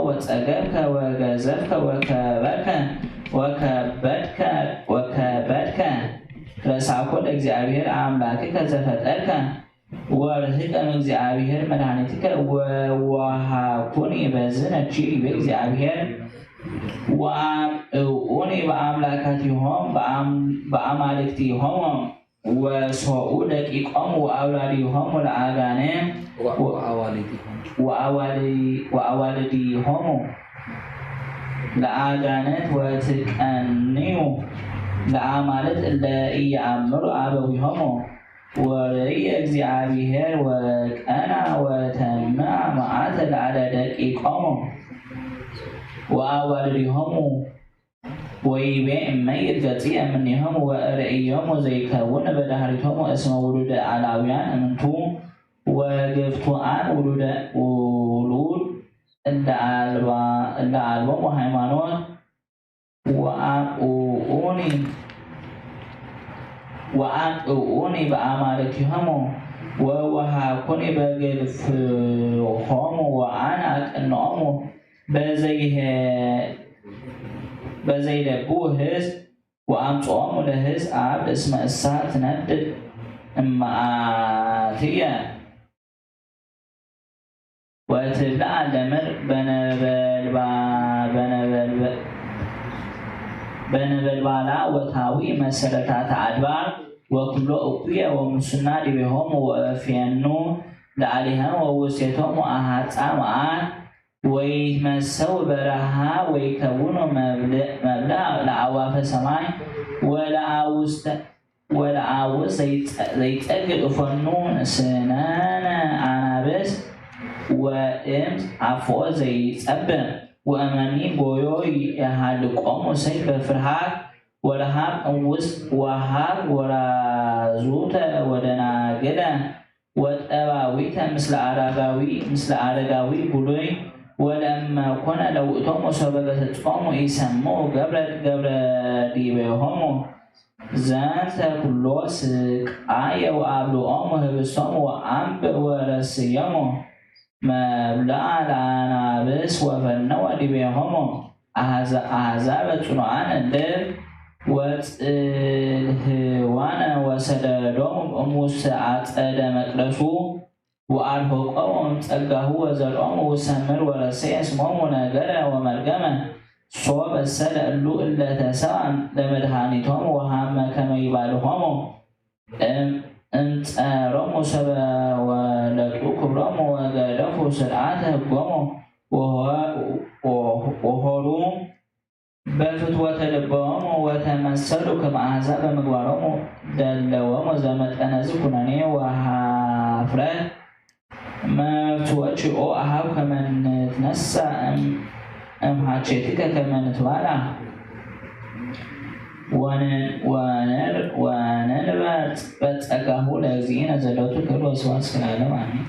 وጸገብከ ወገዘፍከ ወከበድከ ረሳኮ ለእግዚአብሔር አምላክከ ዘፈጠርከ ወርህቀም እግዚአብሔር መድኃኒትከ ወወሃኩኒ በዝነቺ በእግዚአብሔር ወአምዑኒ በአምላካቲሆም በአማልክቲሆም ወሶኡ ደቂቆም ወአውላዲሆም ለአጋንንት ወአዋልዲሆም ለአጋንንት ወትቀንዩ ለአማልክት ለኢየአምሩ አበዊሆም ወርእየ እግዚአብሔር ወቀና ወተምአ መዓተ ለዓለ ደቂቆም ወአዋልዲሆም ወይቤ እመይት ገጽየ እምኔሆም ወርእዮሙ ዘይከውን በዳህሪቶሙ እስመ ውሉደ አላውያን እምንቱ ወግፍቱአን ውሉድ እንደ አልቦሙ ሃይማኖት ወአምዑኒ በአማልክቲሆሙ ወወሃኩኒ በግልፍሆሙ ወአነ አቅንዖሙ በዘይደብኡ ሕዝብ ወአምጽኦሙ ለሕዝብ አብድ እስመ እሳት ትነድድ እምአትየ ወትብልዓ ለምድር በነበልባላ ወታዊ መሰረታተ አድባር ወኩሎ እኩየ ወሙስና ዲቤሆሙ ወእፌኑ ለአሊሆሙ ወውስቴቶሙ አሃፃ መዓት ወይትመሰው በረሃ ወይከውኑ መብልዕ ለአዕዋፈ ሰማይ ወለአውስ ዘይጸግድ እፎኑ ስነነ አናብስ ወእምዝ አፍኦ ዘይጸብዕ ወእመኒ ጎዮ የሃልቆሙ ሰይፍ በፍርሃት ወረሃብ እምውስጥ ወሃብ ወራዙተ ወደናግለ ወጠባዊተ ምስለ አረጋዊ ጉሉይ ወለመ ኮነ ለውእቶሙ ሶበ ገሰጾሙ ኢሰምዑ ገብረ ዲቤሆሙ ዘንተ ኩሎ ስቃየ ወአብልዖሙ ህብስቶሙ ወአምብዕ ወረስዮሙ መብልዓ ለአናብስ ወፈነወ ዲቤሆሙ አሕዛበ ጽኑዓን ልብ ወጽልህዋነ ወሰደዶሙ እሙስተ አጸደ መቅደሱ ወአልሆቆሙ ጸጋሁ ወዘልዖሙ ውሰምር ወረሰየ ስሞሙ ነገረ ወመርገመ ሶበሰለ እሉ እለ ተሰብአ ለመድኃኒቶሙ ወሃመ ከመ ይባልሖሙ እምጸሮሙ ሰበ ወለጡ ክብሮሙ ወገደፉ ስርዓተ ሕጎሙ ወሆሩ በፍትወተ ልቦሙ ወተመሰሉ ከመ አሕዛብ በምግባሮሙ ደለወሙ ዘመጠነዝ ኩነኔ ወኀፍረት መብትወችኦ አኀው ከመ ንትነሣ እምሃቼትከ ከመ ንትባላ ወንንበር በጸጋሁ ለእግዚእነ ዘለቱ ክብር ወስብሐት እስከ ለዓለሙ አሜን።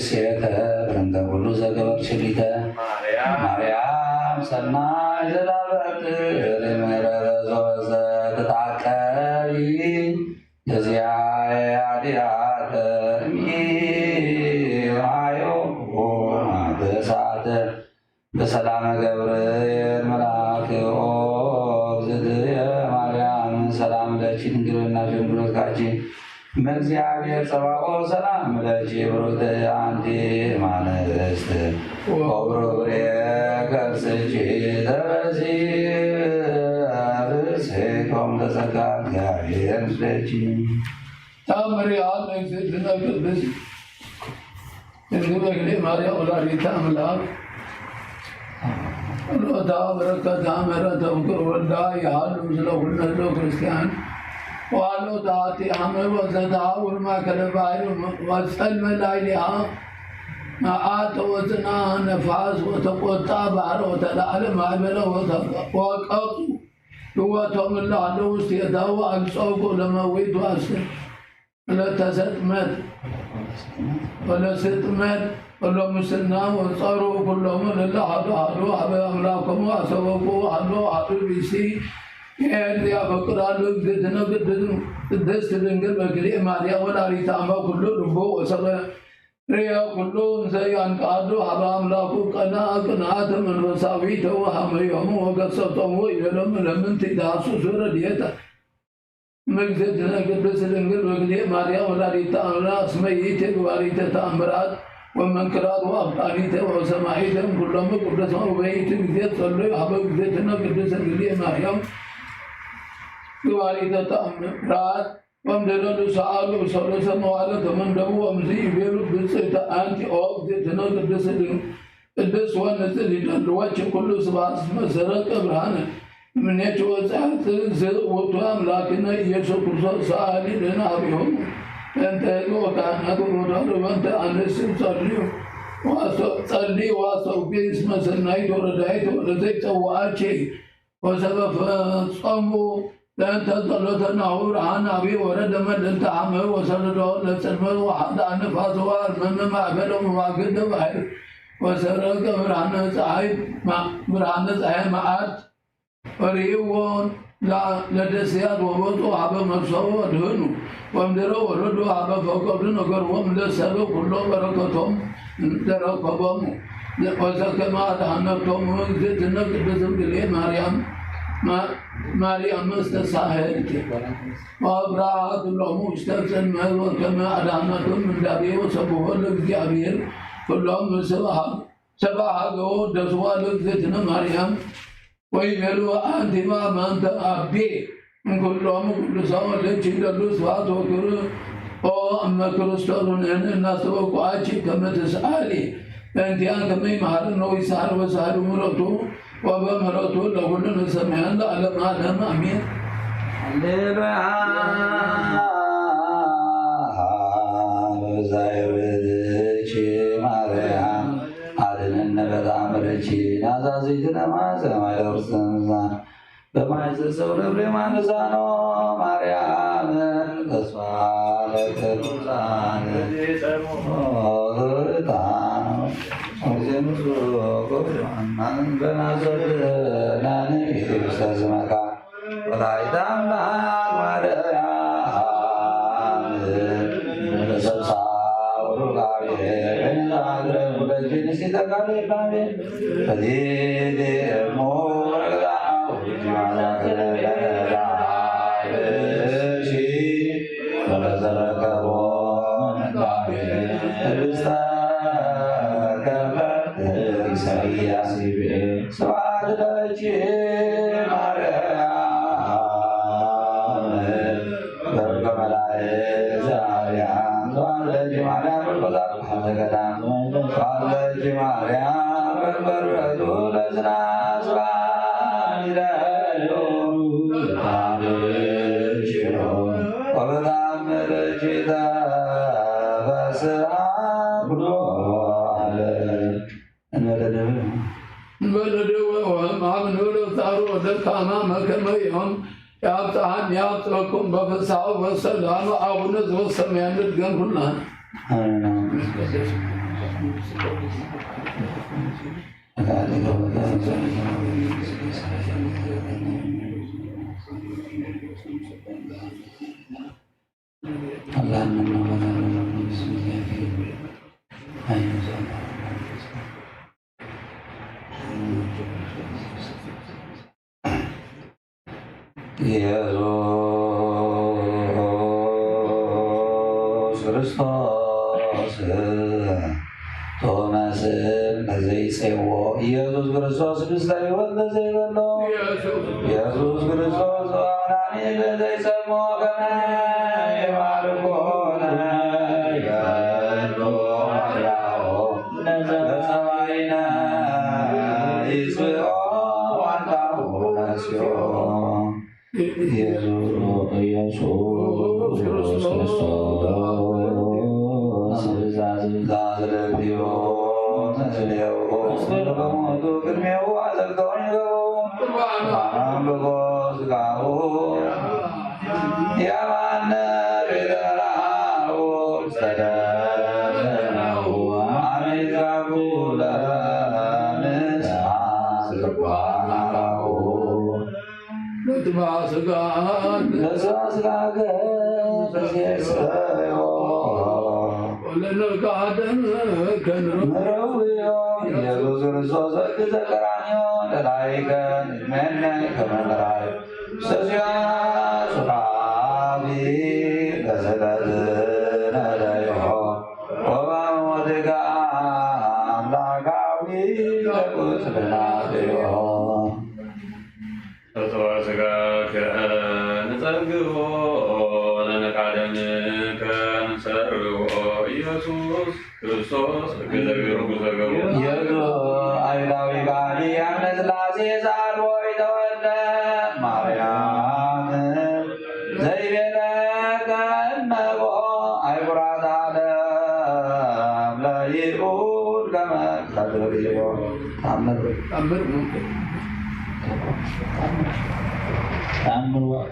ሴተ በእንተ ኩሉ ዘገበርች ሊተ ማርያም ሰናይ ዘላበት ዘተጣቀቢ እዚያ ያዲያተ ሚዮ በሰዓተ በሰላመ ገብርኤል መልአክ እግዝእትየ ማርያም ሰላም ለኪ ድንግልና ጀምሮትካቺ በእግዚአብሔር ጸባኦት ሰላም ለኪ ብሩክት አንቲ እማንስት ወብሩክ ከርስኪ ተበዚ ብእሴቶም ተጸጋ እግዚአብሔር ምስሌኪ ታምሪሃ ለእግዝእትነ ቅድስት ድንግል ማርያም ወላዲተ አምላክ ሎታ በረከታ ምሕረተ ፍቅር ወልዳ ያህሉ ምስለ ኩልነ ህዝበ ክርስቲያን ዋሎ ታቲ አመር ወዘታ ውርማ ከለባይሩ ወጸልመ ላዕሌሃ መዓት ወጽና ነፋስ ወተቆጣ ባህረ ወተላዕለ ማዕበለ ወቀጹ ህወቶም እላለ ውስቴታ ወአግጾኩ ለመዊት ለተሰጥመት ወለስጥመት ወለሙስና ወጸሩ ኩሎሙ ለለ አሐዱ አሐዱ ሀበ አምላኮሙ አሰበኩ አሐዱ አሐዱ ብእሲ ይህን ያፈቅራሉ እግዝእትነ ቅድስት ድንግል በክልኤ ማርያም ወላዲተ አምላክ ኩሉ ልቦ ወሰበ ርያ ኩሉ እንዘ ያንቃዱ ሀበ አምላኩ ቀና ቅንዓተ መንፈሳዊተ ወሀመዮሙ ወገሰጾሙ ይቤሎሙ ለምንት ይትሐስሱ ረድኤተ እግዝእትነ ቅድስት ድንግል በክልኤ ማርያም ወላዲተ አምላክ እስመ ይእቲ ግባሪተ ተአምራት ወመንክራት ወአፍቃሪተ ወሰማዒተ እምኩሎሙ ቅዱሳን ወበይእቲ ጊዜ ጸልዩ ሀበ እግዝእትነ ቅድስት ድንግል ማርያም ግባሪተ ተአምራት ወእምድኅረ ሰአሉ ሰለስተ መዋዕለ ተመንደቡ ወእምዝ ይቤሉ ብፅዕት አንቲ ኦ እግዝእትነ ቅድስት ወንጽሕት ይደልወኪ ኩሉ ስብሐት እስመ ሰረቀ ብርሃነ እምኔኪ ወጻእት ውእቱ አምላክነ ኢየሱስ ክርስቶስ ሰአሊ ለነ ኀቤሆሙ በእንተ ሕዝብ ወካህናት ወኖታት በእንተ አንስት ጸልዪ ወአስተውፊ እስመ ሰናይት ወረዳኢት ወለዘይጸውዐኪ ወሰበ ፈጸሙ ለእንተ ጸሎተ ናሁ ብርሃነ አብይ ወረደ መልዕልተ ሐመር ወሰረዶ ለጽልመት ወሐዳ ነፋስ ወአርመመ ማዕበለ ወመዋግደ ባሕር ወሰረቀ ብርሃነ ፀሐይ መዓልት ወርኢዎን ለደስያት ወወጡ ሀበ መሶበ ወድህኑ ወእምድኅረ ወረዱ ሀበ ፈቀዱ ነገሮሙ ለሰብእ ኩሎ በረከቶሙ ተረከቦሙ ወዘከመ አድኃነቶሙ እግዝእትነ ቅድስት ድንግል ማርያም መስተሳህልት ወአብርሃት ሎሙ ውስተ ጽልመት ወከመ አድኃነቶሙ እምዳቤ ወሰብሖ ለእግዚአብሔር ኩሎሙ ሰብአ ሀገዎ ወደስዋ ለእግዝእትነ ማርያም ወይቤሉ አንቲ ማእመንተ አቤ እምኩሎሙ ቅዱሳን ወለኪ ይደሉ ስብሐት ወክብር ኦ እመ ክርስቶስ ንሕነ እናስተበኩዓኪ ከመ ትስአሊ በእንቲአነ ከመ ይምሃረነ ወይስሐር ወሳህሉ ምሕረቱ ወበምሕረቱ ለኩልነ ሰማያን ለዓለመ ዓለም አሜን። ሃሌሉያ በዛይብልኪ ማርያም አድኅነነ በተአምርኪ ናዛዚትነ ማሰማይ ወርሰንዛ በማይዘሰው ደብረ ማነሳኖ ማርያም ተስፋ ለቅዱሳን በናዘናን ስተዝመካ ወላዲተ አምላክ ማርያም ተሰብሳ ወሩጋቤ በናግረ ሁለጅን ሲተጋቤ በዚህ ሞ ስብሐት ለኪ ማርያም በርገ መላእክት ዘአርያም ስብሐት ለኪ ማርያም በዛብሐ ገዳም ስብሐት ለኪ ማርያም በርበረቱ ለዝናብ ስብሐት ይደሉ ታብሽሮ ወበተአምርኪ ተፈስሐ ኩሎ ደካማ መከመይሆን ያብጽሐን ያብጽሕኩም በፍስሐ ወሰላም አቡነ ዘበሰማያት ይትቀደስ ኩልነ ኢየሱስ ክርስቶስ ቶማስ ለዘይጼዎ ኢየሱስ ክርስቶስ ምስለ ሕይወት ለዘይበሎ ኢየሱስ ክርስቶስ አናኒ ለዘይሰሞ ከመ ይባርኮነ ይበሎ አርያኦ ለሰማይነ ይጽኦ ዋንታሁ ነስዮ ኢየሱስ ክርስቶስ ዛዝለብዮ ተስሌው በሞቱ ቅድሜው አዘግተውን ይገቡ አንብቦ ስጋሁ ያማነ ቤተራሁ ስተደነው አሜዛቡ ለምስአ ስጓናራሁ ለትባ ስጋት ለስባ ስጋገ ተሴሰዮ ለነቃደን ምረውዮ ኢየሱስ ክርስቶስ እግዘ ቀራንዮ ለላይከ ንድመነ ከመ ንራይ ሰስያ ሱራቢ ለዘለዝነ ለይሖ ወበሞትከ አምላካዊ ለቁስልናትዮ ተጽዋ ሥጋከ ንጸግቦ ለነቃደምከ ንሰርቦ ኢየሱስ ክርስቶስ እግዚአብሔር ዘገቦ አይሁዳዊ ጋዲ አምነ ሥላሴ ዛልቦ ይተወልደ ማርያም ዘይቤለከ እመቦ አይጉራት ዓለም ለይሁድ ከመ ተድርዮ ታምር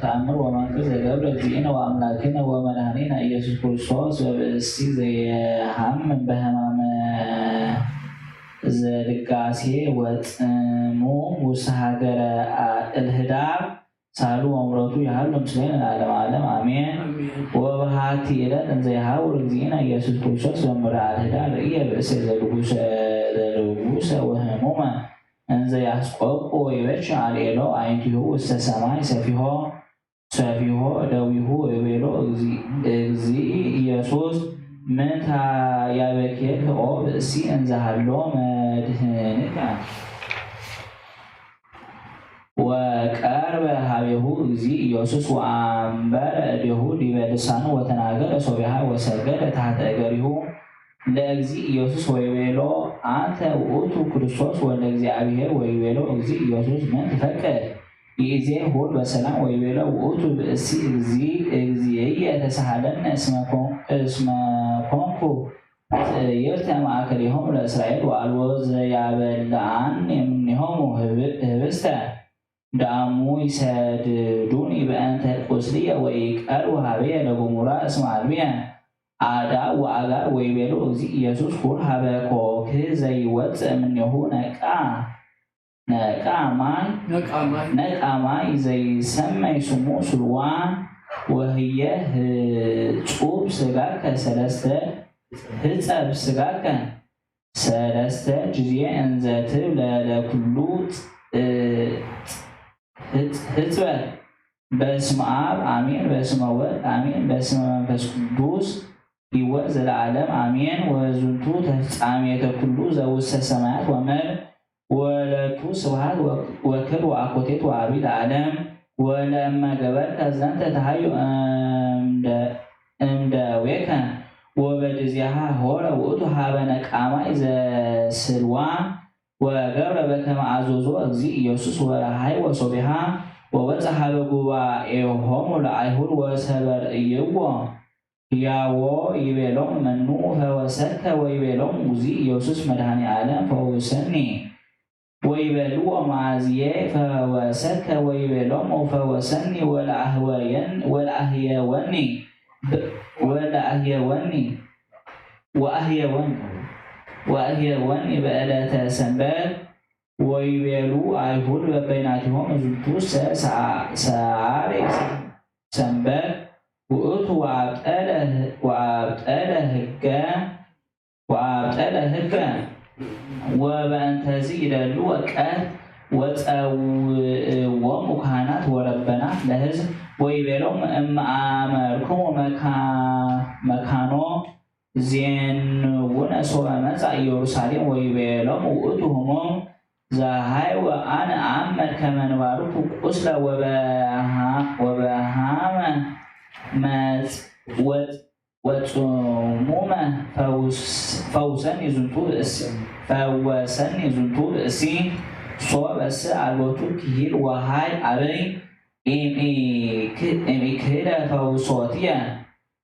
ተአምር ወመንክር ዘገብረ እግዚእነ ወአምላክነ ወመድኃኒነ ኢየሱስ ክርስቶስ በብእሲ ዘየሐምም በሕማመ ዘድጋሴ ወጽሙም ውስተ ሀገረ እልህዳር ሳሉ ወምረቱ ያህሉ ምስሌነ ለዓለመ ዓለም አሜን። ወበሃቲ ዕለት እንዘ ይሐውር እግዚእነ ኢየሱስ ክርስቶስ በምድረ እልህዳር ርእየ ብእሴ ዘልጉሰ ወሕሙመ እንዘ ያስቆቁ ወይበጽሕ አልዔሎ አዕይንቲሁ ውስተ ሰማይ ሰፊሖ እደዊሁ ወይቤሎ እግዚእ ኢየሱስ ምንታ ያበኬከ ኦ ብእሲ እንዘ ሀሎ መድኅንከ ወቀርበ ሀቤሁ እግዚእ ኢየሱስ ወአንበረ እዴሁ ዲበ ልሳኑ ወተናገረ ሶቢሃ ወሰገደ ታሕተ እገሪሁ ለእግዚእ ኢየሱስ ወይቤሎ አንተ ውእቱ ክርስቶስ ወልደ እግዚአብሔር ወይቤሎ እግዚእ ኢየሱስ ምን ትፈቅድ ይእዜ ሁር በሰላም ወይቤሎ ውእቱ ብእሲ እግዚእየ ተሳሃለነ እስመ ኮንኩ ትዕይርተ ማእከሌሆሙ ለእስራኤል ወአልቦ ዘያበልዐን እምኔሆሙ ህብስተ ዳሙ ይሰድዱኒ በእንተ ቁስልየ ወይቀርቡ ሀቤየ ለገሙራ እስመ አልብየ አዳ ወአጋር ወይቤሎ እግዚእ ኢየሱስ ሁር ሀበ ኮክህ ዘይወፅእ እምኔሁ ነቃ ማይ ዘይሰመይ ስሙ ስልዋን ወህየ ህጹብ ስጋከ ህጸብ ስጋከ ሰለስተ ጊዜ እንዘ ትብል ለኩሉ ህጽበት በስመ አብ አሜን በስመ ወልድ አሜን በስመ መንፈስ ቅዱስ ሕይወት ዘለዓለም አሜን። ወዝንቱ ተፍጻሜተ ኩሉ ዘውስተ ሰማያት ወምድር ወለቱ ስብሐት ወክብር ወአኮቴት ወዐቢይ ለዓለም ወለእመ ገበርከ ዘንተ ተሃዩ እምደዌከ ወበድዚያሃ ሆረ ውእቱ ሀበ ነቃማይ ዘስልዋን ወገብረ በከመ አዘዞ እግዚእ ኢየሱስ ወረሃይ ወሶቢሃ ወበጽሐ በጉባኤሆሙ ለአይሁድ ወሰበርእይዎ ያዎ ይቤሎም መኑ ፈወሰከ ወይቤሎም እግዚእ ኢየሱስ መድኃኔ ዓለም ፈውሰኒ ويبلو معازيه فوسك ويبلوم فوسني وأهيوني بألة سنبال ويبلو أيهود بيناتهم زنتو سعاري سنبال وأتو وعبتاله هكا وبأنت زيد الوكأ وتأوم كهانات وربنات لهزم ويبلوم أما أمركم مكانو زين ونسوا مزع يروساليم ويبلوم وأتهم زهاي وأنا أعمل كمن بارك أسلا وبهام وتمومة فوسني زنتو السي صوب السي عالبوتو كهيل وهاي أبي إمي كهيلا فوصوتيا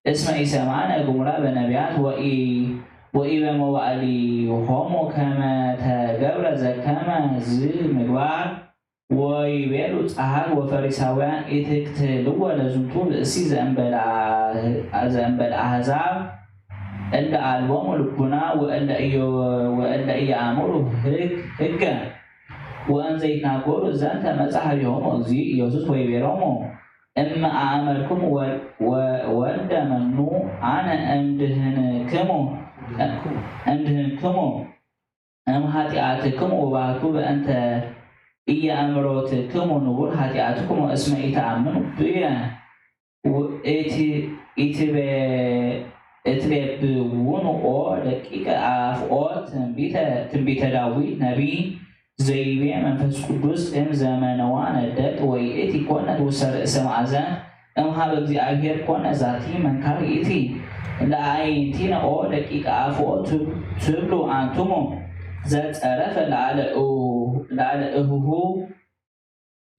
اسمعي سمعنا جملة بنبيات وإي بموالي هومو كما تجبر زكما زي مجوار ويبيلو تأهل وفريساويان إتكتلوا لزنتو السي زنبل أحزاب إلا ألوام لبنا وإلا يعملوا هكا وأن زيتناكورو زانت مسح يوم أغزي يوسوس ويبيرومو إما أعملكم ولد منو أنا أمدهنكمو أم هاتياتكم وبعتوا بأنت إيا أمروتكم ونقول هاتياتكم واسمعي تعملوا بيا اتبون أو دقيقة أفعال تنبيت داوود نبي زيبي منفس قدوس إم زمانوان الدت ويأتي كونت وسر سمعزان أم هذا እግዚአብሔር كون ذاتي من كاريتي لعينتين أو دقيقة أفعال تبلو أنتمو ذات عرف لعل أهوه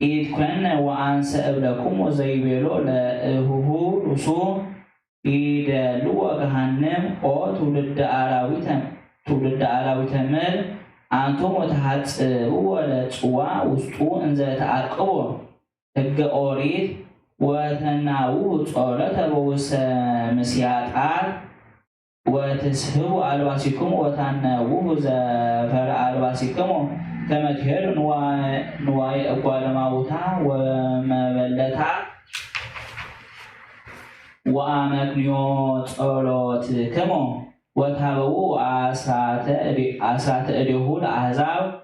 إذ كنا وأنسى أبلكم وزيبلو لأهوه رسو إذا لو جهنم أو تولد أراويت مل أنتم وتحسبوا ولا تسوا وستو إن ذات عقبوا الجوريد وتناوه صارت وسمسيات وتسهبوا ألباسكم وتناوه زفر ألباسكم كما تهل نواي أقوال موتا ومبلتا وأمكنيو صلاتكم وتابعوا أسرات اليهود أحزاب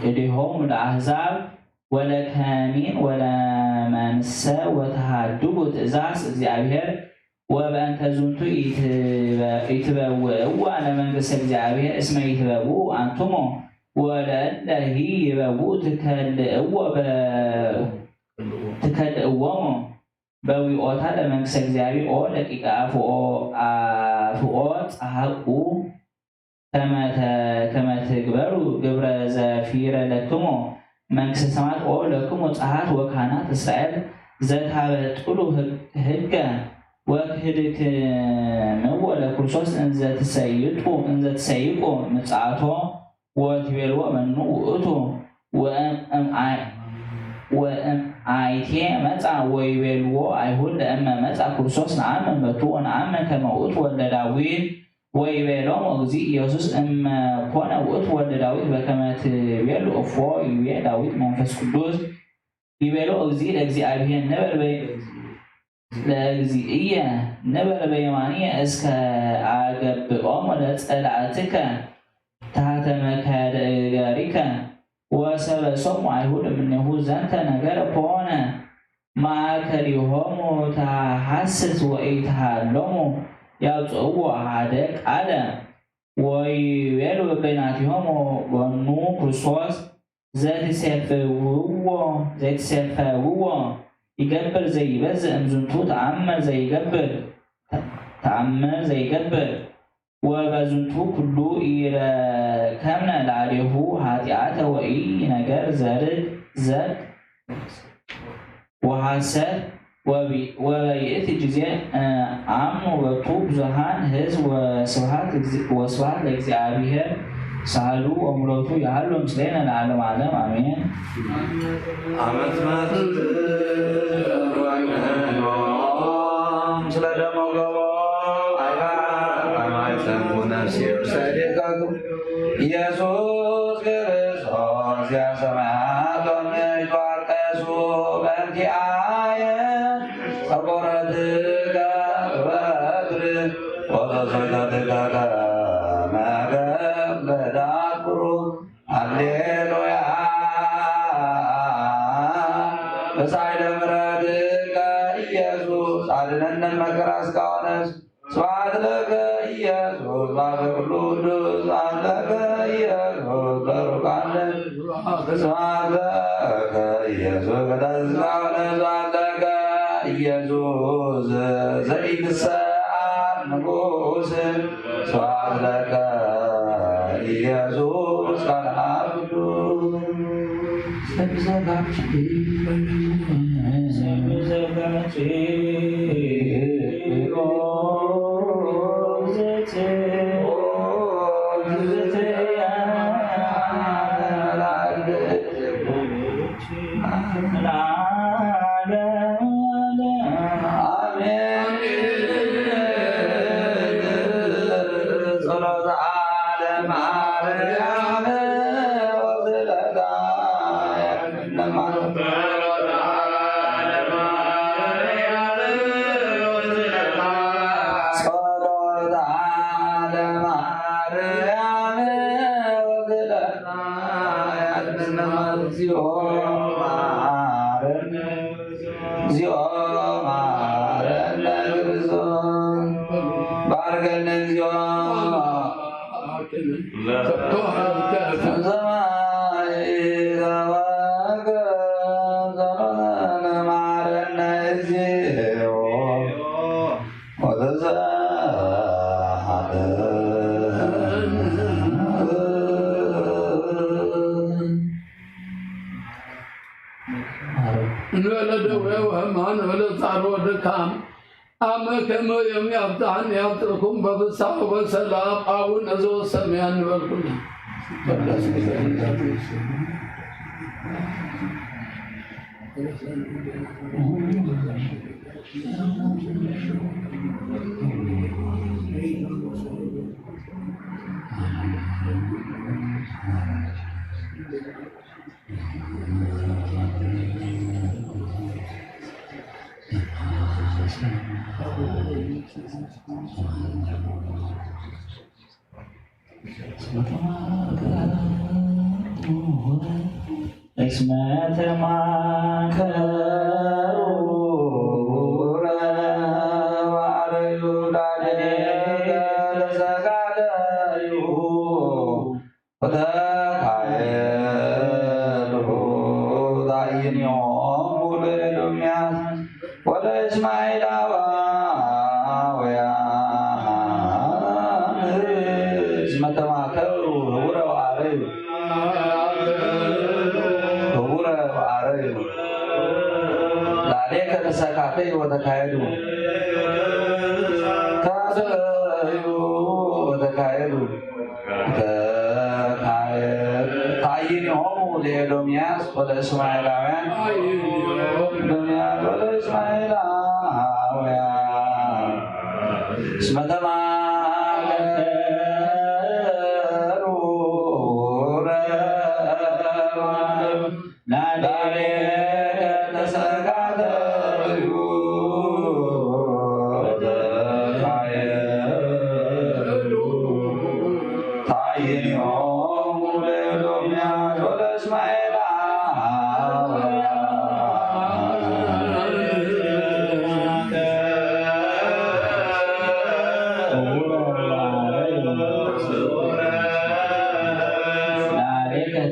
إدهم الأحزاب ولا كامين ولا منسى وتهدوا تأزاز እግዚአብሔር وبأنت زنتو يتبوؤوا على منقس እግዚአብሔር اسم يتبوؤوا أنتم ولا هي يبوؤوا تكلؤوا بويؤتا لمنقس እግዚአብሔር أو دقيقة أفؤات أحقوا كما تقبلوا قبر زفير لكم منقس السماوات أو لكم وصحات وكهنات إسرائيل ذات تقولوا هكا وكهدك مولى كرسوس إن ذات سيقوا مصعاتو وتبلوا منو أتو وأم عيتي مصع ويبلوا أيهود أما مصع كرسوس نعم متو نعم كما أتو لداوود ويبلوا أغزي يسوس أما كون أتو لداوود بكما تبلوا أفوا يبيع داوود منفس قدوس يبلوا أغزي لأغزي نبر بي لأغزيئية نبر بيمانية اسكا عقب ولا تسألعتك تحت مكاد إغارك وسبب سمع أيهود منه زنت نجر بونا معك اليوم تحسس وإيتهالهم يطعوا عادك على ويبلوا بيناتهم ونو كرسوس ذات سيفوه يقبل زي بز أمزنتو تعمل زي يقبل وبزنتو كله إلى كمنا لعليه هاتيعته وإي نجر زرد وحسد وبيئة ጊዜ አምኑ በቱ ብዙሃን ህዝብ ወስብሐት ለእግዚአብሔር ሳሉ ወምሎቱ ያህሉ ምስሌነ ለዓለም ዓለም አሜን። ዓመት ስለ ደሞ ገቦ አይማይሰሙ ነፍሴ ሰደቀቱ ኢየሱስ ክርስቶስ ያሰማያት ወሚቷቀሱ በእንቲአየ ጸቆረትከ በትር ወተሰቀልከ መገብ ለዳኩሩ ሃሌሉያ በሳይለ ምሕረትከ ኢየሱስ አድነነ መከራ እስካሁነስ ስብሐት ለከ ኢየሱስ ባበ ኩሉ ቅዱስ ስብሐት ለከ ኢየሱስ በሩቃነ ስብሐት ለከ ኢየሱስ በተስካሁነ ስብሐት ለከ ኢየሱስ ዘኢትሰዓር ንጉሥ ስብሐት ለከ ኢየሱስ ቃለ አብ ከመ የሚያብጣን ያብጥልኩም በፍስሐ ወሰላም አቡነ ዘበሰማያት እንበልኩና እስመ ተማከሩ ወአርዩ ዳዴከ ለዘጋደዩ ወተካየሉ ዳይንዮሙ ለኤዶምያስ ወለእስማኤላውያን እስመ ተማከሩ ህቡረ ወአርዩ ላለከ ተሰካተዩ ወተካየዱ ታደዩ ወተካየዱ ታይንዮሙ ለኤዶምያስ ወለእስማኤላውያን እስመ ተማከሩ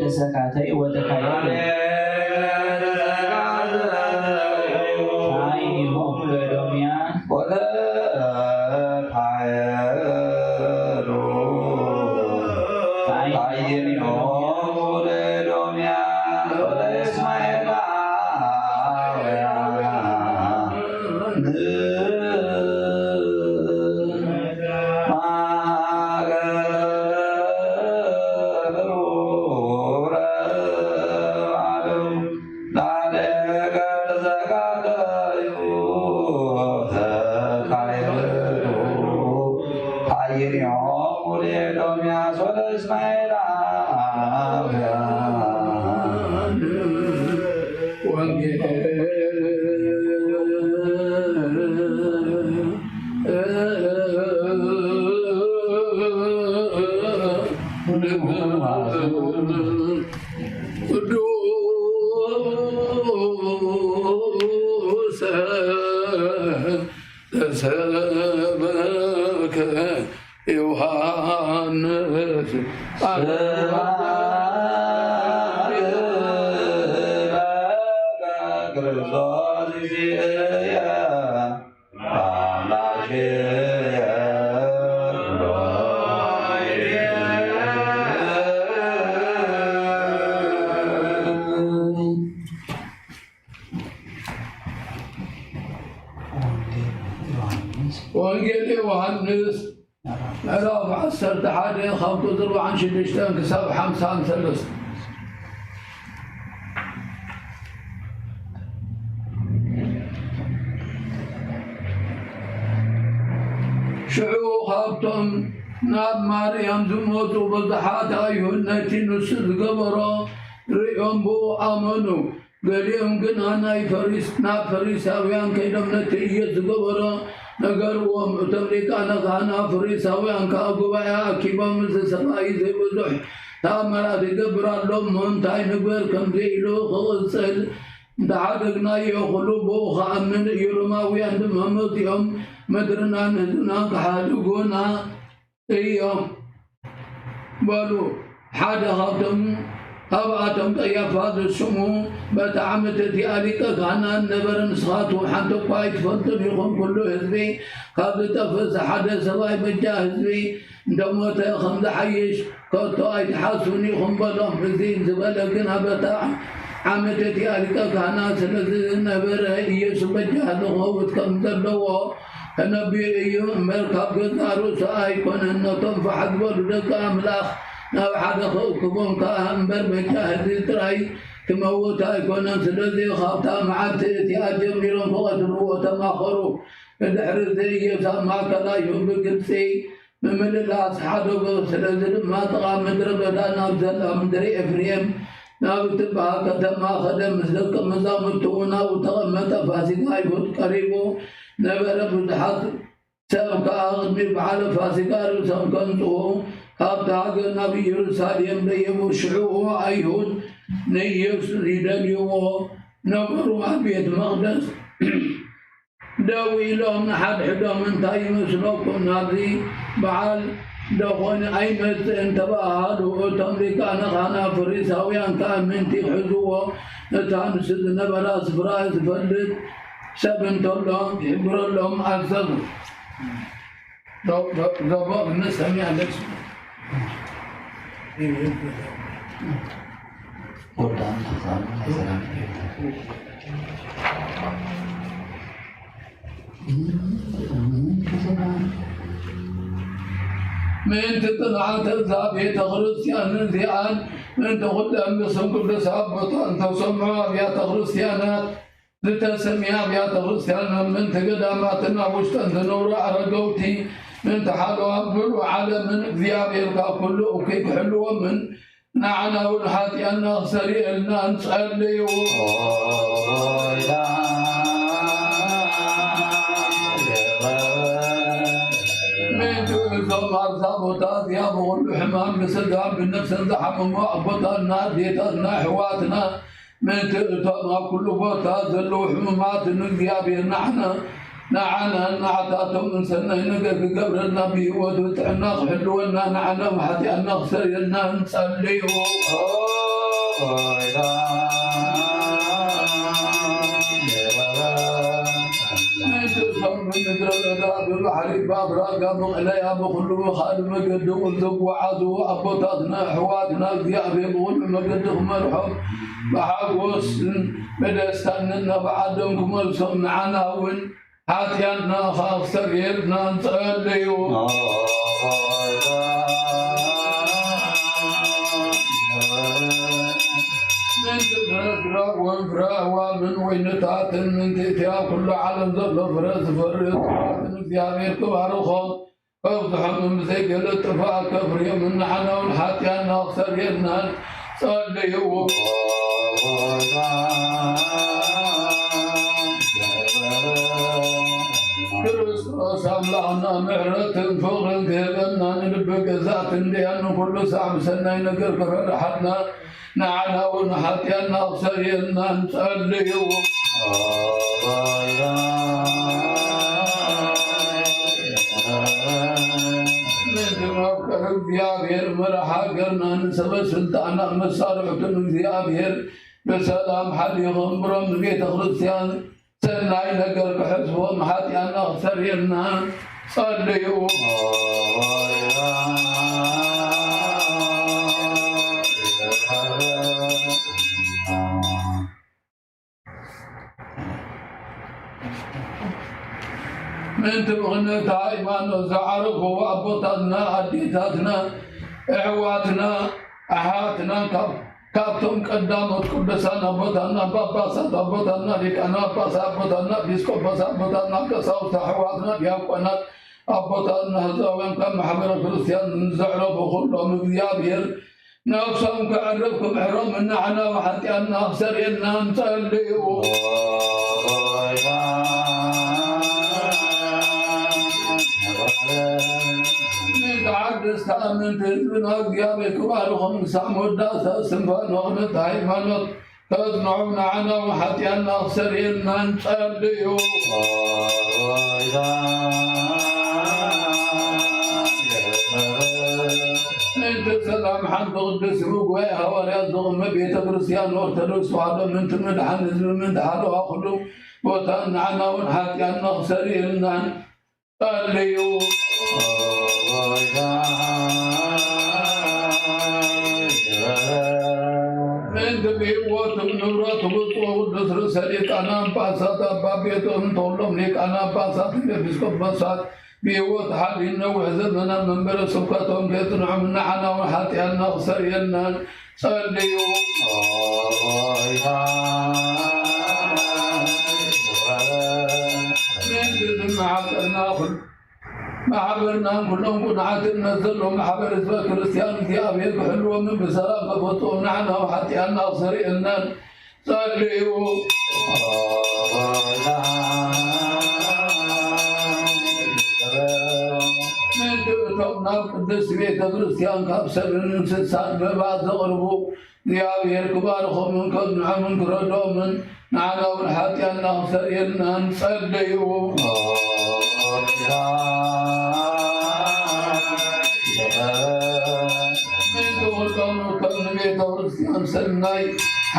ተሰካተይ ወተካየሉ ታይንዮሙ ለኤዶምያስ وانجيل يوحنس عرف عسر تحادي خمطو ضرب عن شدشتان كساب حمسان ثلث شعو خابتم ناب مريم زموتو بضحات ايهنتي نسد قبرا رئيهم بو امنو قاليهم قنا ناي فريس ناب فريساويان كيدم نتيجة قبرا نقروا متملكان غانا فريساويان كاقبايا كيبا مثل سماي زي بزح تامرات قبرا لهم منتاي نقبر كم زيلو خلصل دعادقنا يخلو خامن يرماويان بمهمت يوم مدرنا نزنا كحادقونا ايوم بالو حاجة خابتم أبعتم طيافات السمو بتعمت ديالك غانا النبر نسخاتو حتى قايد فلتم يخون كله هزبي قد تفز حدا سواي بجا هزبي دموت خمد حيش كنتو ايد حاسوني خم بلهم بزين زبالكنا بتاع عمت ديالك غانا سلسل النبر يسو بجا لغوت كم دلوه النبي ايوم مركب قدارو ساي كون النطم فحدبر لك املاخ ناو حدا خوكبون كاهم برمجاهد تراي كموتا يكون سلذي خاطا معاتي اجم لهم فقدروا وتماخروا الحرز يسا ما كلا يوم سي من الاصحاب سلذي ما طغى مدرب دانا بزلا مدري افريم ناو تبها كتما خدم مزلك مزامتونا وتغمت فاسقا يهود قريبو نبر فتحات سأبقى أغنب على فاسقا رسام أبتعد النبي يرساليم ليم شعوه أيهود نيس ريدان يوم نمر عبيد مقدس داوي لهم نحد حدا من تايم سلوكم نادي بعال دخون أيمت انتباه وتملكان خانا فريساويان كان من تحزوه نتان سدنا براس براس فلد سبن طلهم يبر لهم أكثر ضباب النسمي على اسمه من تطلعت الزابية تغرسيان زيان من تقول أن يصنكم لسابطان توسمعوا بيا تغرسيانات لتسميها بيا تغرسيان من تقداماتنا وشتن تنور عرقوتي من تحالوا أبدل على من ذياب يلقى كله وكيف حلوة من نعنا والحاتي أن أخسري أن نسألي من تؤذم أرزاب وتاثياب وغلو حمام بسلقام بالنفس انزحم وأقبطنا ديتنا حواتنا من تؤذم كل بوتا ذلو حمامات الذياب نحنا نعنا نعطاتهم من سنة نقف قبر النبي ودوتعنا حلونا نعنا وحتى أن نخسر لنا نصلي من ندرب الأداب البحر باب راقم إليها بخلو خالد مقد والذق وعادو أبوتاتنا حواتنا ذياب يبغون مقدهم الحب بحق وسن بدأ استننا بعدهم كمالسهم معنا حاتيانا خاف سريرنا نصليو من تفرق وانفرا ومن وينتات من تيتيا كل عالم ذل فرس فرس من زيابير كبارخون افتح من مسيقل اتفاق كفري من حنا والحاتيانا سريرنا صليو ክርስቶስ አምላክና ምሕረትን ፍቅርን ክህበና ንልቢ ገዛት እንዲያኑ ኩሉ ሳዕብ ሰናይ ነገር ክረድሓትና ንዓና እውን ሓጢአና ክሰርየልና ንጸልዩ ንትመክር እግዚአብሔር መራሒ ሃገርና ንሰበ ስልጣናት መሳርሕቱን እግዚአብሔር በሰላም ሓሊኾም ብሮም ንቤተ ክርስቲያን ሰናይ ነገር ክሕዝቦም ሓጢአና ክሰርየልና ጸልዩ ምንቲ ምኽንያት ሃይማኖት ዝዓረፉ ኣቦታትና ኣዴታትና ኣሕዋትና ኣሓትና ካብቶም ቀዳሞት ቅዱሳን ኣቦታትና ጳጳሳት ኣቦታትና ሊቃነ ጳጳሳት ኣቦታትና ኤጲስቆጶሳት ኣቦታትና ቀሳውስት ኣሕዋትና ዲያቆናት ኣቦታትና ህዝባውያን ካብ ማሕበረ ክርስቲያን ንዘዕረፉ ኩሎም እግዚአብሔር ነፍሶም ክዕርፍ ክምሕሮም ንዓና ወሓጢአትና ክሰርየልና ንጸልዩ ንተዓድስ ተኣመንቲ ህዝብና እግዚአብሔር ክባርኾም ክሳዕ መወዳእታ ስንፋን ወቕነት ሃይማኖት ከጽንዑ ንዓና ወሓጢአትና ክሰርየልና ንጸልዩ ምንቲ ሰላም ሓንቲ ቅዱስ ጉባኤ ሃዋርያት ዝቕመ ቤተ ክርስቲያን ኦርቶዶክስ ተዋህዶ ምንቲ ምድሓን ህዝቢ ምንቲ ሓለዋ ኩሉ ቦታ ንዓና እውን ሓጢአትና ክሰርየልና ጸልዩ ምንቲ ብህይወቶም ንብረት ብፁዕ ቅዱስ ርእሰ ሊቃነ ጳጳሳት ኣባ ጴጥሮስ እንተኩሎም ሊቃነ ጳጳሳት ኤጲስቆጶሳት بيوت حالي نوع زمنا من بلا سبكتهم كيتنعم من نعنا وحاتيانا وسرينا صليو من معبرنا معبرنا كلهم كنعات نزلهم محبر اسمه كريستيان ثياب يحلوا من بسلام ففتوهم نعنا وحاتيانا وسرينا صليو ናብ ቅዱስ ቤተ ክርስቲያን ካብ ሰብን እንስሳን መባ ዘቕርቡ እግዚአብሔር ክባርኾምን ከጽንዖምን ክረድኦምን ንዓና እውን ሓጢአትና ክሰርየልና ንጸልዩ ምንቲ ኩሎሙ ከም ንቤተ ክርስቲያን ሰናይ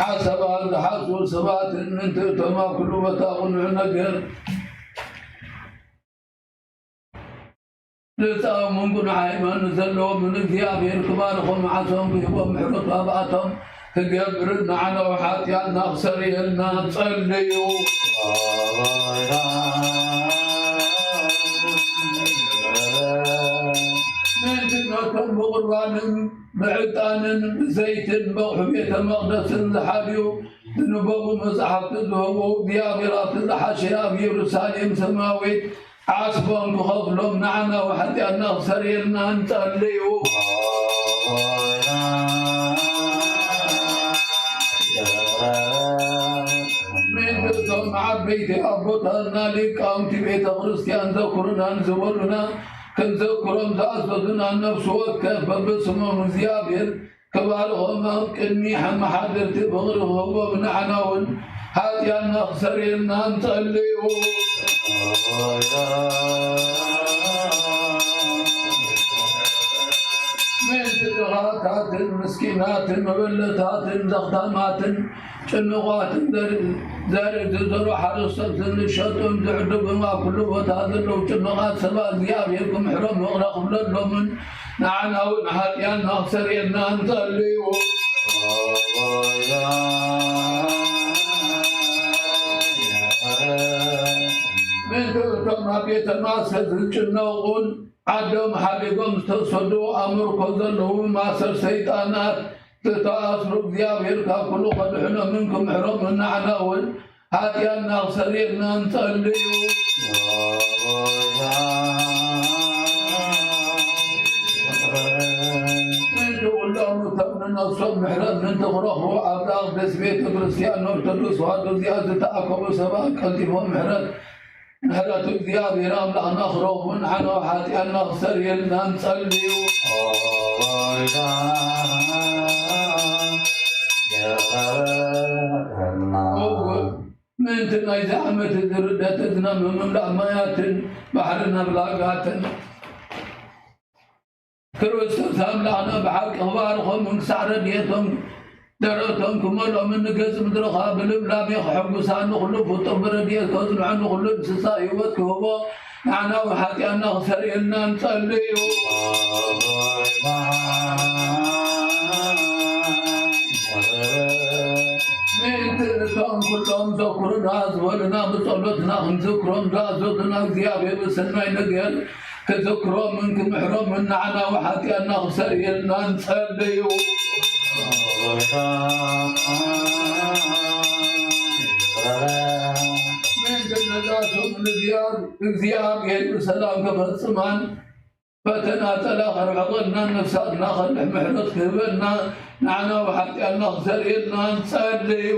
ሓሳባት ዝሓስቡ ሰባትን ምንቲ እቶም ኣብ ኩሉ ቦታ ቕኑዕ ነገር لتأمن كن عيمان زلوا من እግዚአብሔር ክባርኾም ዓሶም ክህቦም ምሕረቱ ኣብኣቶም ክገብር ንዓና ወሓጢአትና ክሰርየልና ጸልዩ ምንቲ ነቶም ብቁርባንን ብዕጣንን ብዘይትን በቑሑ ቤተ መቕደስን ዝሓልዩ ዝንበቡ መጽሓፍቲ ዝህቡ እግዚአብሔራት ዝሓሸ ኣብ ኢየሩሳሌም ሰማያዊት عاصفهم كخفلهم نعنا وحتى سريرنا نصليو من دون عبيت أبوتنا لكامتي بيت كريستيان ذكرنا نزورنا كنذكرهم زاسدنا النفس وكيف باسمهم زيابير كبارهم كني حم حاضر تبغرهم ونعنا حتى سريرنا نصليو من تدغاتات مسكينات مبلتات زختامات شنوغات زارد زرو حرصت الشطم زعدو بما كل وتاذلو شنوغات سبا زيابيركم حرم وغرقم للمن نعنا ونحاتيانا سرينا نصليو من تؤتم بيت ماسة الجنوغون عدم حالكم استوصدوا أمركم ذلوا ماسر سيطانات تتأثروا بذيابير كل خلحنا منكم حرم من عناول هاتيانا سريرنا نصليوا نصب محرم من تغرق وعبلاغ بسبيت كريستيان نورتدوس وهذا زيادة تأكل سبا كالتفو محرم محرم زياد رام لا نخرج من عنه حتى أن نغسل يلنا نصلي من تناي زعمة الدردة تزنم من لعميات بحرنا بلاقات كروستوس أملانا بحق أخبارهم من سعر ديتهم درتهم كمالهم من نقص مدرخا بالبلا بيخحبوا سان نخلف وطبر ديت كوزن عن نخلف سسائي وتكوبا معنا وحتى أن نغسل إلنا نصلي من تلتهم كلهم ذكرنا أزولنا بصلتنا ذكرهم رازقنا زيابي بسنة نقل كذكروا منكم محرم من عنا وحتى أن نغسل إلنا نصلي من جناتهم من زياب يد سلام كفر سمان فتناتل آخر عضلنا نفساتنا خلح محرط كبرنا نعنا وحتى أن نغسل إلنا نصلي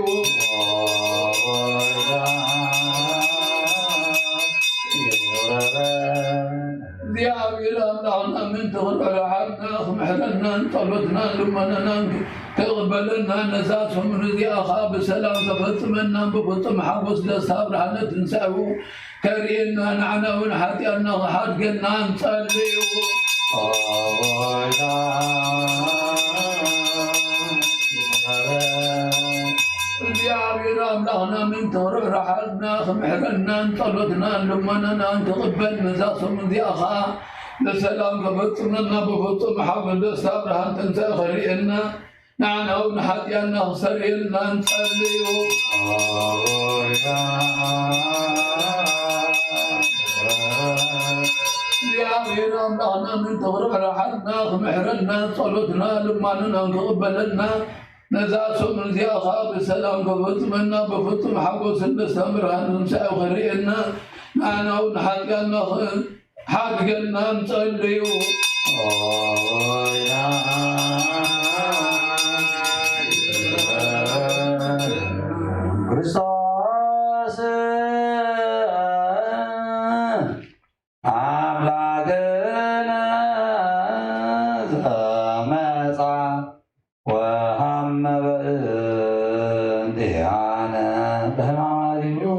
زياب إلى أملانا من تغرب حالنا محرنا طلبتنا لمننا تقبلنا نساسهم من ذي أخاب السلام تفتمنا بفتم حبس لصابر حنا تنساو كرينا نعنا ونحتي أن حد قلنا نصلي زياب إلى أملانا من تغرب حالنا محرنا طلبتنا لمننا تقبل نساسهم من ذي أخاب لسلام تفتمنا بفتم حبس لصابر حنا تنساو كرينا نعنا ونحتي أن نغسل إلنا نصلي يا غير أملانا من تغرب رحلنا محرنا صلتنا لماننا تقبلنا نزاس من ذي أخاب السلام كفتمنا بفتم حقوس النسامر هنمسا وخريئنا نعنا ونحتي أن حقنا نصلي ክርስቶስ አምላክነ ዘመጻ ወሐመ በእንቲአነ በሕማማቲሁ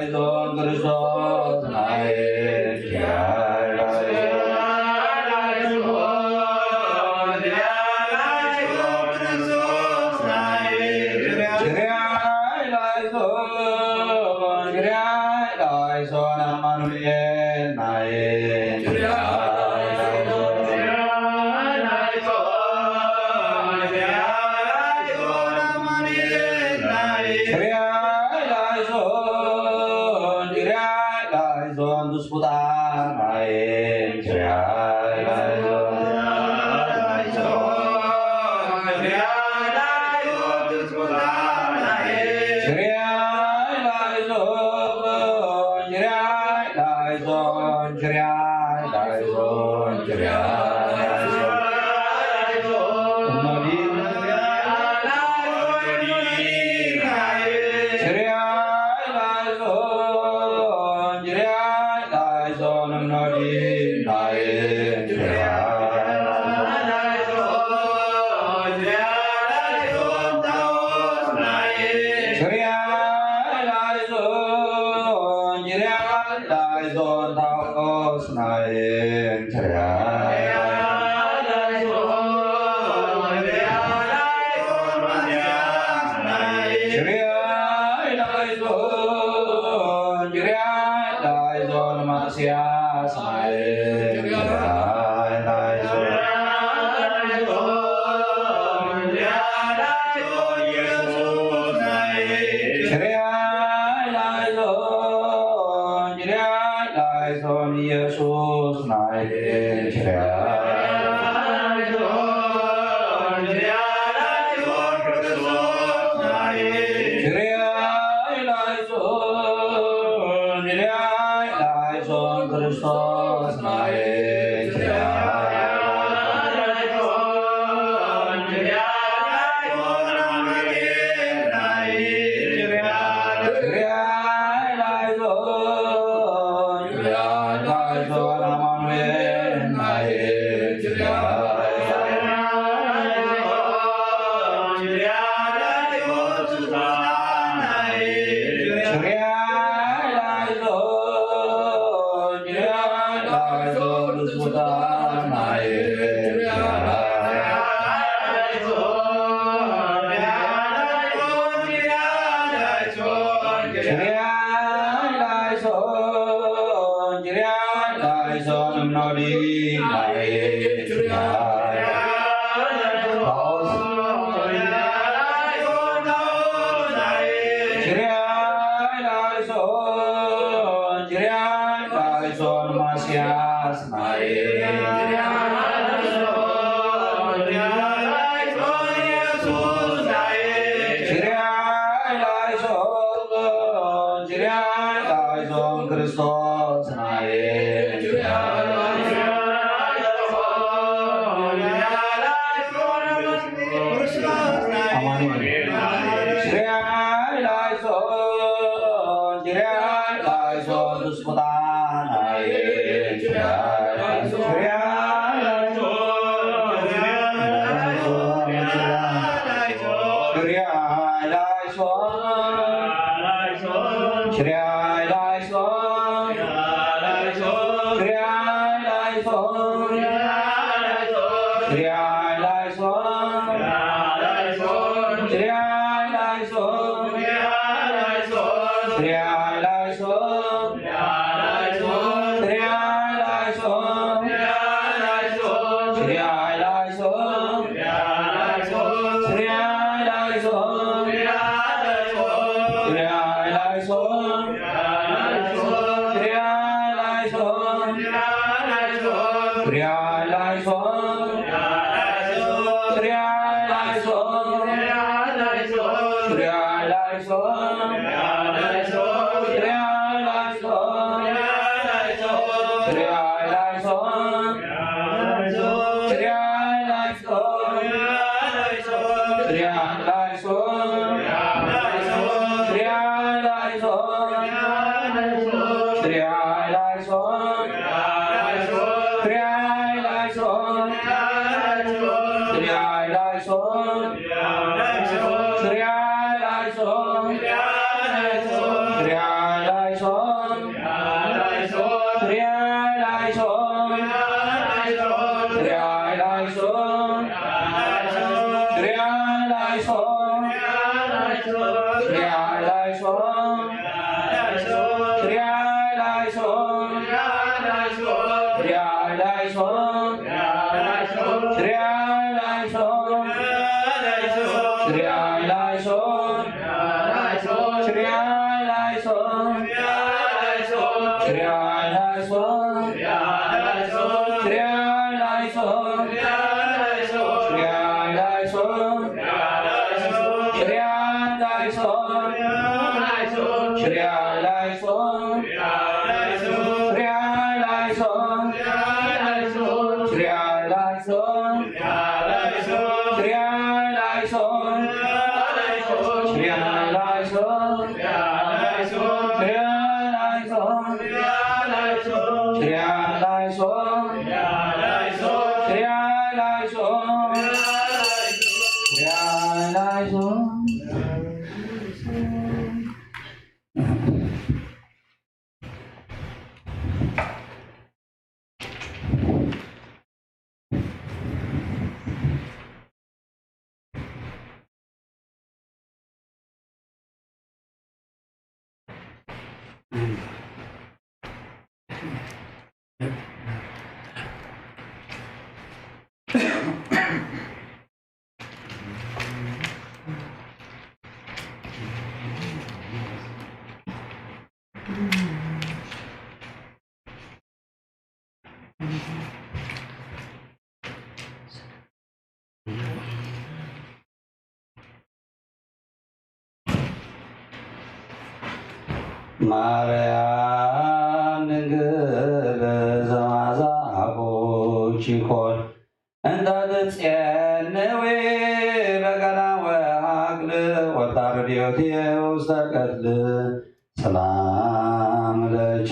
ላይዞን ክርስቶስ ናይ ማርያም ንግል ዘማዛቦችኮን እንዳትጽየንዌ በቀና ወአቅል ወታርዲዮቴ ውስተ ቀትል ሰላም ለኪ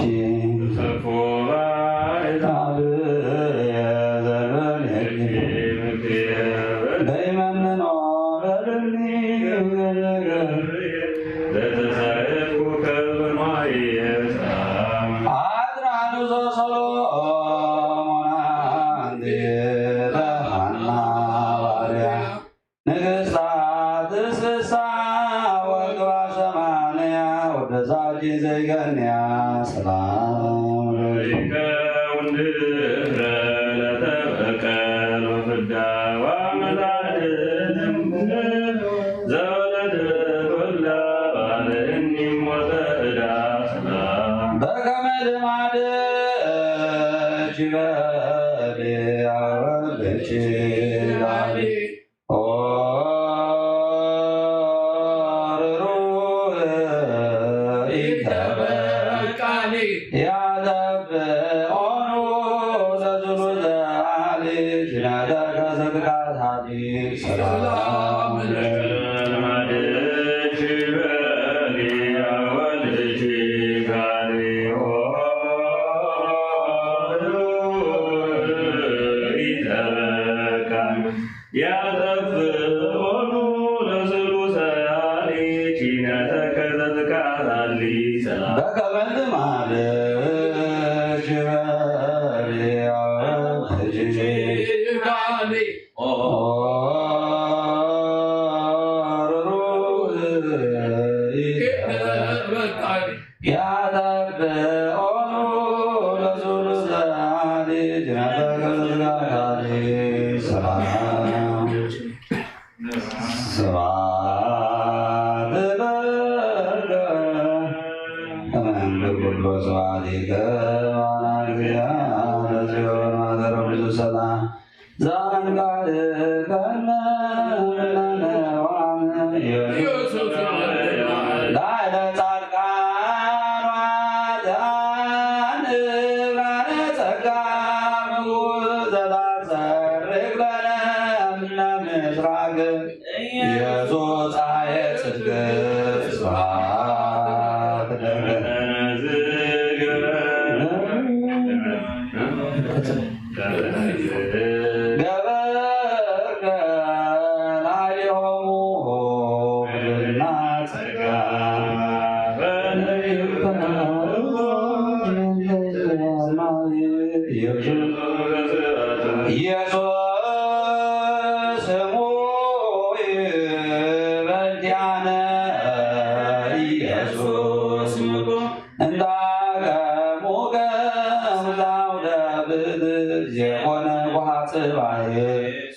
ጽባሕ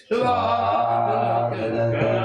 ስብሐት ለከ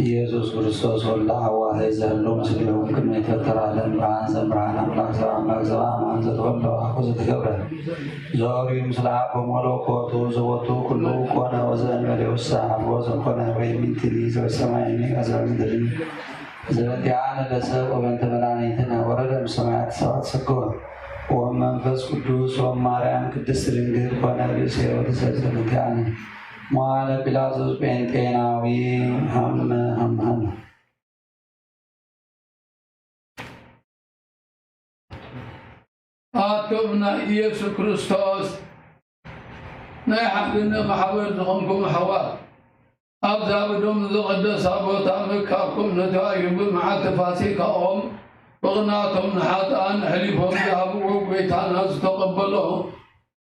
ኢየሱስ ክርስቶስ ወልደ ሐዋርያ ዘህሎ ምስሌሆም ከመ ይፈጥር ዓለም ብርሃን ዘእምብርሃን አምላክ ዘበአምላክ ዘበአማን ዘተወልደ ወአኮ ዘተገብረ ዘወርዩ ምስለ አብ ወመለኮቱ ዘቦቱ ኩሉ ኮነ ወዘእንበሌ ውስተ አልቦ ዘኮነ ወይምንትኒ ዘበሰማይኒ ወዘበምድርኒ ዘበዚአነ ለሰብእ ወበእንተ መድኃኒትነ ወረደ እምሰማያት ሰብአ ተሰግወ ወመንፈስ ቅዱስ ወማርያም ቅድስት ድንግል ኮነ ብእሴ ወተሰቅለ ምክያነ መዋዕለ ጲላጦስ ጴንጤናዊ ሀመ ሀመ አቶምና ኢየሱስ ክርስቶስ ናይ ሓድነ ማሕበር ዝኾንኩም ኣሕዋት ኣብዛ ብዶም ዝቐደሳ ቦታ ምካብኩም ነተባሂሉ ብመዓልቲ ፋሲካኦም ብቕናቶም ንሓጥኣን ሕሊፎም ዝሃብዎ ጎይታና ዝተቐበሎ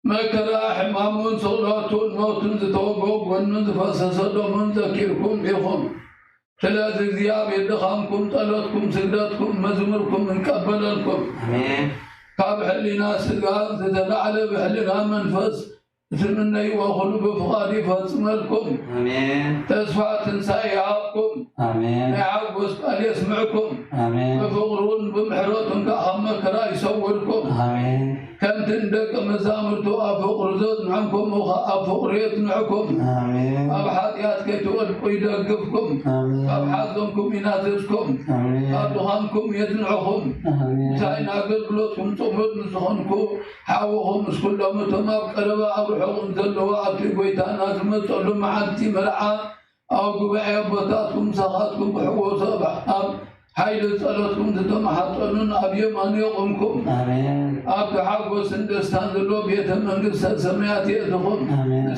መከራ ሕማሙን ስቕለቱን ሞቱን ዝተወግኦ ጎኑን ዝፈሰሰሎምን ዘኪርኩም ኢኹም። ስለዚ እግዚኣብሔር ድኻምኩም ጸሎትኩም ስግደትኩም መዝሙርኩም ይቀበለልኩም። ካብ ሕሊና ስጋ ዝተላዕለ ብሕሊና መንፈስ ዝምነይዎ ኩሉ ብፍቓዱ ይፈጽመልኩም። ተስፋ ትንሣኤ ይሃብኩም። ናይ ሓጎስ ቃል የስምዕኩም። ብፍቕሩን ብምሕረቱን ከዓ ካብ መከራ ይሰውርኩም። ከምቲ ንደቀ መዛሙርቱ ኣብ ፍቕሪ ዘጽንዐኩም ኣብ ፍቕሪ የጽንዐኩም። ኣብ ሓጢኣት ከይትወድቁ ይደግፍኩም። ካብ ሓዘንኩም ይናዘዝኩም። ካብ ድኻምኩም የጽንዐኹም። እንታይ ንኣገልግሎትኩም ጽሙድ ንዝኾንኩ ሓዊኹም ምስ ኩሎም እቶም ኣብ ቀረባ ኣብ ርሑቕን ዘለዎ ኣብቲ ጎይታና ዝመጸሉ መዓልቲ መርዓ ኣብ ጉባኤ ኣቦታትኩም ምሳኻትኩም ክሕወሶ ኣብ ሓይሊ ጸሎትኩም ዝተማሓፀኑን ኣብ የማኑ የቆምኩም። ኣብ ሓጎስን ደስታን ዘሎ ቤተ መንግሥተ ሰማያት የእትኹም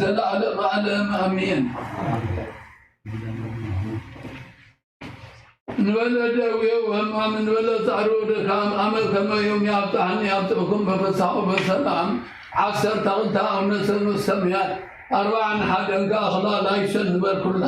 ዘለዓለም ዓለም ኣሜን። ንበለ ደዌ ወሕማም ንበለ ጻዕሪ ወድካም ኣመት ከመ ዮም ያብጽሐኒ ያብጽሕኩም በፍስሓ ወበሰላም 12 ኣቡነ ሰማያት 41 እንከ ኣይሸን ንበል ኩልና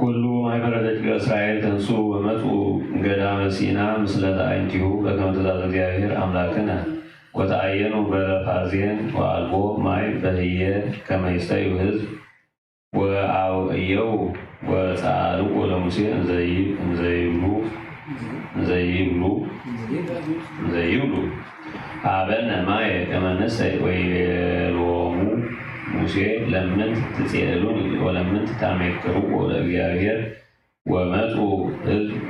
كل ما يبرد إسرائيل تنسو ومتو قدام سينا مثل ذاينتيو بكما تزاد ديابير أملاكنا وتعينوا برفازين وألبو ماي بهية كما يستيو هزب وعو إيو وتعالوا ولمسي نزيبلو عبنا ماي كما نسي ويلومو موسى لمن تسألون ولمن تتعمكروا ولا بيعير وماتوا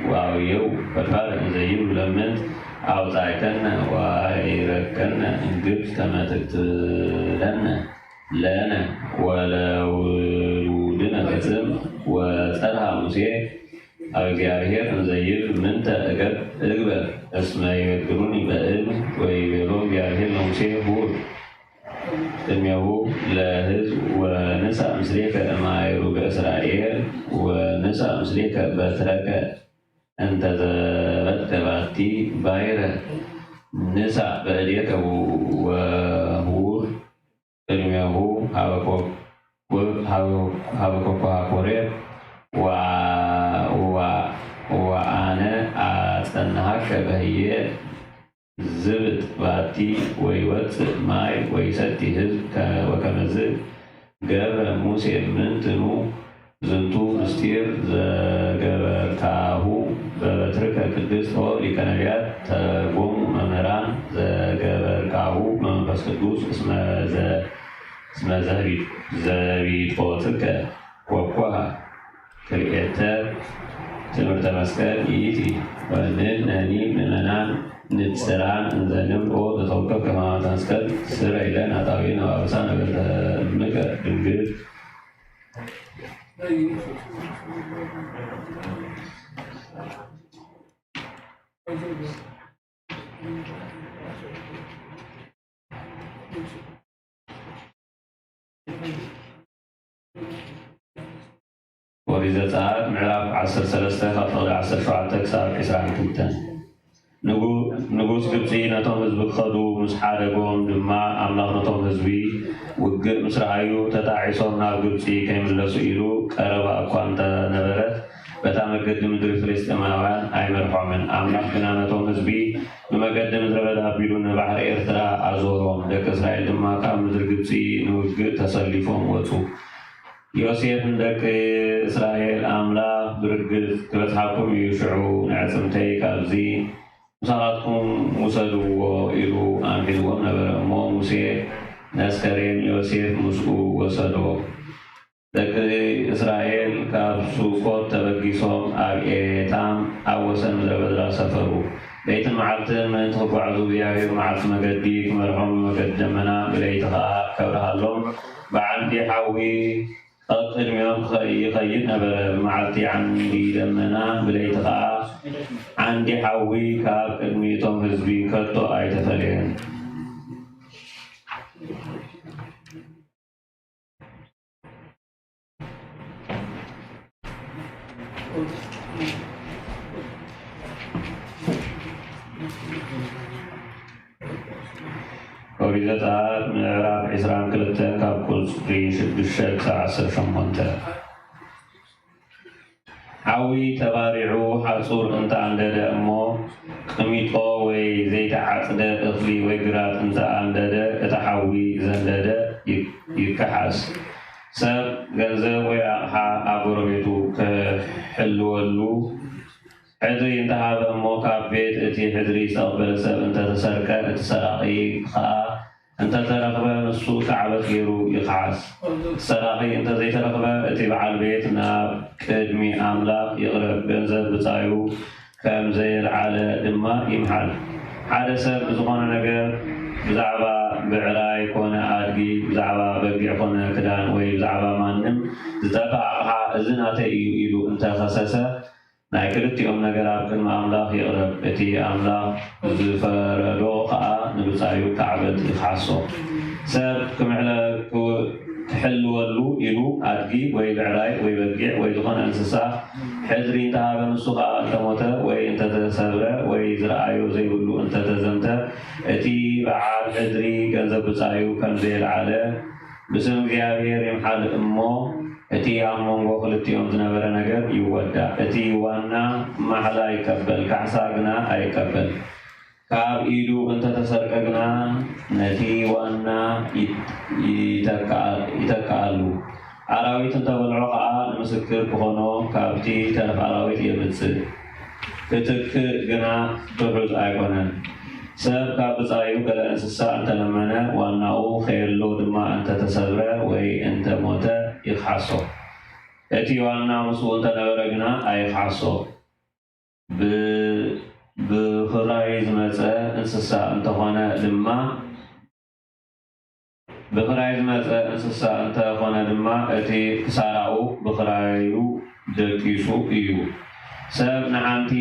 وعيوا ففعل نزيبلو لمن أوتاكنا وإيركنا إنجب كما تقتلنا لنا ولا ولودنا كتم وترها موسى أبيعير نزيب من تأجب أكبر اسمه يذكروني بألم ويقولون بيعير موسى بور تنميه لهز ونسى مسليك أما يروب إسرائيل ونسى مسليك بترك أنت ذبت باتي بايرة نسى بأليك وهور تنميه هاوكوك هاكوريب وأنا أتنهاك بهي زبط باتي ويوت ماي ويسدي هز وكمزل قبل موسى منتنو زنتو مستير قبل كاهو بترك القدس هو لكنبيات تقوم ممران قبل كاهو من بس قدوس اسمه زبيد فوتك وقوها كالكتاب تمرت مسكر إيتي وننني منان نتسرعن انزلم او تتوقف كما تنسكر سر إلى نتاوين وأوسان المكر بالجد ورزة ساعات معراب 10 كساب 10 ንጉስ ግብፂ ነቶም ህዝቢ ክኸዱ ምስ ሓደጎም ድማ ኣምላኽ ነቶም ህዝቢ ውግእ ምስ ረኣዩ ተጣዒሶም ናብ ግብፂ ከይምለሱ ኢሉ ቀረባ እኳ እንተነበረት በታ መገዲ ምድሪ ፍልስጥኤማውያን ኣይመርሖምን። ኣምላኽ ግና ነቶም ህዝቢ ብመገዲ ምድረ በዳ ኣቢሉ ንባሕሪ ኤርትራ ኣዞሮም። ደቂ እስራኤል ድማ ካብ ምድሪ ግብፂ ንውግእ ተሰሊፎም ወፁ። ዮሴፍ ንደቂ እስራኤል ኣምላኽ ብርግፅ ክበፅሓኩም እዩ፣ ሽዑ ንዕፅምተይ ካብዚ مساعدكم مسلو إلو أنبياء ونبر مو موسى نسكرين يوسف مسؤو وسلو ذكر إسرائيل كابسوكوت تبقيسهم أبيتام أوسن مدربدرا سفرو بيت معلتن من تخبو عزو بياهير معلت مقديك مرحوم مقدمنا بليتها كبرها اللهم بعندي حوي أقل يوم يخيد نبر معلتي عندي لمنا بليتها عندي حوي كاب كلميتهم هزبي كتو آي تفلين ورزتها من عراق إسرام كلتا كاب كل بالشرك 10 حوي تبارعو حصور انت عندد امو قميطو وي زيت عقد اخلي وي قرات انت عندد اتحوي زندد يكحس سب غنزب وي اغوربيتو كحلولو حدري انت هذا امو كابيت اتي حدري استقبل سب انت تسركه اتسراقي انت ترغبه نسو كعبة غيرو يقعس سراقي انت زي ترغبه اتبع البيت ناب كدمي املاق يغرب بنزل بتايو كم زي العالة دما يمحل حدا سب بزغون نقر بزعبا بعراي كون آدقي بزعبا بقيع كون كدان وي بزعبا مانم زتفاعها ازناتي يلو انت خساسة ናይ ክልቲኦም ነገራት ቅድሚ ኣምላኽ ይቕረብ። እቲ ኣምላኽ ዝፈረዶ ከዓ ንብፃዩ ካዕበት ይኻሶ ሰብ ክሕልወሉ ኢሉ ኣድጊ ወይ ብዕራይ ወይ በጊዕ ወይ ዝኾነ እንስሳ ሕድሪ እንተሃበ ንሱ ከዓ እንተሞተ ወይ እንተተሰብረ ወይ ዝረኣዮ ዘይብሉ እንተተዘምተ እቲ በዓል ሕድሪ ገንዘብ ብፃዩ ከም ዘየልዓለ بسم እግዚአብሔር يمحل እሞ እቲ ኣብ መንጎ ክልቲኦም ዝነበረ ነገር ይወዳእ። እቲ ዋና ማሕላ ይቀበል፣ ካሕሳ ግና ኣይቀበል። ካብ ኢዱ እንተተሰርቀ ግና ነቲ ዋና ይተካኣሉ። ኣራዊት እንተበልዖ ከዓ ንምስክር ክኾኖ ካብቲ ተረፈ ኣራዊት የምፅእ። ክትክእ ግና ትሑዝ ኣይኮነን። ሰብ ካብ ብፃዩ ገለ እንስሳ እንተለመነ ዋናኡ ከየሎ ድማ እንተተሰብረ ወይ እንተሞተ ይክሓሶ። እቲ ዋና ምስኡ እንተነበረ ግና ኣይክሓሶ። ብኽራይ ዝመፀ እንስሳ እንተኾነ ድማ እቲ ክሳራኡ ብኽራዩ ደቂሱ እዩ። ሰብ ንሓንቲ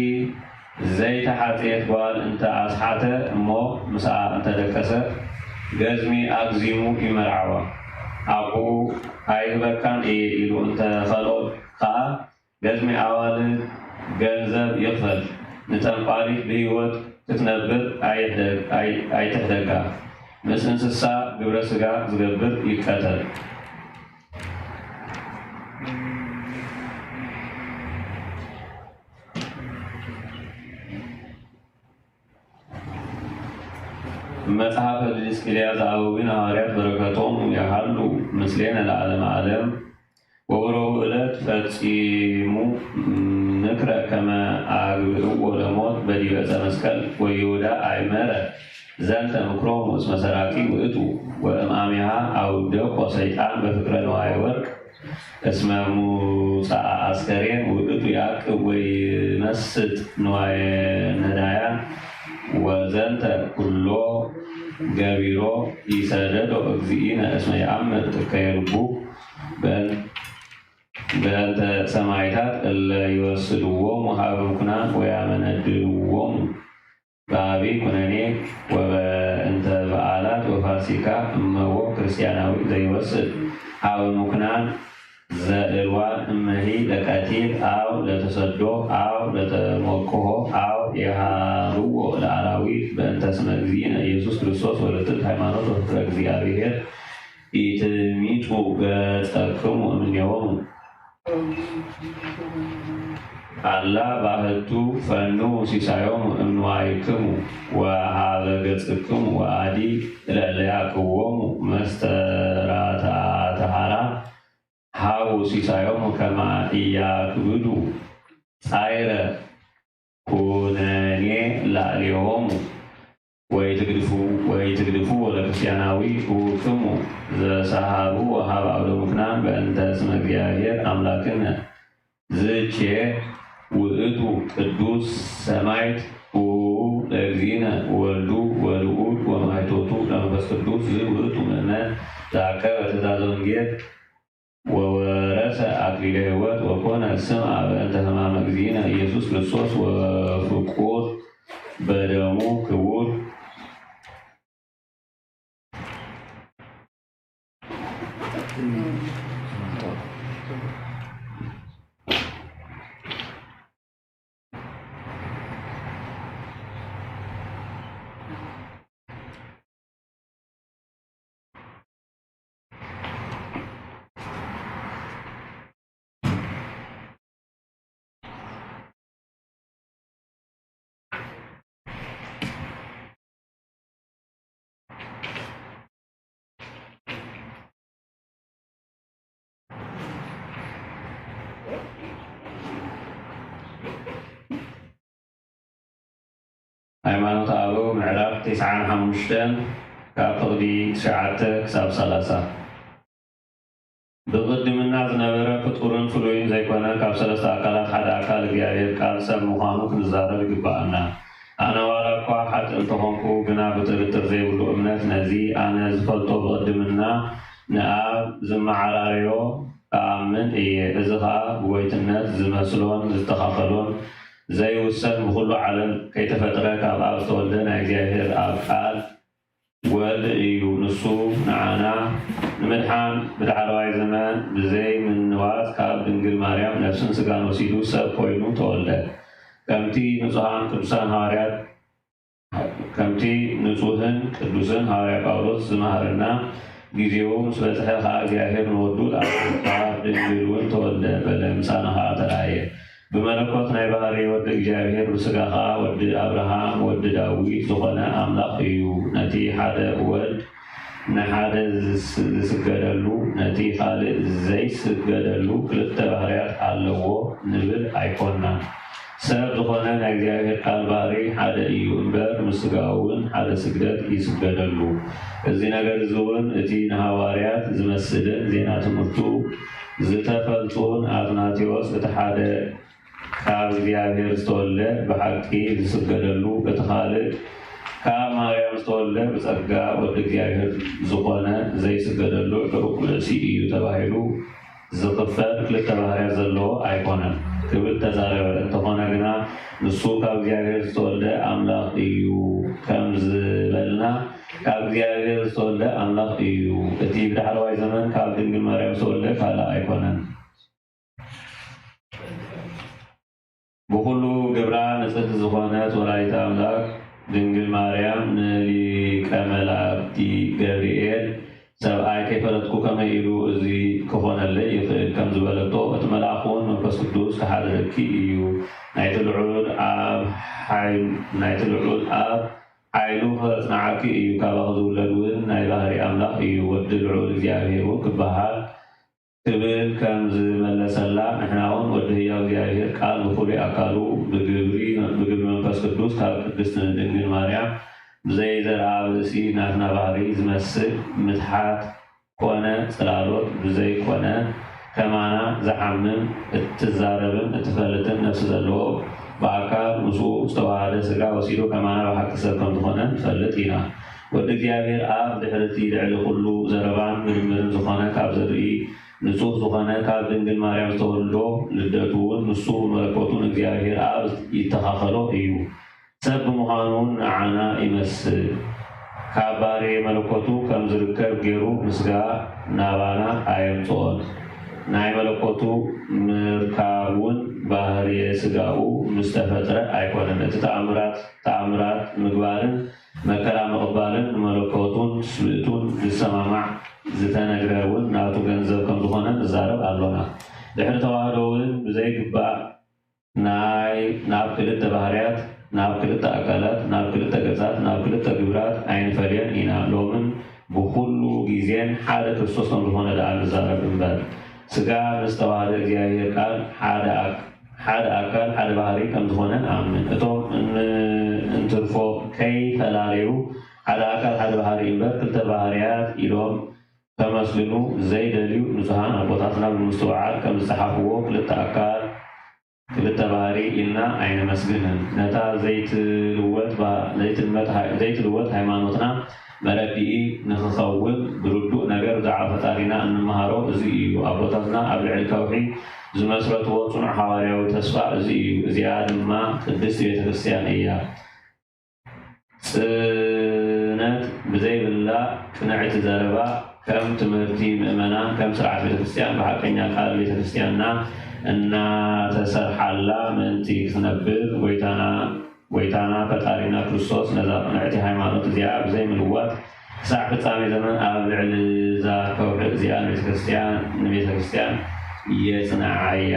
ዘይተሓፅየት ጓል እንተ ኣስሓተ እሞ ምስኣ እንተደቀሰ ገዝሚ ኣግዚሙ ይመርዓዋ። ኣቦኡ ኣይህበካን እየ ኢሉ እንተኸልኦ ከዓ ገዝሚ ኣዋልድ ገንዘብ ይኽፈል። ንጠንቋሊት ብሂወት ክትነብር ኣይትሕደጋ። ምስ እንስሳ ግብረ ስጋ ዝገብር ይቀተል። መጽሐፈ ሕዝቅኤል ዘአበዊን ሐዋርያት በረከቶም ያሃሉ ምስሌነ ለዓለመ ዓለም ወበረቡ ዕለት ፈጺሙ ምክረ ከመ አግብእዎ ለሞት በዲበ ዕፀ መስቀል ወይሁዳ አይመረ ዘንተ ምክሮሙ እስመ ሰራቂ ውእቱ ወእምአሚሃ አውደቆ ሰይጣን በፍቅረ ነዋየ ወርቅ እስመ ሙፃአ አስከሬን ውእቱ ያዕቅብ ወይመስጥ ነዋየ ነዳያን ወዘንተ ኩሎ ገቢሮ ይሰደዶ እግዚእነ እስመ ይአምር ትካየ ልቡ በእንተ ሰማዕታት እለ ይወስድዎሙ ሀበ ምኩናን ወያመነድውዎሙ በአብይ ኩነኔ ወበእንተ በዓላት ወፋሲካ እመዎ ክርስቲያናዊ ዘይወስድ ሀበ ምኩናን ዘእልዋን እመሂ ለቀቲል አው ለተሰዶ አው ለተሞቅሆ አው የሃርዎ ለአራዊት በእንተ ስመ እግዚእነ ኢየሱስ ክርስቶስ ወለትት ሃይማኖት ወፍቅረ እግዚአብሔር ኢትሚጡ ገጸክሙ እምኔሆሙ አላ ባህቱ ፈኑ ሲሳዮሙ እምንዋይክሙ ወሃበ ገጽክሙ ወአዲ ለለያክዎሙ መስተራታተሃራ ሃቡ ሲሳዮሙ ከማ ኢያክብዱ ጻይረ ኩነኔ ላዕሌሆሙ ወይትግድፉ ወለክርስቲያናዊ ውክሙ ዘሰሃቡ ወሃብ አውደ ምኩናን በእንተ ስመ እግዚአብሔር አምላክነ ዝቼ ውእቱ ቅዱስ ሰማዕት ለእግዚእነ ወልዱ ወልዑል ወማይቶቱ ለመንፈስ ቅዱስ ውእቱ ምእመን ዘአከበ ትእዛዘ ወንጌል ወወረሰ አክሊለ ሕይወት ወኮነ ስምዐ በእንተ ሕማመ እግዚእነ ኢየሱስ ክርስቶስ ወፍቁር በደሙ ክቡር ሃይማኖተ አበው ምዕራፍ 95 ካብ ፍቅዲ 9 ክሳብ 30 ብቅድምና ዝነበረ ፍጡርን ፍሉይን ዘይኮነ ካብ ሰለስተ ኣካላት ሓደ ኣካል እግዚአብሔር ቃል ሰብ ምዃኑ ክንዛረብ ይግባአና። ኣነ ዋላ እኳ ሓጥ እንተኾንኩ ግና ብጥርጥር ዘይብሉ እምነት ነዚ ኣነ ዝፈልጦ ብቅድምና ንኣብ ዝመዓራርዮ ኣምን እየ። እዚ ከዓ ብጎይትነት ዝመስሎን ዝተኻኸሎን ዘይውሰን ብኩሉ ዓለም ከይተፈጥረ ካብ ኣብ ዝተወልደ ናይ እግዚአብሔር ኣብ ቃል ወልድ እዩ። ንሱ ንዓና ንምድሓን ብዳዕረዋይ ዘመን ብዘይ ምንዋት ካብ ድንግል ማርያም ነፍስን ስጋን ወሲዱ ሰብ ኮይኑ ተወልደ። ከምቲ ንጹህን ቅዱስን ሐዋርያ ጳውሎስ ዝመሃረና ጊዜውም ስበጽሐ እግዚአብሔር ንወዱ ለአብ ድንግል ተወልደ በለምሳና ተራየ በመለኮት ናይ ባህሪ ወዲ እግዚአብሔር ብስጋ ወዲ አብርሃም ወዲ ዳዊት ዝኾነ አምላኽ እዩ ነቲ ሓደ ወልድ ንሓደ ዝስገደሉ ነቲ ካልእ ዘይስገደሉ ክልተ ባህርያት ኣለዎ ንብል ኣይኮንናን ሰብ ዝኾነ ናይ እግዚአብሔር ቃል ባህሪ ሓደ እዩ እምበር ምስጋውን ሓደ ስግደት ይስገደሉ እዚ ነገር እውን እቲ ንሃዋርያት ዝመስልን ዜና ትምህርቱ ዝተፈልጡን አትናቴዎስ እቲ ሓደ ካብ እግዚአብሔር ዝተወለደ ብሓቂ ዝስገደሉ እቲ ካልእ ካብ ማርያም ዝተወለደ ብጸጋ ወዲ እግዚአብሔር ዝኾነ ዘይስገደሉ ዕሩቅ ብእሲ እዩ ተባሂሉ ዝኽፈል ክልተ ባህርያት ዘለዎ ኣይኮነን ክብል ተዛረበ እንተኾነ ግና ንሱ ካብ እግዚአብሔር ዝተወልደ አምላኽ እዩ ከም ዝበልና ካብ እግዚአብሔር ዝተወልደ አምላኽ እዩ እቲ ብዳሕረዋይ ዘመን ካብ ድንግል ማርያም ዝተወልደ ካልእ ኣይኮነን ብኩሉ ግብራ ንጽሕቲ ዝኾነት ወላዲተ አምላክ ድንግል ማርያም ንሊቀ መላእክቲ ገብርኤል ሰብኣይ ከይፈለጥኩ ከመይ ኢሉ እዚ ክኾነለይ ይኽእል ከም ዝበለቶ እቲ መልአኽ እውን መንፈስ ቅዱስ ክሓደረኪ እዩ ናይቲ ልዑል ኣብ ሓይሉ ከጽንዓኪ እዩ ካባኽ ዝውለድ እውን ናይ ባህሪ አምላኽ እዩ ወዲ ልዑል እግዚአብሔር እውን ክበሃል ክብል ከም ዝመለሰላ ንሕና እውን ወዲ ህያው እግዚአብሔር ቃል ብፍሉይ አካሉ ብግብሪ መንፈስ ቅዱስ ካብ ቅድስት ድንግል ማርያም ብዘይ ዘርአ ብእሲ ናትና ባህሪ ዝመስል ምትሓት ኮነ ጽላሎት ብዘይኮነ ከማና ዝሓምም እትዛረብን እትፈልጥን ነፍሲ ዘለዎ በአካል ምስኡ ዝተዋሃደ ስጋ ወሲዱ ከማና ብሓቂ ሰብ ከም ዝኾነ ንፈልጥ ኢና ወዲ እግዚአብሔር ኣብ ድሕርቲ ልዕሊ ኩሉ ዘረባን ምርምርን ዝኾነ ካብ ዘርኢ ንጹህ ዝኾነ ካብ ድንግል ማርያም ዝተወልዶ ልደቱ እውን ንሱ መለኮቱን እግዚአብሔር ኣብ ይተኻኸሎ እዩ ሰብ ብምዃኑን ንዓና ይመስል ካብ ባህሪ መለኮቱ ከም ዝርከብ ገይሩ ምስጋ ናባና ኣየምፅኦን ናይ መለኮቱ ምርካቡን ባህሪ ስጋኡ ምስ ተፈጥረ ኣይኮነን እቲ ተኣምራት ምግባርን መከራ ምቕባልን ንመለኮቱን ስብእቱን ዝሰማማዕ ዝተነግረ እውን ናቱ ገንዘብ ከም ዝኾነ ንዛረብ ኣሎና ድሕሪ ተዋህዶ እውን ብዘይግባእ ናብ ክልተ ባህርያት ናብ ክልተ አካላት ናብ ክልተ ገጻት ናብ ክልተ ግብራት ኣይንፈልየን ኢና ሎምን ብኩሉ ግዜን ሓደ ክርስቶስ ከም ዝኾነ ደኣ ንዛረብ እምበር ስጋ ምስ ተዋህደ እግዚአብሔር ቃል ሓደ አካል ሓደ ባህሪ ከም ዝኾነ ንኣምን እቶም እንትርፎ ከይፈላለዩ ሓደ አካል ሓደ ባህሪ እምበር ክልተ ባህርያት ኢሎም ተመስልኑ ዘይደልዩ ንጹሃን ኣቦታትና ብምስትውዓል ከም ዝፀሓፍዎ ክልተ አካል ክልተ ባህሪ ኢልና ኣይንመስግንን ነታ ዘይትልወጥ ሃይማኖትና መረዲኢ ንክኸውን ብርዱእ ነገር ብዛዕባ ፈጣሪና እንመሃሮ እዚ እዩ ኣቦታትና ኣብ ልዕሊ ከውሒ ዝመስረትዎ ጽኑዕ ሓዋርያዊ ተስፋ እዚ እዩ እዚኣ ድማ ቅድስቲ ቤተክርስትያን እያ ጽነት ብዘይብላ ቅንዕቲ ዘረባ ከም ትምህርቲ ምእመናን ከም ስርዓት ቤተክርስትያን ብሓቀኛ ቃል ቤተክርስትያንና እናተሰርሓላ ምእንቲ ክትነብር ጎይታና ፈጣሪና ክርስቶስ ነዛ ቅንዕቲ ሃይማኖት እዚኣ ብዘይምልዋጥ ክሳዕ ፍጻሜ ዘመን ኣብ ልዕሊ እዛ ከውሒ እዚኣ ንቤተክርስትያን የጽንዓ እያ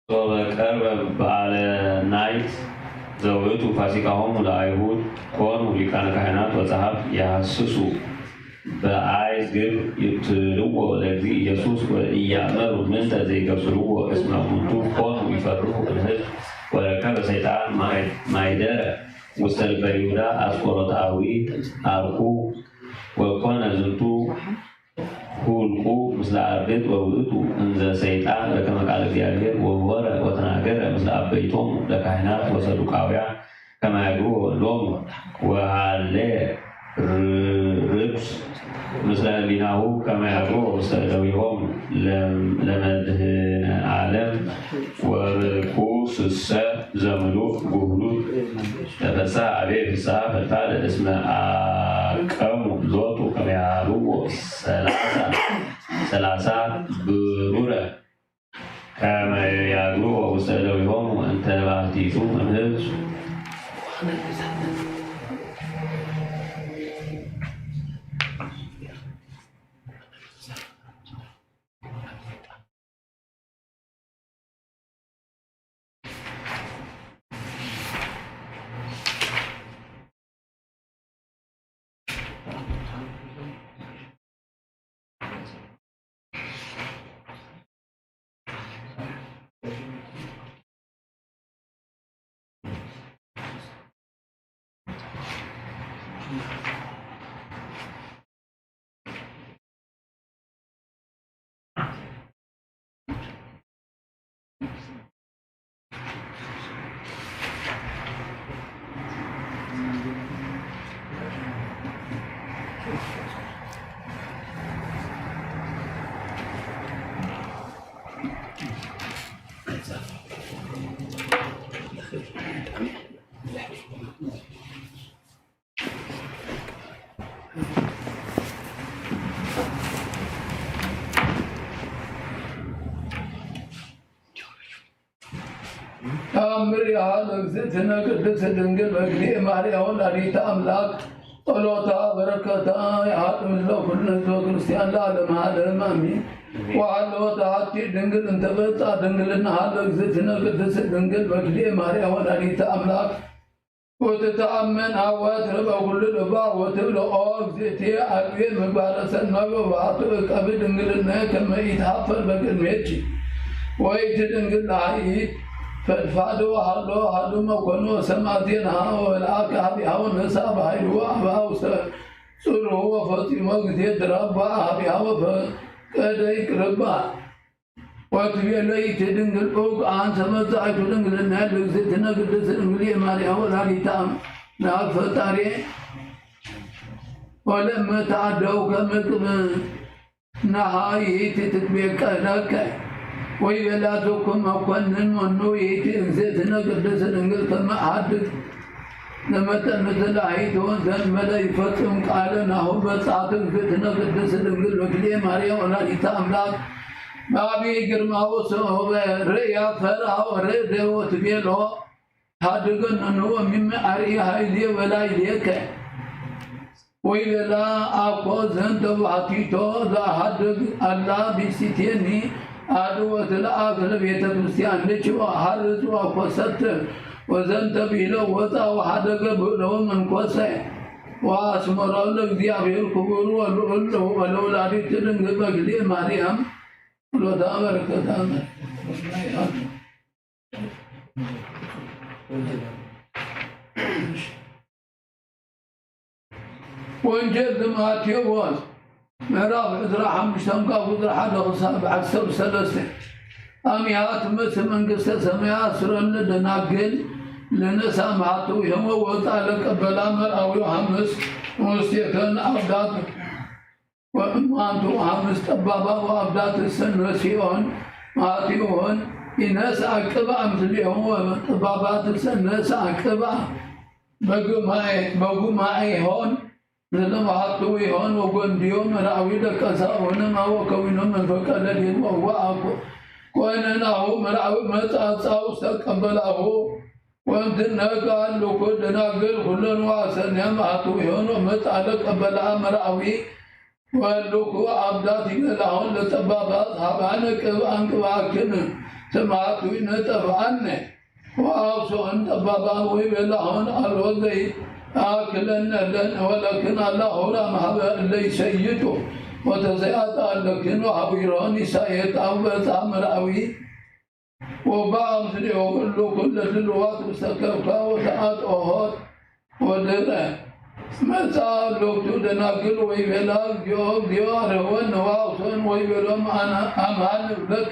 وبقرب በዓለ ናይት ዘውቱ ፋሲካሆሙ ለአይሁድ ኮኑ ሊቃነ ካህናት ወጸሐፍት ያሐስሱ በአይዝ ግብ ይትልዎ ለዚ ኢየሱስ ወኢያእመሩ ምንተ ዘይገብርዎ እስመ እሙንቱ ኮኑ ይፈርሁ እልህዝብ ወረከበ ሰይጣን ማይደረ ውስተ ልበ ይሁዳ አስቆሮታዊ አርኩ ወኮነ ዝንቱ ሁልቁ ምስለ አርድእት ወውእቱ እንዘ ሰይጣን በከመ ቃለ እግዚአብሔር ወወረ ወተናገረ ምስለ አበይቶሙ ለካህናት ወሰዱቃውያን ከመ ያግብኡ ሎሙ ወሃሌ ርኩስ ምስለ ህሊናሁ ከመ ያግብኡ ውስተ እደዊሆሙ ለመድህነ ዓለም ወርኩስሰ ዘምሉእ ጉህሉት ተፈስሐ አብየ ፍስሐ ፈድፋደ እስመ አቀሙ ሎቱ ከመ ያህብዎ ሰላሳ ብሩረ ከመ ያግብኡ ውስተ እደዊሆሙ እንተ ባሕቲቱ እምሕብስ ተአምር ያህል እግዝእትነ ቅድስት ድንግል በግዴ ማርያም ወላዲተ አምላክ ጸሎታ በረከታ ያህል ምስለ ኩሉ ሕዝበ ክርስቲያን ለዓለመ ዓለም አሜን። ወሀልወተ ሀቲ ድንግል እንተ በጽአ ድንግልና ሀለ እግዝእትነ ቅድስት ድንግል በግዴ ማርያም ወላዲተ አምላክ ወትተአመን አወትር በኩሉ ልባ ወትብሎ ኦ እግዝእትየ አልቤ ምግባረ ሰናይ ወባሕቱ ዕቀብ ድንግልና ከመ ኢትኀፈር በቅድሜኪ ወይት ድንግል ላሂት ፈድፋዶ ሃሎ ሃሎ መኮኖ ሰማዕቴነ ወልአከ ሀቢሃ ወነሣ በኃይሉ አብአ ውስተ ጽርሑ ወፈጺሞ ጊዜ ትረባ ሀቢሃ ወፈቀደ ይቅርባ ወትቤሎ ይእቲ ድንግል ዑቅ አንሰ መጻእኩ ድንግልና ለእግዝእትነ ቅድስት ድንግል ማርያም ወላዲተ አምላክ ፈጣሪየ ወለመ ተዓደውከ ምቅብ ነሃ ይእቲ ትትቤቀለከ ወይቤላትኩም መኮንን መኑ ይእቲ እግዝእትነ ቅድስት ድንግል ከመ አሐድግ ለመጠን ምስለ አይትወን ዘእንበለ ይፈጽም ቃለ ናሁ በጽአት እግዝእትነ ቅድስት ድንግል በግዴ ማርያም ወላዲተ አምላክ በአብይ ግርማ ርእያ ፈርሃ ወርዕደ ወትቤሎ ታድገነኑ ወሚመ አርአያ ኃይልየ ወላዕሌከ ወይቤላ አኮ ዘንተ ባሕቲቶ ዘአሐድግ አላ ብእሲቴኒ አድወት ለአክ ለቤተ ክርስቲያን ልጅ ሀርጽ ወኮሰት ወዘንተ ቢሎ ወፃ ወሐደገ ብእለው መንኮሰ ወአስመሮ ለእግዚአብሔር ክቡር ወልዑል ወለወላዲተ ድንግል በግዴ ማርያም ሎታ በረከታ ወንጀል ማቴዎስ ምዕራፍ 15 ከቁጥር 1-13 አሚያት መንግሥተ ሰማያት ስረን ደናግል ለነሳ ማቱ የመወጣ ለቀበላ መርአዊ ሐምስ ወስቴተን አብዳት ወእማንቱ ሐምስ ጠባባ ወአብዳት ሰነሲዮን ማቲዮን ይነሳ ቅባ ምስሊሆን ወጠባባት ሰነሳ ቅባ በጉማኤ ሆን ለማሐቱ ይሆን ወጎንዲዮ መርአዊ ደቀሳ ሆነም አወከዊኖ መንፈቀ ለሊት ወአኮ ኮነናሁ መርአዊ መጻጻው ተቀበላሁ ወንትነቃል ለኮ ደናግል ሁሉን ዋሰነ ማሐቱ ይሆን መጻለ ቀበላ መርአዊ ወልኩ አብዳት ይገላሁን ለጠባባት ሀባነ ቅብአን ቅባክን ሰማቱ ይነጠብአነ ወአብሶን ጠባባን ወይ በላሁን አልወዘይ አክለነ ለን ወለክን አላሁ ረማበ ለይሰይጡ ወተዘያጣ ለክን ወአቢሮን ይሳየጥ አበጻ መርአዊ ወባም ስዲዮ ሁሉ ኩለ ድልዋት መስተከብካ ወተአጦሆት ወድረ مساء لوكتو دناقل ويبلاك جواب ديار هو النواصن ويبلوم أنا أمان لك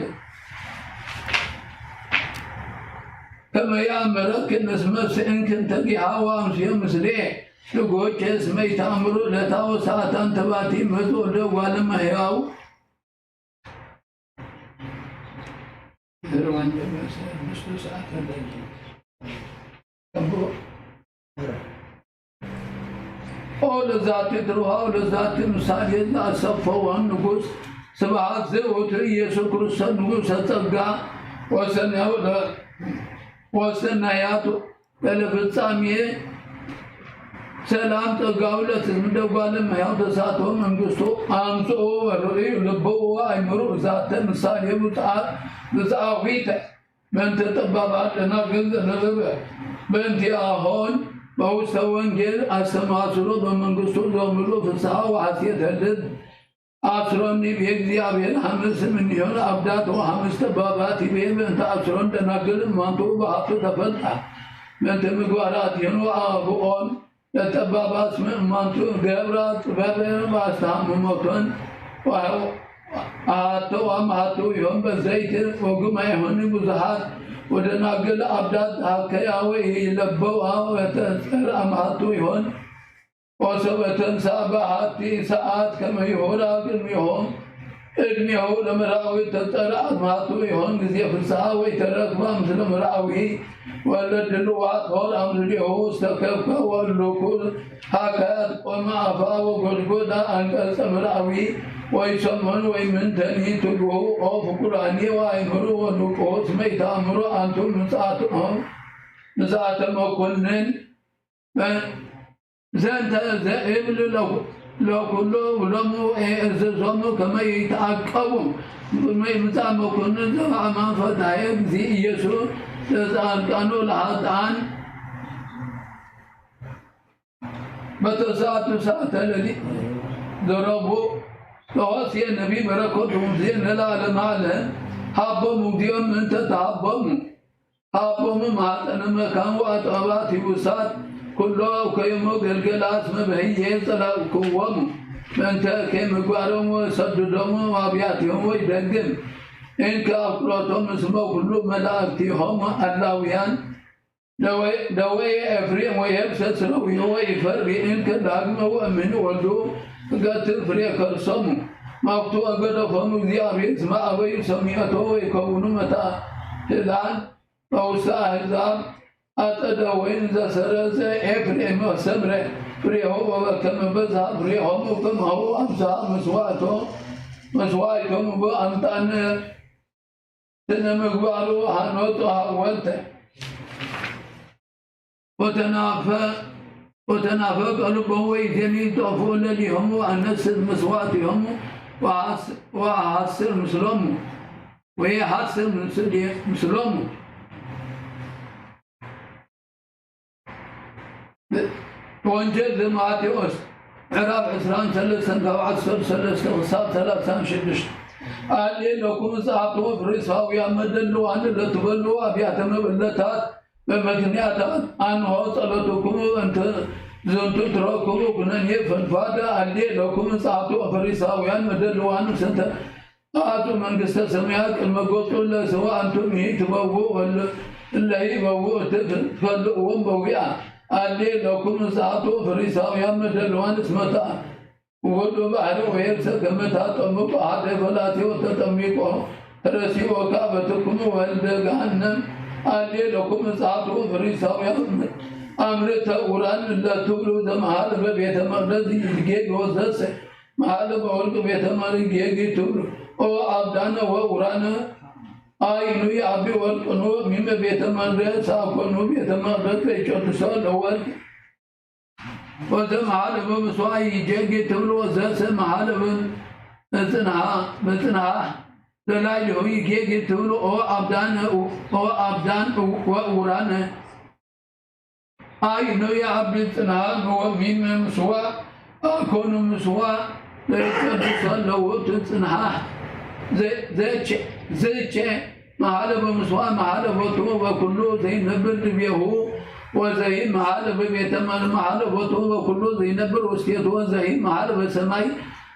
كما يأمرك النسمة إن كنت بحوام سيوم سليح لقوك اسمي تأمرو لتاو ساعتان تباتي مزول ولما ياو دروان جبس مشتو ساعتان لجي أول ذات دروها أول ذات مساجد لا صفوان نقص سبعات زوت يسوع كريستوس نقص تلقى وسنياتو للفصامي سلام تقاولة مدوال ما يوتساتو منقصو أمسو ورؤي لبوا أمرو ذات مساجد متعاويته من تتبابات لنا قلت نذبه بنتي آهون بوسط وانجيل أسماسرو بمنقصو دوملو فساها وحسيت هدد أسروني بيجزي أبين حمس من يون أبدات وحمس تبابات بيه بنت أسرون تنقل مانتو بحطو تفتح بنت مقوارات ينو آبوون تتبابات من مانتو غيرات بابين باستهم موتون وهو آتو ومهاتو يوم بزيت وقم يهوني بزهات ودناقل أبدات هكياوي يلبوها وتسر أمهاتو يهون وسوة سابعات ساعات كما يهولا بالميهم ادميه لمراوي تترى أمهاتو يهون قزي فرساوي تركبا مثل مراوي ولد الوعات هول أمر ليهو استكفا واللوكول حكايات وما أفا وقلقودا أنكس مراوي ويسمون ويمن تنهي تلوه أو فقراني وإمرو واللوكوس ميتا أمرو أنتم مساعتهم وكلن زنت زائبل لو كله ولمو إززمو كما يتعقبوا ما يمتعمو كنا زمع ما فتايب زي يسوع تزال كانوا العطان بتساعة ساعة الذي ضربوا توصي النبي بركتهم زين لا لمعله حبهم ديوم من تتحبهم حبهم معتنا مكان وأطابات وسات كله كيمو قلقلات مبهيه طلاب كوامو من تاكيم قوارهم وصددهم وابياتهم ويدقم إنك أفراتهم اسمه كله ملاكتهم اللاويان دوي أفريم ويبسس روي ويفري إنك داقم وأمن ولدو قتل فريق الصمو مقتو أقرفهم ذيابي اسمع ويسميته ويكونوا متى هلان أوسا هزام أتدوين ذا سرز إفريم وسمره فريهو وكم بزا فريهم وكم هو أمسا مسواتهم بأمتان تنمقبالو هنوتو هاولته وتنافى قلبه ويتمين توفوا لهم وأنسل مسواتهم وحسر مسلم ويحسر مسلم وانجل ماتيوس عراب عسران ثلاثة وعسر ثلاثة وصاب ثلاثة شدش قال لي لكم صعبتوا فريسها ويا مدلوا عن اللي تبلوا أبياتهم باللتات بمكنيات أنه صلتكم وأنت زنتو تركوا كنن يفنفادا قال لي لكم صعبتوا فريسها ويا مدلوا عن سنت آتوا من قصة سميات المقوطوا الله سواء أنتم يتبووا ولا اللي يبووا تفلقوا بويا قال لي لكم صعبتوا فريسها ويا مدلوا عن اسمتا وقلوا بعد ويرسى كمتا طمق عاد فلاتي وتطمقوا رسي وكابتكم والدقانم قال لي لكم صعبتوا فريسها ويا أمرت أوران لا تبلو زمهال ببيت مقدس يجيك وزس محال بولك بيت مقدس يجيك تبلو أو عبدان وأوران آينو يعبي والقنو من بيت مقدس ساقنو بيت مقدس بيشوت سال أول وزمهال بمسواي يجيك تبلو وزس محال بمثنها دلائله يجيك تبلو أو عبدان وأوران آينو يا عبد التنهان هو مين مسوا أكون مسوا ليس تصلوا تنها زي ما على مسوا ما على بطو وكله زي نبل بيهو وزي محل ببيت محل وطوب وكل زي نبر وسيط وزي محل بسماي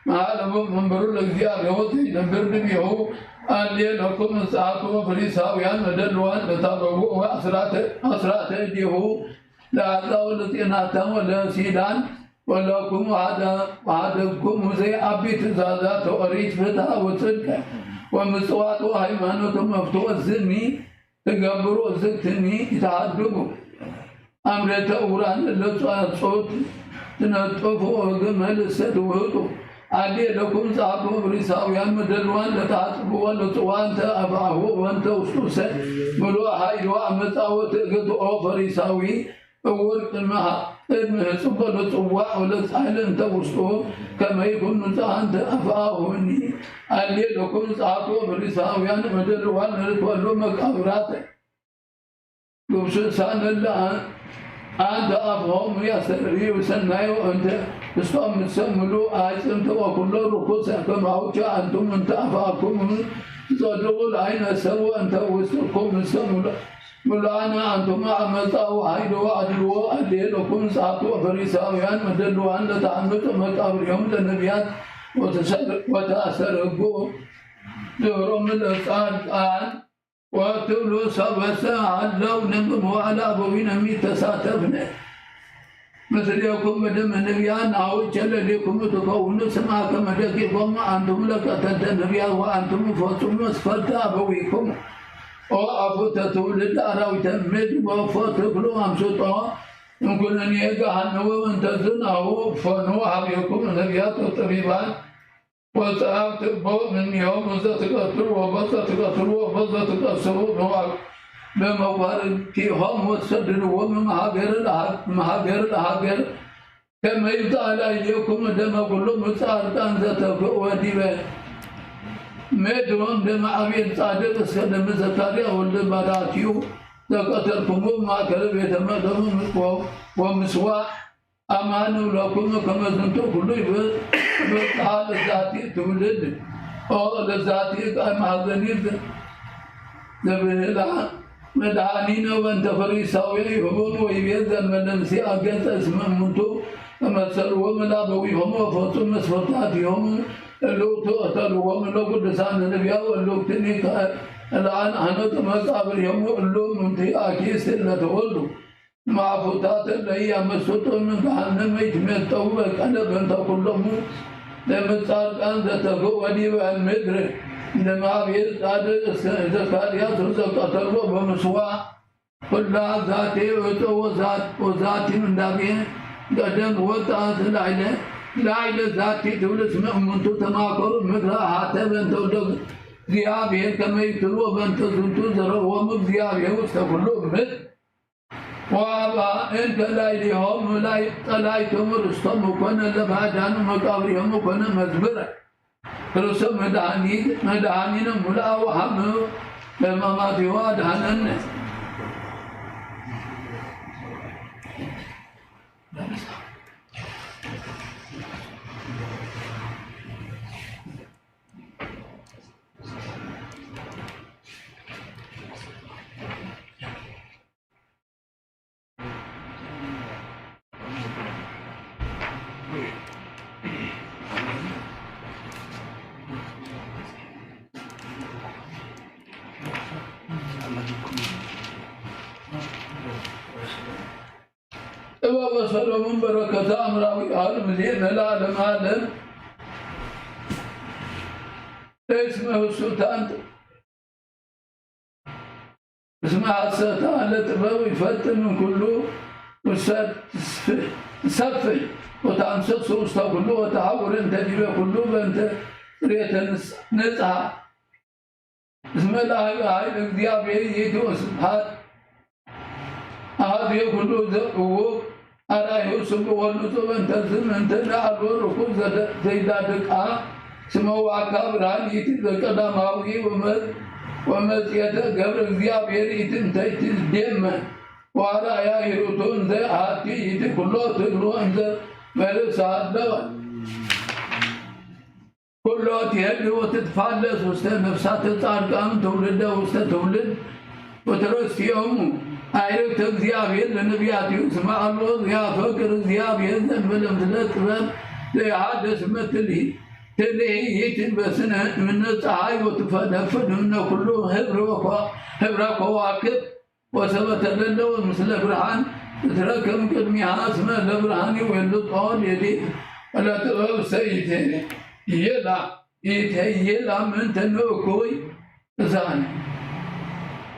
محل منبر الأجزاء وزي نبر بيهو أن لكم ساعة وفريساويان مدلوان لتابعوا وأسرات أيديه لا أدعو لتناتم ولا سيدان ولكم وعدكم زي أبي تزادات وأريد فتح وصدق ومسوات وهيمانة مفتوى الزمي تقبروا الزكتني يتعدقوا أمرة أوران اللصوت تنطفوا وقمل السدوهتوا علي لكم صعبوا بريساويان مدلوان لتعصبوا واللصوان تأبعه وانت وصوصا ملوى حيوى متاوة قطعوا فريساوي ورق المها المها سبا لصواء ولسعيل انت وصوه كما يكون نزعان تأفعهني علي لكم صعبوا بريساويان مدلوان لتولوا مقابراتك وبسلسان الله أنت أفهم يسري وسناي وأنت تستوم تسملوا أنت وكل ركوس كما هو أنتم أنت أفاكم تصدقوا العين سووا أنت وسركم سملا ملانا أنتم أمتا وعيد وعدلوا أدي لكم ساعتوا فريساويان مدلوا أن تعملوا مقابر يوم للنبيات وتأسرقوا دورهم الأسعاد آن وتولوا سبسا علوا نمو على أبوين ميتساتفنا مثلكم بدم النبيان أو جل لكم تكونوا سماك مدككم أنتم لك تد النبيان وأنتم فوتم مسفلت أبويكم وأفوت تولد أراوي تمد وفتقلوا أمسطا يمكن أن يقعنوا وانتزنوا فنوا أبيكم النبيات والطبيبان وتأكتبوا من يوم وزتقتلوا وبزتقتلوا وبزتقتلوا نوع بمواركهم وتسدلوا ومن محاجر الحاجر كما يبدأ عليكم دم كل مسارتان زتقوا وديبا مدرون دم عبيد صادق السلم زكاريا والبراتيو تقتلكم ما كلب يتمدهم ومسواء أمان لكم كما زنتم كل بقال الذاتي تولد أو الذاتي كمعذنين ذبلا مدعانين وانت فريساوي يهبون ويبيزن من نمسي أجنس اسم منتو كما سلوا من أبويهم وفوتوا مسفتاتهم اللو تؤتلوا من لو قدسان النبيا واللو تنيك الآن حنوت مقابرهم اللو منتي آكيس اللي تولوا مع فتات اللي يمسطوا من جهنم يتمتوا بكنا بنت كلهم لما صار كان ذاتقوا وديوا المدر لما بير صار زكاريا تقتلوا بمسواء كل ذاتي وذاتي من دابين قدم وطاعت العيلة ذاتي دولة مؤمنتو تماكر مكرا حتى بنتو دق زيابه كما يقتلوا بنتو زنتو زروا ومك زيابه واستقلوا مد وابا انت لا يليهم ولا يطلعتم رستم وكنا لبعدان مقابرهم وكنا مزبرة رسم مدعانين ملا وحمه لما ما في وادهن وصلوا من بركة أمراوي عالم زين العالم عالم اسمه السلطان اسمها السلطان لتبوي يفتن من كله وسفل وتعنسط سوستا كله وتعور انت جيبه كله بانت ريت نزعه اسم الله هاي الديابي يدو سبحان هذا كله ذوق أنا يوسف والنصب أنت زم أنت نعبر ركوز زيدا دكا سمو عكابران يتذكر دماوي ومز يتقبل زيابير يتنتهي تزدم وعلى يا هيروتون زي هاتي يتكلو تقلو أنت ملس هادوان كله تهل وتتفعلس وست نفسات التعرقام تولد وست تولد وترس يوم አይረግ እግዚአብሔር ለነቢያት ይስማሉ ያፈቅር እግዚአብሔር ዘንድ በለምትለጥበብ ለሐደስ መትሊ تلهيت بسنة من الصحاي وتفنفن من كل هبر كواكب وثبت لله مثل برهان تتركم كدمها اسمه لبرهان ويلطون يدي ولا تغير سيدين يلا من تنوكوي زان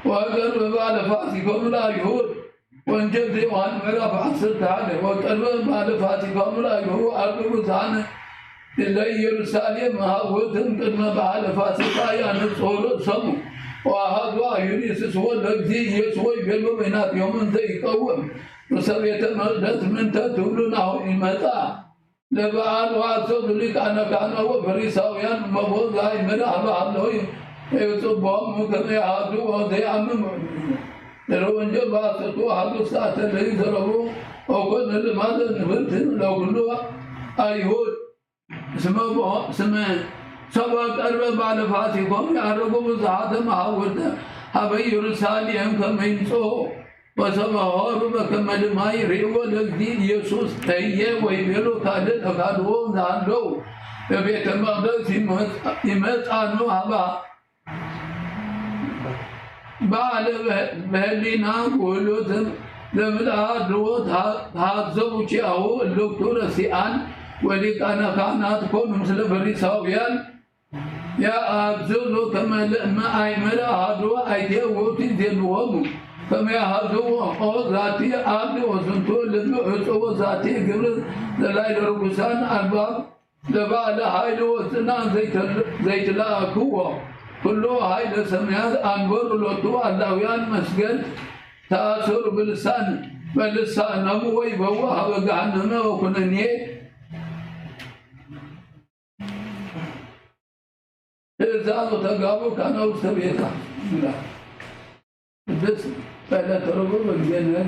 وقال بعد فاتكم لا يهود وانجب وان مرا عصر تعالى وقال بعد فاتكم لا يهود أربو زان إلا يرسالي ما وتم قدما بعد فاسقا يعني صور سمو وهذا يونس سوى الذي يسوي بلو بينات يوم ذي قوم وسويت مردت من تتولنا المتاع لبعال وعصد لك أنا كان وفريساويان مبوض هاي مرحبا الله يصبهم كما يعادوا وذي عمم لو انجب عصدوا هذا ساعة اللي ضربوا وقلنا لماذا نبتن لو كلها أيهود اسمه سبق أربع بعد فاتكم يعرقوا بزعاد محاولة هبي يرساليهم كما ينسوا وسبقوا ربا كما لما يريوا لجديد يسوس تهيه ويبيلوا كادت أكادوهم ذهنوا ببيت المقدس يمس عنه هبا بعد بهلنا قولوا لملعاد روت هاتزبوا شيئه اللوكتور السيئان ولك أنا كانت كون مثل فريساويان يا أبزلو كما ما أيمر هادو أيدي وتي ذنوهم كما هادو أو ذاتي أبد وسنتو لما أسوا ذاتي قبل دلائل رقصان أرباب لبعد هاي وسنان زيت لا قوة كله هاي لسميات أنبر لطو اللويان مسجد تأثر باللسان نموي بوها وقعننا وكننيه إذا تقابل كانوا سبيتا بس فلا تربوا بالجنة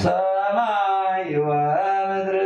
ሰማይ ወምድር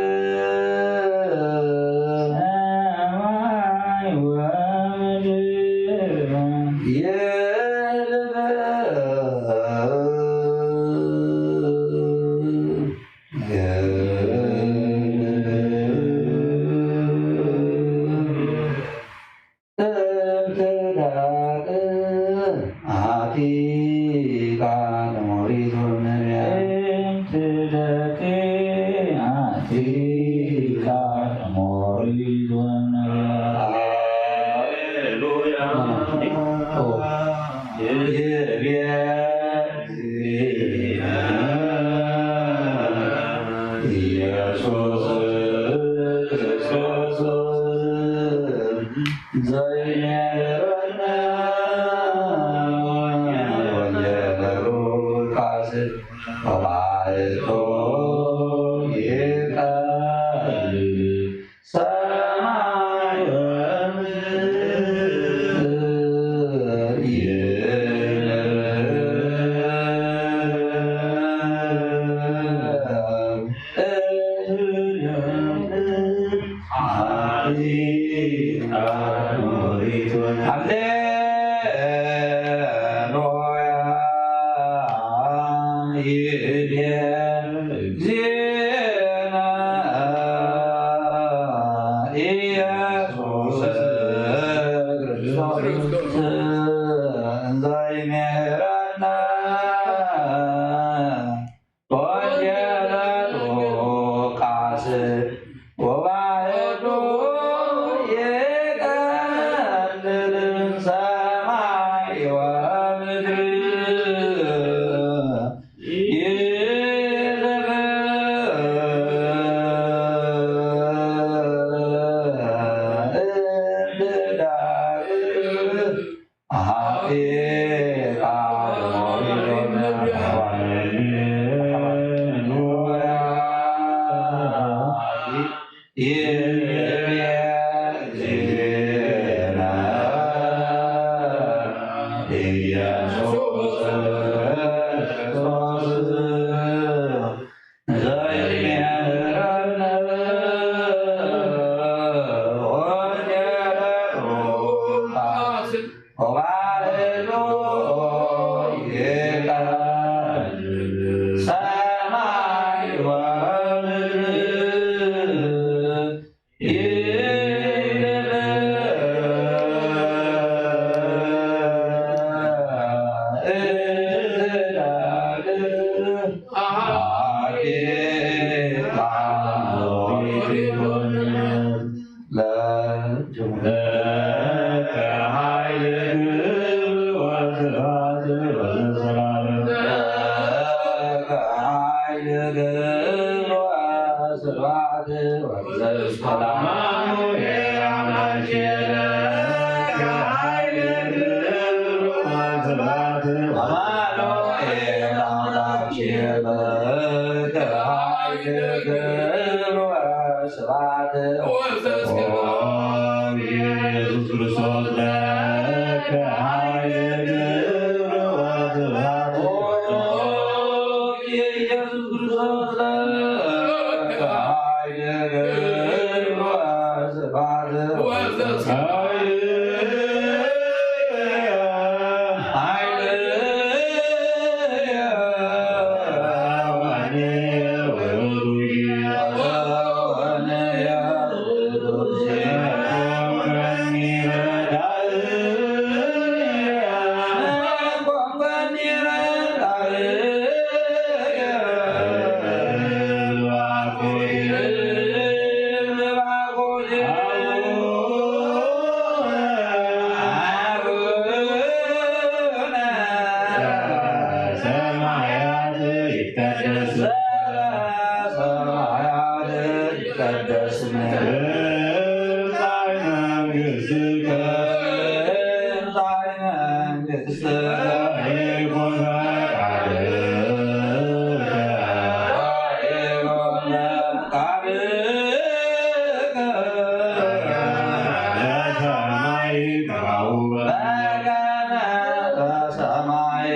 ሰማይ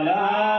la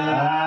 Yeah.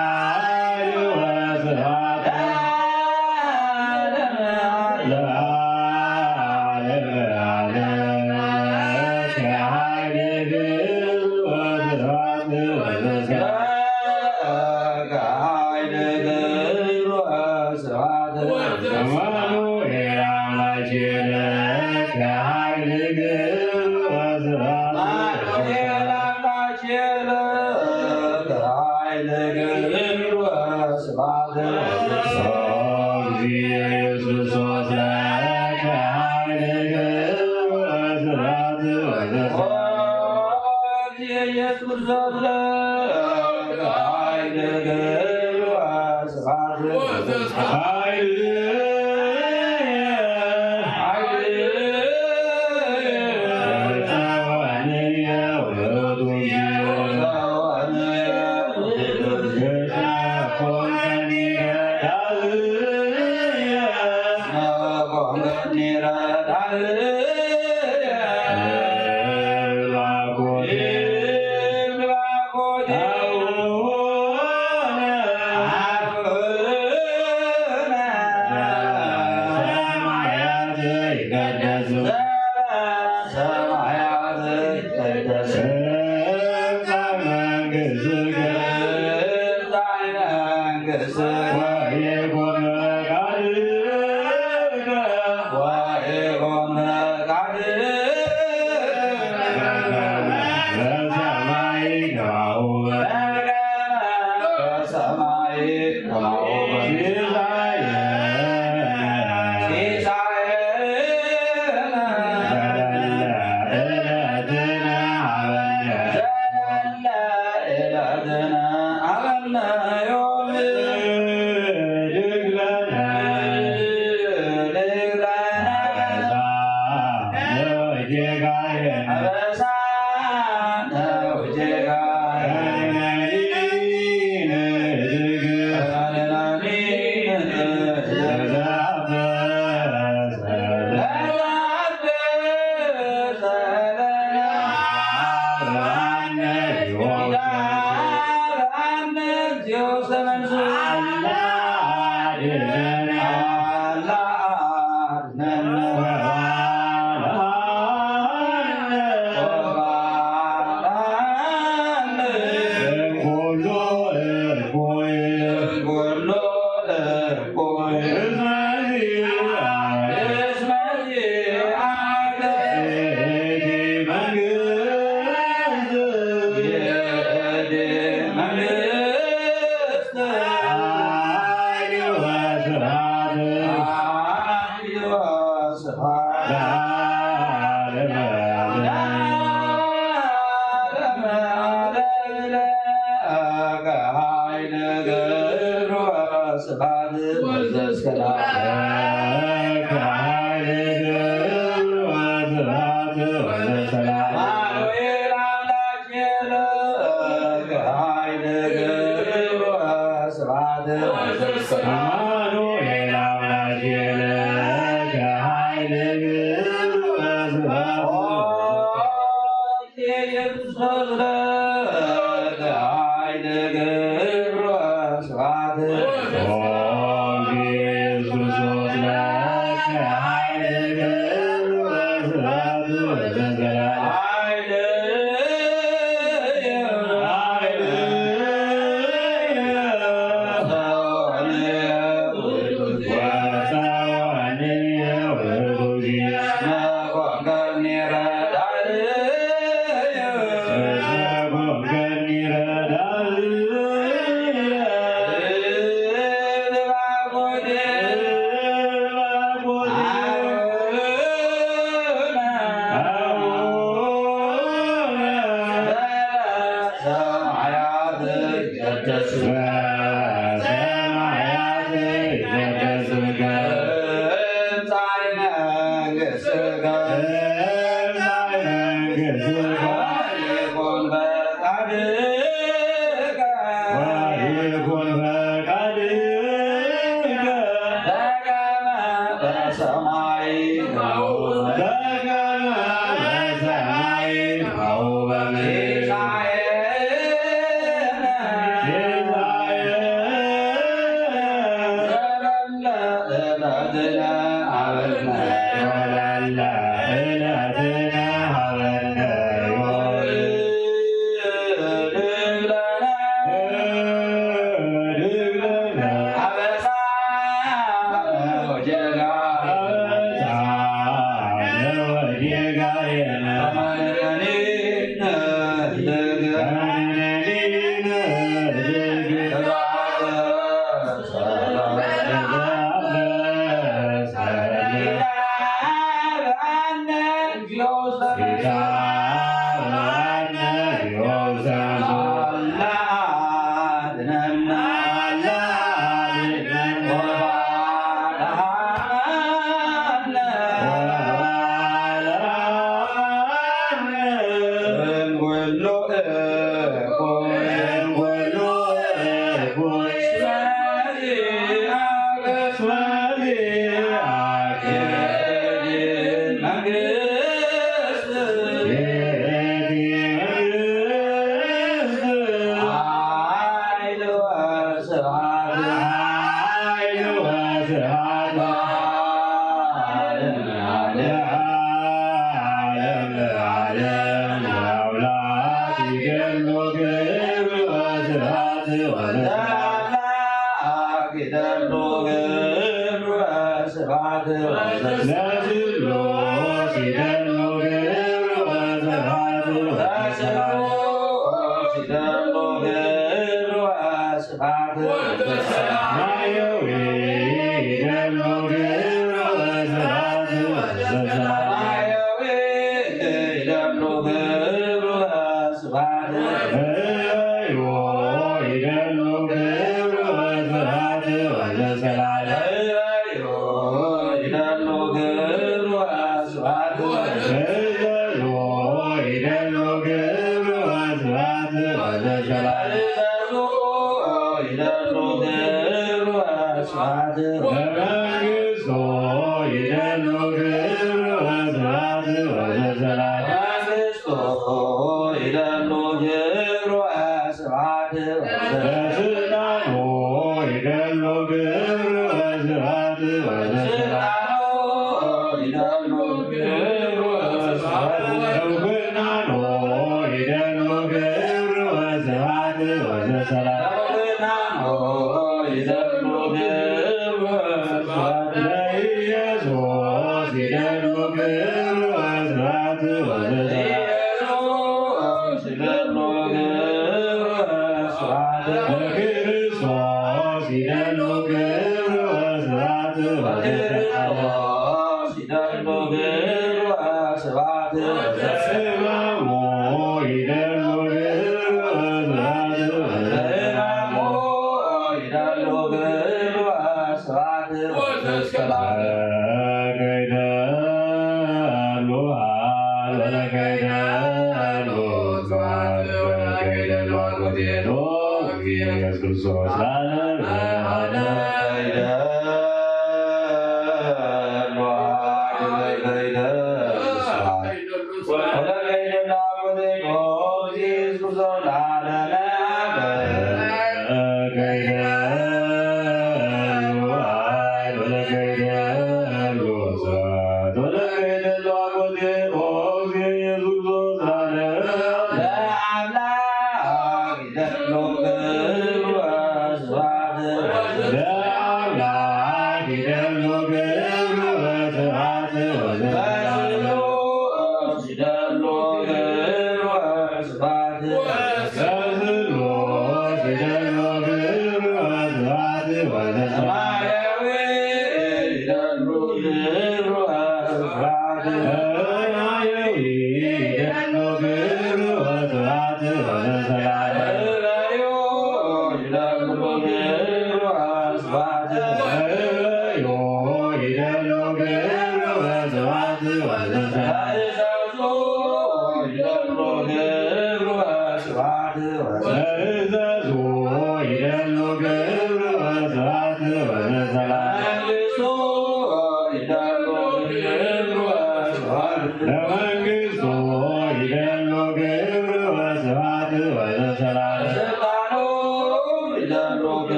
Hallelujah.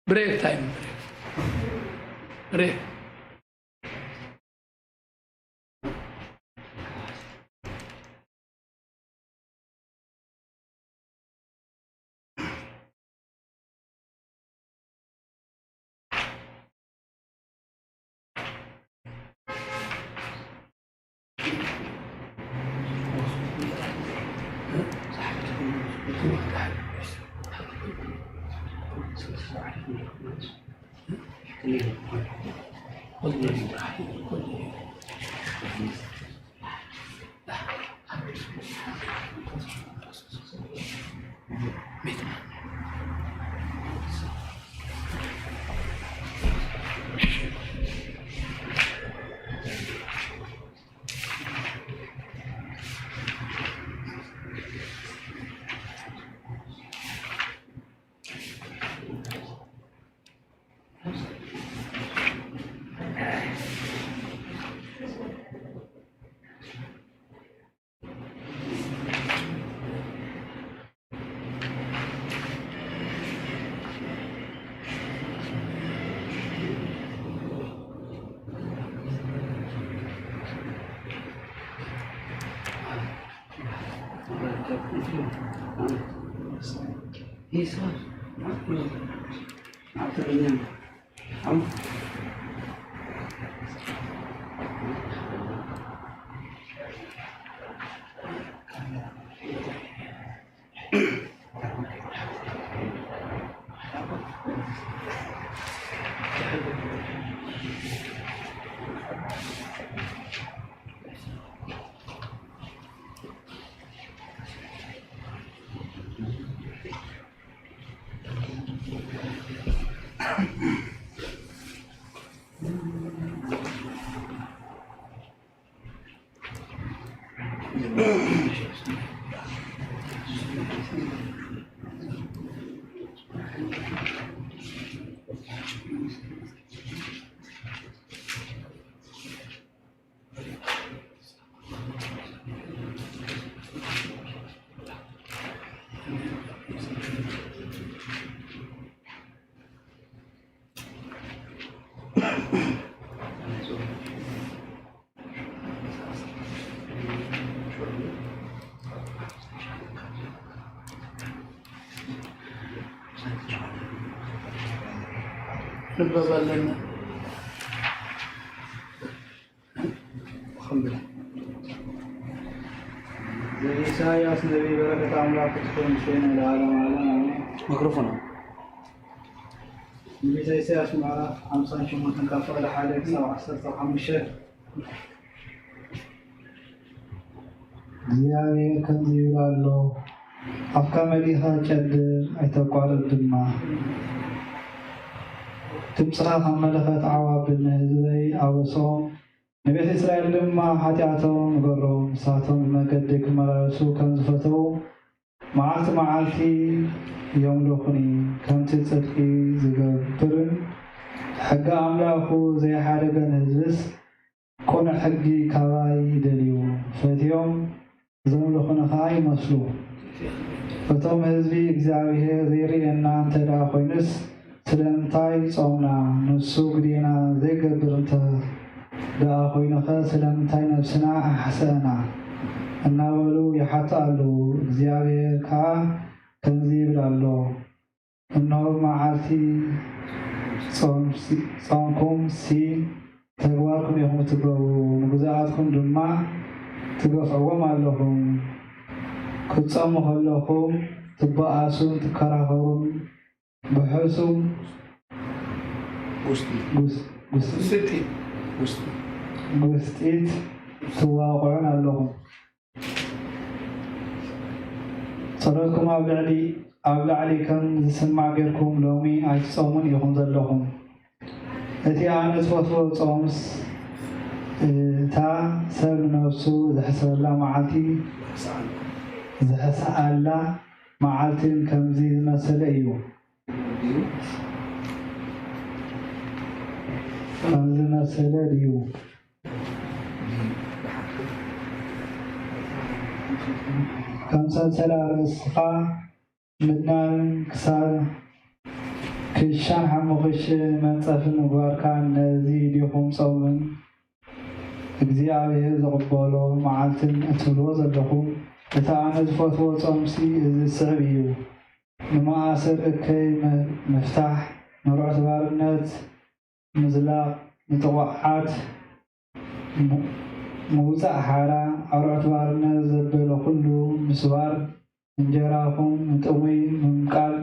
Break time. Break. نبالنا الحمد لله إسحاق نبي بركة أملاك تكون شيئا العالم عالم ميكروفون نبي إسحاق مع 50 شمعة تنكفر لحالك 17 እግዚአብሔር ከዚህ ይላለው አፍካ መዲሃ ጨድ አይተቋረጥማ تبصرا ملكت عوابل هزبي أوصوم نبيت إسرائيل لما حتياتهم قروا ساتهم مقدك مرسو كم زفتو معالتي يوم لخني كم تتصدقي زقبرن حق أملاكو زي حارقا هزبس كون حقي كواي دليو فتيوم زم لخنا خاي مسلو فتوم هزبي እግዚአብሔር زيري እናንተ ዳ ኮይንስ ስለምታይ ጾምና ንሱ ግዲና ዘይገብር እንተ ዳ ኮይንኸ ስለምታይ ነፍስና ኣሕሰና እናበሉ ይሓትኣሉ እግዚአብሔር ከዓ ከምዚ ይብል ኣሎ እነሆ መዓልቲ ጾምኩም ተግባርኩም ኢኹም ትገብሩ ንግዛኣትኩም ድማ ትገፍዕዎም ኣለኹም ክትጾሙ ከለኹም ትበኣሱን ትከራኸሩን ብሕሱም ጉስጢት ትዋቕዑን ኣለኹም ጸሎትኩም ኣብ ላዕሊ ከም ዝስማዕ ጌርኩም ሎሚ ኣይትጾሙን ኢኹም ዘለኹም እቲ ኣነ ዝፈትዎ ጾምስ እታ ሰብ ነፍሱ ዘሕስበላ መዓልቲ ዘሕስኣላ መዓልትን ከምዚ ዝመሰለ እዩ ከምዚ መሰለ ድዩ ከም ሰንሰላ ርእስኻ ምድናን ክሳብ ክሻን ሓሙኽሽ መንፀፍን ምግባርካ ነዚ ዲኹም ጾምን እግዚአብሔር ዘቕበሎ መዓልትን እትብልዎ ዘለኹም እታ ኣነ ዝፈትዎ ጾምሲ እዚ ስዕብ እዩ ንመኣሰር እከይ ምፍታሕ ንርዑት ባርነት ምዝላቕ ንጥቑዓት ምውፃእ ሓራ ኣርዑት ባርነት ዘበለ ኩሉ ምስባር እንጀራኹም ንጥሙይ ምምቃል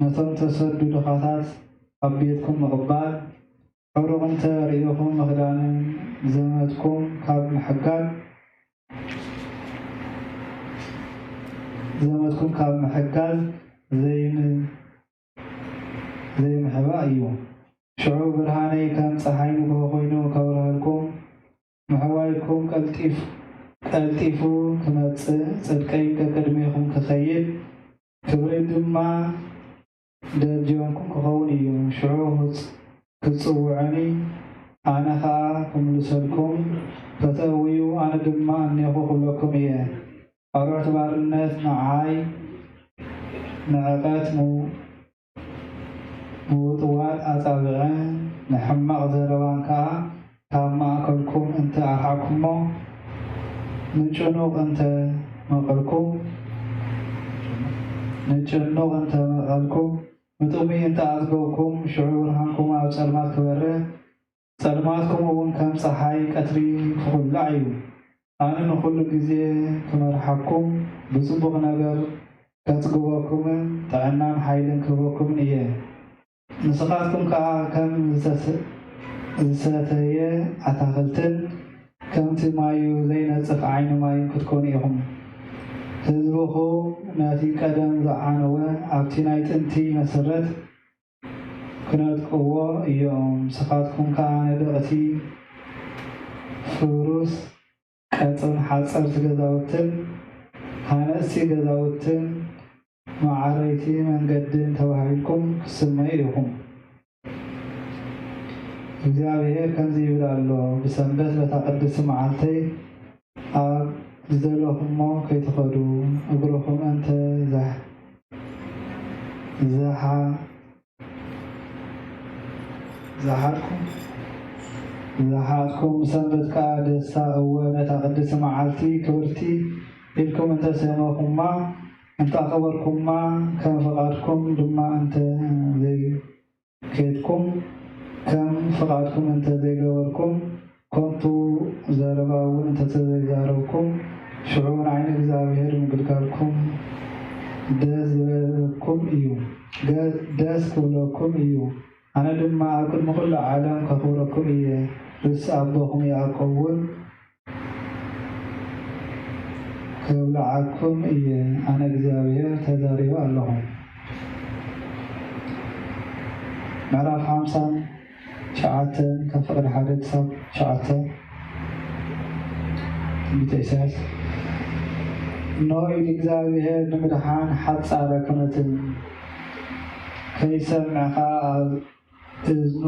ነቶም ተሰዱ ድኻታት ኣብ ቤትኩም ምቕባል ዕሩቕ እንተሪኢኹም ምኽዳንን ዘመትኩም ካብ ምሕጋዝ ዘይምሕባእ እዩ ሽዑ ብርሃነይ ከም ፀሓይ ንግሆ ኮይኑ ከብርሃልኩም ምሕዋይኩም ቀልጢፉ ክመፅእ ጽድቀይ ከቅድሜኹም ክኸይድ ክብሪ ድማ ደጅዮምኩም ክኸውን እዩ ሽዑ ክጽውዕኒ ኣነ ከዓ ክምልሰልኩም ከተእውዩ ኣነ ድማ እኔኹ ክብለኩም እየ ኣርዑት ባርነት ንዓይ ንዕቐት ምውጥዋጥ ኣጻብዕን ንሕማቕ ዘረባን ከዓ ካብ ማእከልኩም እንተ ኣርሓቅኩሞ ንጭኑቕ እንተ መቐልኩም ምጥሙይ እንተ ኣዝገብኩም ሽዑ ብርሃንኩም ኣብ ጸልማት ክበርህ ጸልማትኩም እውን ከም ፀሓይ ቀትሪ ክኹላዕ እዩ ኣነ ንኹሉ ግዜ ክመርሓኩም ብጽቡቕ ነገር ከጽግበኩምን ጥዕናን ሓይልን ክህበኩምን እየ ንስኻትኩም ከዓ ከም ዝሰተየ ኣታኽልትን ከምቲ ማዩ ዘይነጽፍ ዓይኒ ማይን ክትኮኑ ኢኹም ህዝብኹ ነቲ ቀደም ዝዓነወ ኣብቲ ናይ ጥንቲ መሰረት ክነጥቅዎ እዮም ንስኻትኩም ከዓ ነደቕቲ ፍሩስ ቀጽን ሓጸርቲ ገዛውትን ሃነእሲ ገዛውትን ማዕረይቲ መንገድን ተባሂልኩም ክስመዩ ኢኹም እግዚአብሔር ከምዚ ይብል ኣሎ ብሰንበት በታ ቅድስቲ መዓልተይ ኣብ ዝደለኹሞ ከይትኸዱ እግርኹም እንተ ዝሓትኩም ሰንበት ከዓ ደስታ እወ ነታ ቅድስቲ መዓልቲ ክብርቲ ኢልኩም እንተ ሰመኹማ እንተ ኣኸበርኩማ ከም ፍቓድኩም ድማ እንተ ዘይከድኩም ከም ፍቓድኩም እንተ ዘይገበርኩም ኮንቱ ዘረባ እውን እንተ ዘይዛረብኩም ሽዑ ንዓይኒ እግዚአብሔር ምግልጋልኩም ደስ ክብለኩም እዩ ኣነ ድማ ኣብ ቅድሚ ኩሉ ዓለም ከኽብረኩም እየ ርእሲ ኣቦኹም ያዕቆብ እውን ክብልዓኩም እየ ኣነ እግዚአብሔር ተዛሪቡ ኣለኹ ምዕራፍ 50 ካብ ፍቅሪ 1 ክሳብ 9 ትንቢተ ኢሳያስ እነሆ ኢድ እግዚአብሔር ንምድሓን ሓፃረ ኩነትን ከይሰምዕኻ ኣብ እዝኑ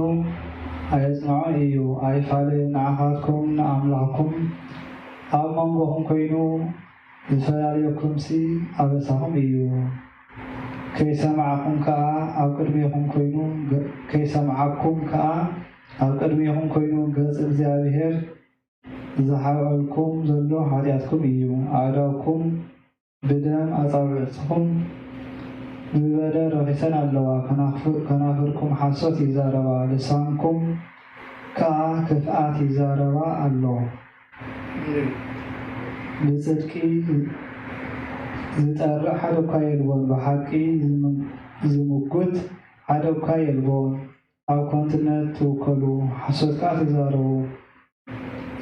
ኣየፅንዖን እዩ ኣይፋልን ንዓኻትኩም ንኣምላኽኩም ኣብ መንጎኹም ኮይኑ ዝፈላለየኩምሲ ኣበሳኹም እዩ ከይሰምዓኩም ከዓ ኣብ ቅድሚኹም ኮይኑ ገጽ እግዚአብሔር ዝሓበልኩም ዘሎ ኃጢአትኩም እዩ ኣእዳውኩም ብደም ኣጻብዕትኩም ዝበለ ረኺሰን ኣለዋ ከናፍርኩም ሓሶት ይዛረባ ልሳንኩም ከዓ ክፍኣት ይዛረባ ኣሎ ብጽድቂ ዝጠርዕ ሓደ እኳ የልቦን ብሓቂ ዝምጉት ሓደ እኳ የልቦን ኣብ ኮንትነት ትውከሉ ሓሶት ከዓ ትዛረቡ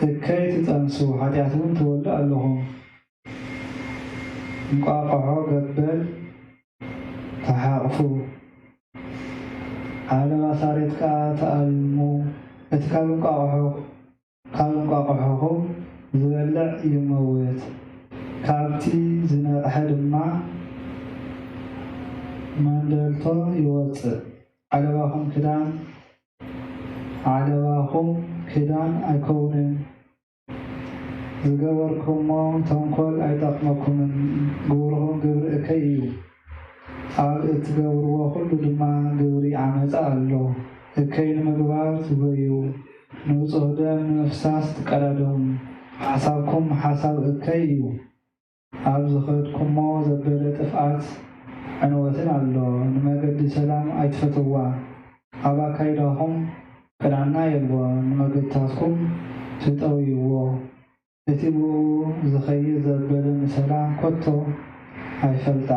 እከይ ትጸንሱ ኃጢአት እውን ትወልዱ ኣለኹም እንቋቆሖ ገበል ተሓቕፉ ዓለባ ሳሬት ከዓ ተኣልሙ እቲ ካብ እንቋቆሖኹም ዝበልዕ ይመውት ካብቲ ዝነቕሐ ድማ መንደልቶ ይወፅእ ዓለባኹም ክዳን ኣይከውንን ዝገበርኩሞ ተንኮል ኣይጠቕመኩምን ግብርኹም ግብሪ እከይ እዩ ኣብ እትገብርዎ ኩሉ ድማ ግብሪ ዓመፃ ኣሎ እከይ ንምግባር ትበዩ ንጹህ ደም ንምፍሳስ ትቀዳደሙ ሓሳብኩም ሓሳብ እከይ እዩ ኣብ ዝኸድኩሞ ዘበለ ጥፍኣት ዕንወትን ኣሎ ንመገዲ ሰላም ኣይትፈትዋ ኣብ ኣካይዳኹም ቅናና የልዎ ንመገድታትኩም ትጠውይዎ እቲ ብኡ ዝኸይድ ዘበለ ንሰላም ኮቶ ኣይፈልጣ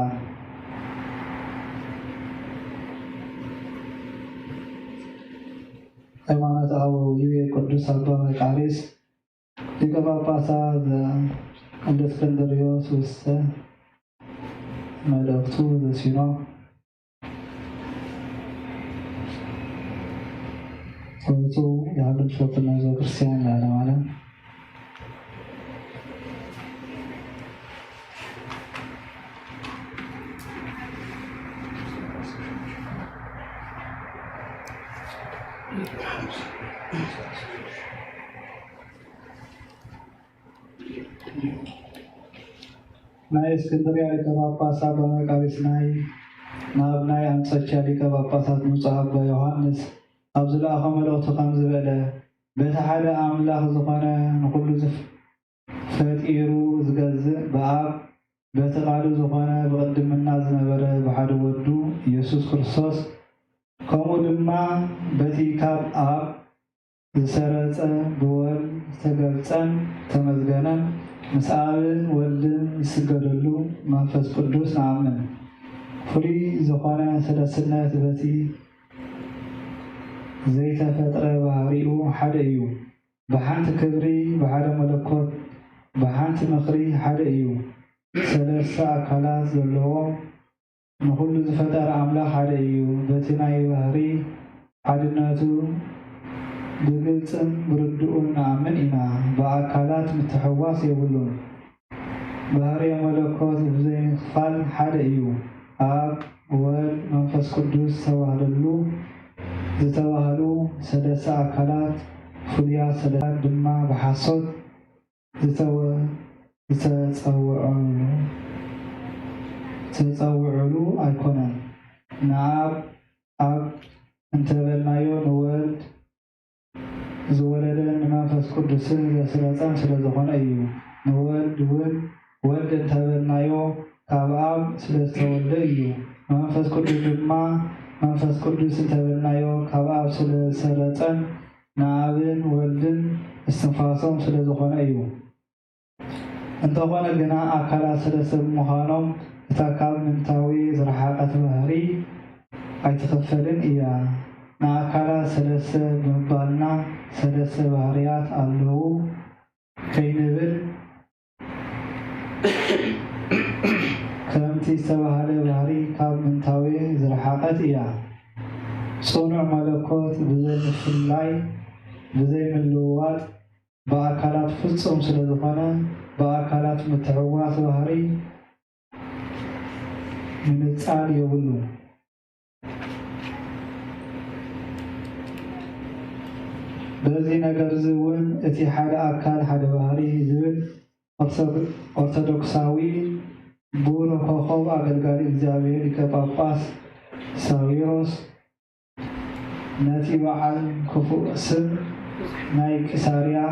ሃይማኖት አበዊው የቅዱስ አባ መቃርስ ሊቀ ጳጳሳት ዘእስክንድርዮስ ውስተ መልእክቱ ዘሲኖ ሰውቱ የዓለም ሾክና ዘክርስቲያን ለዓለም ናይ እስክንድርያ ሊቀ ጳጳስ አባ መቃርስ ናብ ናይ አንጾኪያ ሊቀ ጳጳሳት ንጹሕ አባ ዮሐንስ ኣብ ዝለኣኸ መልእኽቱ ከም ዝበለ በቲ ሓደ ኣምላኽ ዝኾነ ንኩሉ ፈጢሩ ዝገዝእ ብኣብ በቲ ቃልኡ ዝኾነ ብቅድምና ዝነበረ ብሓደ ወዱ ኢየሱስ ክርስቶስ ከምኡ ድማ በቲ ካብ ኣብ ዝሰረፀ ብወልድ ዝተገልፀን ተመዝገነን ምስ ኣብን ወልድን ዝስገደሉ መንፈስ ቅዱስ ንኣምን ፍሉይ ዝኾነ ሰለስነት በቲ ዘይተፈጥረ ባህሪኡ ሓደ እዩ ብሓንቲ ክብሪ ብሓደ መለኮት ብሓንቲ ምኽሪ ሓደ እዩ ሰለስተ ኣካላት ዘለዎ ንኩሉ ዝፈጠረ ኣምላኽ ሓደ እዩ በቲ ናይ ባህሪ ሓድነቱ ብግልፅን ብርድኡን ንኣምን ኢና ብኣካላት ምትሕዋስ የብሉን ባህሪ መለኮት ብዘይምኽፋል ሓደ እዩ ኣብ ወልድ መንፈስ ቅዱስ ዝተባህሉ ሰለስተ ኣካላት ፍሉያት ሰለስተ ድማ ብሓሶት ዝተፀውዕሉ ኣይኮነን ንኣብ እንተበልናዮ ንወልድ ዝወለደን ንመንፈስ ቅዱስን ዘስረፀን ስለዝኾነ እዩ ንወልድ እውን ወልድ እንተበልናዮ ካብ ኣብ ስለዝተወልደ እዩ መንፈስ ቅዱስ ድማ መንፈስ ቅዱስ እንተበልናዮ ካብ ኣብ ስለሰረፀን ንኣብን ወልድን እስትንፋሶም ስለዝኾነ እዩ እንተኾነ ግና ኣካላት ሰለስተ ብምዃኖም እታ ካብ ምንታዊ ዝረሓቐት ባህሪ ኣይትኽፈልን እያ ንኣካላት ሰለስተ ብምባልና ሰለስተ ባህርያት ኣለዉ ከይንብል ከምቲ ዝተባህለ ባህሪ ካብ ምንታዊ ዝረሓቐት እያ صنع ملكوت بزي ملوات بأكلات فلسهم سلدخنا بأكلات متعوات بهري من التعال يولو بذي نجر زون اتي حدا أكل حدا بهري زبل أرثوذكساوي بورو كوخوب أغلغالي إكزابير كباباس ساويروس ناتي بعل كفو سب ناي كساريا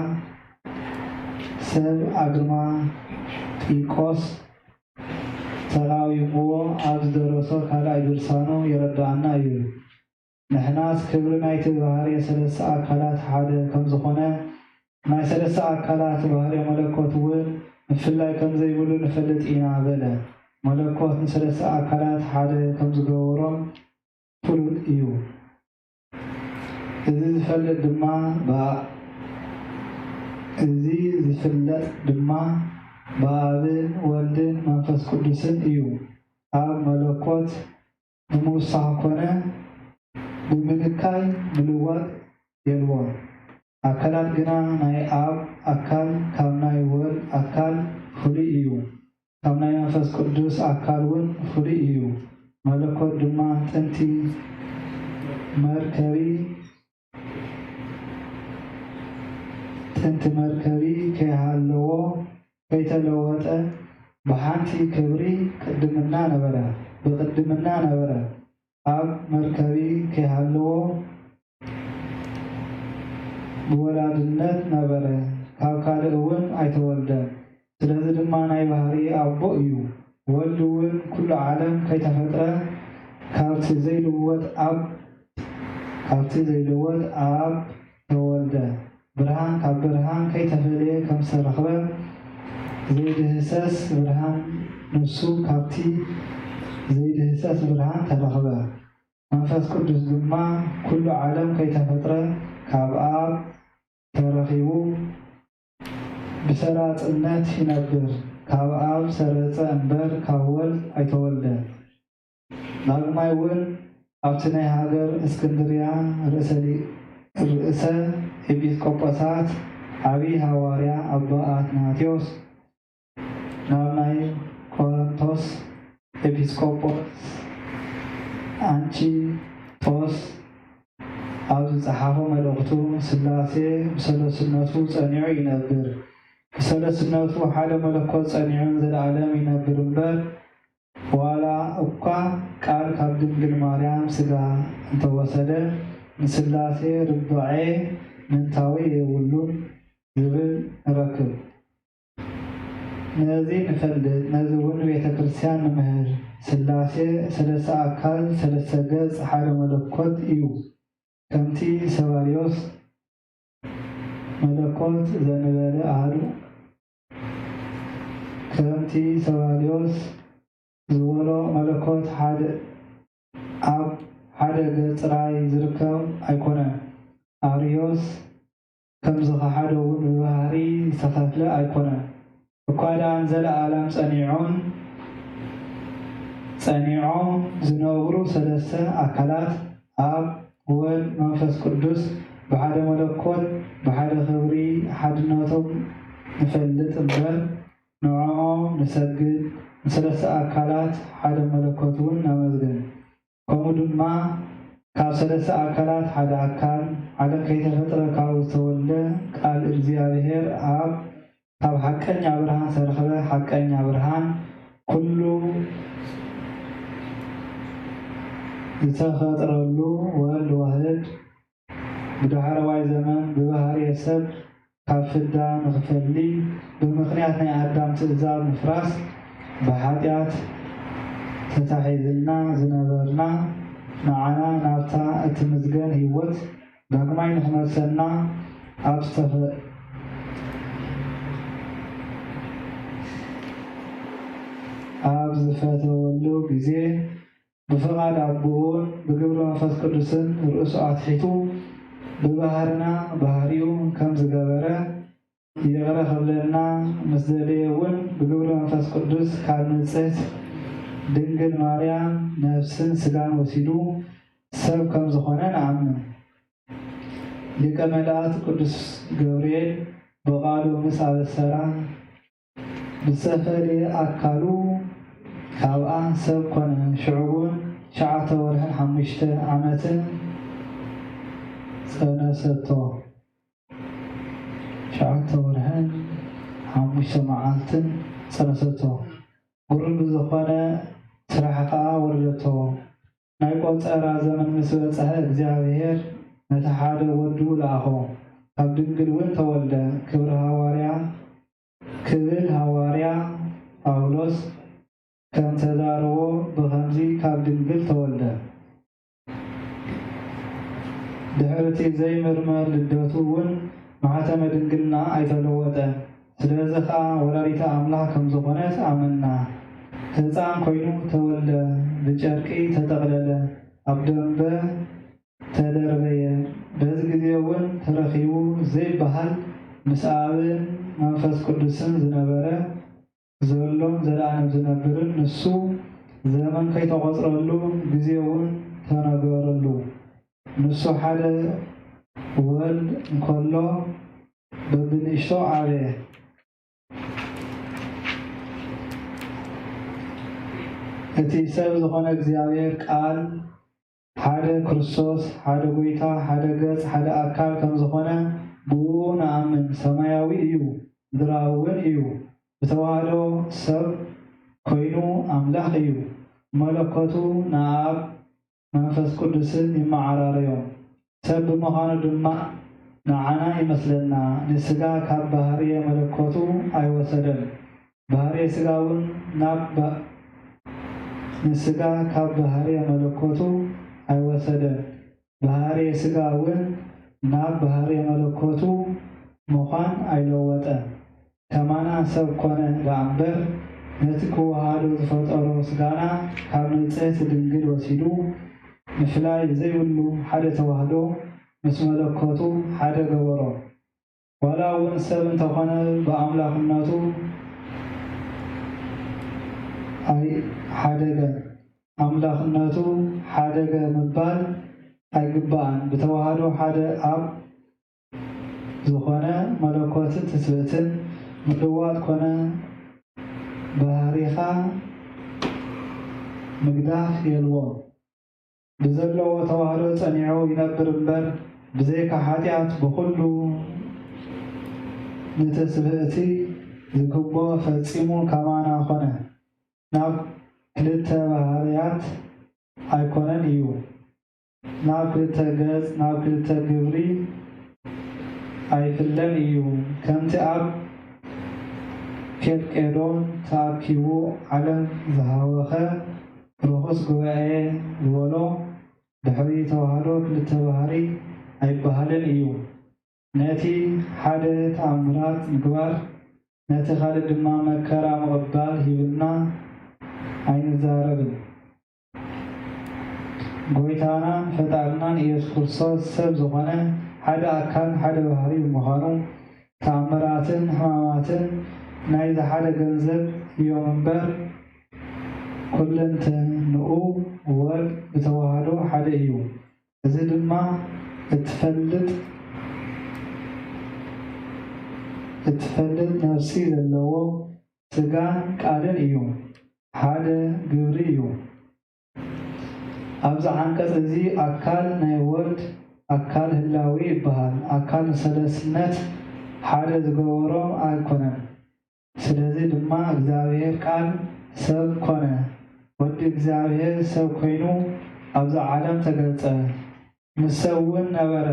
سب أغرما تيكوس تلاوي بو عبد درسو كالا يدرسانو يردعنا يو نحناس كبر نايت بهاري سلسة أكلات حدا كمزخونا ناي سلسة أكلات بهاري ملكوت ول نفلاي كم زي يقولوا نفلت إينا بلا ملكوت نسلسة أكلات حدا كمزقورم فلول إيو إذا زفلت دما بابن ولدن منفس قدسن إيو أب ملكوت نموسع كونه بملكاي ملوات يلوان أكلات جنا ناي أب أكل كم ناي ول أكل فلي إيو كم ناي منفس قدس أكل ون فلي إيو ملكوت دما تنتي مركبي كهالو كيتلوت بحانتي كبري قدمنا نبرا أب مركبي كهالو بولادنت نبرا كاكال أون أيتولد سلازي دما ناي بهاري أبو إيو ولدون كل عالم كيتفترة كابتي زي لوت أب تولد برهان كاب برهان كيتفلي كم سرخبه زيد هساس برهان نسو كابتي زيد هساس برهان ترخبه منفس قدس دما كل عالم كيتفترة كاب آب ترخيبو بسرات النت ينبر كاب آب سرات أنبر كاول أيتولد ناغما يقول أبتني هاجر اسكندريا رئيسة إبيسكوبوسات أبي هواريا أبا أثناتيوس نارناي كورنثوس إبيسكوبوس أنشي توس أبز صحافة ملوكتو سلاسي بسلسناتو صنيعو ينبر بسلسناتو حالة ملكوت صنيعو زي العالم ينبر مبر ولا أبقى قال كابدن بالماريام سجا انتوسده نسلاسي ربعي منتاوي يولون زبل ركب نازي نفلد نازون بيتكرسيان مهر سلاسي سلسة أكال سلسة جز حال ملكوت إيو كمتي سواريوس ملكوت زنبال أهلو كمتي سواريوس زولو ملكوت حد جز راي زركب أيقونه أريوس كم زخ حدا ببهاري سخفله أيقونه وكذا أنزل عالم صنيعون زنورو سلسة أكلات أب ول منفس قدس بحد ملكوت بحد خبري حد نوتهم نفلت البر نوعهم نسجد سلسة أكلات حد ملكوتون نمزجن كمودما كاب سلسة أكلات حد أكل على كي تفترة كاو تولد قال إغزيابير أب كاب حقن يابرهان سرخبه حقن يابرهان كله يتفترلو والوهد بدحر واي زمان ببهار يسب كاب فدا نغفلي بمخنياتنا أدام تئزاب مفراس بحاجات تتحيزلنا زنبرنا معنا نابتا اتمزغن هيوت داغماي نخمسنا أبز فتولو بزي بفقاد أبوون بقبر منفس قدسن رؤس أتحيتو ببهرنا بهاريو كم زغبره يغرى خبلنا مسدليون بقبر منفس قدس كان نصيت دنجل ماريام نفسن سلام وسيلو ሰብ ከም ዝኾነ ንኣምን። ሊቀ መላእክት ቅዱስ ገብርኤል በቃሉ ምስ አበሰራ ብዝተፈለየ ኣካሉ ካብኣ ሰብ ኮነ። ሽዑ እውን 9 ወርሕን 5 ዓመትን ፀነሰቶ። 9 ወርሕን 5 መዓልትን ፀነሰቶ። ጉርብ ዝኾነ ስራሕ ከዓ ወለደቶ። ናይ ቆፀራ ዘመን ምስ በፅሐ እግዚአብሔር ነቲ ሓደ ወዱ ለኣኾ። ካብ ድንግል እውን ተወልደ። ክብል ሃዋርያ ጳውሎስ ከም ተዛረቦ ብኸምዚ ካብ ድንግል ተወልደ። ድሕርቲ ዘይምርመር ልደቱ እውን ማሕተመ ድንግልና ኣይተለወጠን። ስለዚ ከዓ ወላዲተ ኣምላክ ከም ዝኾነት ኣመና። ህፃን ኮይኑ ተወልደ፣ ብጨርቂ ተጠቕለለ፣ ኣብ ደንበ ተደርበየ። በዚ ግዜ እውን ተረኺቡ ዘይበሃል ምስ ኣብን መንፈስ ቅዱስን ዝነበረ ዘሎም ዘለዓለም ዝነብርን ንሱ ዘመን ከይተቆፅረሉ ግዜ እውን ተነገረሉ። ንሱ ሓደ ወልድ እንከሎ በብንእሽቶ ዓበየ። እቲ ሰብ ዝኾነ እግዚአብሔር ቃል ሓደ ክርስቶስ፣ ሓደ ጎይታ፣ ሓደ ገጽ፣ ሓደ ኣካል ከም ዝኾነ ብኡ ንኣምን። ሰማያዊ እዩ፣ ምድራዊ እውን እዩ። ብተዋህዶ ሰብ ኮይኑ ኣምላኽ እዩ። መለኮቱ ንኣብ መንፈስ ቅዱስን ይመዓራረዮም። ሰብ ብምዃኑ ድማ ንዓና ይመስለና። ንስጋ ካብ ባህርየ መለኮቱ ኣይወሰደን። ባህርየ ስጋ እውን ንስጋ ካብ ባህርየ መለኮቱ ኣይወሰደን። ባህርየ ስጋ እውን ናብ ባህርየ መለኮቱ ምዃን ኣይለወጠን። ከማና ሰብ ኮነ ዳእምበር ነቲ ክወሃዶ ዝፈጠሮ ስጋና ካብ ንጽሕቲ ድንግል ወሲዱ ምፍላይ ዘይብሉ ሓደ ተዋህዶ ምስ መለኮቱ ሓደ ገበሮ። ዋላ እውን ሰብ እንተኾነ ብኣምላኽነቱ ኣይ ሓደገን። ኣምላኽነቱ ሓደገ ምባል ኣይግባእን። ብተዋህዶ ሓደ ኣብ ዝኾነ መለኮትን ትስብእትን ምልዋጥ ኮነ ባህሪኻ ምግዳፍ የልዎም። ብዘለዎ ተዋህዶ ጸኒዑ ይነብር እምበር ብዘይካ ኃጢአት ብኩሉ ንትስብእቲ ዝግቦ ፈጺሙ ከማና ኮነ። ናብ ክልተ ባህርያት ኣይኮነን እዩ። ናብ ክልተ ገጽ፣ ናብ ክልተ ግብሪ ኣይፍለን እዩ። ከምቲ ኣብ ኬልቄዶን ተኣኪቡ ዓለም ዝሃወኸ ርኩስ ጉባኤ ዝበሎ ድሕሪ ተዋህዶ ክልተ ባህሪ ኣይበሃልን እዩ። ነቲ ሓደ ተኣምራት ምግባር ነቲ ካልእ ድማ መከራ ምቕባል ሂብና ኣይንዛረብን። ጎይታናን ፈጣሪናን ኢየሱስ ክርስቶስ ሰብ ዝኾነ ሓደ ኣካል ሓደ ባህሪ ብምዃኑ ተኣምራትን ሕማማትን ናይ ዝሓደ ገንዘብ እዮም እምበር ኩለንተንኡ ወልድ ብተዋህዶ ሓደ እዩ። እዚ ድማ እትፈልጥ ነፍሲ ዘለዎ ስጋን ቃልን እዩ። ሓደ ግብሪ እዩ። ኣብዚ ዓንቀጽ እዚ ኣካል ናይ ወልድ ኣካል ህላዊ ይበሃል። ኣካል ሰለስነት ሓደ ዝገበሮም ኣይኮነን። ስለዚ ድማ እግዚአብሔር ቃል ሰብ ኮነ። ወዲ እግዚአብሔር ሰብ ኮይኑ ኣብዚ ዓለም ተገልጸ። ምስ ሰብ እውን ነበረ።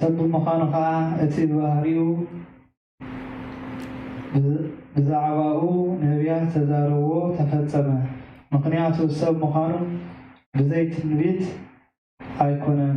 ሰብ ብምዃኑ ከዓ እቲ ባህሪኡ ብዛዕባኡ ነቢያት ተዛረቦ ተፈጸመ። ምክንያቱ ሰብ ምዃኑ ብዘይ ትንቢት ኣይኮነን።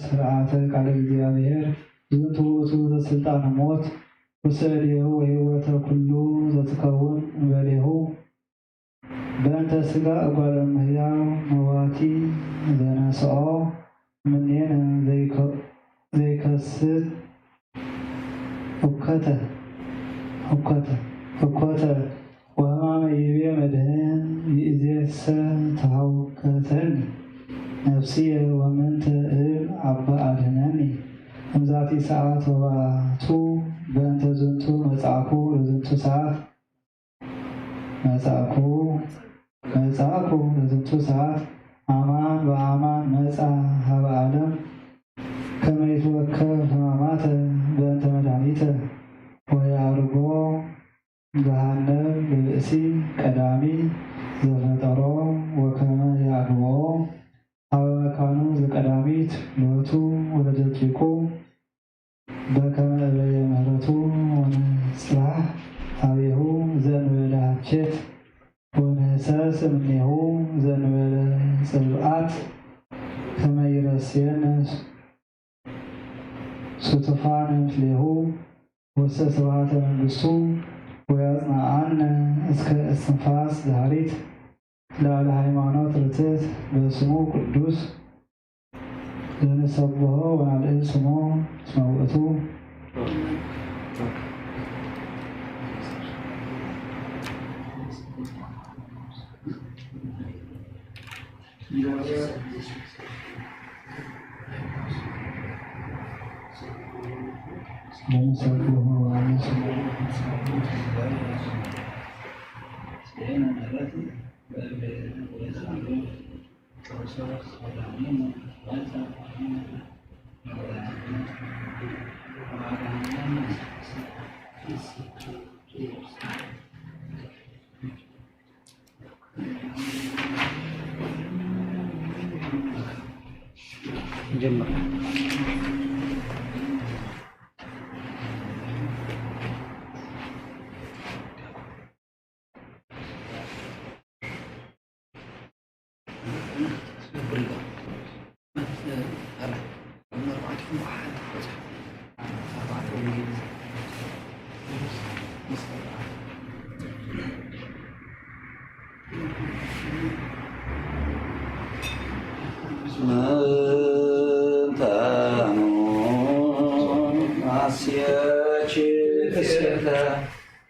ስርዓተ ቃለ እግዚአብሔር ዝንቱ ውእቱ ዘስልጣነ ሞት ውሰዴሁ ወሕይወተ ኩሉ ዘትከውን በሌሁ በእንተ ሥጋ እጓለ እመሕያው መዋቲ ዘነስኦ እምኔነ ዘይከስት ሁከተ ወሕማመ ይቤ መድኅን ይእዜሰ ተሐውከተኒ ነፍስየ ወምንተ እብል አባ አድኅነኒ እምዛቲ ሰዓት ወባቱ በእንተ ዝንቱ መጽአኩ ለዝንቱ ሰዓት መጽአኩ ለዝንቱ ሰዓት አማን በአማን መጻ ሀበ ዓለም ከመ ይትወከፍ ሕማማተ በእንተ መድኃኒተ ወያርጎ ገሃነም ለብእሲ ቀዳሚ ዘፈጠሮ ወከመ ያግቦ ሀበ መካኑ ዘቀዳሚት ሎቱ ወለደቂቁ በከመ እበየ ምሕረቱ ወንጽላሕ ሀቤሁ ዘእንበለ ሐኬት ወንህሰስ እምኔሁ ዘእንበለ ጽብዓት ከመ ይረስየነ ሱቱፋነ ምስሌሁ ውስተ ስብሐተ መንግሥቱ ወያጽንዓነ እስከ እስትንፋስ ዛሪት ላዕለ ሃይማኖት ርትዕት በስሙ ቅዱስ ዘንሰብሖ ወናልዕል ስሞ እስመ ውእቱ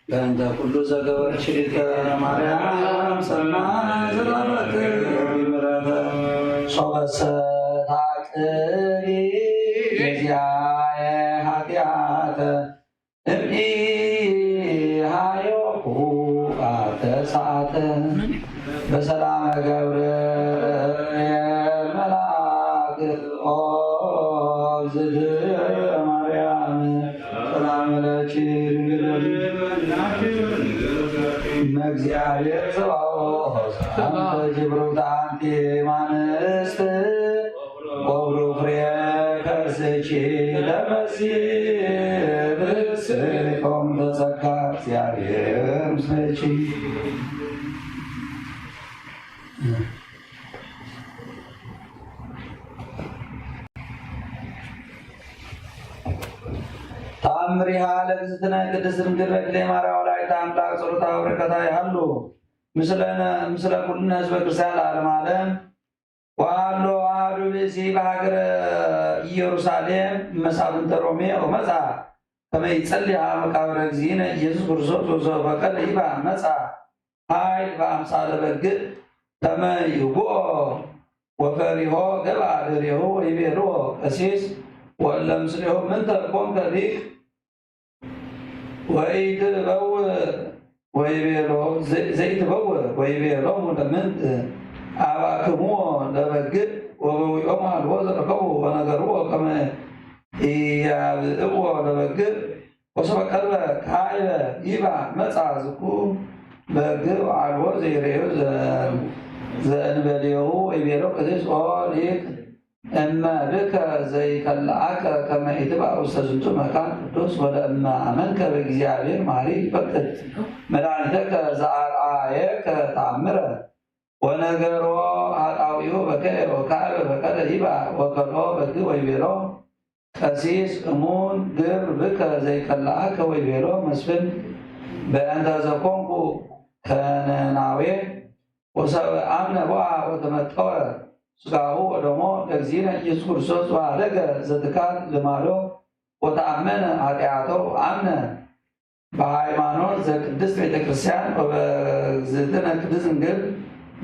በእንተ ኩሉ ዘገበርችልከ ማርያም ሰናይ ዘላፈት ምሕረተ ሶበሰ ታቅሪ የዚአየ ኃጢአተ እምኢሃዮኩ አተ ሰዓተ በሰላመ ገብርኤል መልአክ ኦ ዝድረ ማርያም ሰላም ለኪ እግዚአብሔር ዘባኦት አንተ ጅብሩት አንቲ እማንስት ወብሩክ ፍሬ ከርሥኪ ለመሲሕ ብእሲኮም ተጸጋ እግዚአብሔር ምስሌኪ ተአምሪሃ ለእግዝእትነ ቅድስት ድንግል በክሌ ማርያም ወላዲተ አምላክ ጸሎታ በረከታ ያሉ ምስለ ኩልነ ህዝበ ክርስቲያን ለዓለመ ዓለም። ወአሎ አሐዱ ብእሲ በሀገረ ኢየሩሳሌም መሳፍንተ ሮሜ ወመጽአ ከመ ይጸልይ ኀበ መቃብረ እግዚእነ ኢየሱስ ክርስቶስ ወዘፈቀደ ይብአ መጽአ ኃይል በአምሳለ በግዕ ከመ ይጉኦ ወፈሪሆ ገብአ ድኅሬሁ ወይቤልዎ ቀሲስ ወእለ ምስሌሁ ምንተ ኮንከ ሊቅ ዘይትበውእ ወይቤሎሙ ለምንት አባክሙ ለበግዕ ወበዊኦሙ አልቦ ዘረከቡ ወነገርዎ ከመ ኢያብዕዎ ለበግዕ ወሶበ ቀርበ ካዕበ ይብአ መጽአ ዝኩ በግዕ አልቦ ዘይሬዩ ዘእንበሌሁ ወይቤሎ ቀሲስ ኦ ሊቅ እመ ብከ ዘይከልአከ ከመ ኢትብአ ውስተ ዝንቱ መካን ቅዱስ ወለእመ አመንከ በእግዚአብሔር መሐሪ ይፈቅድ መድኃኒተከ ዘአርአየከ ተአምረ ወነገሮ ኃጣውኢሁ በከየ ወካዕበ ፈቀደ ይብአ ወከልኦ በግዕ ወይቤሎ ቀሲስ እሙን ግብር ብከ ዘይከልአከ ወይቤሎ መስፍን በእንተ ዘኮንኩ ከነናዌ ወሰብእ አምነ ቦአ ወተመጠወ ሥጋሁ ወደሞ ለእግዚእነ ኢየሱስ ክርስቶስ ወአደገ ዘትካት ልማዶ ወተአመነ ኃጢአቶ አምነ በሃይማኖት ዘቅድስት ቤተክርስቲያን ወበእግዝእትነ ቅድስት ድንግል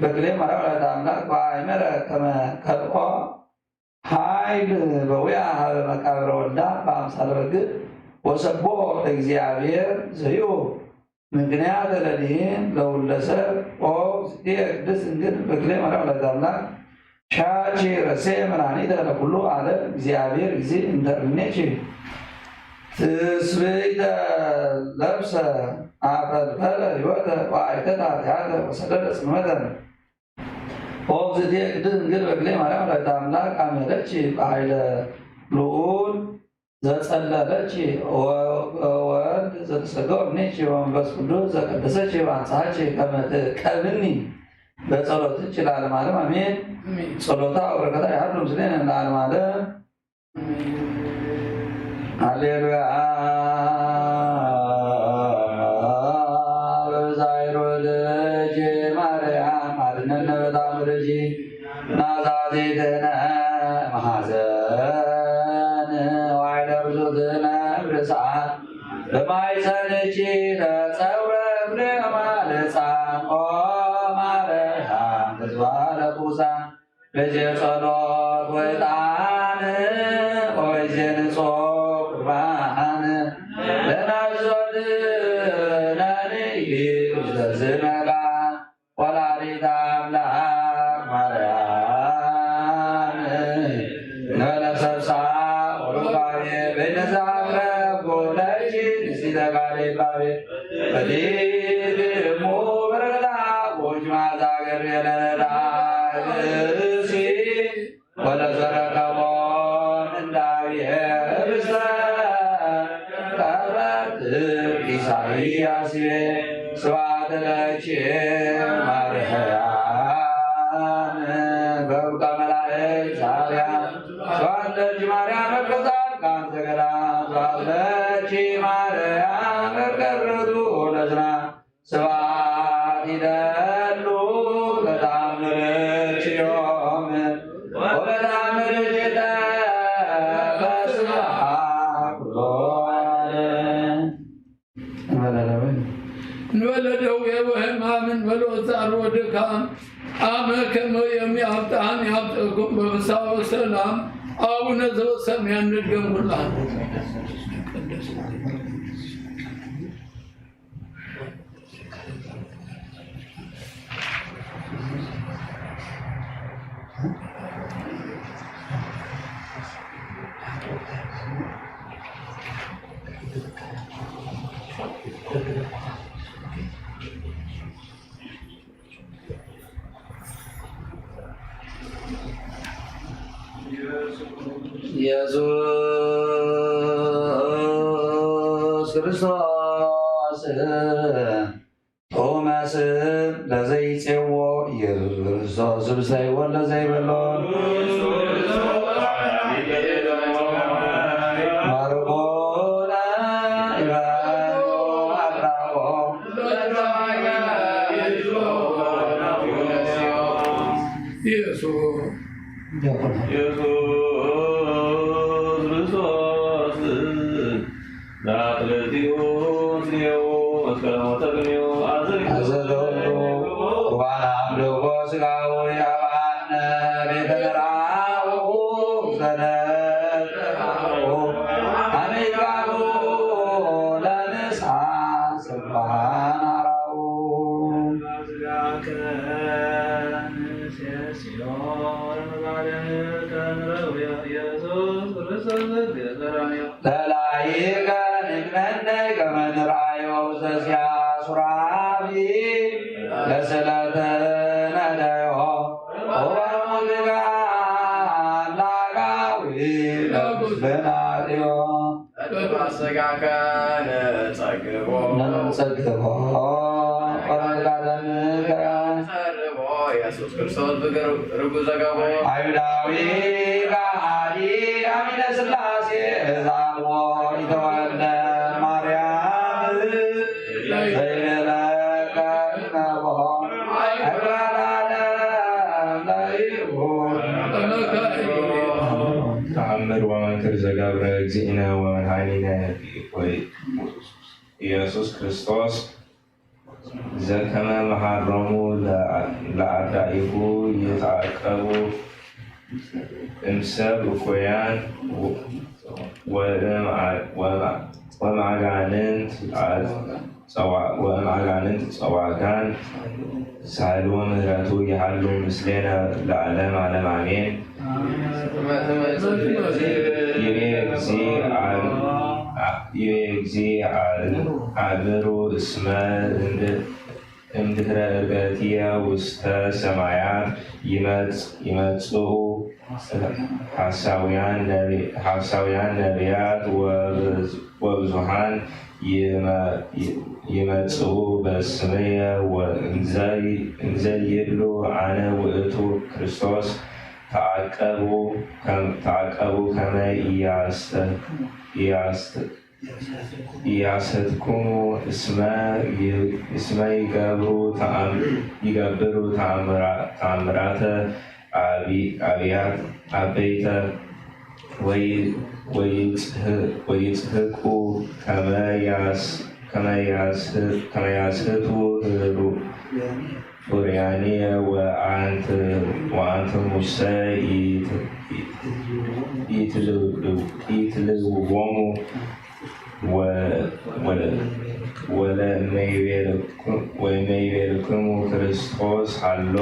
በክሌ ማርያም ወላዲተ አምላክ ወአእመረ ከመ ከልኦ ኃይል በዊአ ኀበ መቃብረ ወልዳ በአምሳለ በግዕ ወሰቦ ለእግዚአብሔር ዘዩ ምክንያት ለድኂን ለውልደ ሰብ ኦ እግዝእትየ ቅድስት ድንግል በክሌ ማርያም ወላዲተ አምላክ ሻቺ ረሴ መድኃኒተ ለኩሉ ዓለም እግዚአብሔር እግዚእ እንተ እምኔኪ ትስብእተ ለብሰ አፈልፈለ ሕይወተ ወአይከተ ኃጢአተ ወሰደደ ጽልመተ ኦ እግዝእትየ ቅድስት ድንግል በክሌ ማርያም ወላዲተ አምላክ አመለች በኃይለ ልዑል ዘጸለለች ወወልድ ዘተሰገወ እምኔኪ ወመንፈስ ቅዱስ ዘቀደሰች ወአንጽሐች ከመ ትቀብኒ በጸሎትች ለዓለመ ዓለም አሜን። ጸሎታ ወበረከታ ያህሉ ምስሌነ ለዓለመ ዓለም ሃሌሉያ። በዛይሮ ልጅ ማርያም አድኅነነ በተአምርኪ ናዛዜትነ ማሐዘን ዋይለ ብሶትነ ብርሳን በማኅፀንኪ ተጸውረ እምኔከ ለሕፃን ኦ ማርያም ተዝባለ ቁሳን በጀ ጸሎት ወዕጣን ወይዜ ንጹሕ ቁርባን ለናዝዞትነኒ ውስተ ዝመካን ወላዲተ አምላክ ማርያም ነለሰብሳ ወሩካቤ በይነዛቅረብ ጎለች ንስቲተ ካሌባቤ በዲድሙ በረከታ ጎጅ ማዛ ገብርኤለ ዳግሲ ወለዘረከቦን እንዳብሔር ርስተ ቀረት ኢሳይያስ ስብሐት ለኪ ማርያም በውቀ መላእክት ሳርያም ስብሐት ለኪ ማርያም መቅደሳት ካንተ ገዳም ስብሐት ለኪ ማርያም መቀረቱ ለዝና ስብሐት ይደሉ በተአምርኪ ዮም ወበተአምርኪ ተፈስሐ ኩሎ ዓለም እንበለ ደዌ ወሕማም እንበለ ወጻር ወድካም አመ ከመ የሚያብጥሐን ያብጥሐኩም በፍስሐ ወሰላም። አቡነ ዘበሰማያት እንድገም ሁላን ኢየሱስ ክርስቶስ ጦመ ስም ለዘይፄዎ ኢየሱስ ክርስቶስ ብሰይዎ ለዘይበሎን ማርቆነ ኢየሱስ ክርስቶስ ዳክለቲዮ ስኔዮ መስከረሞ ተገኘው አዘዘው ቁርባን አምልኮ ሥጋው ያባነ ቤተ ምርአው ዘነጠው አሜጋው ለንስሐ ስልጣን አራው ለላይከ ንግነነ ከመ ንርአዮ ዘሲያሱራቢ ለስእለተ ነደዮ ወበሙዚቃ ላጋዊ ለጉስበናትዮ ነጸግቦ ወረጋለምከ ኢየሱስ ክርስቶስ ርጉዘ ገቦ አይሁዳዊ ከሃዲ አሚነ ሥላሴ ዛልሞ ይተወልደ ማርያም ዘይለለከ ነቦ አይብራላለ ለይሁን ተአምር ወመንክር ዘገብረ እግዚእነ ወመድኃኒነ ኢየሱስ ክርስቶስ ዘከመ መሃሮሙ ለአዳኢሁ ይትዓቀቡ እምሰብ እኩያን ወእምአጋንንት ጸዋጋን ሳህሉ ምሕረቱ ይሃሉ ምስሌነ ለዓለም ዓለም አሜን። ይቤ እግዚእ አእምሩ እስመ እምድኅረ ዕርገትየ ውስተ ሰማያት ይመጽኡ ሐሳውያን ነቢያት ወብዙኃን ይመጽኡ በስምየ እንዘ ይብሉ አነ ውእቱ ክርስቶስ ተዓቀቡ ከመ ኢያሰትኩሙ እስመ ይገብሩ ተአምራተ አበይተ ወይጽሕቁ ከመ ያስሕቱ ፉርያንየ ወአንትሙሰ ኢትልውዎሙ ወለእመይቤልክሙ ክርስቶስ ሀሎ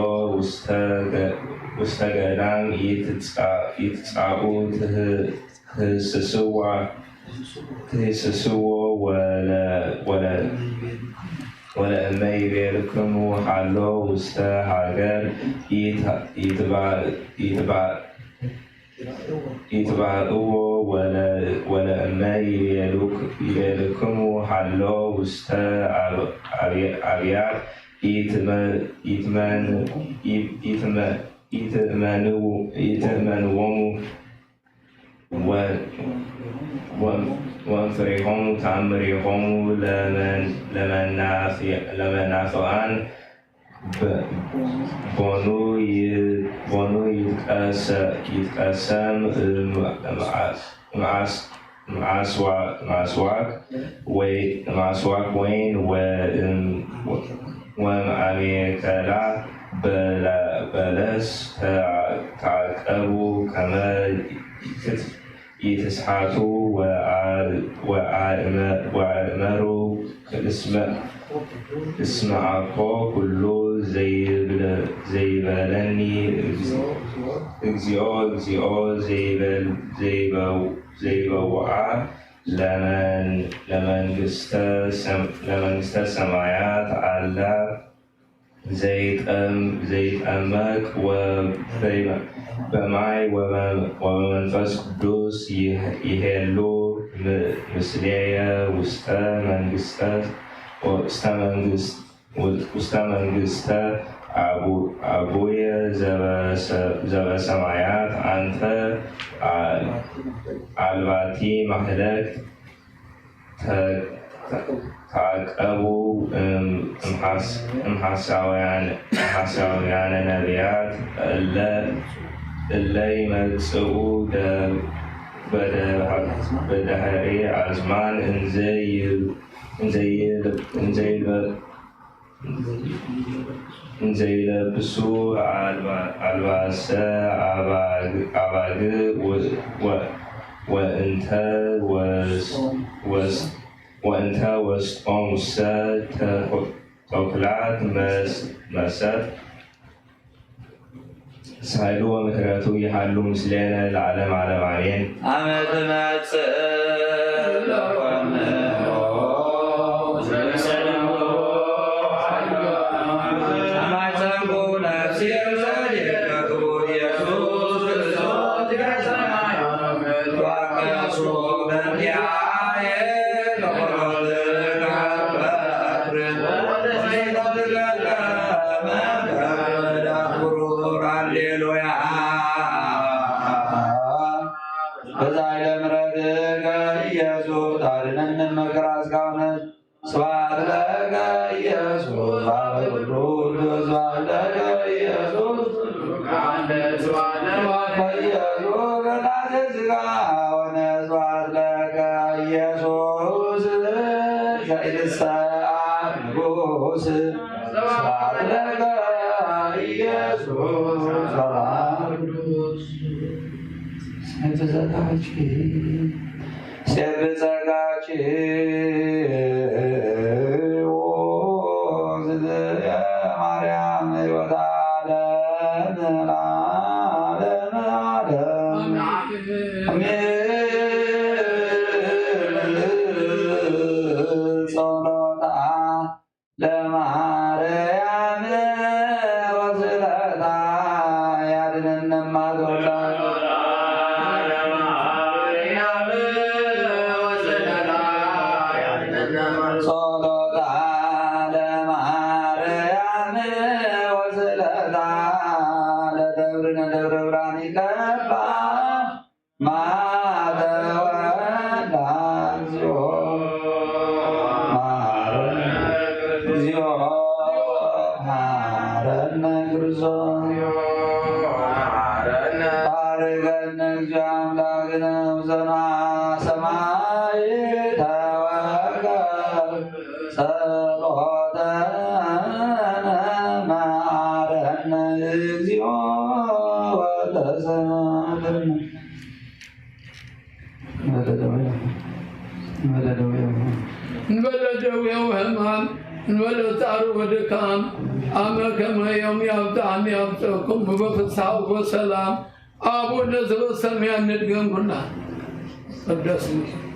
ውስተ ገዳም ይትጻኡ ትህስስዎ ወለእመይቤልክሙ ሀሎ ውስተ ሀገር ይትባእዎ ወለእመይቤልክሙ ሀሎ ውስተ አብያት ኢትእመንዎሙ ወእንፍሬሆሙ ተአምሬሆሙ ለመናፍቃን ቦኑ ይትቀሰም ማስዋክ ወይን ወእምአሜከላ በለስ ተዓቀቡ ከመ ይትስሓቱ ወአእመሩ እስመ አኮ ኩሉ ዘይበለኒ እግዚኦ ዘይበውዓ ለመንግሥተ ሰማያት አላ ዘይጠመቅ በማይ ወበመንፈስ ቅዱስ ይሄሉ ምስሌየ ውስተ መንግሥተ አቡየ ዘበሰማያት አንተ አልባቲ ማህለክ ተዓቀቡ እምሐሳውያነ ነቢያት اللي يمسؤوا بدهري عزمان انزيلبسوا الباس عباق وانت وسطهم توكلات مسات سهلوا ومهرته يحلوا مسلنا العالم على معين عمد انولد تعرف ودكان أما كما يوم يبدأ يبدأكم بفصحى وسلام أبو النزل السميع ندقم كنا قدسني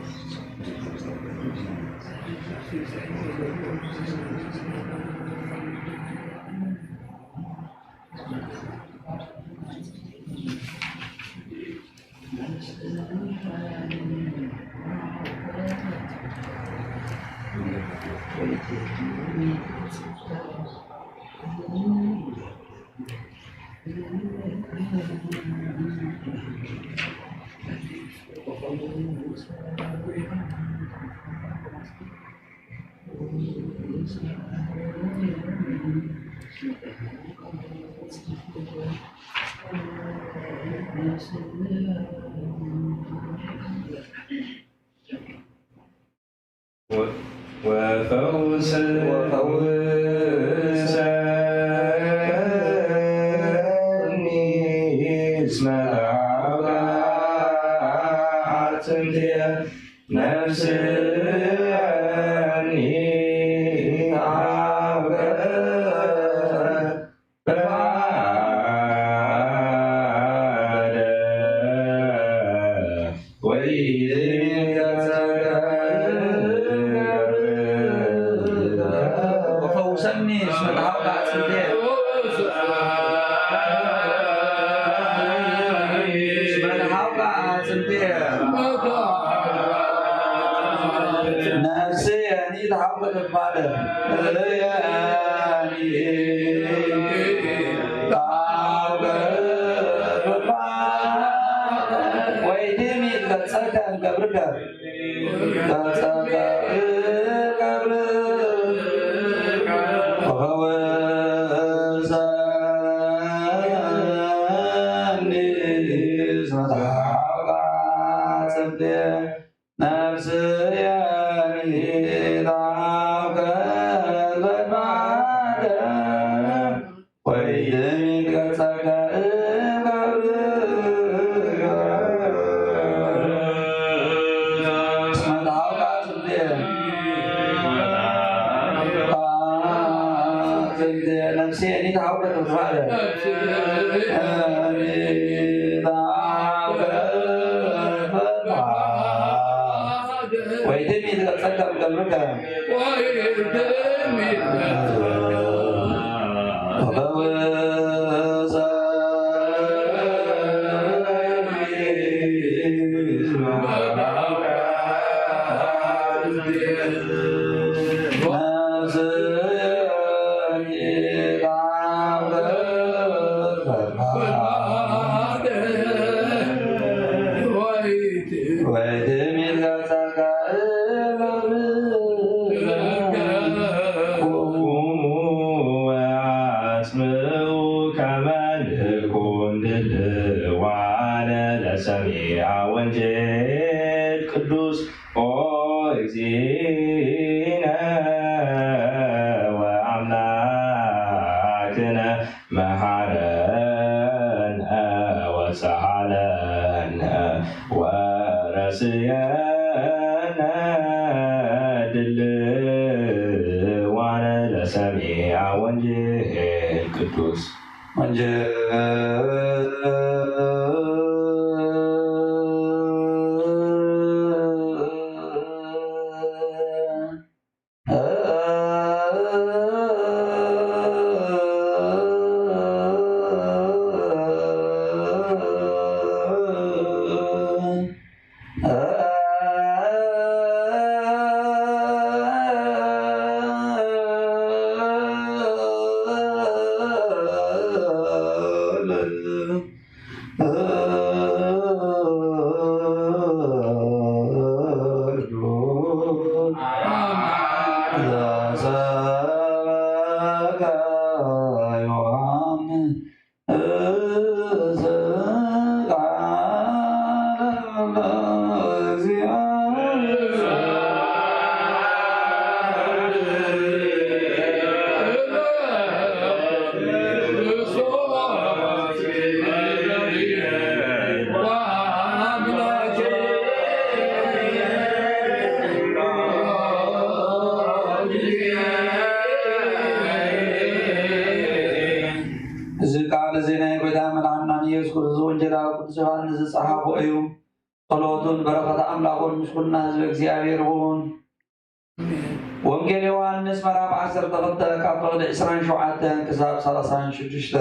ወንጌል ዮሐንስ ምዕራፍ 12 ካብ 27 ክሳብ 36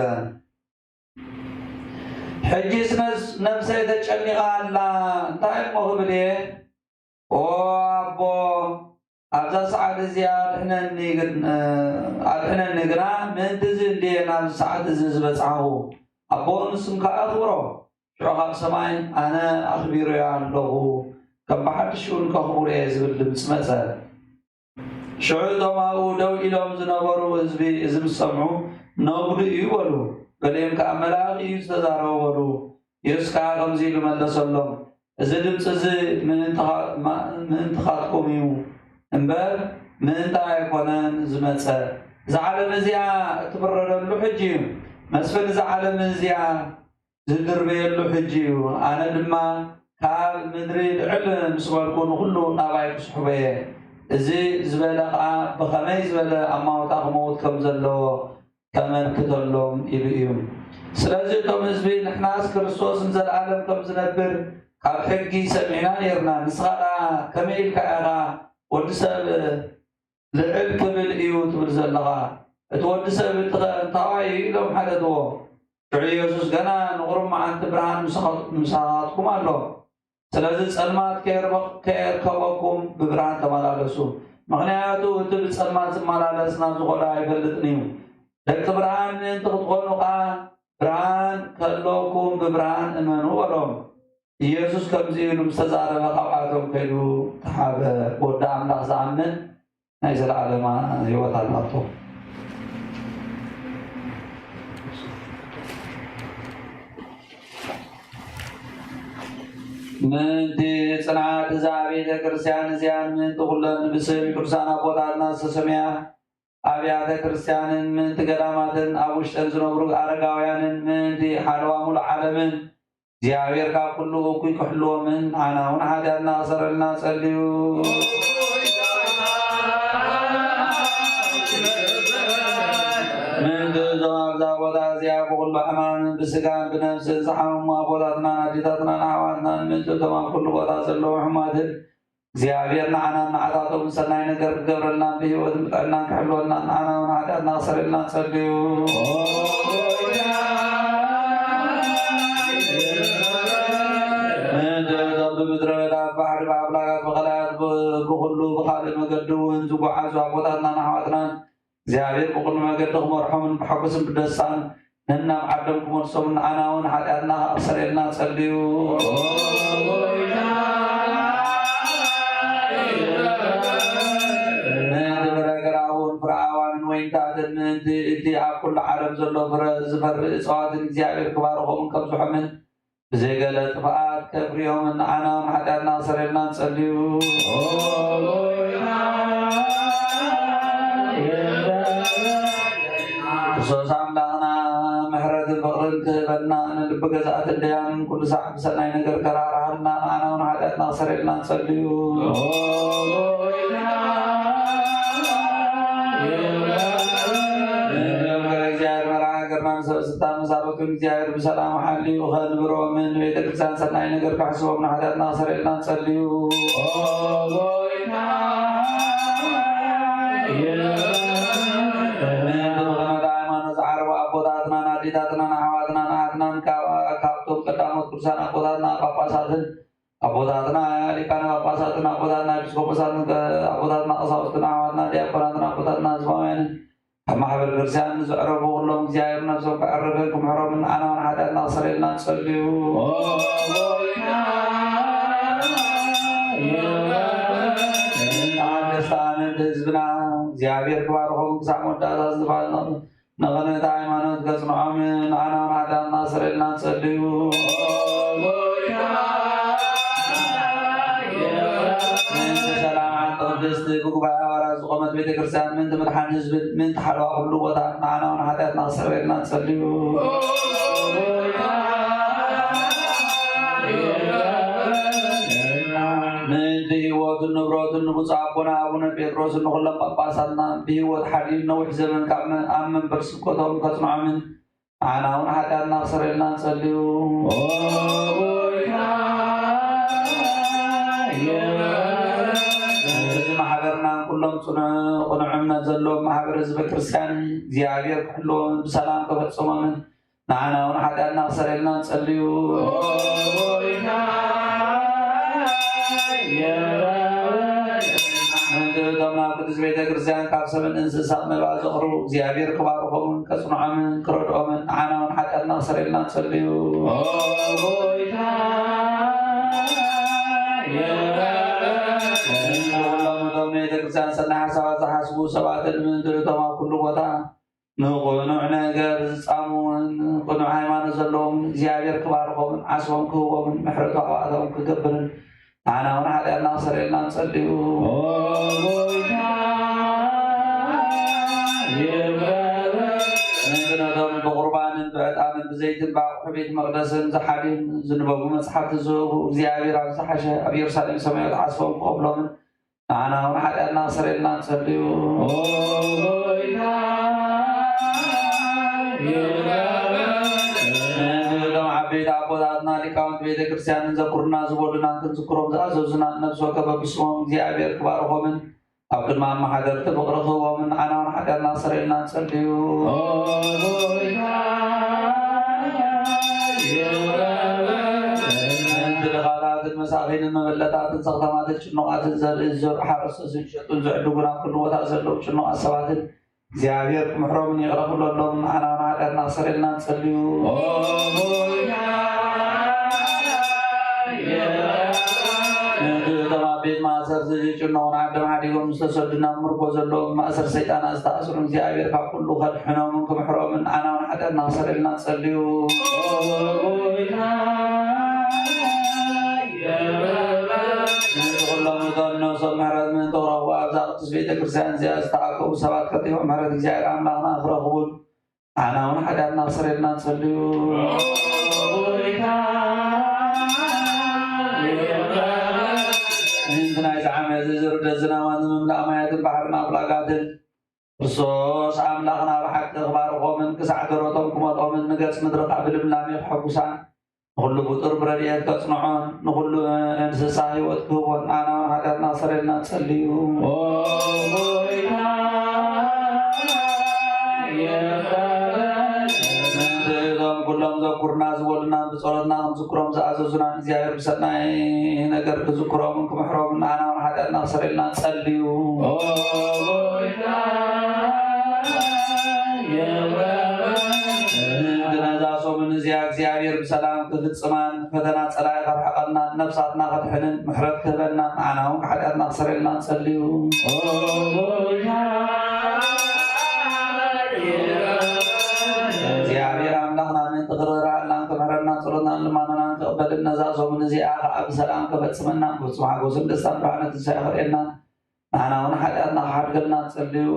ሕጂስ ነፍሰይ ተጨኒቓ ኣላ እንታይ እሞ ክብል እየ ኦ ኣቦ ኣብዛ ሰዓት እዚኣ ኣድሕነኒ ግና ምእንቲ እዚ እንድየ ናብዚ ሰዓት እዚ ዝበፅሓኹ ኣቦ ንስምካ ኣኽብሮ ሽዑ ካብ ሰማይ ኣነ ኣኽቢሮዮ ኣለኹ ከም ብሓድሽ እውን ከኽብሮ እየ ዝብል ድምፂ መፀ ሽዑ እቶም ኣብኡ ደው ኢሎም ዝነበሩ ህዝቢ እዚ ምስ ሰምዑ ነጉዱ እዩ በሉ ገሊኦም ከዓ መልኣክ እዩ ዝተዛረበ በሉ ኢየሱስ ከዓ ከምዚ ኢሉ መለሰሎም እዚ ድምፂ እዚ ምእንትኻትኩም እዩ እምበር ምእንታይ ኣይኮነን ዝመፀ እዛ ዓለም እዚኣ እትፍረደሉ ሕጂ እዩ መስፍን እዛ ዓለም እዚኣ ዝድርበየሉ ሕጂ እዩ ኣነ ድማ ካብ ምድሪ ልዕል ምስ በልኩ ንኩሉ ናባይ ክስሕቦ እየ እዚ ዝበለ ከዓ ብኸመይ ዝበለ ኣማውታ ክመውት ከም ዘለዎ ከመልክተሎም ኢሉ እዩ ስለዚ እቶም ህዝቢ ንሕናስ ክርስቶስ ንዘለዓለም ከም ዝነብር ካብ ሕጊ ሰሚዕና ነርና ንስኻ ከመይ ኢልካ ኢኻ ወዲ ሰብ ልዕል ክብል እዩ ትብል ዘለኻ እቲ ወዲ ሰብ እንታዋይ ኢሎም ሓደትዎ ሽዑ ኢየሱስ ገና ንቑሩብ መዓልቲ ብርሃን ምሳኻትኩም ኣሎ ስለዚ ፀልማት ከየርከበኩም ብብርሃን ተመላለሱ ምክንያቱ እቲ ብፀልማት ዝመላለስ ናብ ዝኮነ ኣይፈልጥን እዩ ደቂ ብርሃን ምእንቲ ክትኮኑ ከዓ ብርሃን ከለኩም ብብርሃን እመኑ በሎም ኢየሱስ ከምዚ ኢሉ ምስተዛረበ ካብኣቶም ከይዱ ተሓበ ወዲ ኣምላኽ ዝኣምን ናይ ዘለዓለማ ሂወት ኣለቶ ምንቲ ጽናት እዛ ቤተ ክርስቲያን እዚያን ምንቲ ኩለን ብስም ቅዱሳን አቦታትና ዝተሰምያ አብያተ ክርስቲያንን ምንቲ ገዳማትን ኣብ ውሽጠን ዝነብሩ አረጋውያንን ምንቲ ሓለዋ ሙሉእ ዓለምን እግዚአብሔር ካብ ኩሉ እኩይ ክሕልዎምን ኣና እውን ሓጢአትና ክሰረልና ጸልዩ። ምንቲ እዞም ኣብዛ ቦታ እዚኣ ብኩሉ ሕማምን ብስጋን ብነፍስን ዝሓመሙ ኣቦታትና ኣዴታትናን ኣሕዋትናን ምንቲ እቶም ኣብ ኩሉ ቦታ ዘለዉ ሕማትን እግዚአብሔር ንዓና ንዓታቶም ሰናይ ነገር ክገብረልና ብሂወትን ብጥዕናን ክሕልወልና ንዓና እውን ሓጢአትና ክሰረልና ጸልዩ። ብምድረ በዳት ባሕሪ ብኣፍላጋት ብኸላያት ብኩሉ ብካልእ መገዲ እውን ዝጓዓዙ ኣቦታትናን ኣሕዋትናን እግዚአብሔር ብኩሉ መገዲ ክመርሖምን ብሓጎስን ብደስታን ነናብ ዓዶም ክመልሶምን ንዓና እውን ሓጢአትና ክሰረልና ጸልዩ። ንብረገራውን ፍርኣዋንን ወይንታትን ምንቲ እቲ ኣብ ኩሉ ዓለም ዘሎ ፍረ ዝፈርእ እፅዋትን እግዚአብሔር ክባርኾምን ከብዝሖምን ብዘይገለ ጥፍኣት ከፍርዮምን ንዓና እውን ሓጢአትና ክሰረልና ጸልዩ። ክርስቶስ ኣምላኽና ምሕረትን ፍቕርን ክህበና ንልቢ ገዛእትን ደያንን ኩሉ ሰዓት ብሰናይ ነገር ከራርሃልና ንዓና እውን ሓጢአትና ክሰረልና ጸልዩ። ሰበስልጣን መሳበቱን እግዚአብሔር ብሰላም ሓልዩ ከንብሮምን ቤተ ክርስቲያን ሰናይ ነገር ክሕስቦም ንሓጢአትና ክሰረልና ጸልዩ። ሃይማኖት ዝዓረቡ ኣቦታትናን ኣዴታትናን ኣሕዋትናን ኣሓትናን ካብቶም ቀዳሞት ቅዱሳን ኣቦታትና ጳጳሳትን ኣቦታትና ሊቃነ ጳጳሳትን ኣቦታትና ኤጲስቆጶሳትን ኣቦታትና ቀሳውስትን ኣሕዋትና ዲያቆናትን ኣቦታትና ህዝባውያንን ኣብ ማሕበር ክርስቲያን ዝዕረቡ ኩሎም እግዚአብሔር ነብሶም ክዕርፍ ክምሕሮምን ንዓና እውን ሓጢአትና ክሰረልና ጸልዩ። ደስታነት ህዝብና እግዚአብሔር ክባርኾም ክሳብ መወዳእታ ዝባል ነቐነታ ሃይማኖት ከጽንዖም ንዓና እውን ሓጢአትና ክሰረልና ጸልዩ። ቅድስት ብጉባኤ ሐዋርያት ዝቆመት ቤተ ክርስቲያን ምንቲ ምድሓን ህዝብን ምንቲ ሓለዋ ኩሉ ቦታ ንዓና እውን ሓጢአትና ክሰረልና ጸልዩ። ምንቲ ህይወትን ንብረትን ንብፁዕ ኣቦና ኣቡነ ጴጥሮስን ንኩሎም ጳጳሳትና ብህይወት ሓልዩ ነዊሕ ዘመን ካብ ኣብ መንበር ስብከቶም ከጽንዖምን ንዓና እውን ሓጢአትና ክሰረልና ጸልዩ። ማሕበርናን ኩሎም ቁኑዕ እምነት ዘለዎም ማሕበር ህዝበ ክርስቲያን እግዚአብሔር ክሕልዎምን ብሰላም ክፈጽሞምን ንዓና እውን ሓጢአትና ክሰረልና ጸልዩ። እቶም ናብ ቅዱስ ቤተ ክርስቲያን ካብ ሰብን እንስሳት መባ ዘቕርቡ እግዚአብሔር ክባርኾምን ከጽንዖምን ክረድኦምን ንዓና እውን ሓጢአትና ክሰረልና ጸልዩ። ቤተ ክርስቲያን ሰናይ ሓሳባት ዝሓስቡ ሰባትን ምንቲ እቶም ኣብ ኩሉ ቦታ ንቁኑዕ ነገር ዝጻሙን ቁኑዕ ሃይማኖት ዘለዎም እግዚአብሔር ክባርኾምን ዓስቦም ክህቦምን ምሕረቱ ኣባእቶም ክገብርን ንዓና እውን ሓጢአትና ክሰረልና ጸልዩ። ነቶም ብቁርባንን ብዕጣንን ብዘይትን ብኣቑሑ ቤት መቅደስን ዝሓድን ዝንበቡ መፅሓፍቲ ዝህቡ እግዚአብሔር ኣብ ዝሓሸ ኣብ ኢየሩሳሌም ሰማያዊት ዓስቦም ክቐብሎምን ንዓና እውን ሓጢአትና ክሰረልና ጸልዩ። እቶም ዓበይቲ ኣቦታትና ሊቃውንቲ ቤተ ክርስቲያንን ዘኩርና ዝበሉናን ክንዝክሮም ዝኣዘዙና ነብሶ ከበብስሞም እግዚአብሔር ክባርኾምን ኣብ ቅድሚ ኣመሓደርቲ ፍቕሪ ክህቦምን ንዓና እውን ሓጢአትና ክሰረልና ጸልዩ። ድኻታትን መሳኺንን መበለታትን ሰኽተማትን ጭኑቃትን ዘርኢ ዝዘርኡ ሓረስቶትን ዝሸጡን ዝዕድጉን ኣብ ኩሉ ቦታ ዘለዉ ጭኑቃት ሰባትን እግዚአብሔር ክምሕሮምን ይቕረፍለሎምን ንዓና እውን ሓጢአትና ክሰረልና ጸልዩ። እቶም ኣብ ቤት ማእሰር ዝጭነቑን ዓዶም ሓዲጎም ዝተሰዱ ናብ ምርኮ ዘለዎም ማእሰር ሰይጣናት ዝተኣስሩን እግዚአብሔር ካብ ኩሉ ከድሕኖምን ክምሕሮምን ንዓና እውን ሓጢአትና ክሰረልና ጸልዩ። نفسهم محرد من طورة وأبزاق تسبيت كرسان زيادة تعاقب سبات كتيهم محرد إجزاء عملاقنا أخرى قبول أنا ونحداتنا نصرنا نصليو إنتنا إذا عمي زر دزنا وانملا ما يتم بحرنا بلاقاتل رصوص عملاقنا بحق أخباركم من كسع كروتكم ومن نقص مدرق عبد الملامي حبوسان نقول بطر بريات تصنعون نقول انسسا هيوتكم أنا ونحداتنا نصرنا نصليو كلهم ذكرنا زولنا بصورتنا ذكرهم زعزوزنا زيادة بسنا نقر ذكرهم منكم حرام أنا ونحداتنا نصرنا نصليو من زياك زيابير بسلام كفت سمان فتنا صلاة فرحقنا نفساتنا فتحنا محرق تبنا معنا وحداتنا نصرنا نصليو زيابير عملنا من تقرر عنا كمحرنا صلنا لمانا تقبل النزاز ومن زياك بسلام كفت سمنا بسمع قوسم لستنبعنا تساخر إنا معنا ونحداتنا حرقنا نصليو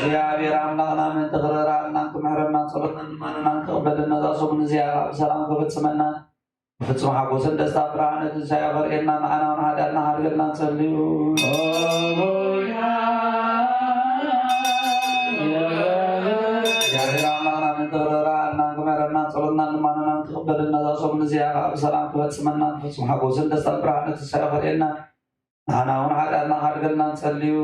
زيابير عملنا من تقرر عنا كمحرنا صلنا لمانا تقبل النزاز ومن زياك بسلام كفت سمنا فتصبح قوسم لستنبعنا تساخر إنا معنا ونحداتنا حرقنا نصليو صلنا لمانا تقبل النزاز ومن زياك بسلام كفت سمنا فتصبح قوسم لستنبعنا تساخر إنا أنا ونحداتنا حرقنا نصليو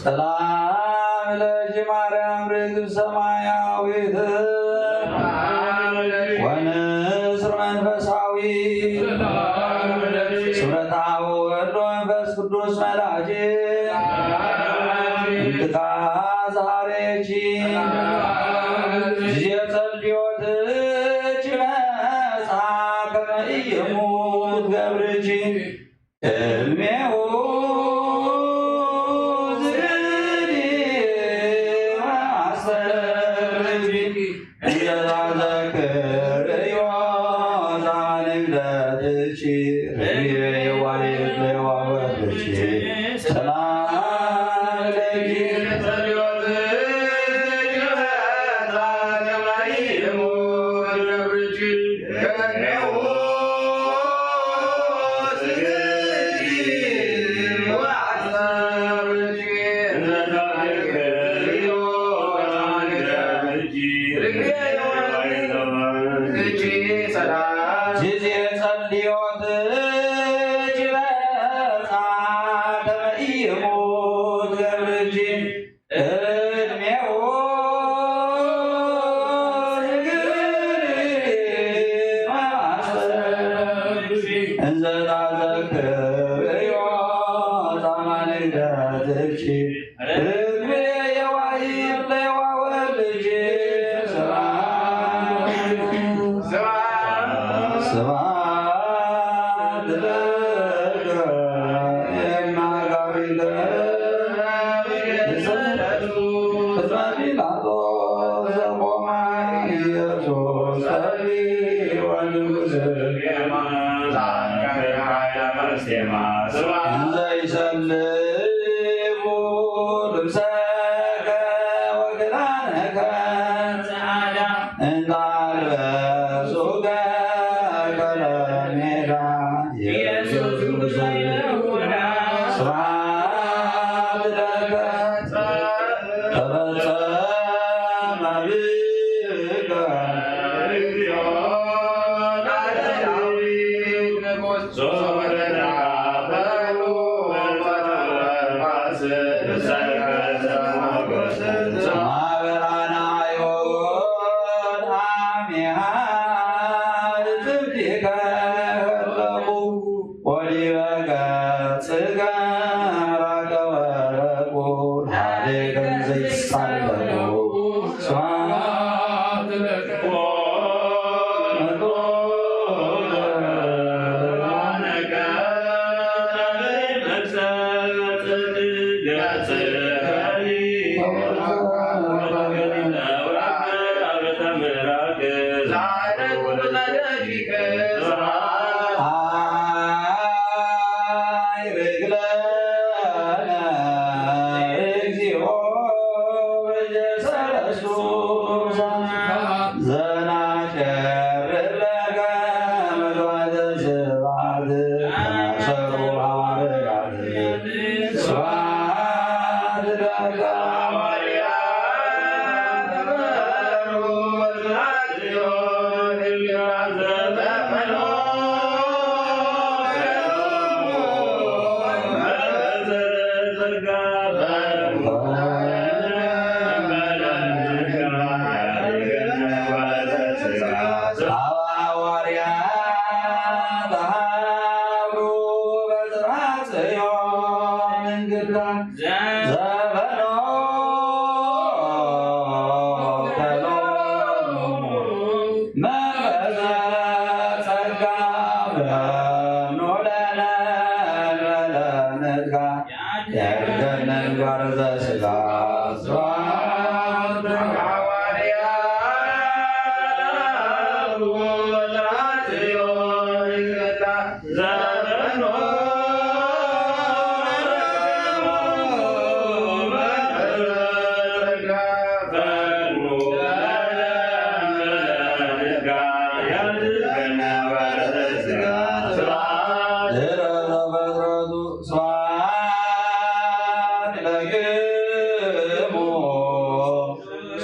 ሰላም ለኪ ማርያም ርግብ ሰማያዊት ወንስር መንፈሳዊ ስምረታው ወልድ መንፈስ ቅዱስ መላኪ እንጥቃ ዛሬቺ ዚየጸልዮትች መጻ ከመ ኢየሙት ገብርቺ እልሜው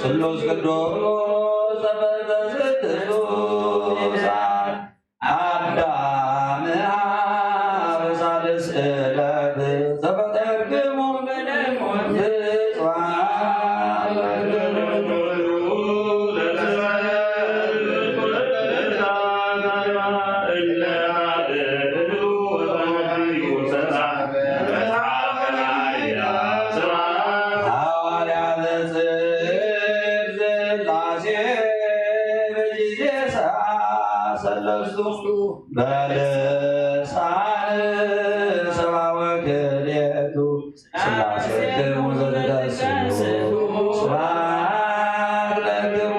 ቅዱስ ቅዱስ ተፈተስቱ ሰለስቱ በልሳን ሰብአ ወክልኤቱ ሥላሴ ክሙ ዘተቀድሱ ስብሐት ለክሙ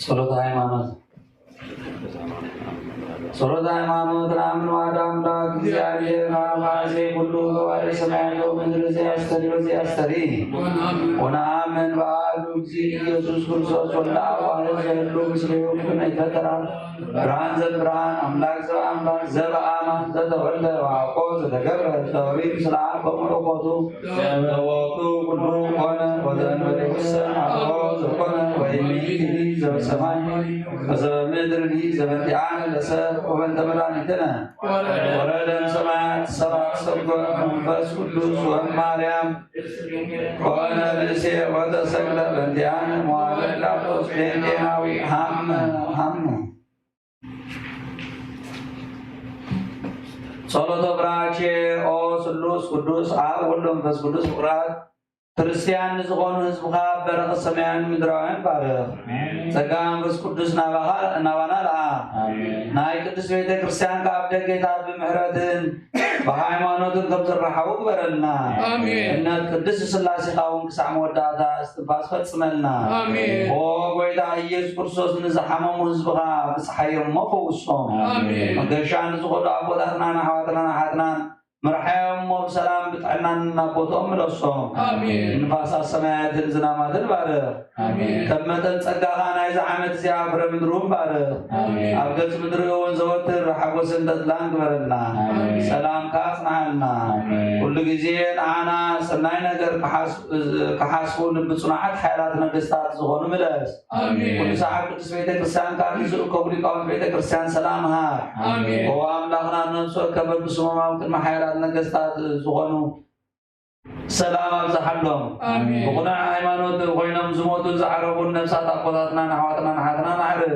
ጸሎተ ሃይማኖት ጸሎተ ሃይማኖት ለአምን ዋሕድ አምላክ እግዚአብሔር አብ ኩሉ ገባሬ ሰማያት ወምድር ዘያስተሪ ወዘያስተሪ ወነአምን በአሐዱ እግዚእ ኢየሱስ ክርስቶስ ወልደ አብ ዋሕድ ዘእሉ ምስሌሁ ኩነ ይፈጠራል ብርሃን ዘብርሃን አምላክ ዘበአምላክ ዘበአማን ዘተወልደ ወአቆ ዘተገብረ ተወሪድ ምስለ አብ በመለኮቱ ዘቦቱ ኩሉ ኮነ ወዘእንበሌ ውሰን አልቦ ዘኮነ ወይእቲ ዘበሰማይ ወዘበምድር ዘበንቲአነ ለሰብእ ወበእንተ መድኃኒትነ ወረደ እምሰማያት ሰብአ ሰገወ መንፈስ ቅዱስ ወእምአርያም ኮነ ብእሴ ወተሰቅለ በእንቲአነ መዋዕለ ጲላጦስ ጴንጤናዊ ሐመ ጸሎተ ብራኬ ኦ ስሉስ ቅዱስ አብ ወወልድ ወመንፈስ ቅዱስ ፍቁራት ክርስቲያን ዝኾኑ ህዝብኻ በረኸት ሰማያውን ምድራውያን ባርኽ ጸጋ መንፈስ ቅዱስ ናባና ለአ ናይ ቅዱስ ቤተ ክርስቲያን ካብ ደገታት ብምሕረትን ብሃይማኖትን ከም ዝረሓቡ ግበረልና እምነት ቅዱስ ስላሴኻ እውን ክሳዕ መወዳእታ እስትንፋስ ፈጽመልና ኦ ጎይታ ኢየሱስ ክርስቶስ ንዝሓመሙ ህዝብኻ ብፀሓዮሞ ፈውሶም መገሻ ንዝኸዱ ኣቦታትናን ኣሕዋትናን ኣሓትናን مرحبا بسلام بتعنا نبوتهم ملصهم نفاس السماء تنزنامات البارة كم تنسقاها نايز عمد زيافر من روم بارة أبقى مدرون زوتر حقو سندت لانك برنا سلام كافنا عنا كل جزين أنا سناينا غير كحاسون بصناعات حياتنا بستات زغون ملاس كل ساعة بتسويت كريستيان كاريزو كبري كون بيت كريستيان سلامها هو أملاخنا ننسو كبر بسمما ممكن محيرات ነገስታት ዝኾኑ ሰላም ኣብዝሓሎም ብቑኑዕ ሃይማኖት ኮይኖም ዝሞቱን ዝዓረፉን ነብሳት ኣቦታትናን ኣሕዋትናን ኣሓትናን ኣዕርፍ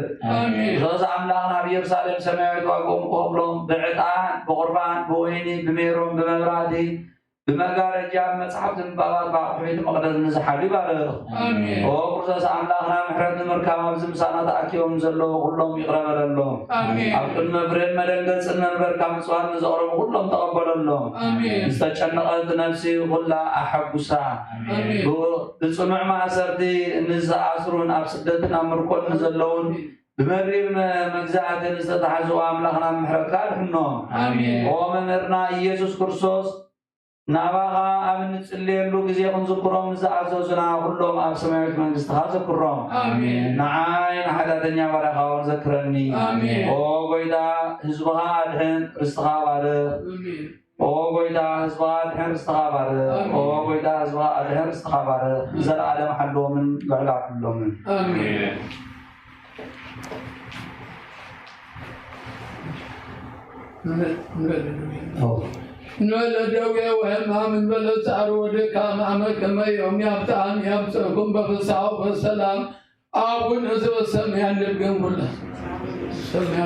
ዞዝ ኣምላኽና ኣብ ኢየሩሳሌም ሰማያዊት ዋግኦም ክኸፍሎም ብዕጣን ብቁርባን ብወይኒ ብሜሮን ብመብራህቲ بمجارجة مصحف زنبابات بعقبيت مقدس نزحالي بارغ آمين وقرصاص أملاخنا محرد مركب زمسانا تأكيهم زلو كلهم يقرب لهم آمين أبقل مفرد مدنقل سنن بركب سوال نزقرب كلهم تقبل لهم آمين استشنقت نفسي كلها أحبسا آمين بصنع ما أسردي نزا أسرون أبسدتنا مركون نزلون بمرير مجزعة نستحزوا أملاخنا محرد كارحنهم آمين ومنرنا يسوس كرسوس نابغا أمن تسليلو غزي خنذكرهم زعزوزنا كلهم أب سماويت منግስት ذكرهم آمين نعاين حدثنيا برخاون ذكرني آمين او غويدا حزبها أدهن رستها بارك آمين او غويدا حزبها أدهن رستها بارك او غويدا حزبها أدهن رستها بارك زلعلم حلو من لعلا كلهم آمين نولدوا وهم من بلد سعروا لكام عمك ما يوم يفتحن يفتحكم بفصاح وسلام أبو نزل السميع نبقى كله سميع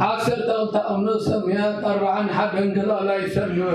عسر تأمن سميات 4 حد انقلا لا يسمى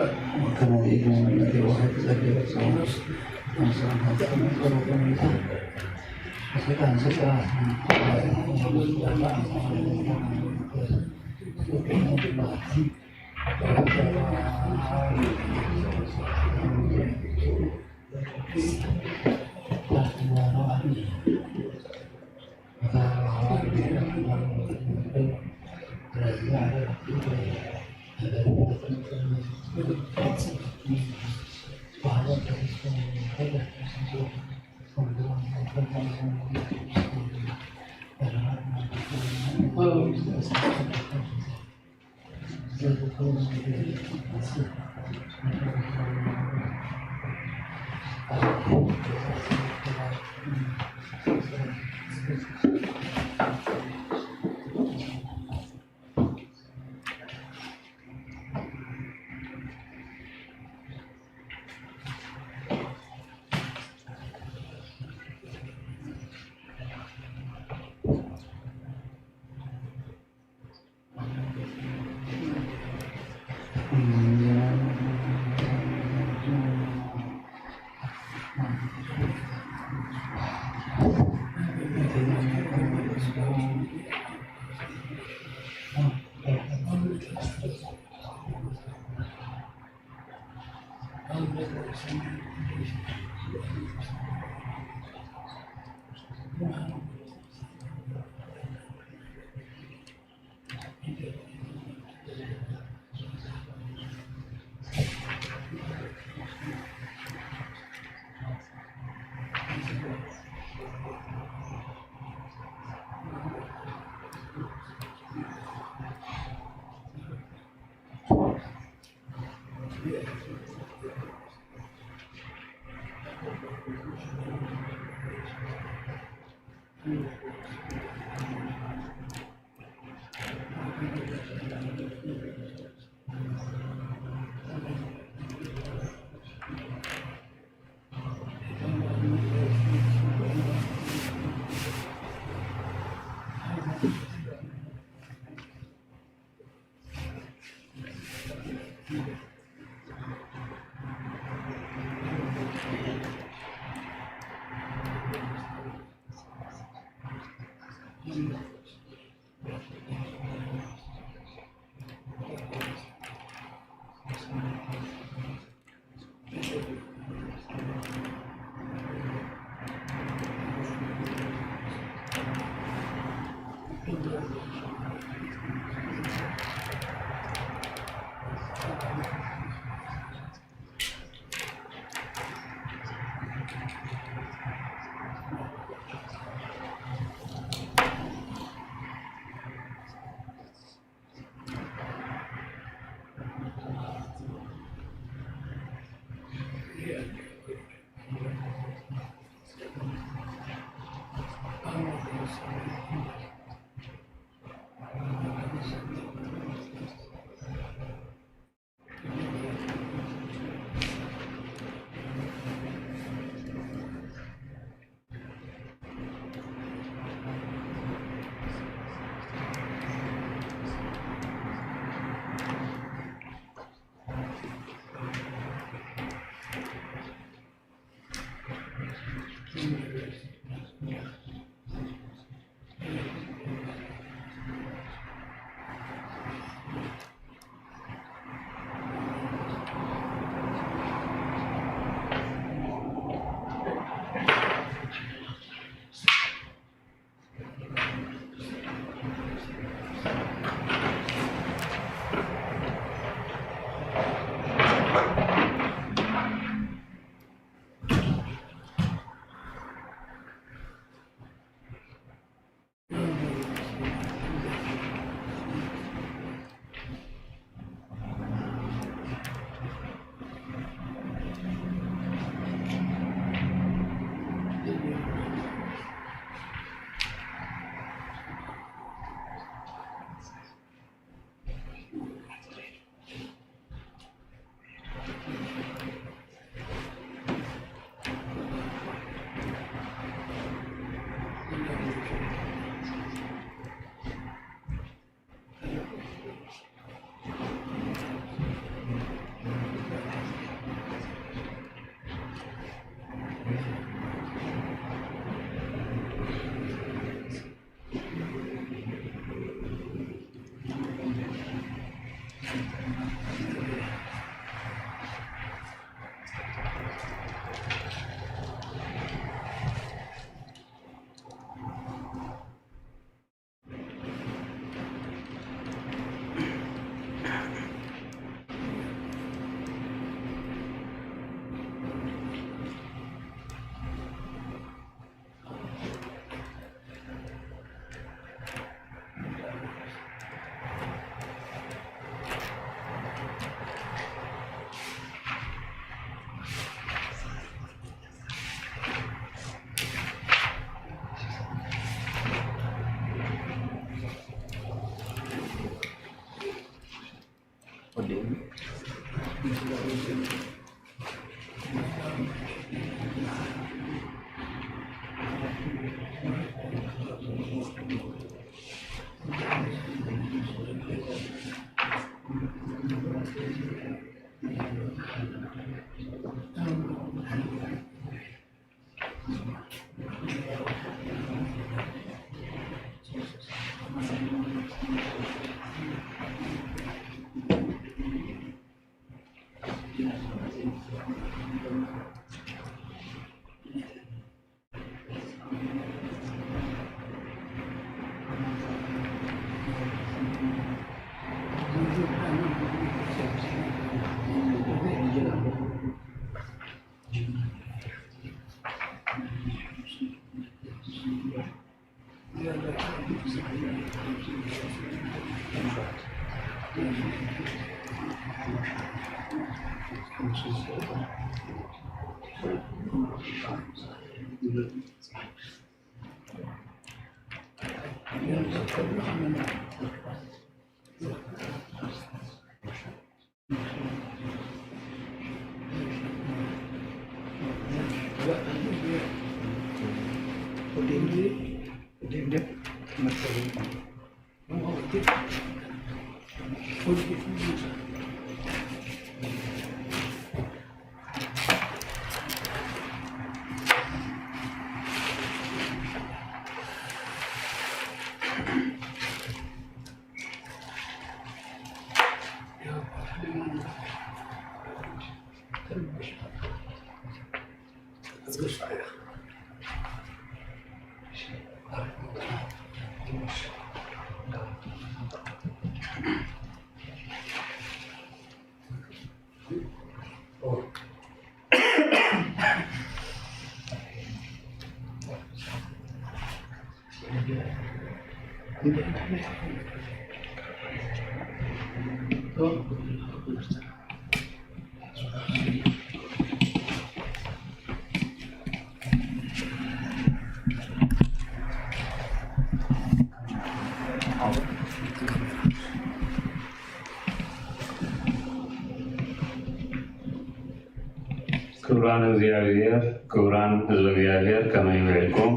ክቡራን እግዚአብሔር ክቡራን ህዝበ እግዚአብሔር ከመይ ይውዕልኩም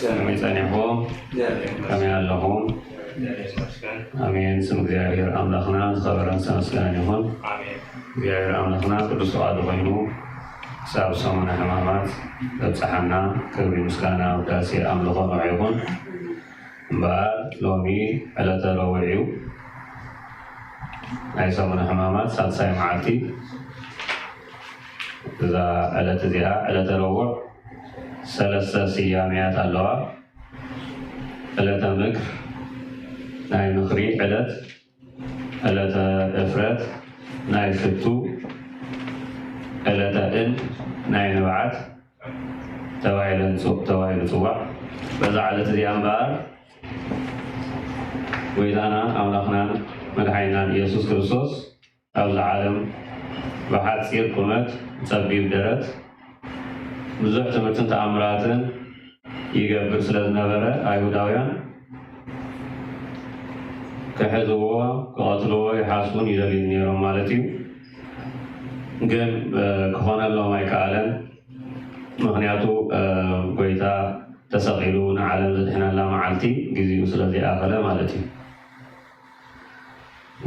ከመይ ጸኒሕኩም ከመይ ኣለኹም አሜን። ስም እግዚአብሔር አምላክና ዝኸበረን ዝተመስገነ ይሁን። እግዚአብሔር አምላክና ቅዱስ ፈቃዱ ኮይኑ ክሳብ ሰሙነ ሕማማት ዘብፅሓና ክብሪ ምስጋና ውዳሴ ኣምልኾ ንዑ ይኹን እምበኣር ሎሚ ዕለተ ረቡዕ እዩ። ናይ ሰሙነ ሕማማት ሳልሳይ መዓልቲ እዛ ዕለት እዚኣ ዕለተ ረቡዕ ሰለስተ ስያሜያት ኣለዋ። ዕለተ ምክር ናይ ምክሪ ዕለት፣ ዕለተ እፍረት ናይ ፍቱ፣ ዕለተ እድ ናይ ንብዓት ተባሂሉ ፅዋዕ። በዛ ዕለት እዚኣ እምበኣር ጎይታና ኣምላኽናን መድሓኒናን ኢየሱስ ክርስቶስ ኣብዚ ዓለም ብሓፂር ቁመት ፀቢብ ደረት ብዙሕ ትምህርትን ተኣምራትን ይገብር ስለ ዝነበረ ኣይሁዳውያን ክሕዝዎ ክቐትልዎ ይሓስቡን ይደልዩን ነይሮም ማለት እዩ። ግን ክኾነሎም ኣይከኣለን። ምክንያቱ ጎይታ ተሰቂሉ ንዓለም ዘድሕነላ መዓልቲ ግዜኡ ስለዘይኣኸለ ማለት እዩ።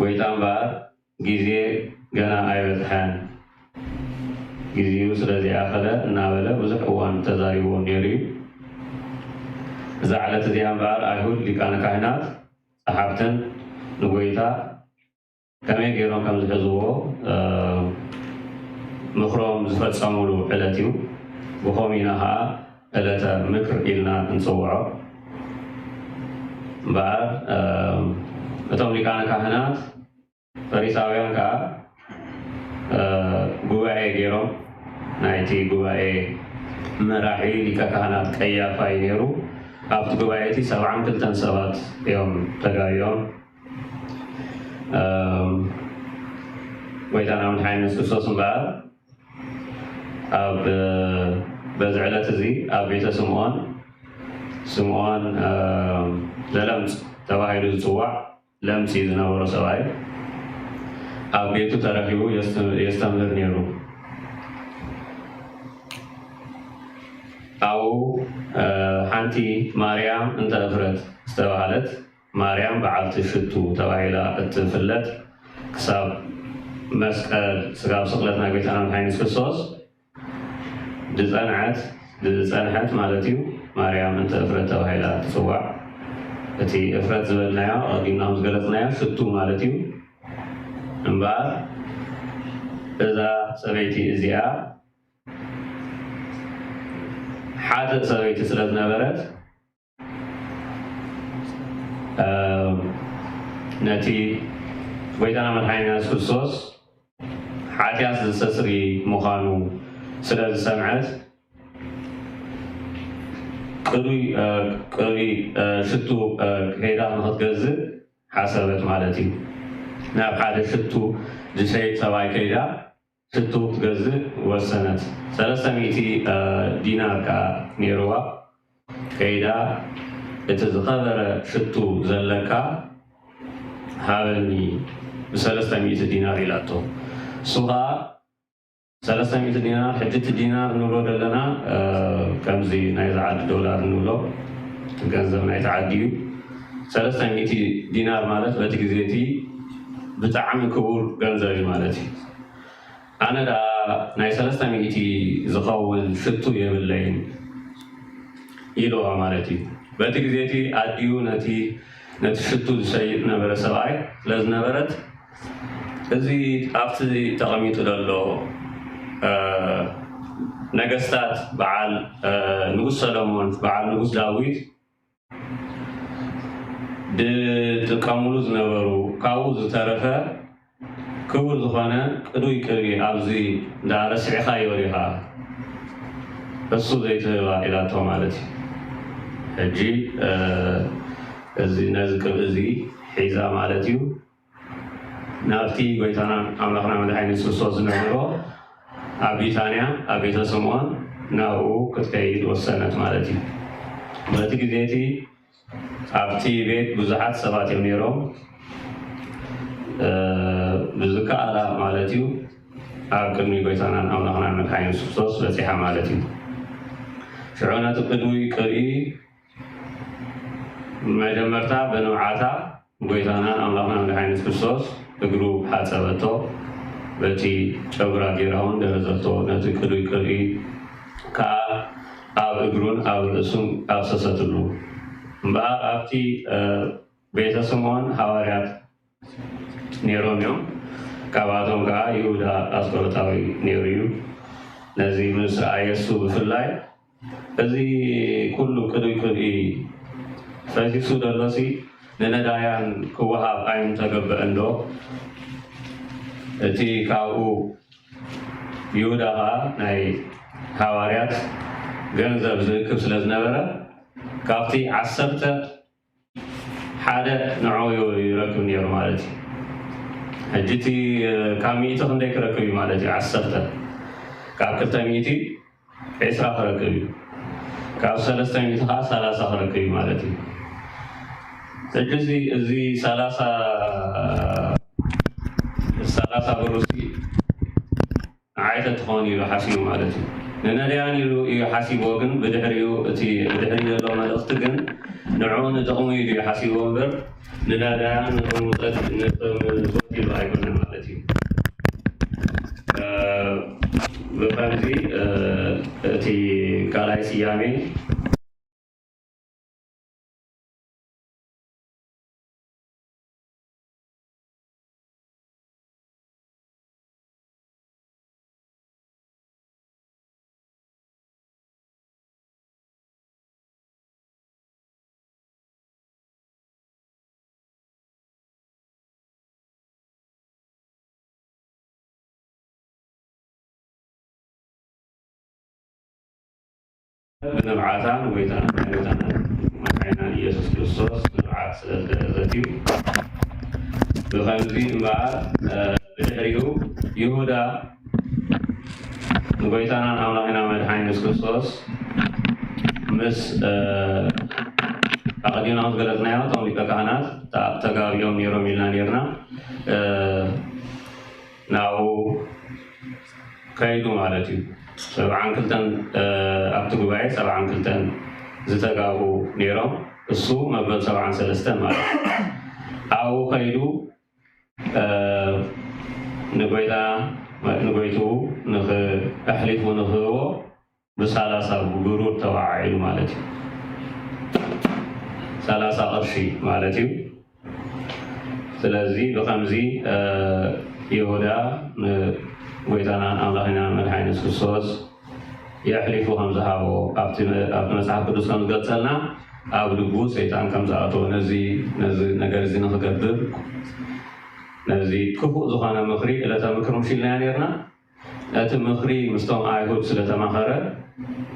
ጎይታ እምበኣር ግዜ ገና ኣይበፅሐን ግዚኡ ስለዘይኣኸለ እናበለ ብዙሕ እዋን ተዛሪቦ ነይሩ እዩ። እዛ ዕለት እዚኣ እምበኣር ኣይሁድ ሊቃነ ካህናት ፀሓፍትን ንጎይታ ከመይ ገይሮም ከም ዝሕዝዎ ምክሮም ዝፈፀሙሉ ዕለት እዩ። ብኸምኡ ኢና ከዓ ዕለተ ምክር ኢልና እንፅውዖ። እምበኣር እቶም ሊቃነ ካህናት ፈሪሳውያን ከዓ ጉባኤ ገይሮም ናይቲ ጉባኤ መራሒ ሊቀ ካህናት ቀያፋ እዩ ነይሩ። ኣብቲ ጉባኤ እቲ 72 ሰባት እዮም ተጋቢኦም ጎይታና መድሓኒና ኢየሱስ ክርስቶስ እምበኣር ኣብ በዚ ዕለት እዚ ኣብ ቤተ ስምዖን ዘለምፅ ተባሂሉ ዝፅዋዕ ለምፂ ዝነበሮ ሰብኣይ ኣብ ቤቱ ተረኺቡ የስተምህር ነይሩ። ኣብኡ ሓንቲ ማርያም እንተ እፍረት ዝተባሃለት ማርያም በዓልቲ ሽቱ ተባሂላ እትፍለጥ ክሳብ መስቀል ስጋብ ስቕለት ናይ ጎይታና መድሓኒት ክርስቶስ ዝፀንሐት ማለት እዩ። ማርያም እንተ እፍረት ተባሂላ ትፅዋዕ። እቲ እፍረት ዝበልናዮ ቀዲምና ዝገለፅናዮ ሽቱ ማለት እዩ እምበር እዛ ሰበይቲ እዚኣ ሓጥእ ሰበይቲ ስለ ዝነበረት ነቲ ጎይታና መድሓኒትና ኢየሱስ ክርስቶስ ሓጢኣት ዘስተስሪ ምዃኑ ስለ ዝሰምዐት ቅሉይ ሽቱ ከይዳ ንክትገዝእ ሓሰበት ማለት እዩ። ናብ ሓደ ሽቱ ዝሸይጥ ሰብኣይ ከይዳ ሽቱ ክትገዝእ ወሰነት። 300 ዲናር ከዓ ነይሩዋ። ከይዳ እቲ ዝኸበረ ሽቱ ዘለካ ሃበኒ ብ300 ዲናር ኢላቶ። እሱ ከዓ 300 ዲናር ሕጅቲ ዲናር ንብሎ ዘለና ከምዚ ናይ ዝዓዲ ዶላር ንብሎ ገንዘብ ናይ ተዓዲ እዩ። 300 ዲናር ማለት በቲ ግዜ እቲ ብጣዕሚ ክቡር ገንዘብ እዩ ማለት እዩ። ኣነ ዳ ናይ 300 ዝኸውን ሽቱ የብለይን ኢልዋ ማለት እዩ። በቲ ግዜ እቲ ኣድዩ ነቲ ሽቱ ዝሸይጥ ነበረ ሰብኣይ ስለዝነበረት እዚ ኣብቲ ተቐሚጡ ዘሎ ነገስታት በዓል ንጉስ ሰሎሞን በዓል ንጉስ ዳዊት ዝጥቀምሉ ዝነበሩ ካብኡ ዝተረፈ ክቡር ዝኾነ ቅዱይ ቅቢ ኣብዚ እንዳረሲዕኻ ይወሪኻ እሱ ዘይትህባ ኢላቶ ማለት እዩ። ሕጂ እዚ ነዚ ቅብኢ እዚ ሒዛ ማለት እዩ ናብቲ ጎይታና ኣምላኽና መድሓኒት ክርስቶስ ዝነበሮ ኣብ ቢታንያ ኣብ ቤተ ስምዖን ናብኡ ክትከይድ ወሰነት ማለት እዩ። በቲ ግዜ እቲ ኣብቲ ቤት ብዙሓት ሰባት እዮም ነይሮም። ብዝከኣላ ማለት እዩ ኣብ ቅድሚ ጎይታና ኣምላኽና መድሓኒት ክርስቶስ በፂሓ ማለት እዩ። ሽዑ ነቲ ቅዱይ ቅብኢ መጀመርታ በንብዓታ ጎይታና ኣምላኽና መድሓኒት ክርስቶስ እግሩ ሓፀበቶ በቲ ጨጉራ ጌራ እውን ደረዘቶ። ነቲ ቅዱይ ቅብኢ ከዓ ኣብ እግሩን ኣብ ርእሱን ኣብሰሰትሉ። እምበኣር ኣብቲ ቤተ ስምዖን ሃዋርያት ነይሮም እዮም። ካብኣቶም ከዓ ይሁዳ ኣስቆሮታዊ ነይሩ እዩ። ነዚ ምስ ረኣየሱ ብፍላይ እዚ ኩሉ ቅዱይ ቅብኢ ፈሲሱ ደሎሲ ንነዳያን ክወሃብ ዓይኑ ተገብአን ዶ? እቲ ካብኡ ይሁዳ ከዓ ናይ ሃዋርያት ገንዘብ ዝእክብ ስለ ዝነበረ ካብቲ 10 ሓደ ንዑ ይረክብ ነይሩ ማለት እዩ። ሕጂ እቲ ካብ 100 ክንደይ ክረክብ እዩ ማለት እዩ? 10 ካብ 200 20 ክረክብ እዩ። ካብ 300 ከዓ 30 ክረክብ እዩ ማለት እዩ። ሕጂ እዚ 30 ብሩሲ ዓይተ ትኾን ኢሉ ሓሲቡ ማለት እዩ። ንነዳያን ኢሉ እዩ ሓሲቦ፣ ግን ብድሕሪኡ እቲ ብድሕሪ ዘሎ መልእኽቲ ግን ንዕኡ ንጥቕሙ ኢሉ እዩ ሓሲቦ እምበር ንነዳያን ንጥቕሙፀት ኢሉ ኣይኮነን ማለት እዩ። ብከምዚ እቲ ካልኣይ ስያሜ ብንብዓታን ጎይታና መድሓኒትና ኢየሱስ ክርስቶስ ንብዓት ስለዝገለፀት እዩ። ብከምዚ እምበኣር ብድሕሪኡ ይሁዳ ንጎይታናን ኣምላኽና መድሓኒት ክርስቶስ ምስ ኣቐዲምና ዝገለፅናዮ እቶም ሊቀ ካህናት ተጋቢኦም ነይሮም ኢልና ነርና። ከይዱ ማለት እዩ 72 ኣብቲ ጉባኤ 72 ዝተጋቡ ነይሮም እሱ መበል 73 ማለት ኣብኡ ከይዱ ንጎይቱ ንኽኣሕሊፉ ንኽህቦ ብ30 ብሩር ተዋዒሉ ማለት እዩ 30 ቅርሺ ማለት እዩ ስለዚ ብከምዚ ይሁዳ ንጎይታና ኣምላኽና መድሓኒት ክርስቶስ የሕሊፉ ከም ዝሃቦ ኣብቲ መፅሓፍ ቅዱስ ከም ዝገልፀልና ኣብ ልቡ ሰይጣን ከም ዝኣተወ ነዚ ነገር እዚ ንክገብር ነዚ ክፉእ ዝኾነ ምክሪ ዕለተ ምክሪ ምሽልና ነርና እቲ ምክሪ ምስቶም ኣይሁድ ስለተማኸረ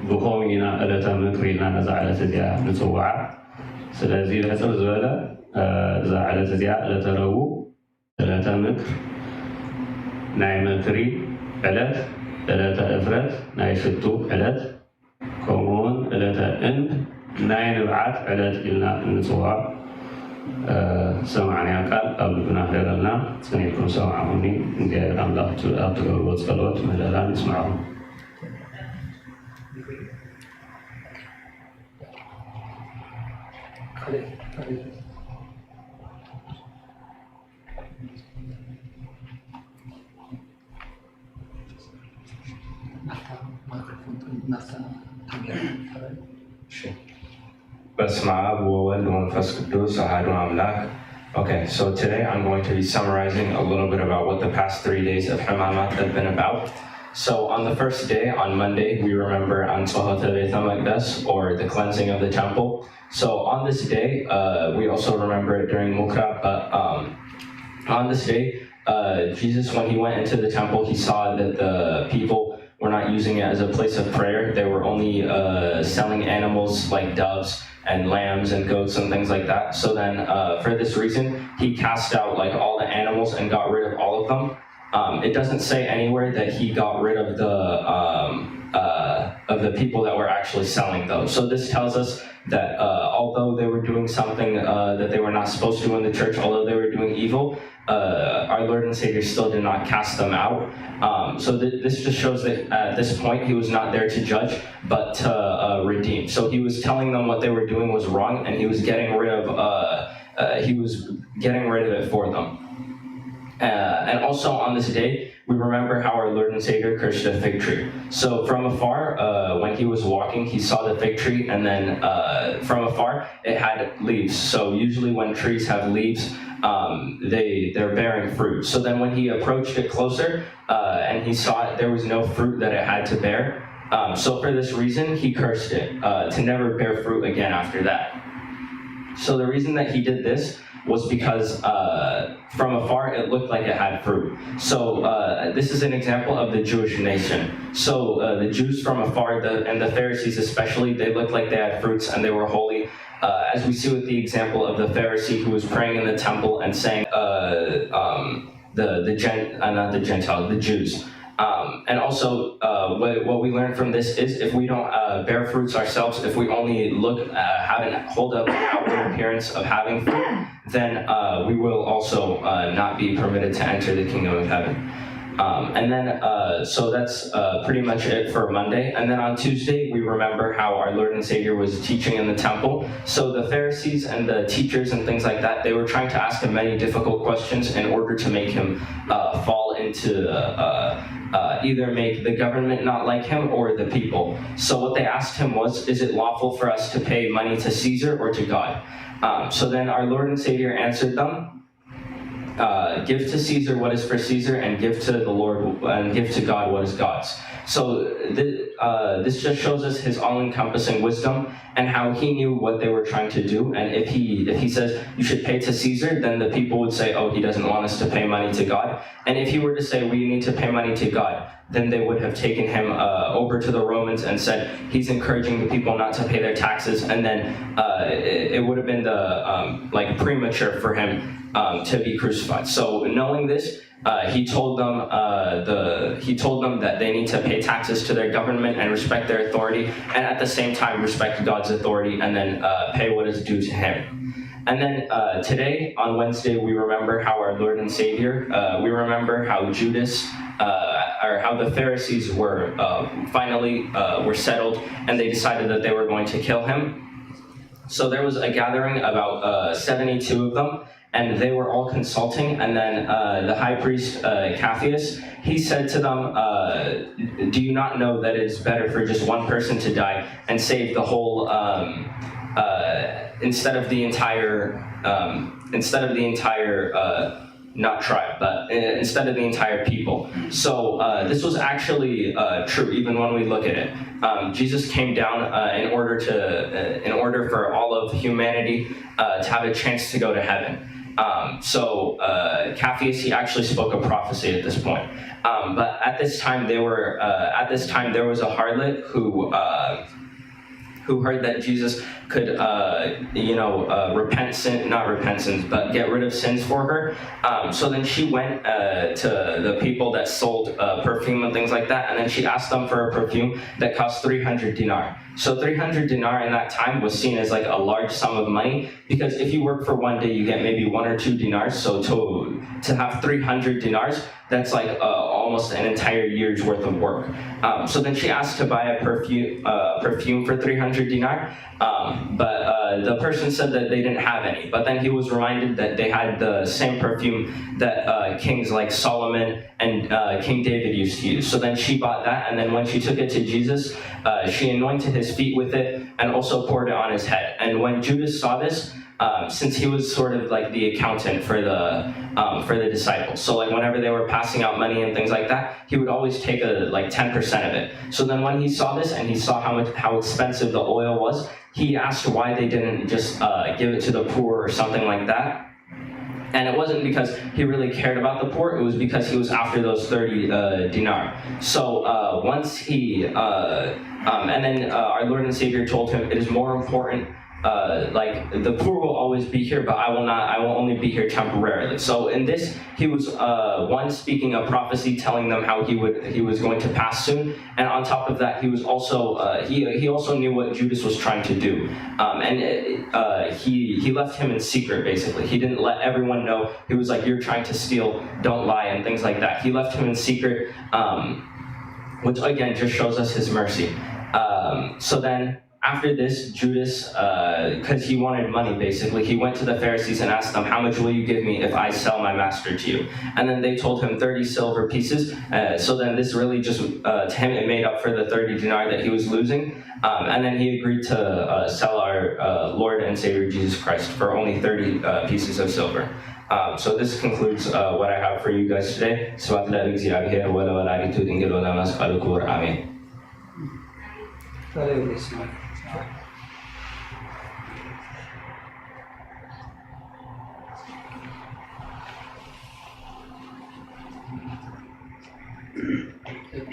ብኸምኡ ኢና ዕለተ ምክሪ ኢልና ነዛ ዕለት እዚኣ ንፅዋዓ ስለዚ ብሕፅር ዝበለ እዛ ዕለት እዚኣ ዕለተ ረቡዕ ዕለተ ምክሪ ናይ ምክሪ ዕለት ዕለተ እፍረት ናይ ሽቱ ዕለት ከምኡውን ዕለተ እንብ ናይ ንብዓት ዕለት ኢልና እንፅዋዕ ሰማዕናያ ቃል ኣብ ልብና ህደረልና ፅኒዕኩም ሰማዕኹኒ እንግዲህ ኣምላኽ ኣብ ትገብርዎ ፀሎት ምህለላ ንስማዕኹም በስመ አብ ወወልድ ወመንፈስ ቅዱስ አሐዱ አምላክ. Okay, so today I'm going to be summarizing a little bit about what the past 3 days of Hamamat have been about. So on the first day, on Monday, we remember Ansohata Beit HaMakdash, or the cleansing of the temple. So on this day, we also remember it during Mukra, but on this day, Jesus, when he went into the temple, he saw that the people were not using it as a place of prayer. They were only selling animals like doves and lambs and goats and things like that. So then for this reason, he cast out like all the animals and got rid of all of them. It doesn't say anywhere that he got rid of the people that were actually selling those. So this tells us that although they were doing something that they were not supposed to in the church, although they were doing evil, our Lord and Savior still did not cast them out. So this just shows that at this point he was not there to judge, but to redeem. So he was telling them what they were doing was wrong, and he was getting rid of it for them. And also on this day, we remember how our Lord and Savior cursed a fig tree. So from afar, when he was walking, he saw the fig tree, and then from afar, it had leaves. So usually when trees have leaves, they're bearing fruit. So then when he approached it closer, and he saw it, there was no fruit that it had to bear. So for this reason, he cursed it to never bear fruit again after that. So the reason that he did this was because from afar it looked like it had fruit. So this is an example of the Jewish nation. So the Jews from afar, and the Pharisees especially, they looked like they had fruits and they were holy. As we see with the example of the Pharisee who was praying in the temple and saying, the Jews. And also, what we learn from this is if we don't bear fruits ourselves, if we only hold up an outward appearance of having fruit, then we will also not be permitted to enter the kingdom of heaven. And then, so that's pretty much it for Monday. And then on Tuesday, we remember how our Lord and Savior was teaching in the temple. So the Pharisees and the teachers and things like that, they were trying to ask him many difficult questions in order to make him fall into either make the government not like him or the people. So what they asked him was, is it lawful for us to pay money to Caesar or to God? So then our Lord and Savior answered them, give to Caesar what is for Caesar, and give to the Lord and give to God what is God's. So this just shows us his all-encompassing wisdom and how he knew what they were trying to do. And if he says you should pay to Caesar, then the people would say, oh, he doesn't want us to pay money to God. And if he were to say we need to pay money to God, then they would have taken him over to the Romans and said he's encouraging the people not to pay their taxes. And then it would have been premature for him to be crucified. So knowing this, he told them that they need to pay taxes to their government and respect their authority, and at the same time respect God's authority, and then pay what is due to him. And then today, on Wednesday, we remember how our Lord and Savior, we remember how Judas, how the Pharisees were finally were settled, and they decided that they were going to kill him. So there was a gathering, about 72 of them, and they were all consulting. And then the high priest, Caiaphas, he said to them, do you not know that it's better for just one person to die and save the whole, instead of the entire, not tribe, but instead of the entire people. So this was actually true, even when we look at it. Jesus came down in order for all of humanity to have a chance to go to heaven. So Caiaphas, he actually spoke a prophecy at this point. But at this time, there was a harlot who heard that Jesus could, not repent sins, but get rid of sins for her. So then she went to the people that sold perfume and things like that, and then she asked them for a perfume that cost 300 dinar. So 300 dinar in that time was seen as like a large sum of money, because if you work for one day, you get maybe 1 or 2 dinars. So to have 300 dinars, that's like almost an entire year's worth of work. So then she asked to buy a perfume for 300 dinar, but the person said that they didn't have any. But then he was reminded that they had the same perfume that kings like Solomon and King David used to use. So then she bought that, and then when she took it to Jesus, she anointed his feet with it and also poured it on his head. And when Judas saw this, since he was sort of like the accountant for the disciples, so like whenever they were passing out money and things like that, he would always take like 10% of it. So then when he saw this and he saw how expensive the oil was, he asked why they didn't just give it to the poor or something like that. And it wasn't because he really cared about the poor, it was because he was after those 30 dinar. So once he, and then our Lord and Savior told him, it is more important, like the poor will always be here, but I will only be here temporarily. So in this, he was one, speaking a prophecy, telling them how he was going to pass soon, and on top of that, he was also he also knew what Judas was trying to do, and he left him in secret. Basically, he didn't let everyone know. He was like, "You're trying to steal, don't lie," and things like that. He left him in secret, which again just shows us his mercy. So then, after this, Judas, because he wanted money basically, he went to the Pharisees and asked them, how much will you give me if I sell my master to you? And then they told him 30 silver pieces. So then this really just, to him, it made up for the 30 dinar that he was losing. And then he agreed to sell our Lord and Savior Jesus Christ for only 30 pieces of silver. So this concludes what I have for you guys today. Amen.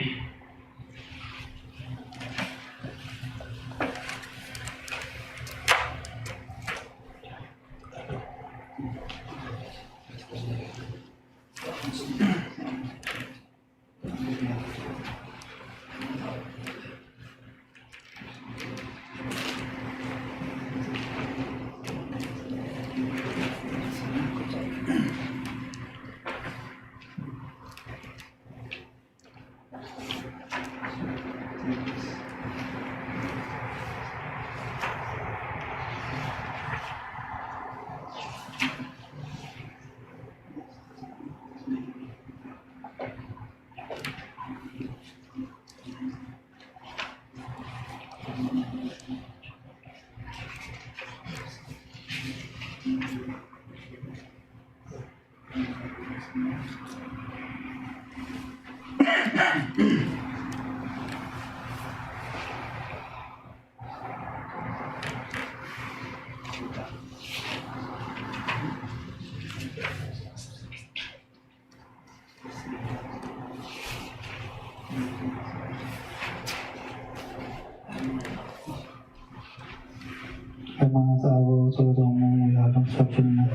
ሃይማኖት አበው ጸሎቶሙ የዓለም ሰብስብነት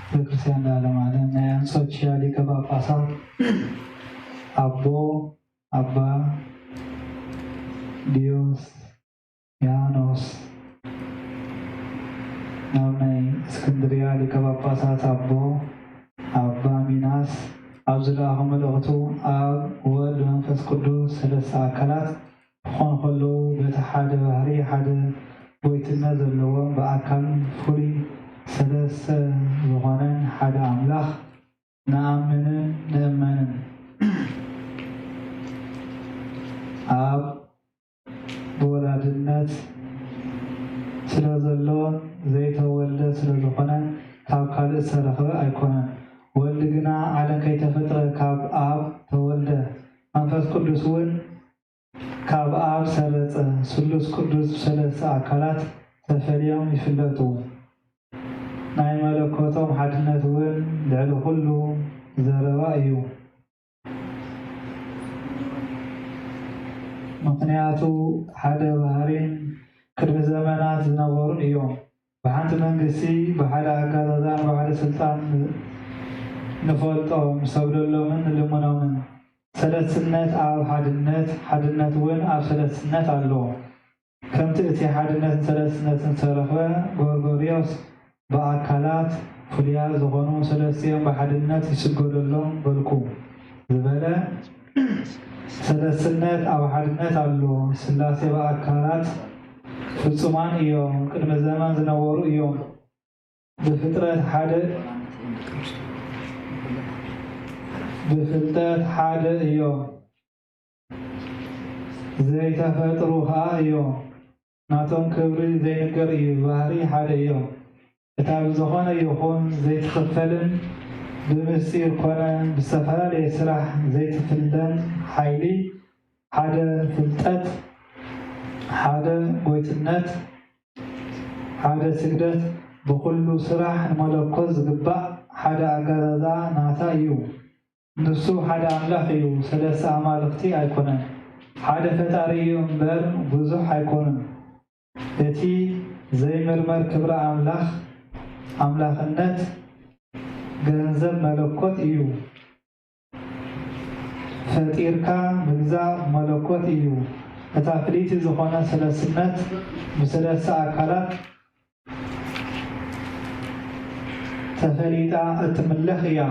በክርስቲያን ለዓለም ዓለም ናይ አንጾኪያ ሊቀ ጳጳሳት አቦ አባ ዲዮስያኖስ ናብ ናይ እስክንድርያ ሊቀ ጳጳሳት አቦ አባ ሚናስ أبزلهم الأغتو أب ولد منفس قدوس ثلاثة أكلات خون خلو بتحاد بهري حد ويتنا ذلوا بأكل فلي ثلاثة زغانان حد أملاخ نأمن أب بولادነት ስለዘለዎ ዘይተወልደ ስለዝኾነ ካብ ካልእ ዝተረኸበ ኣይኮነን። ወልድ ግና ዓለም ከይተፈጥረ ካብ ኣብ ተወልደ። መንፈስ ቅዱስ እውን ካብ ኣብ ሰረፀ። ስሉስ ቅዱስ ሰለስተ ኣካላት ተፈልዮም ይፍለጡ። ናይ መለኮቶም ሓድነት እውን ልዕሊ ኩሉ ዘረባ እዩ። ምክንያቱ ሓደ ባህሪን ቅድሚ ዘመናት ዝነበሩን እዮም። ብሓንቲ መንግስቲ ብሓደ ኣገዛዛን ብሓደ ስልጣን ንፈልጦም ሰብደሎምን ንልሙኖምን ሰለስትነት ኣብ ሓድነት ሓድነት እውን ኣብ ሰለስትነት ኣሎ። ከምቲ እቲ ሓድነትን ሰለስትነትን ዝተረኽበ ጎርጎርዮስ ብኣካላት ፍሉያት ዝኾኑ ሰለስቲኦም ብሓድነት ይስገደሎም በልኩ ዝበለ ሰለስትነት ኣብ ሓድነት ኣሎ። ስላሴ በአካላት ፍጹማን እዮም። ቅድመ ዘመን ዝነበሩ እዮም። ብፍጥረት ሓደ እዮም። ዘይተፈጥሩ ከዓ እዮም። ናቶም ክብሪ ዘይንገር እዩ። ባህሪ ሓደ እዮም። እታ ብዝኾነ ይኹን ዘይትኽፈልን ብምስጢር ኮነ ብዝተፈላለየ ስራሕ ዘይትፍለን ሓይሊ ሓደ ፍልጠት ሓደ ጎይትነት ሓደ ስግደት ብኩሉ ስራሕ ንመለኮት ዝግባእ ሓደ ኣገዛዛ ናታ እዩ። ንሱ ሓደ ኣምላኽ እዩ። ሰለስተ ኣማልክቲ ኣይኮነን። ሓደ ፈጣሪ እዩ እምበር ብዙሕ ኣይኮኑን። እቲ ዘይምርመር ክብረ ኣምላኽነት ገንዘብ መለኮት እዩ። ፈጢርካ ምግዛእ መለኮት እዩ። እታ ፍልይቲ ዝኾነ ሰለስትነት ብሰለስተ ኣካላት ተፈሊጣ እትምለኽ እያ።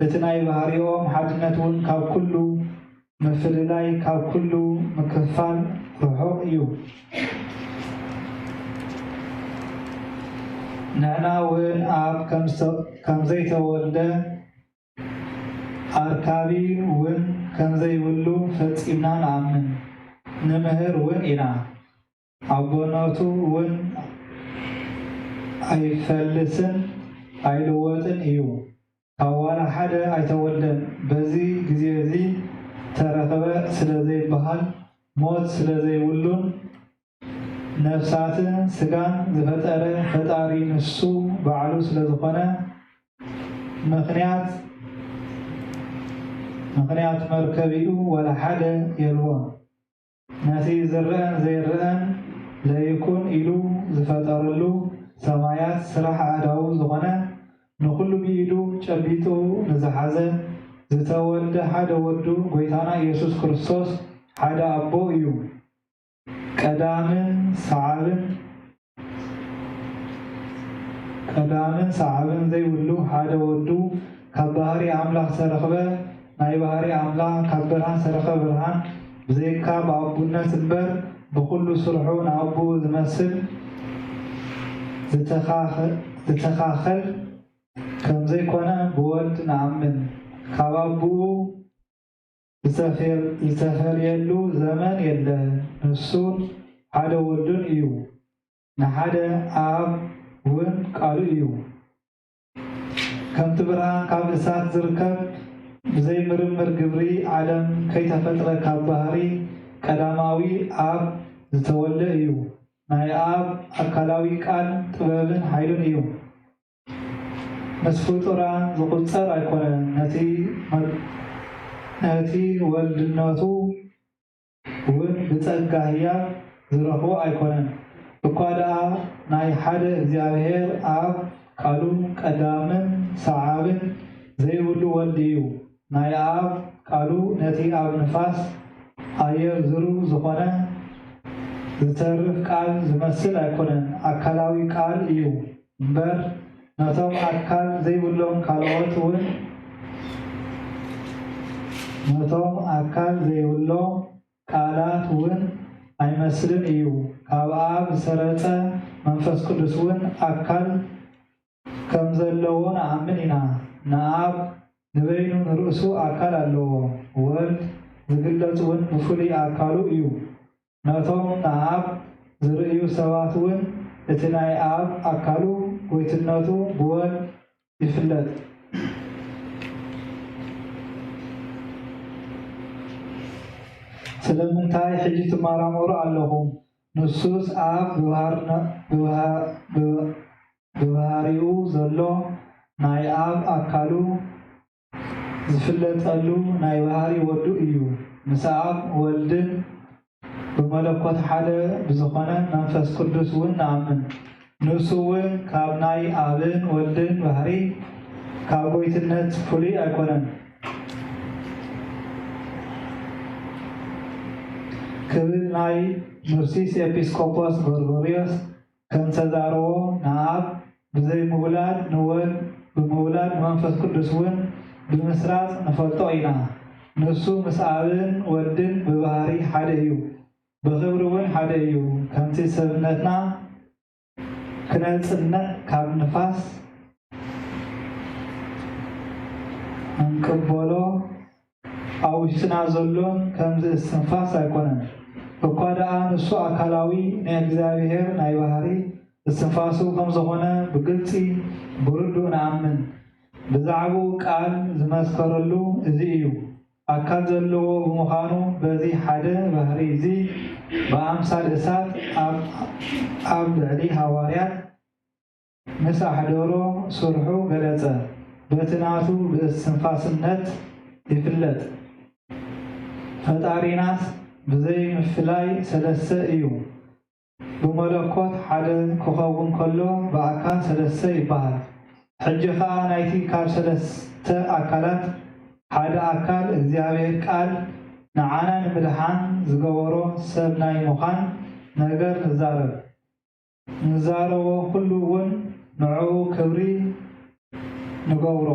እቲ ናይ ባህሪኦም ሓድነት እውን ካብ ኩሉ ምፍልላይ ካብ ኩሉ ምክፋል ርሑቕ እዩ። ንሕና እውን ኣብ ከምዘይተወልደ ኣርካቢ እውን ከምዘይብሉ ፈፂምና ንኣምን ንምህር እውን ኢና። ኣቦነቱ እውን ኣይፈልስን ኣይልወጥን እዩ። ካብ ዋላ ሓደ ኣይተወልደን። በዚ ግዜ እዚ ተረኸበ ስለዘይበሃል ሞት ስለዘይብሉን ነፍሳትን ስጋን ዝፈጠረ ፈጣሪ ንሱ ባዕሉ ስለዝኾነ ምክንያት መርከቢኡ ወላ ሓደ የልዎን። ነቲ ዝርአን ዘይርአን ለይኩን ኢሉ ዝፈጠረሉ ሰማያት ስራሕ ኣእዳው ዝኾነ ንኩሉ ብኢዱ ጨቢጡ ንዝሓዘ ዝተወልደ ሓደ ወዱ ጎይታና ኢየሱስ ክርስቶስ ሓደ ኣቦ እዩ። ቀዳምን ሰዓብን ዘይብሉ ሓደ ወዱ ካብ ባህሪ ኣምላኽ ዝተረኸበ ናይ ባህሪ ኣምላኽ ካብ ብርሃን ዝተረኸበ ብርሃን ብዘይካ ብኣቡነት እምበር ብኩሉ ስርሑ ንኣቡ ዝመስል ዝተኻኸል ከምዘይኮነ ብወልድ ንኣምን። ካብ ኣቡኡ ዝተፈልየሉ ዘመን የለን። ንሱን ሓደ ወልዱን እዩ። ንሓደ ኣብ እውን ቃሉ እዩ። ከምቲ ብርሃን ካብ እሳት ዝርከብ ብዘይምርምር ግብሪ ዓለም ከይተፈጥረ ካብ ባህሪ ቀዳማዊ ኣብ ዝተወልደ እዩ። ናይ ኣብ ኣካላዊ ቃል ጥበብን ሓይልን እዩ። ምስ ፍጡራን ዝቁፀር ኣይኮነን። ነቲ ወልድነቱ እውን ብፀጋ ህያብ ዝረኽቦ ኣይኮነን። እኳ ደኣ ናይ ሓደ እግዚአብሔር ኣብ ቃሉ ቀዳምን ሰዓብን ዘይብሉ ወልዲ እዩ። ናይ ኣብ ቃሉ ነቲ ኣብ ንፋስ ኣየር ዝሩብ ዝኾነ ዝተርፍ ቃል ዝመስል ኣይኮነን። ኣካላዊ ቃል እዩ እምበር ነቶም ኣካል ዘይብሎም ካልኦት እውን ነቶም ኣካል ዘይብሎ ቃላት እውን ኣይመስልን እዩ። ካብ ኣብ ዝሰረፀ መንፈስ ቅዱስ እውን ኣካል ከም ዘለዎ ንኣምን ኢና። ንኣብ ንበይኑ ንርእሱ ኣካል ኣለዎ። ወልድ ዝግለጽ እውን ብፍሉይ ኣካሉ እዩ። ነቶም ንኣብ ዝርእዩ ሰባት እውን እቲ ናይ ኣብ ኣካሉ ጎይትነቱ ብወልድ ይፍለጥ። ስለምንታይ ሕጂ ትመራመሩ ኣለኹም? ንሱስ ኣብ ብባህሪኡ ዘሎ ናይ ኣብ ኣካሉ ዝፍለጠሉ ናይ ባህሪ ወዱ እዩ። ምስ ኣብ ወልድን ብመለኮት ሓደ ብዝኾነ መንፈስ ቅዱስ እውን ንኣምን። ንሱ እውን ካብ ናይ ኣብን ወልድን ባህሪ ካብ ጎይትነት ፍሉይ ኣይኮነን። ክብል ናይ ኑርሲስ ኤጲስቆጶስ ጎርጎርዮስ ከም ተዛረቦ ንኣብ ብዘይ ምውላድ ንወልድ ብምውላድ መንፈስ ቅዱስ እውን ብምስራፅ ንፈልጦ ኢና። ንሱ ምስ ኣብን ወልድን ብባህሪ ሓደ እዩ፣ ብክብሪ እውን ሓደ እዩ። ከምቲ ሰብነትና ክነጽንዕ ካብ ንፋስ እንቅበሎ ኣብ ውሽጥና ዘሎን ከምዚ እስትንፋስ ኣይኮነን። እኳ ደኣ ንሱ ኣካላዊ ናይ እግዚኣብሔር ናይ ባህሪ እስትንፋሱ ከም ዝኾነ ብግልፂ ብርዱእ ንኣምን። ብዛዕባኡ ቃል ዝመስከረሉ እዚ እዩ። ኣካል ዘለዎ ብምዃኑ በዚ ሓደ ባህሪ እዚ ብኣምሳል እሳት ኣብ ልዕሊ ሃዋርያት ምስ ኣሕደሮ ስርሑ ገለጸ። በቲ ናቱ ብእስትንፋስነት ይፍለጥ። ፈጣሪናስ ብዘይ ምፍላይ ሰለስተ እዩ። ብመለኮት ሓደ ክኸውን ከሎ ብኣካል ሰለስተ ይበሃል። ሕጂ ከዓ ናይቲ ካብ ሰለስተ ኣካላት ሓደ ኣካል እግዚኣብሔር ቃል ንዓና ንምድሓን ዝገበሮ ሰብ ናይ ምዃን ነገር ንዛረቦ ኩሉ እውን ንዕኡ ክብሪ ንገብሮ።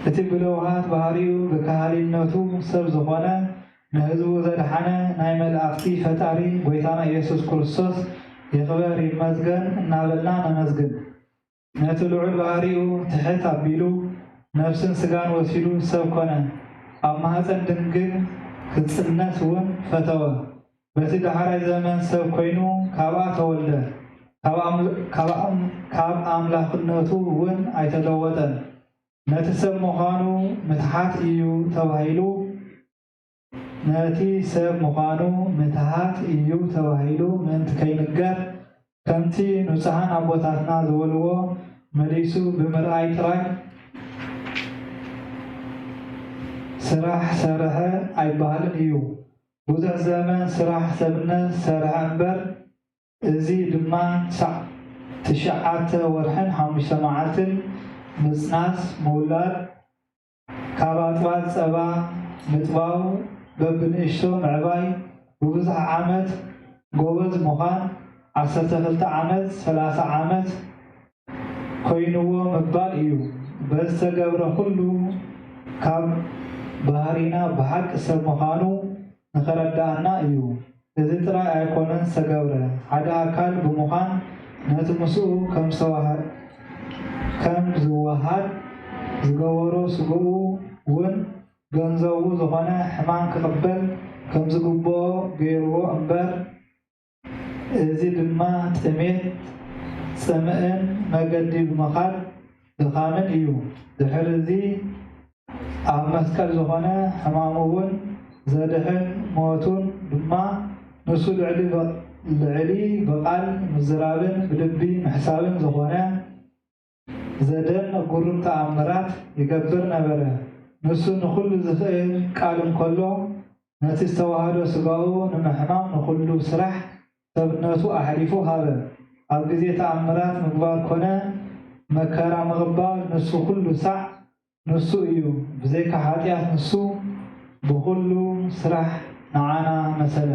እቲ ብልውሃት ባህሪኡ ብካህሊነቱ ሰብ ዝኾነ ንህዝቡ ዘድሓነ ናይ መላእክቲ ፈጣሪ ጎይታና ኢየሱስ ክርስቶስ ይኽበር ይመስገን እናበልና ነመስግን። ነቲ ልዑል ባህሪኡ ትሕት ኣቢሉ ነፍስን ስጋን ወሲዱ ሰብ ኮነ። ኣብ ማህፀን ድንግል ክጽነት እውን ፈተወ። በቲ ዳሕራይ ዘመን ሰብ ኮይኑ ካብኣ ተወልደ። ካብ ኣምላኽነቱ እውን ኣይተለወጠን። ነቲ ሰብ ምዃኑ ምትሓት እዩ ተባሂሉ ምእንቲ ከይንገር ከምቲ ንጹሃን ኣቦታትና ዝበልዎ መሊሱ ብምርኣይ ጥራይ ስራሕ ሰርሐ ኣይበሃልን እዩ። ብዙሕ ዘመን ስራሕ ሰብነት ሰርሐ እምበር እዚ ድማ 9 ወርሕን 5 መዓልትን ምጽናስ ምውላድ ካብ ኣጥባዕ ጸባ ምጥባው በብንእሽቶ ምዕባይ ብብዙሕ ዓመት ጎበዝ ምዃን 12 ዓመት 30 ዓመት ኮይንዎ ምባል እዩ። በዝተገብረ ኩሉ ካብ ባህሪና ብሓቂ ሰብ ምዃኑ ንኸረዳእና እዩ። እዚ ጥራይ ኣይኮነን ዝተገብረ ሓደ ኣካል ብምዃን ነቲ ምስኡ ከም ዝወሃድ ዝገበሮ ስግኡ እውን ገንዘቡ ዝኾነ ሕማም ክቕበል ከም ዝግብኦ ገይርዎ እምበር እዚ ድማ ጥሜት ጽምእን መገዲ ብምኻድ ድኻምን እዩ። ድሕሪ እዚ ኣብ መስቀል ዝኾነ ሕማሙ እውን ዘድሕን ሞቱን ድማ ንሱ ልዕሊ ብቓል ምዝራብን ብልቢ ምሕሳብን ዝኾነ ዘደንቕ ግሩም ተኣምራት ይገብር ነበረ። ንሱ ንኹሉ ዝኽእል ቃል እንከሎ ነቲ ዝተዋህዶ ስጋኡ ንምሕማም ንኹሉ ስራሕ ሰብነቱ ኣሕሊፉ ሃበ። ኣብ ግዜ ተኣምራት ምግባር ኮነ መከራ ምቕባል ንሱ ኩሉ ሳዕ ንሱ እዩ። ብዘይካ ኃጢአት ንሱ ብኩሉ ስራሕ ንዓና መሰለ።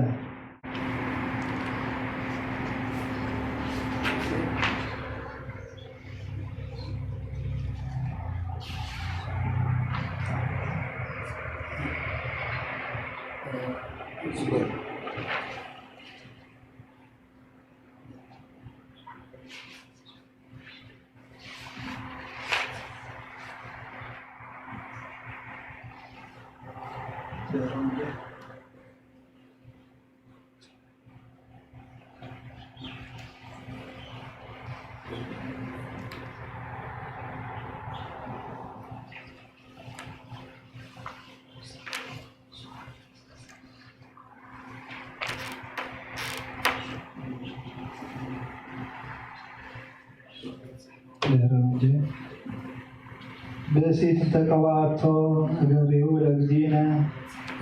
بسيت تقواتو غريو لغزينا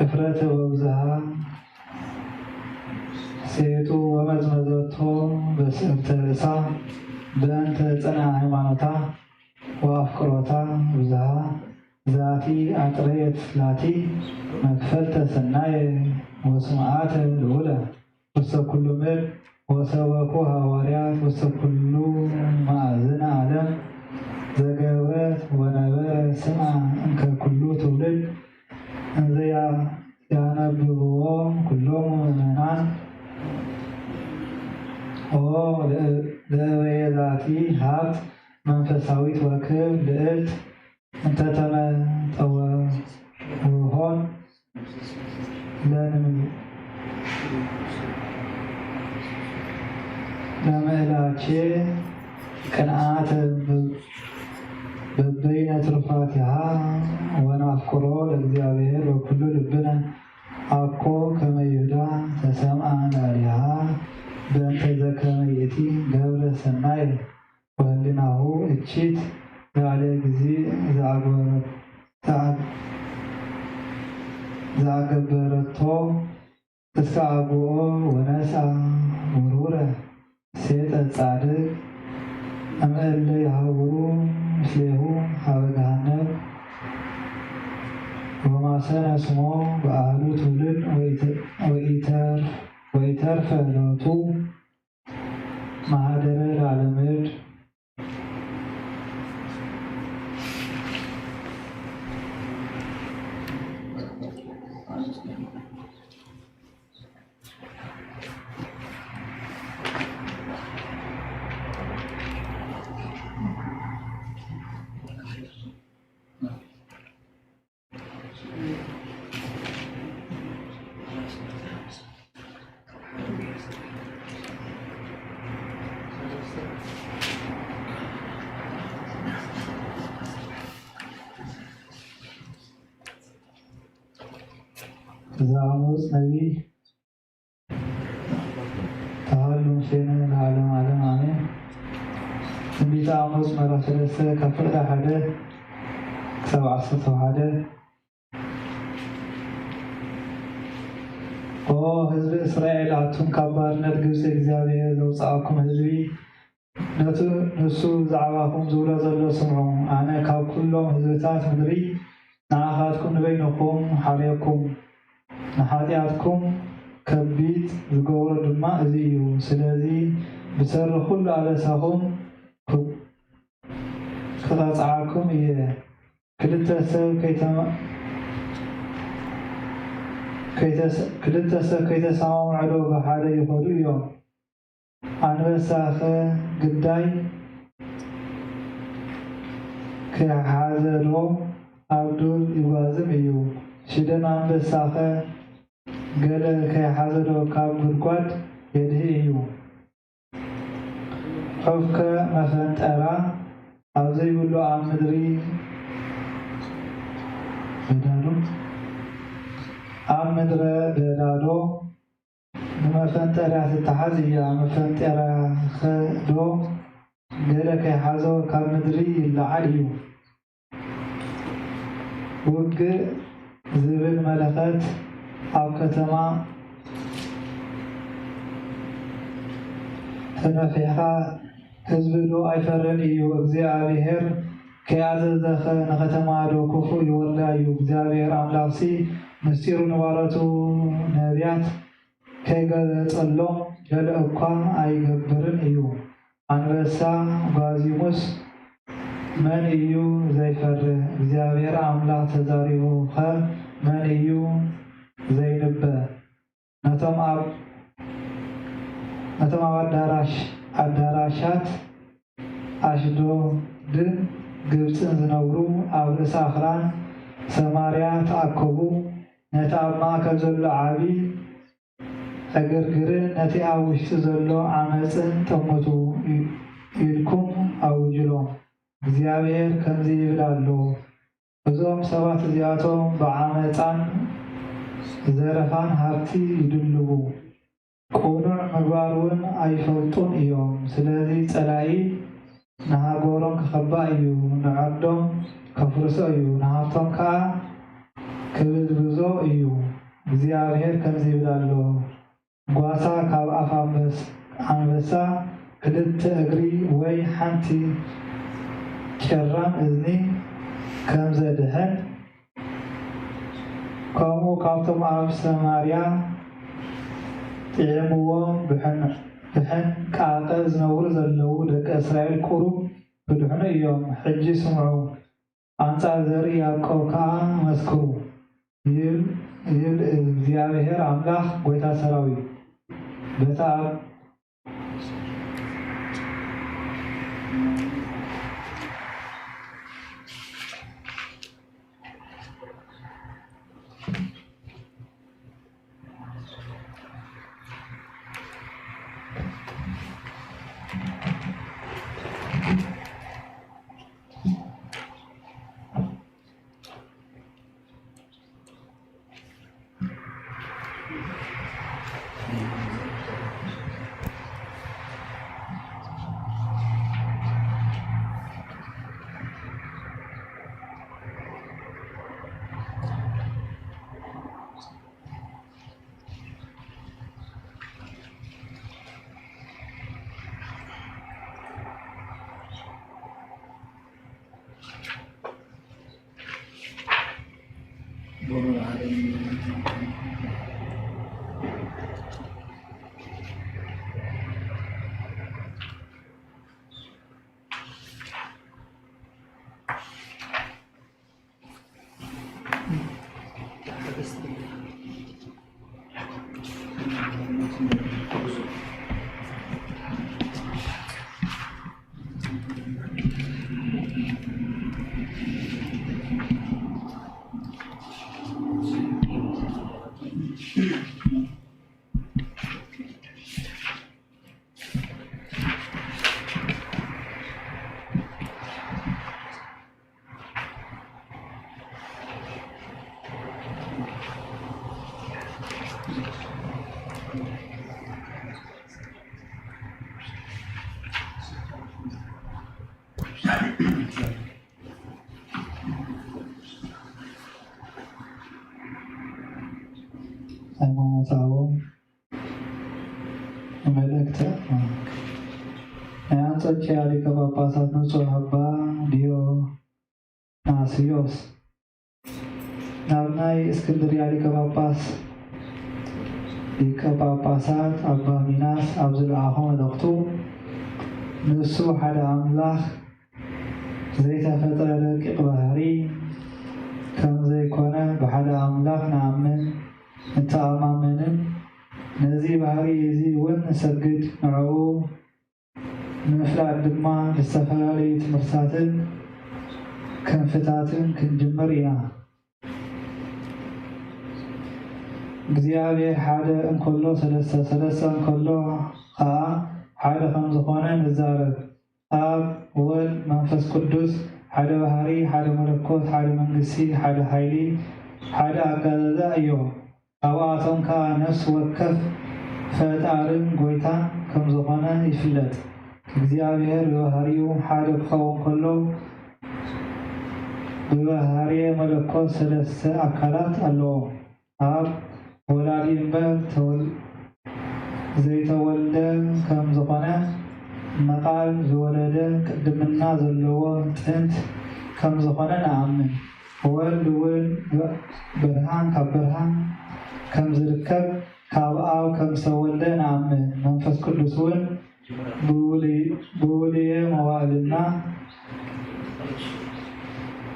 افرت وبزها سيتو ومزمزتو بسبت رسا بانت صنع هيمانوتا وافكروتا بزها ذاتي اطريت لاتي مكفلت سناي وسمعات الاولى وسب كل مل وسبكو هواريات وسب كل مأذن عالم زجاوات ونبات سمع انك كله تولد انزيا ينبغوهم كلهم مؤمنان لأبي ذاتي هات منفساويت وكب لقلت انت تمتوهون لمئلاتي كنعات ببين ترفاتها ونفكرو لእግዚአብሔር በኩሉ ልብነ አኮ ከመ ይሁዳ ተሰምዐ ላዕሌሃ በእንተ ዘከመ ይእቲ ገብረ ሰናይ ወህሊናሁ እቺት ያለ ጊዜ ዘአገበረቶ እስከ አብኦ ወነስአ ውርውረ ሴጠ ጻድቅ እምእለ ይሃውሩ ምስሌሁ ሀበ ገሃነም ወማሰነ ስሞ በአሐዱ ትውልድ ወኢተርፈ ሎቱ ማኅደረ ለዓለምድ ዘአሞጽ ነቢይ ተሃሉ ምስሌነ ለዓለመ ዓለም አሜን። ትንቢተ አሞጽ ምዕራፍ 3 ከፍቅደ 1 ክሳብ 11 ኦ ህዝቢ እስራኤል አቱም ካብ ባርነት ግብፂ እግዚአብሔር ዘውፅአኩም ህዝቢ ንሱ ዛዕባኩም ዝብሎ ዘሎ ስምዑ። ኣነ ካብ ኩሎም ህዝብታት ምድሪ ንዓኻትኩም ንበይንኩም ሓርየኩም ንሓጢኣትኩም ከቢድ ዝገብሮ ድማ እዚ እዩ። ስለዚ ብሰሪ ኩሉ ኣበሳኹም ክቐፅዓኩም እየ። ክልተ ሰብ ከይተሰማምዑ ዶ ብሓደ ይኸዱ እዮም። አንበሳ ግዳይ ከሓዘ ዶ ኣብ ዱር ይጓዝም እዩ። ሽደን አንበሳ ገለ ከይሓዘ ዶ ካብ ጉድጓድ የድህ እዩ። ዑፍ መፈንጠራ ኣብ ዘይብሉ ኣብ ምድሪ ኣብ ምድረ በዳ ዶ ንመፈንጠርያ ትተሓዝ እያ። መፈንጠርያ ዶ ገለ ከይሓዞ ካብ ምድሪ ይለዓል እዩ። ውግእ ዝብል መለኸት ኣብ ከተማ ተነፊሕካ ህዝቢ ዶ ኣይፈርን እዩ። እግዚአብሔር ከያዘዘኸ ንከተማ ዶ ክፉእ ይወርዳ እዩ። እግዚአብሔር ኣምላኽሲ ምስጢሩ ንባሮቱ ነቢያት ከይገለጸሎም ገለ እኳ ኣይገብርን እዩ። አንበሳ ጓዚሙስ መን እዩ ዘይፈርህ? እግዚአብሔር አምላክ ተዛሪቡኸ መን እዩ ዘይንበ? ነቶም ኣብ ኣዳራሻት ነቲ ኣብ ማእከል ዘሎ ዓብዪ ዕግርግርን ነቲ ኣብ ውሽጢ ዘሎ ዓመፅን ጠመቱ ኢልኩም ኣውጅሎም። እግዚአብሔር ከምዚ ይብል ኣሎ፣ እዞም ሰባት እዚኣቶም ብዓመፃን ዘረፋን ሃብቲ ይድልቡ፣ ቁኑዕ ምግባር እውን ኣይፈልጡን እዮም። ስለዚ ጸላኢ ንሃገሮም ክኸባእ እዩ፣ ንዓዶም ከፍርሶ እዩ፣ ንሃብቶም ከዓ ክብዝብዞ እዩ። እግዚአብሔር ከምዚ ይብል ኣሎ፣ ጓሳ ካብ ኣፍ አንበሳ ክልተ እግሪ ወይ ሓንቲ ጨራም እዝኒ ከም ዘድሕን ከምኡ ካብቶም ኣብ ሰማርያ ጥዕምዎም ብሕን ቃቀ ዝነብሩ ዘለዉ ደቂ እስራኤል ቁሩብ ብድሕኑ እዮም። ሕጂ ስምዑ፣ ኣንጻር ዘርኢ ያዕቆብ ከዓ መስክሩ ይብል እግዚአብሔር አምላክ ጎይታ ሰራዊት። በታ ሃይማኖታዊ መልእክቲ ናይ አንጾኪያ ሊቀ ጳጳሳት ንጹሕ አባ ዲዮናስዮስ ናብ ናይ እስክንድርያ ሊቀ ጳጳሳት አባ ሚናስ ኣብ ዝለኣኾ መልእኽቱ ንሱ ሓደ አምላኽ ዘይተፈጠረ ደቂቕ ባህሪ ከም ዘይኮነ ብሓደ አምላኽ ንኣምን እንተኣማመንን ነዚ ባህሪ እዚ እውን ንሰግድ ንዕኡ ንምፍላጥ ድማ ዝተፈላለዩ ትምህርትታትን ክንፍታትን ክንጅምር ኢና። እግዚአብሔር ሓደ እንከሎ ሰለስተ እንከሎ ከዓ ሓደ ከም ዝኾነ ንዛረብ። ኣብ ወልድ መንፈስ ቅዱስ ሓደ ባህሪ፣ ሓደ መለኮት፣ ሓደ መንግስቲ፣ ሓደ ሓይሊ፣ ሓደ ኣጋዛዛ እዮም። ካብኣቶም ከዓ ነፍሲ ወከፍ ፈጣርን ጎይታን ከም ዝኾነ ይፍለጥ። እግዚአብሔር ብባህሪኡ ሓደ ክኸውን ከሎ ብባህርየ መለኮት ሰለስተ ኣካላት ኣለዎ። ኣብ ወላዲ እምበር ዘይተወልደ ከም ዝኾነ መቃል ዝወለደ ቅድምና ዘለዎ ጥንት ከም ዝኾነ ንኣምን። ወልድ እውን ብርሃን ካብ ብርሃን ከም ዝርከብ ካብ ኣብ ከም ዝተወልደ ንኣምን። መንፈስ ቅዱስ እውን ብውልየ መዋዕልና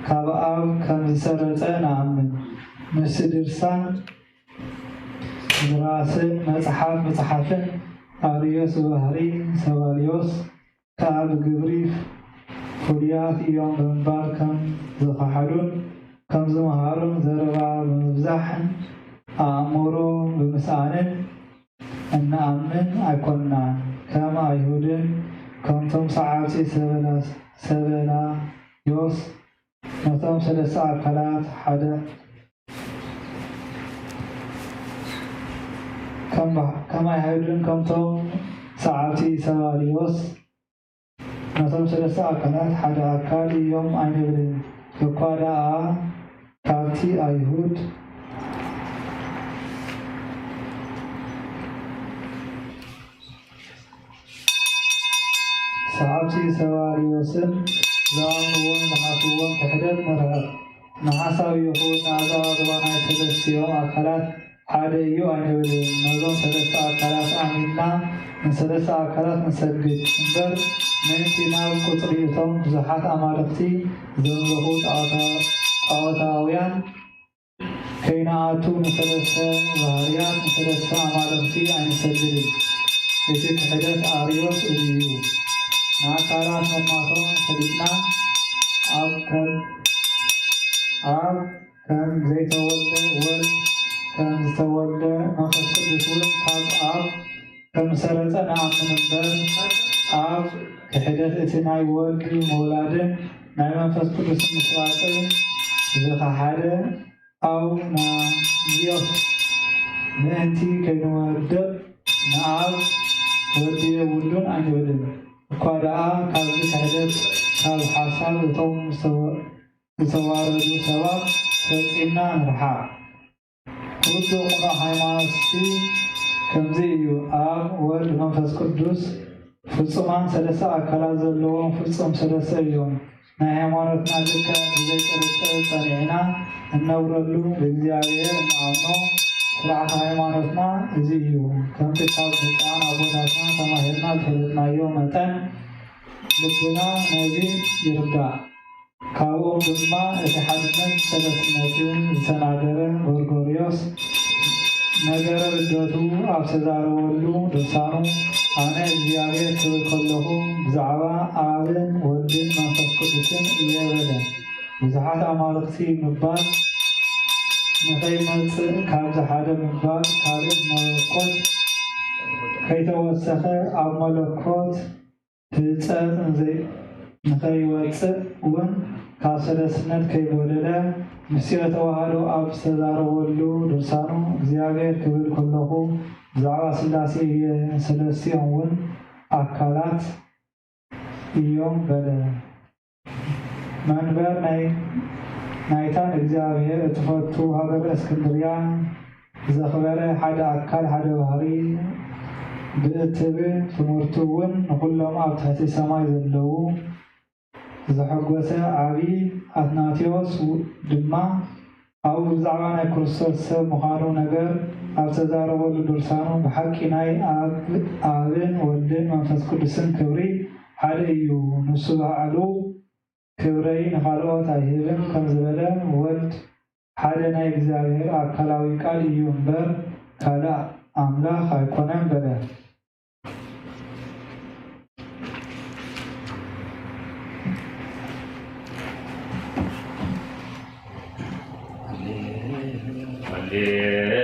ካብ ኣብ ከም ዝሰረፀ ንኣምን። ምስ ድርሳን ዝራስን መፅሓፍን ኣርዮስ ባህሪ ሰባልዮስ ከዓ ብግብሪ ፍሉያት እዮም ብምባል ከም ዝኸሓዱን كم زمهارون زربا بمبزاحن أمورو بمسانن أن أمن أكوننا كما يهودن كنتم ساعاتي سبلا يوس نتم سلسة أكلات حدا كما يهودن كنتم ساعاتي سباليوس نتم سلسة أكلات حدا أكال يوم أين بلين يقادا كالتي أيهود ساعاتي سباليوسن زانوون نحاسوون كحدد مرهب نحاساو يخون نعزاو دوانا سلسة يوم أكلات حدا يو أين بلين نظام سلسة أكلات أمينا من سلسة أكلات نسجد انبر من سيناو قطريتهم زحات أمالفتي زنبهود آوتاويان كينااتو من سلسة ظهريات من سلسة أمالفتي أين سجد يتك حدث آريوس إليو ناكارات نماتهم سجدنا آب كان زيت ولد كان زتولد نفس قدسون كان آب كم سرطة نعمل نبر آب كحدث اتناي ولد مولادن ناي منفس قدسون مسواطن زخا حدا أو نا ديوس نأنتي كنوردب نعب ودي ولدون أن يولد وقادعا كالذي كحدث كالحاساب يتوم يتواردو سبب فتئنا نرحا ودو قنا حيمانسي كمزيو آب ولد منفس قدس فلسمان سلسة أكلا زلوهم فلسم سلسة يوم نا حيمانتنا ذكا بزي ترسل طريعنا النورلو بإግዚአብሔር نعمو سرعة حيمانتنا إزيو كم تكاب تتعان أبوتاتنا تماهرنا الفلتنا يوم متن لبنا نبي يردا كاوم دما اتحادنا سلسنتين زتناገረ ጎርጎርዮስ ነገረ ልደቱ ኣብ ተዛረበሉ ድርሳኑ ኣነ እግዚአብሔር ክብል ከለኹ ብዛዕባ ኣብን ወልድን መንፈስ ቅዱስን እየ በለ ብዙሓት ኣማልክቲ ምባል ንኸይመፅእ ካብዚ ሓደ ምባል ካልእ መለኮት ከይተወሰኸ ኣብ መለኮት ህፀት ንኸይወፅእ እውን ካብ ሰለስነት ከይጎደለ ምስዮ ተዋህዶ ኣብ ዝተዛረበሉ ድርሳኑ እግዚአብሔር ክብል ከለኹ ብዛዕባ ስላሴ እየ ሰለስቲኦም እውን ኣካላት እዮም በለ መንበር ናይታን እግዚአብሔር እትፈቱ ሃገረ እስክንድርያ ዘኽበረ ሓደ ኣካል ሓደ ባህሪ ብእትብ ትምህርቱ እውን ንኩሎም ኣብ ትሕቲ ሰማይ ዘለዉ ዘሐጎሰ ዓብይ ኣትናቴዎስ ድማ ኣብኡ ብዛዕባ ናይ ክርስቶስ ሰብ ምዃኑ ነገር ኣብ ተዛረበሉ ድርሳኑ ብሓቂ ናይ ኣብን ወልድን መንፈስ ቅዱስን ክብሪ ሓደ እዩ ንሱ ባዕሉ ክብረይ ንኻልኦት ኣይህብን ከም ዝበለ ወልድ ሓደ ናይ እግዚአብሔር ኣካላዊ ቃል እዩ እምበር ካልእ ኣምላኽ ኣይኮነን በለ هللويا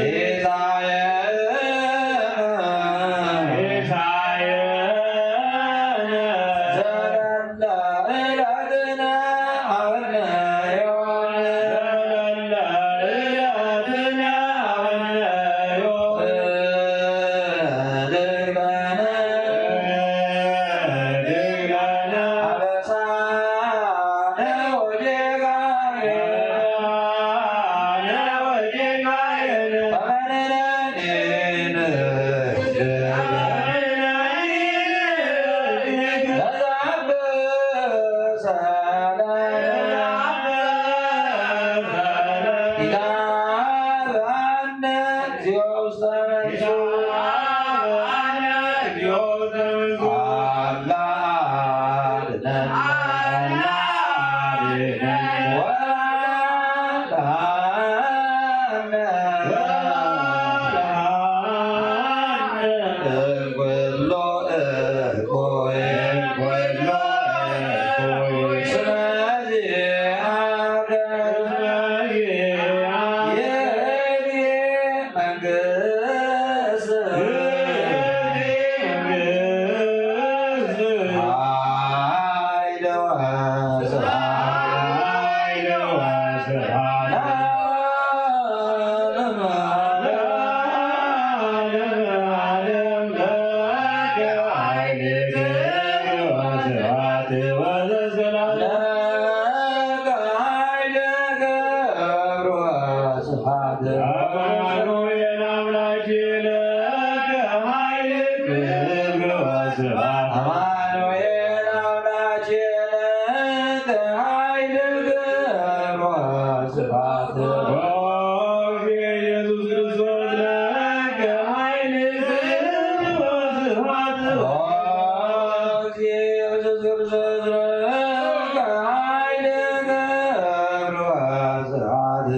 Desire ወስብሐት አማኑኤል አምላኬነ ኃይል ክብር ወስብሐት አማኑኤል አምላኬነ ኃይል ክብር ወስብሐት ኢየሱስ ክርስቶስ ለከ ኃይል ክብር ወስብሐት ኢየሱስ ክርስቶስ ለከ ኃይል ክብር ወስብሐት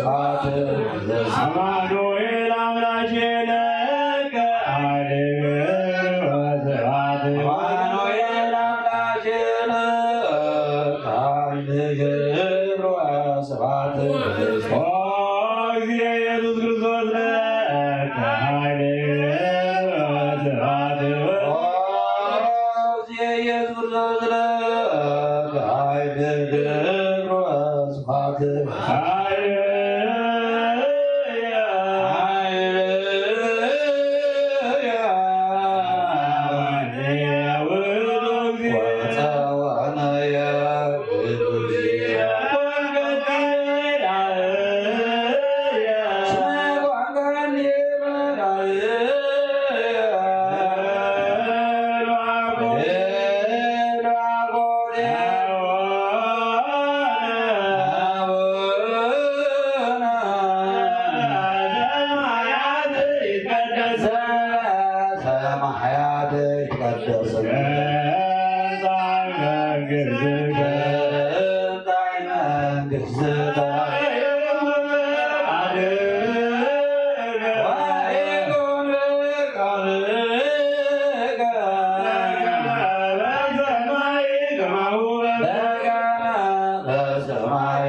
ስብሐት አማኑኤል አምላኬ ለከ ኃይል ወስብሐት አማኑኤል አምላኬ ለከ ኃይል ግብር ወስብሐት ኦ እግዚእ ኢየሱስ ክርስቶስ ለከ ኃይል ወስብሐት ኢየሱስ ክርስቶስ ለከ ኃይል ግብር ወስብሐት ሰማያት ይትቀደስ መንግሥትከ ወይኩን ፈቃድከ በከመ በሰማይ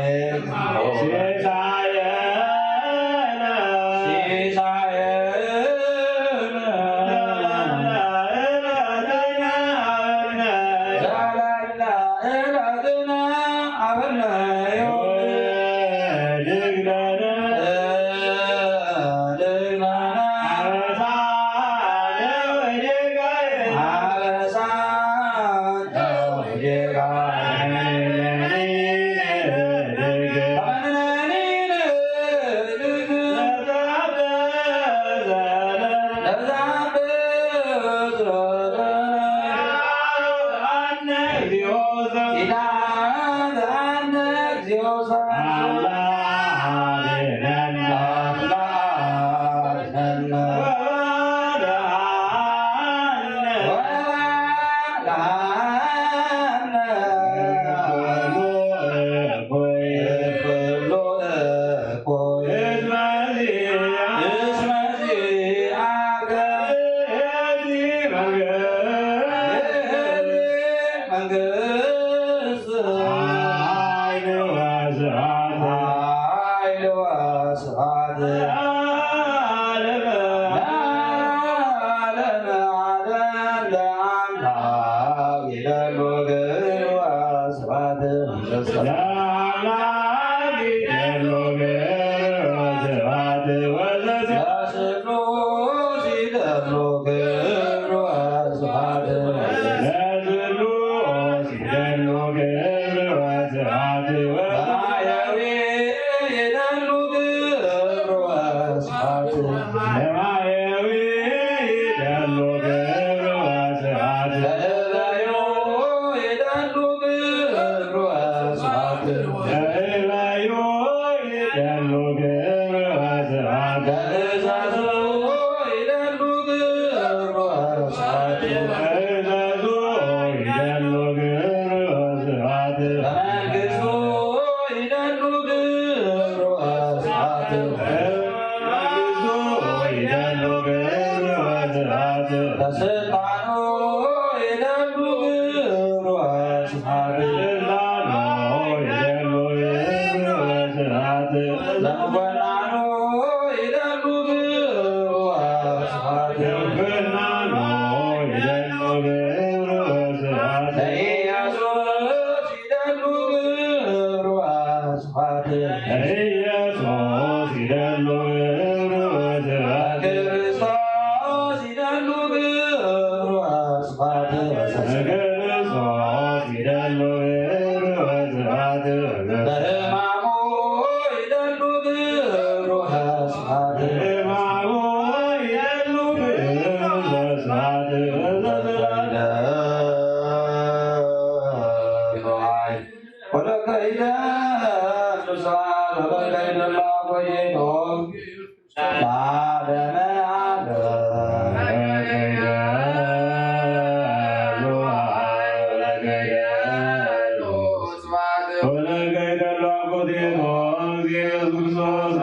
Jesus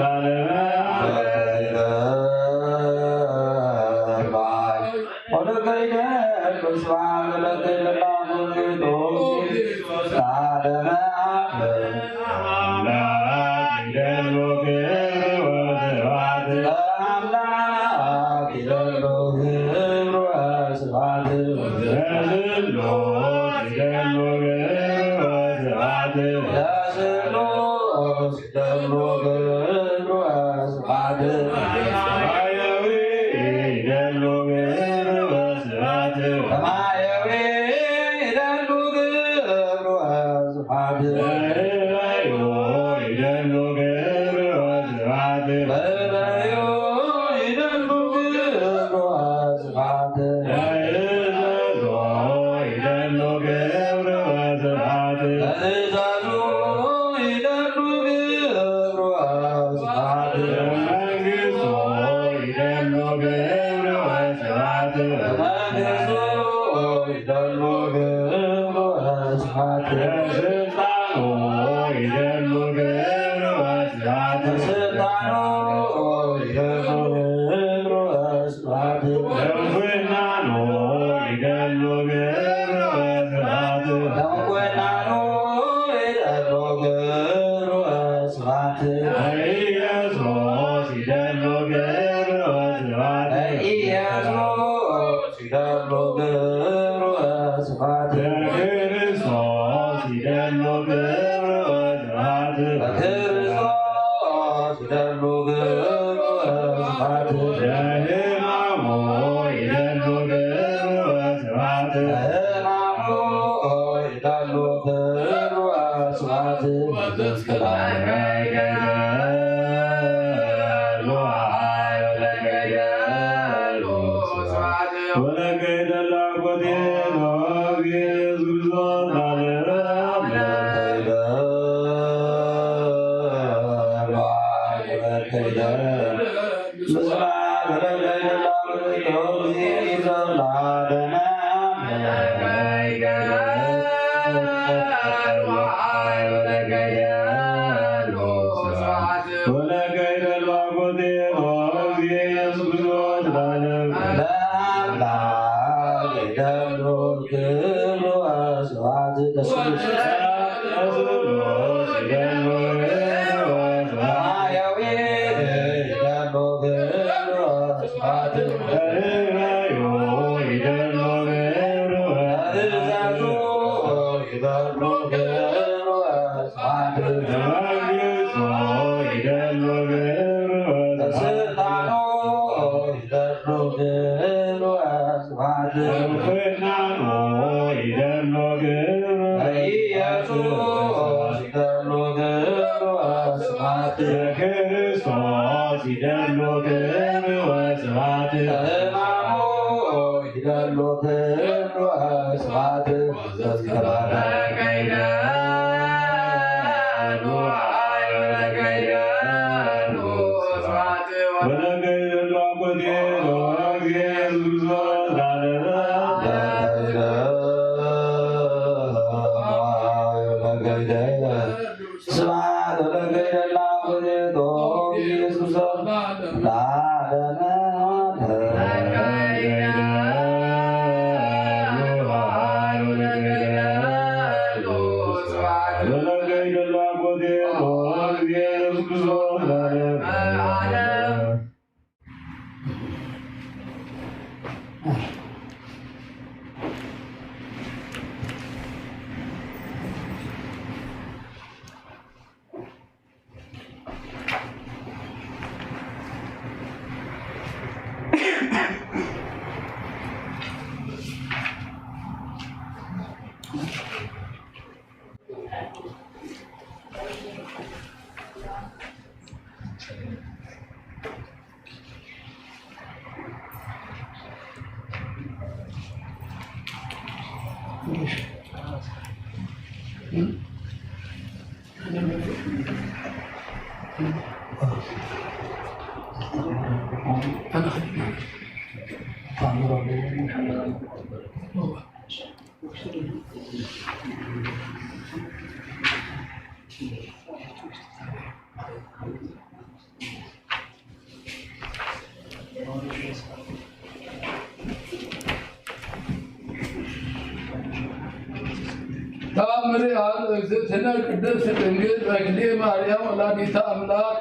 أمرها أجزتنا قدس الإنجيل بكلي مريم ولاديتا أملاك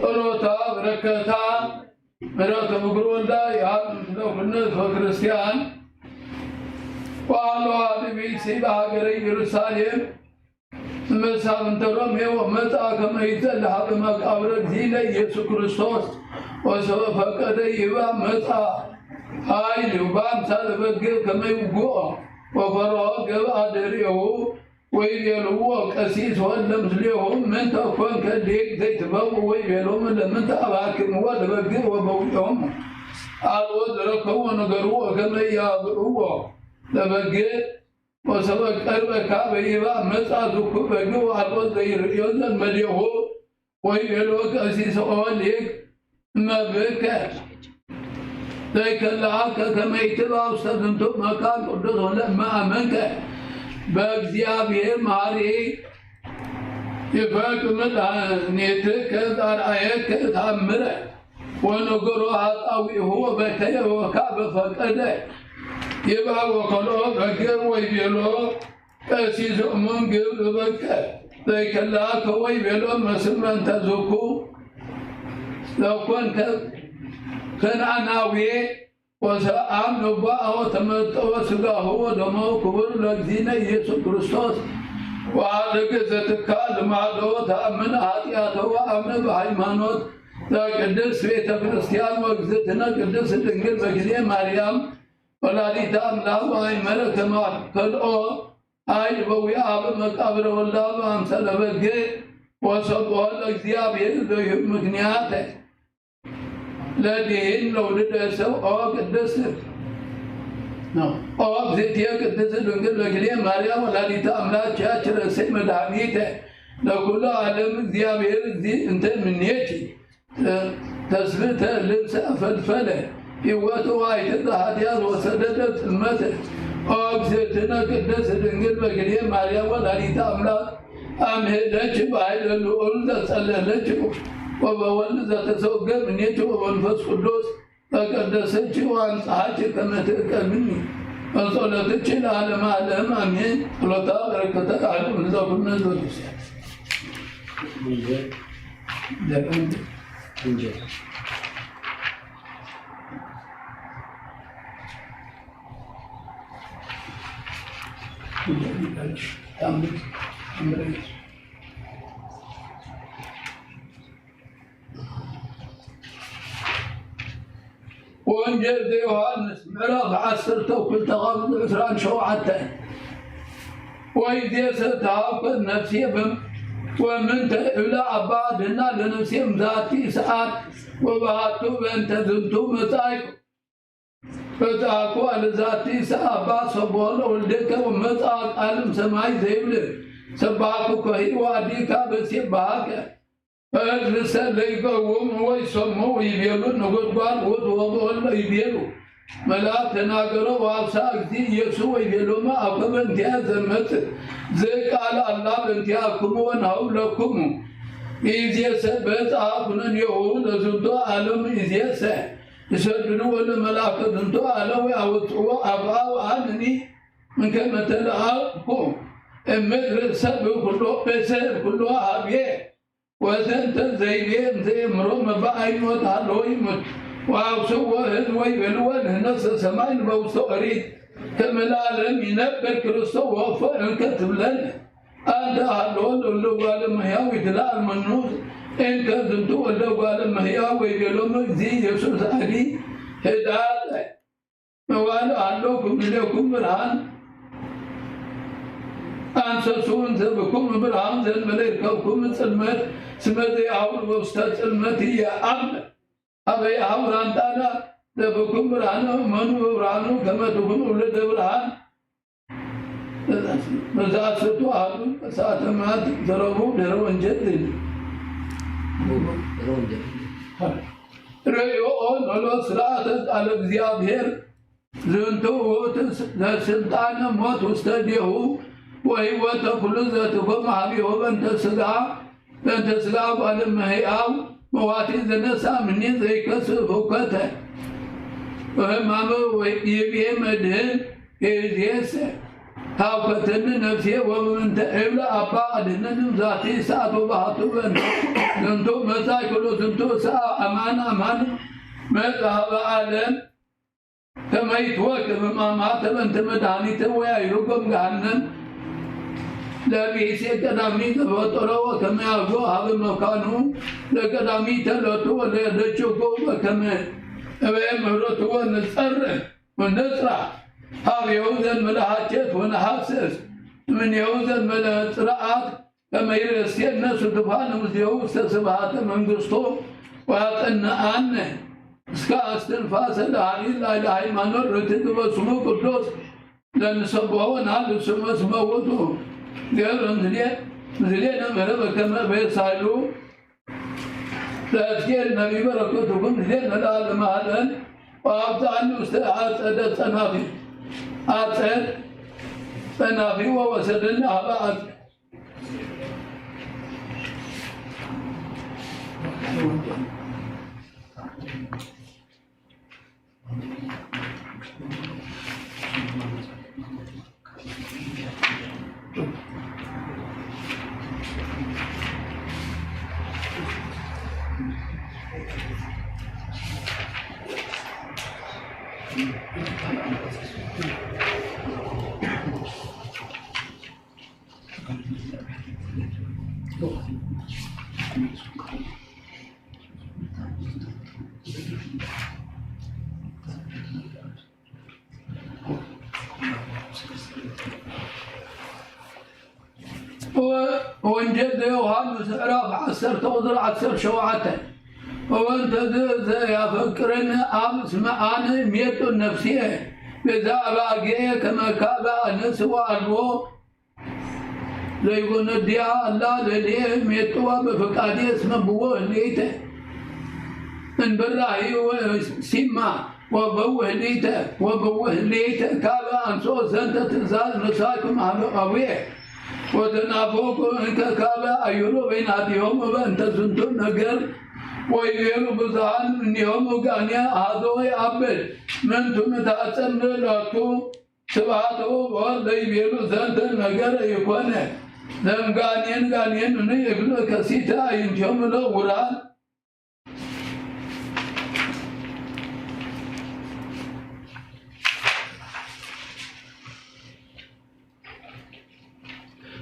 أروتا بركتا مرات بقرون لا يعد مثله الناس وكريستيان وقالوا هذه بيسي بهاجري يروساليم مسا من ترمي ومتى كما يتلها بمقابر دين يسوع كريستوس وسوف فقد يبا متى هاي لبام سالبك كما يقوى وفرها قبع دريه ويبيلوا كسيس ولا مسليهم من تكون كديك زي تبوا ويبيلوا من لمن تأباكم ولا بقى وبويهم قالوا دركوا ونقروا كما يابروا لبقى وسبق أربك بيبا مسعدك بقى وعلوا زي رياض المليه ويبيلوا كسيس أوليك ما بك ذيك اللعاك كما يتبع استاذنتم مكان قدسهم لما أمنك بأجزيابهم ماري يفاق مدعا نيتك دار آياتك تعمره ونقرها طاوي هو بكي وكعب فقده يبقى وقالوا بكي ويبيلو كاسيس أمون قبل بكي ذيك اللعاك ويبيلو مسلمان تزوكو لو كنت كان عناوي وسأم نبأ وتمتع سقاه ودمه كبر لدين يسوع كريستوس وعلى قزتك مع دوت أمن عطياته وأمن بهيمانوت تقدس بيت كريستيان وقزتنا قدس الإنجيل بكنية مريم ولاديتا أملاك وأي ملك ما كالأو أي بوي أب مقابر والله وأمثال بقى وصبوا الأجزيابين ذو مكنياته لديهن لو لدسوا أو قدست أو بزيتيا قدست ونقل لكليه مريم ولاديتا أملاك شاشر السيد مدعميته لو كل عالم زيابير زي انت من نيتي تثبتها لبسة فلفلة في وقت واحد الضحاديات وسددت المثل أو بزيتنا قدست ونقل لكليه مريم ولاديتا أملاك أمهدتش بعيد الأولد سللتش وبولد تسوق من يتو وبنفس قدوس فقدستش وانصحتش كما تلك مني وصلتش العالم عالم امين صلتا بركتك علم رزاق الناس والنساء وانجل يوحنس معراف عسرته وكل تغابط عسران شوعته ويدي ستعاقد نفسي ومن إلى بعدنا لنفسي ذاتي ساعات وبعدت بنت ذنتو متايك فتاكو على ذاتي ساعات صبول ولدك ومتاك علم سماي زيبل سباكو كهي واديكا بسيباك فأجلس ليقوم ويسمو ويبيلو نقول قال وضوضو الله يبيلو ملاك تناقروا وابساك دي يسوع يبيلو ما أبقى بنتها زمت زي قال الله بنتهاكم ونهو لكم إذا سبت آكنا يهود زنتو عالم إذا سه يسدنوا ولا ملاك زنتو عالم ويأوتوا أبقى عنني من كما تلعبكم أمدر سبب كله بسر كله عبيه وزنت زيين زي مرم بعين وتعلوين وعوسوا هذوي بالوان نص سماين بوسوريد كما العالم ينبر كريستو وفر كتب لنا أنت هلول اللي قال ما هي ويدلا المنوس إن كذبتوا اللي قال ما هي ويقولوا مجزي يسوع علي هداية وقال علوكم لكم برهان أنسسون ذبكم برهان ذن ملائككم سلمت سمدي أول وستات سلمتي يا أمن أبي أمران تانا ذبكم برهان منو برهانو كما تكون ولد برهان مزاسطو أهل ساتمات ضربوا درون جد رأيوا نلو سرعة على እግዚአብሔር زنتو سلطان موت واستديه وهيوة كل ذاتكم عبيه بنت السقا ولما هيئاو مواتي زنسا مني زي كسر فوقته وهمامه يبيه مدهن يزيسه هاوكتن نفسي ومن تقبل أبا أدنن ذاتي ساعة وبهاتو زنتو مساي كلو زنتو ساعة أمان مذهب عالم كما يتوكب ما مات بنت مداني تويا يرقم جهنم لا بيسي قدامي تبطلوا وكما يقول هذا مكانه لقدامي تلوتوا ولا يدشوكوا وكما مرتوا ونسرع ونسرع هذا يوزن ملهاتيت ونحاسس من يوزن ملهاترات كما يرسي الناس تفانهم زيوس سبعات من قصتو ويطن عنه اسكا استنفاس الهاري لا إله إلا الله رتد وسمو قدوس لأن سبوه نال سمو سموته غير مزلينا مربا كما بيسالو تأذكير النبي بركتكم زين العالم هذا وأبدأ أن يستعاد أدى صنافي أعطيت صنافي ووسدنا بعد وانجد يوهان مسعراف عسر توضر عسر شوعته وانت يا فكرن امس معانا ميتو النفسيه بذا باقيه كما كابا نسوى الو ليقول نديا الله لليه ميتوا بفقادي اسمه بوه ليته من براهي وسيما وبوه ليته كابا انسو سنت تنزال نساكم أبويه وتنافوكم انك كابا ايولو بين هاتيهم وانت سنتو نقر ويبيرو بزهان من يوم وقانيا هذو يعبد من تمتاسم لاتو سبعاتو وارد يبيرو سنت نقر يكونه دم قانين من يبلو كسيتا ينجم له وران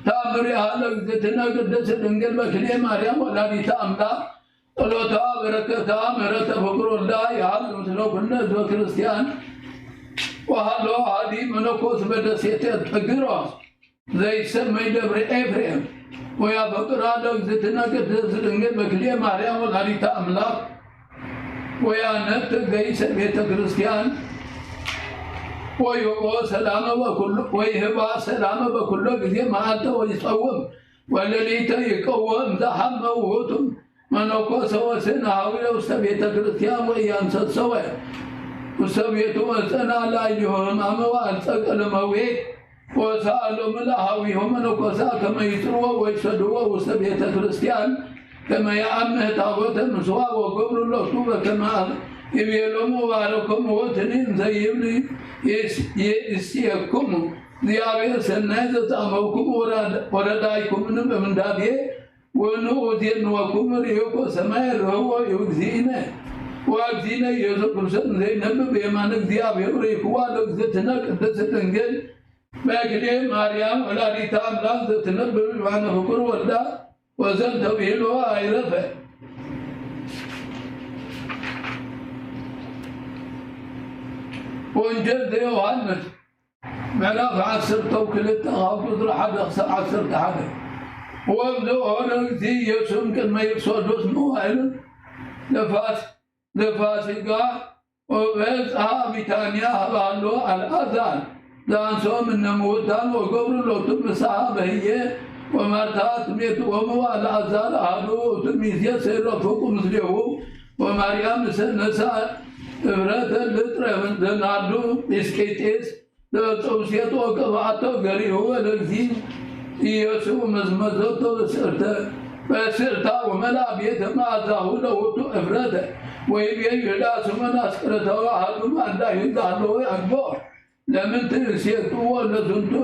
تامري حالك زتنا قدس دنگل بكلي مريم ولاديتا أملا طلوتا بركتا مرتا فقر الله يحال مثلو كنز وكريستيان وحالو عادي منوكوس بدسيتي تقراس زي سمي دبر إفريم ويا فقر حالك زتنا قدس دنگل بكلي مريم ولاديتا أملا ويا نبت قيس بيت كريستيان ويهبا سلامة بكل قضية ما أنت ويصوم ولليت يقوم زحم موتم منوكو سوى سنة حاولة وسبيت كريستيان ويانسد سوى وسبيت وسنة لا يجوهم أما وأنسك المويت وسألوا من أحاويهم منوكو ساكما يسروا ويسدوا وسبيت كريستيان كما يأمه تابوت مسوا وقبر اللطوبة كما يبيلوا مباركم وتنين زيبني يسيكم ديابير سنة تعموكم وردائكم من دابيه ونودين وكم ريوكو سماير هو يوزينا وأكزينا يوزو كرسن زي نبي بيمانك ديابير ريكوا لكزتنا كدستنجل باكلي مريم ولا ريتا أملاك زتنبي وانا فكر ولا وزن تبيلوا عيرفه وانجد يوهنس ملاف عسر توكلت غافظ لحد عسر تحدث وابدو هناك زي يسوم كما يقصد اسمه علم لفاسقا وبس بيتانيا هبالو الأذان دانسو من نموتان وقبر لو تمسا بهي ومرتات ميت ومو الأذان هادو تميزيا سيرفوكم مسليه ومريم نسا ابرة اللترة من دنادو بسكيتيس لتوسيت وقبعته غري هو لكزين يسوع مزمزته بسرتا وملا بيت ما زاهو له تو ابرة ويبي يدا سمنا سكرته وحدو ما دا يدالو أكبر لمن تنسيت ولا زنتو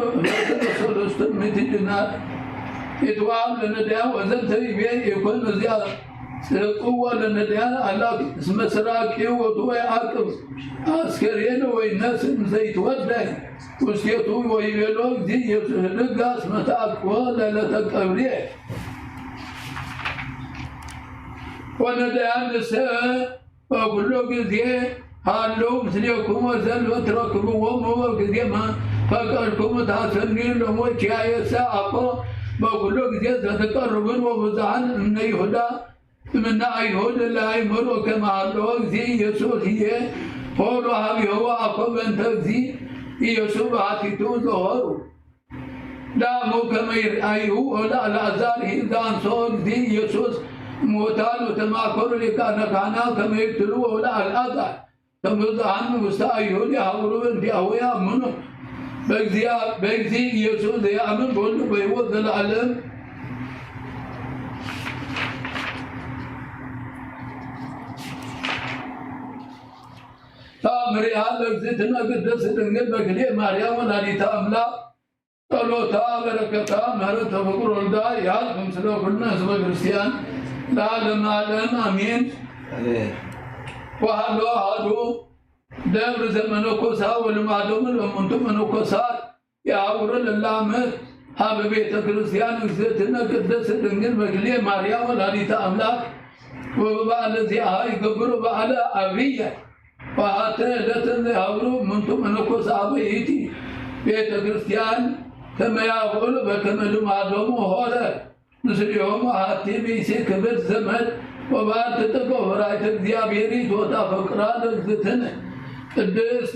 سلست متدنا يتوعد لندى وزنت بين يكون زيادة قوة لندى على اسم سراك وتوي عقب عسكريين والناس زيت ودى وسيتو ويبلوك دي يسلقاس متاك ولا لا تقبليه وندى النساء وأقول له قضيه هالو مثلكم وزل وتركبوا وقضيه ما فقالكم تحسنين لهم وشاية ساعة بقول له قضيه تتقربون وفزعا من يهدى من يهود لا يمر كما الله قضيه يسوع هي قولوا هذه هو عقب أن تقضي يسوع عتيتو ظهروا لا مو كما يرأيه ولا لا زاله دان صور قضيه يسوع موتان وتماكر لكان كما يقتلوا ولا الأذى تمضى عنه مستعيون يحاولوا أن يأويا منه بيجزي يسوع يأمن بقول بيوض العالم تامري هذا زيتنا قدس دنجل بقلي مريم ولاديتا أملا طلوتا بركتا مرت بقول الدا يا مسلو كلنا سبب كريستيان لا لما امين وهلو هادو دبر زمنو كوسا ولمادو من ومنتم منو كوسا يا أور اللامت هاب بيت كريستيان زيتنا قدس دنجل بقلي مريم ولاديتا أملا وبعد ذي هاي قبروا بعد أبيه وحتى لتن أورو منتم منو كوسا بيتي بيت كريستيان كما يقول بكمل معلوم هذا نسليهم هاتي بيسي كبر زمن وبعد تتقو رايت الديابيري توتا فقران الزتن الدس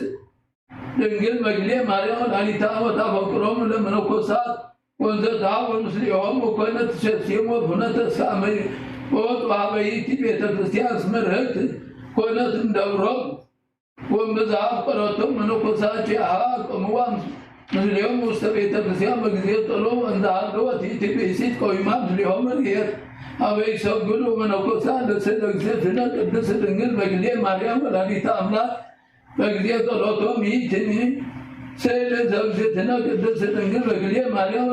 دنجل مجلي ماريون الاليتا وتا فقرهم لمنوكوسات وانزتا ونسليهم وكانت شسيم وفنت سامي ووضع بيتي بيت كريستيان سمرهت كانت ندورهم ومزعب قراتهم منوكوسات شعاق وموامس اليوم مستبيت كريستيان مجزية طلوع عند عدوة تبيسيت كويمان اليوم الغير أبي يسوقلوا من أقصى لسيدك زيتنا قدس الإنجيل مجلية مريم ولاديتا أملاك مجلية طلوعتهم يتني سيد زيتنا قدس الإنجيل مجلية مريم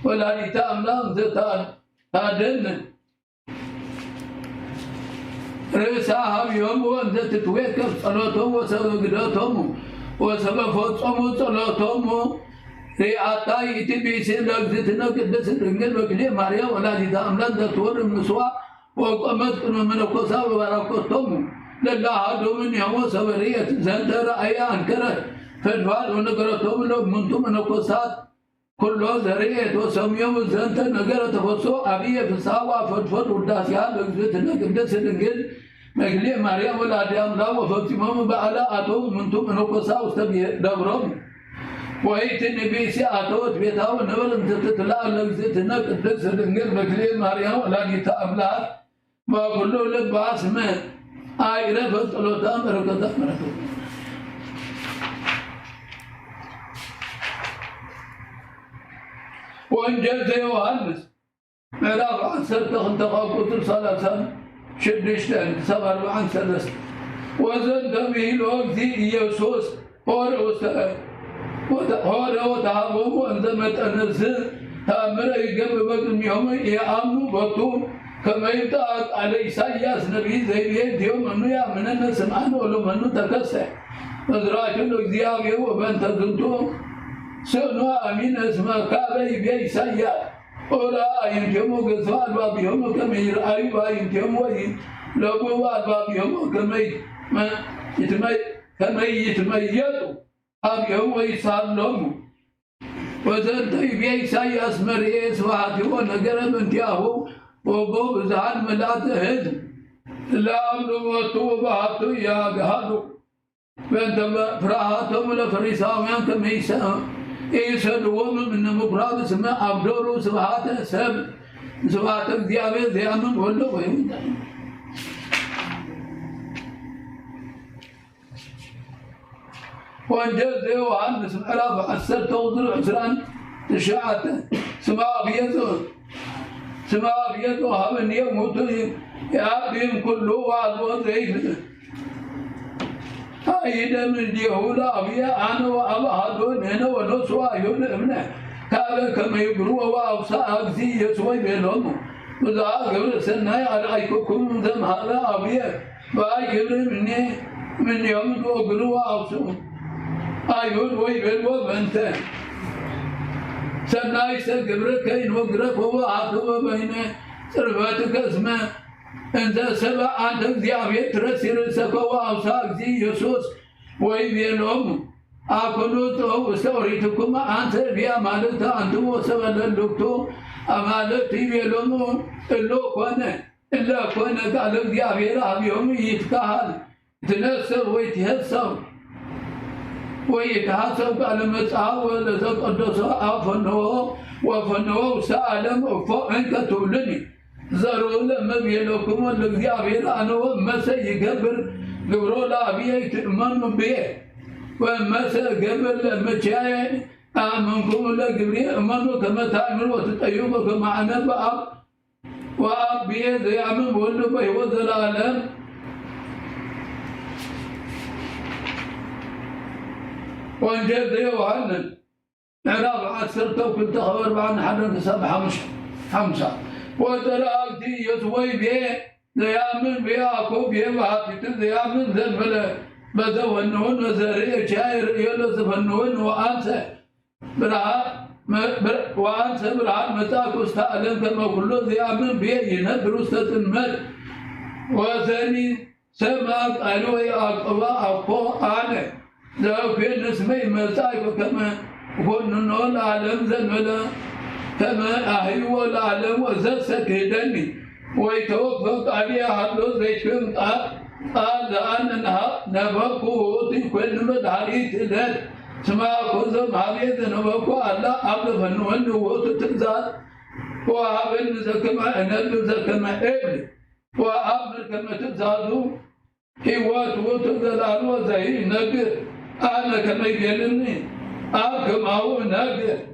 ولاديتا أملاك زيتان تادن رساهم يوم وانزت تويكب صلوتهم وسوقلاتهم وسبب فوتهم صلاتهم رياتا يتبيسي لقزتنا قدس الرنجل وكلي ماريا ولاديتا أملاك دكتور النسوة وقامت كنا من القصة وبركتهم لله هدو من يوم سبرية زند رأي أنكرت فالفال ونقرتهم لو منتم من القصة كل زرية وسميهم زند نقرت فصو أبيه في الساوة فالفال وداسيا لقزتنا قدس الرنجل مجلي ماريا ولادي أملاك وفتمهم بألا أتوم منتم من القصة واستبيه دورهم وهيت النبي سأتوت بيتها ونبل تتطلع لقزتنا قدس الإنجيل مجلي ماريا ولاديتا أملاك ما كله لباس من آيرة فطلوتا مركتا مركتا وانجلت يوهنس مراف عن سلطة تقاقط صلاة شدشتان 47 سلسل وزن به الوقت يسوس هذا وتعبهم وانزمت النسل تأمر يقبل بقم يوم يأمنوا بطول كما يبتعد على إساياس نبي زي بيت يوم أنه يأمن الناس معنا ولو أنه تكسح وذراك له ديابه وبنت ذنتهم سنوا أمين اسمه كابي بي إساياس ولا ينتموا قصوى البابيهم كما يرأيوا وينتموا لقوا البابيهم كما يتميزوا أبيهم ويصالهم وزنتي بي إساياس مريس وحاتي ونقر من تياهو وبوب زعل ملات هزم لا أمنوا وطوباتوا يا قهدوا فانت فراهاتهم لفريساويان كما يسألوا من مقراب اسمه عبدورو سبحات سب سبحات ديابه زيامن ولو ويمن وانجز يوحنا اسم عراف عسر توضر عسران تشاعت سما بيته هابن يموت يا بهم كله وعلوه زيك هاي من ديهولا أبيا أنا وأبهدون هنا ونسوا يون ابنه كذا كما يقولوا وأوصى أغزي يسوي بينهم وذا قبل سنة عليكم ذم هذا أبيا باي مني من يوم وقولوا وأوصوا أيون ويبلوا بنته سنة يسقبر كين وقرب هو عقب بينه سرفاتك اسمه انت سبع عندك زيابية ترسل سكوا أوساق زي يسوس ويبينهم أكلوا وستوريتكم أنت بيا مالتا أنتم وسبب الدكتور أمالتي بيلهم إلا كونه قالوا زيابية رابيهم يتكهل تنسل ويتهسل ويتحسب على متعاول لتقدس أفنوه وفنوه سألم فإنك تولني زروا لما بينكم الذي أنا وما سيقبر قبروا لا بيتمن به وما سيقبر لما جاء آمنكم لقبري أمنوا كما تعمل وتطيبوا كما أنا بأب وأب بيد يعمل ولو به وذلالا وانجد يوهنن نعرف عسرته كنت خبر بعد حدا سبعة مش خمسة وتراكتي يسوي بيه زيامن بياكو بيه وحاطط زيامن ذنبله بزونون وزريع شاير يلس فنون وانسى وانسى برا متاكو استعلم كما كله زيامن بيه يندرس تنمل وثاني سمع قالوا يا أقوى أنا لو كان اسمي مسايب كما كنا العالم ذنبله كما أهيو العالم وزسك هدني ويتوفق عليها حدو زيتون قال أنها نبقو تكون مدعريت لد سما كوزم عليت نبقو الله عبد فنون وتتزاد وعبد زكما أنل زكما إبن وعبد كما تزادو هوات وتزلال وزي نقر أنا كما يقلني كما هو نقر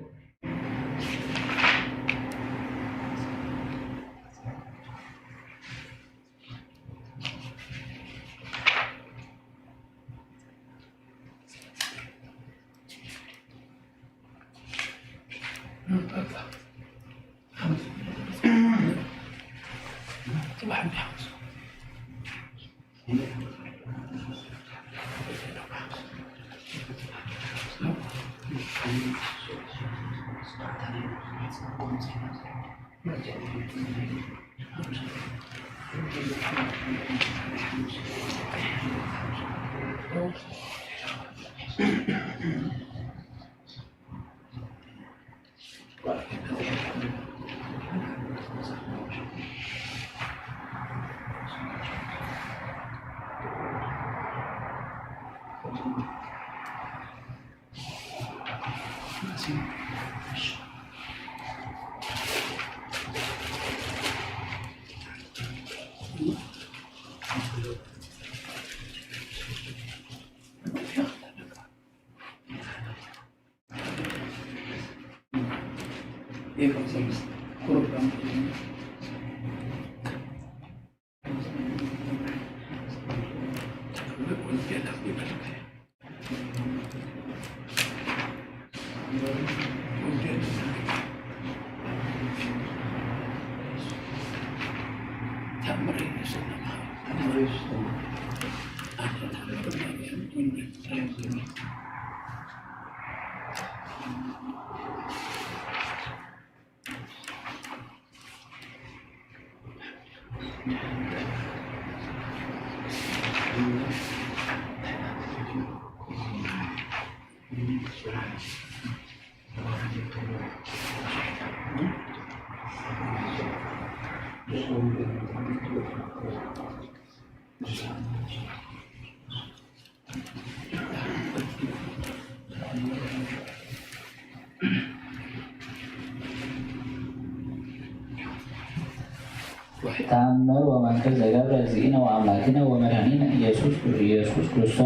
تأمل ومنكز جبر زينا وأملاكنا ومدهنين يسوس كريستوس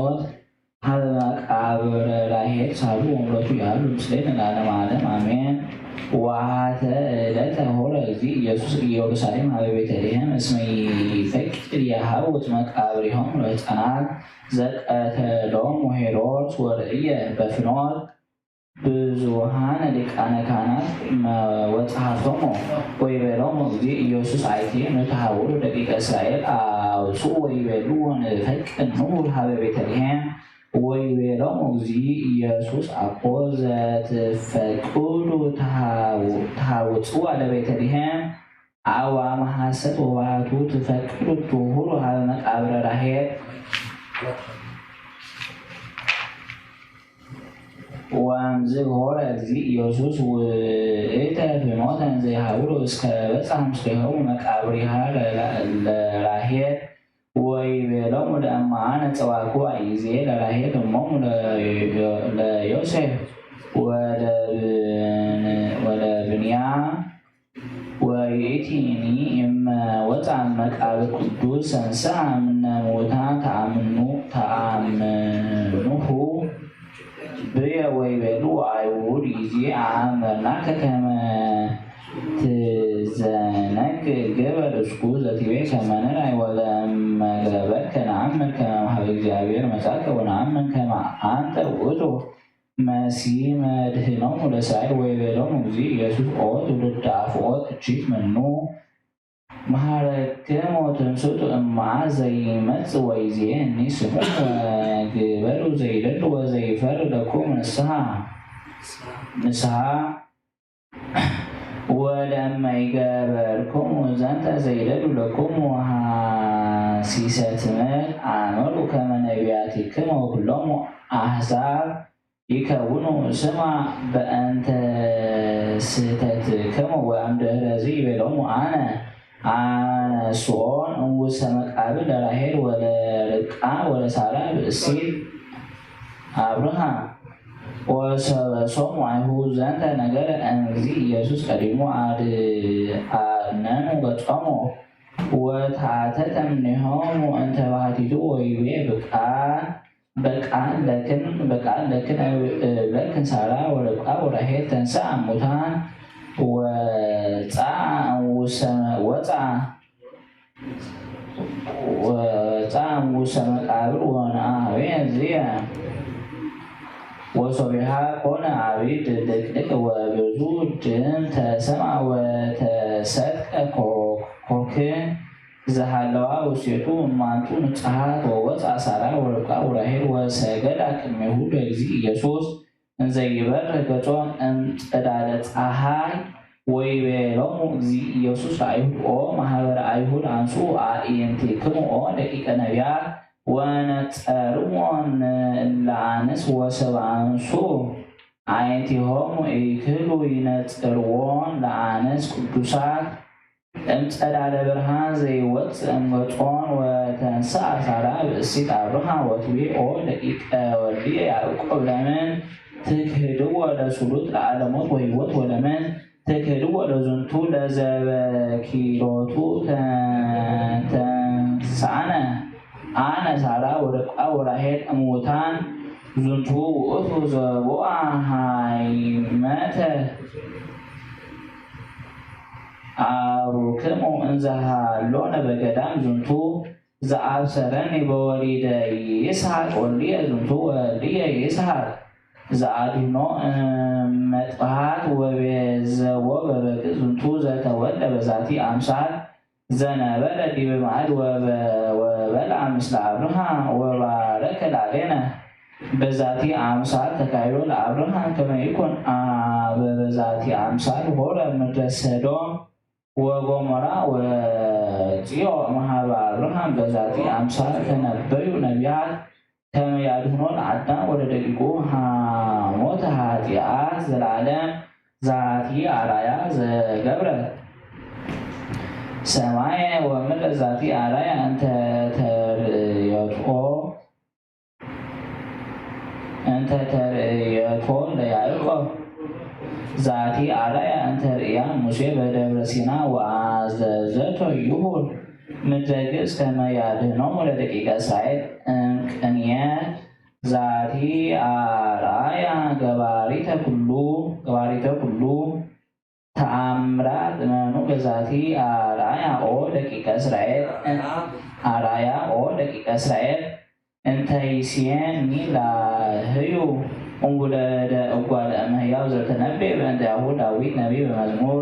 هذا عبر راهي سالو ومرتو يالو مسلين العالم عالم آمين وعات ዕለተ ሆረ እግዚእ ኢየሱስ ኢየሩሳሌም ሀበ ቤተልሔም እስመ ይፈቅድ ያሃውት መቃብሪሆሙ ለሕፃናት ዘቀተሎሙ ሄሮድስ ወርእየ በፍኖት ብዙኃን ሊቃነ ካህናት ወጸሐፍቶሙ ወይቤሎሙ እግዚእ ኢየሱስ አይቴ ንትሐውሩ ደቂቀ እስራኤል አውጽኡ ወይቤልዎ ንፈቅድ ንሁር ሀበ ቤተልሔም ወይቤሎሙ እግዚእ ኢየሱስ አኮ ዘትፈቅዱ ተሐውፅዋ ለቤተልሔም አዋ መሐሰት ወባሕቱ ትፈቅዱ ትሁሩ ሀበ መቃብረ ራሔል ወእምዝ ሆረ እግዚእ ኢየሱስ ውእተ ፍኖተ እንዘ ይሐውሩ እስከ በጽሐ ምስሌሆሙ መቃብሪሃ ለራሔል ወይቤሎሙ ለእመ አነ ጸዋክዋ ይዜ ለራሔል እሞሙ ለዮሴፍ ወለብንያም ወይእቲኒ እመ ወጽአ መቃብር ቅዱስ ሰንሥአ እምነ ሙታን ተአምኑሁ ብየ ወይቤሉ አይሁድ ይዜ አእመርናከ ከመ ትዘነግ ግበር እስኩ ዘትቤ ከመ ንርአይ ወለእመ ገበርከ ነአምን ከመ እምኀበ እግዚአብሔር መጻእከ ወነአምን ከመ አንተ ውእቱ መሲሕ መድኅኖሙ ለእስራኤል ወይቤሎሙ እግዚእ ኢየሱስ ኦ ትውልደ አፍቆት እጅግ ምኑ መሐረክሙ ትንሥኡ እምአብ ዘይመጽእ ወይዜኒ ስሙ ወግበሩ ዘይደሉ ወዘይፈር ለክሙ ንስሐ ወለእመ ይገበርክሙ ዘንተ ዘይደሉ ለክሙ ሐሲሰ ትምህርት አእምሩ ከመ ነቢያቲክሙ ወኵሎሙ አሕዛብ ይከውኑ ስማ በእንተ ስሕተትክሙ ወእምድኅረዝ ይቤሎሙ አነ አነስኦን እምውስተ መቃብር ለራሔል ወለርብቃ ወለሳራ ብእሲት አብርሃም ወሰበሶሙ አይሁድ ዘንተ ነገረ እምእግዚእ ኢየሱስ ቀዲሙ አድነኑ ገጾሙ ወተአተተ እምኔሆሙ እንተ ባሕቲቱ ወይቤ በቃል ለክን ሳራ ወርብቃ ወራሔል ተንሥአ እሙታን ወወፅአ እምውስተ መቃብር ወነአኀዌ ዝየ ወሶቢሃ ኮነ ዓቢይ ድቅድቅ ወብዙ ድምፅ ተሰምዐ ወተሰጥቀ ኮክብ ዘሃለዋ ውስቴቱ እማንቱ ንጽሐት ወወፅአ ሳራ ወርብቃ ወራሔል ወሰገዳ ቅድሜሁ ለእግዚእ ኢየሱስ እንዘ ይበርህ ገጾም እምጽዳለ ፀሐይ ወይቤሎሙ እግዚእ ኢየሱስ ለአይሁድ ኦ ማኅበረ አይሁድ አንሱ አዕይንቲክሙ ኦ ደቂቀ ነቢያት ወነጸርዎን ለአንስት ወሰብእ አንሱ አዕይንቲሆሙ ኢይክሉ ይነጽርዎን ለአንስት ቅዱሳት እምጸዳለ ብርሃን ዘይወፅእ እምገጾን ወተንሥአ ሳራ ብእሲት አብርሃም ወትቤ ኦ ደቂቀ ወልድየ ያዕቆብ ለምን ትክህድዎ ለሱሉጥ ለዓለሞት ወሕይወት ወለምን ትክህድዎ ለዝንቱ ለዘበኪሮቱ ተንሥአነ አነ ሳራ ወርብቃ ወራሔል እሙታን ዝንቱ ውእቱ ዘቦአ ሃይመተ አቡክሙ እንዘ ሀሎነ በገዳም ዝንቱ ዘአብሰረኒ በወሊደ ይስሐቅ ወልድየ ዝንቱ ወልድየ ይስሐቅ ዘአድኅኖ እመጥፋት ወቤዘዎ በበግ ዝንቱ ዘተወልደ በዛቲ አምሳል ዘነበረ ዲበ ማዕድ ወበልዐ ምስለ አብርሃም ወባረከ ላዕሌነ በዛቲ አምሳል ተካሂዶ ለአብርሃም ከመ ይኩን በዛቲ አምሳል ሆረ ምድረ ሰዶም ወጎሞራ ወጽዮ እምኀበ አብርሃም በዛቲ አምሳል ተነበዩ ነቢያት ከመ ያድኅኖ ለአዳም ወለደቂቁ ሐሞተ ኃጢአት ዘለዓለም ዛቲ አርአያ ዘገብረ ሰማየ ወምድረ ዛቲ አርአያ እንተ ተርእየቶ ለያዕቆብ ዛቲ አርአያ እንተ ርእያ ሙሴ በደብረ ሲና ወአዘዘቶ ይሁር ምድረ ግብፅ ከመ ያድኅኖሙ ለደቂቀ እስራኤል እምቅንየት ዛቲ አርአያ ገባሪተ ኩሉ ተአምራት መኑ በዛቲ አራያ ኦ ደቂቀ እስራኤል እንተይስየኒ ላህዩ እንጉለደ እጓለ እመሕያው ዘተነበየ በእንቲአሁ ዳዊት ነቢይ በመዝሙር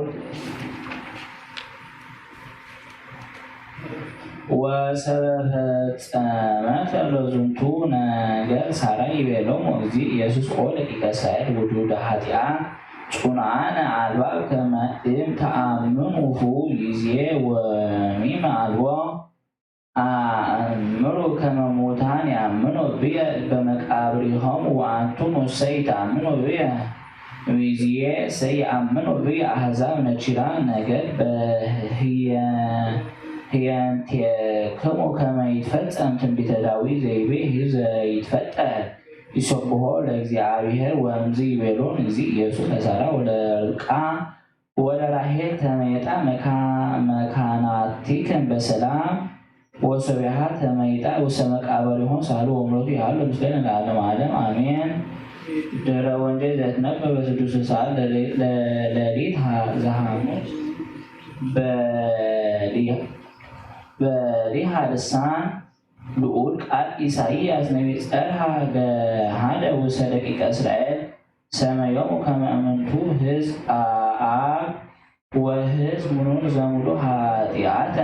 ወሰበፈጸመተ ለዝንቱ ነገር ሳራ ይቤሎሙ እግዚእ ኢየሱስ ኦ ደቂቀ እስራኤል ውዱደ ኃጢአት ጹንዓነ አልባብ ከመ እምተአምኑሁ ይዜ ወሚመ አልቦ አእምሩ ከመ ሙታን ያምኑ ብየ በመቃብሪሆሙ ወአንቱም ሰይተአምኑ ብየ ይዜ ሰይአምኑ ብየ አሕዛብ ነቺራን ነገድ በህየንቴክሙ ከመ ይትፈጸም ትንቢተ ዳዊት ዘይቤ ዘይትፈጠር ይሰብሖ ለእግዚአብሔር ወእምዝ ይቤሎን እግዚእ ኢየሱስ ለሳራ ወለርብቃ ወለራሔል ተመየጣ መካናቲክን በሰላም ወሰቢሃ ተመይጣ ውስተ መቃብሪሆሙ ሳሉ ወምረቱ ይሃሉ ምስሌነ ለዓለመ ዓለም አሜን። ድኅረ ወንጌል ዘትነበበ በስድስቱ ሰዓት ሌሊት ዘሐሙስ በሊሃ ልሳን ልዑል ቃል ኢሳይያስ ነቢይ ጸርሐ ገሃደ ውስተ ደቂቀ እስራኤል ሰመዮሙ ከመ እምንቱ ሕዝብ አብ ወሕዝብ ምኑን ዘሙሉ ኃጢአተ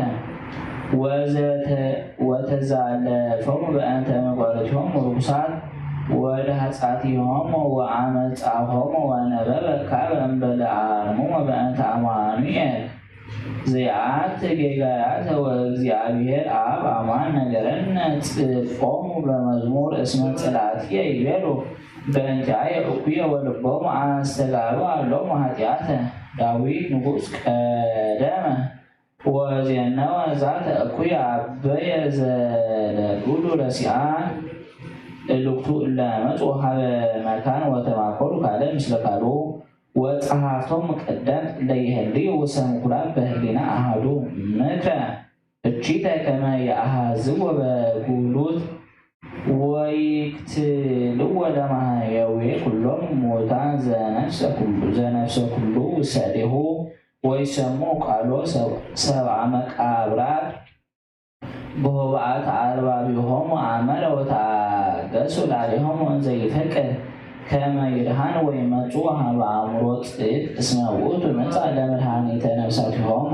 ወተዛለፎሙ በእንተ መጓረቲሆሙ ርኩሳት ወለኃጢአቲሆሙ ወዓመፃሆሙ ወነበበ ካበ እምበለ አርምሞ በእንተ አማኑኤል ዘየአት ጌጋያተ ወእግዚአብሔር አብ አማን ነገረነ ጽፎሙ በመዝሙር እስመ ጽላትየ ይቤሉ በእንቲአየ እኩየ ወልቦሙ አስተጋሉ አሎሙ ኃጢአተ ዳዊት ንጉሥ ቀደመ ወዜነወ ዛተ እኩየ አበየ ዘለዱሉ ረሲዓን እልክቱ እለ መጽኡ ሀበ መካን ወተማኮሉ ካለ ምስለ ካሉ ወጸሐፍቶሙ ቀደምት እለ ይሄልዩ ውስተ ምኵራብ በህሊና አሐዱ ምክረ እቺተ ከመ ይአሐዝዎ በጉሉት ወይክትልዎ ለማሕየዊ ኩሎሙ ሙታን ዘነፍሰ ኩሉ ውስተ እዴሁ ወይሰምዑ ቃሎ ሰብአ መቃብራት በሆብአት አልባቢሆሙ አመረ ወታገሱ ላዕሌሆሙ እንዘ ይፈቅድ ከመ ይድኃኑ ወይመጽኡ ሀበ አእምሮ ጽድቅ እስመ ውእቱ መጽአ ለመድኃኒተ ነፍሳቲሆሙ።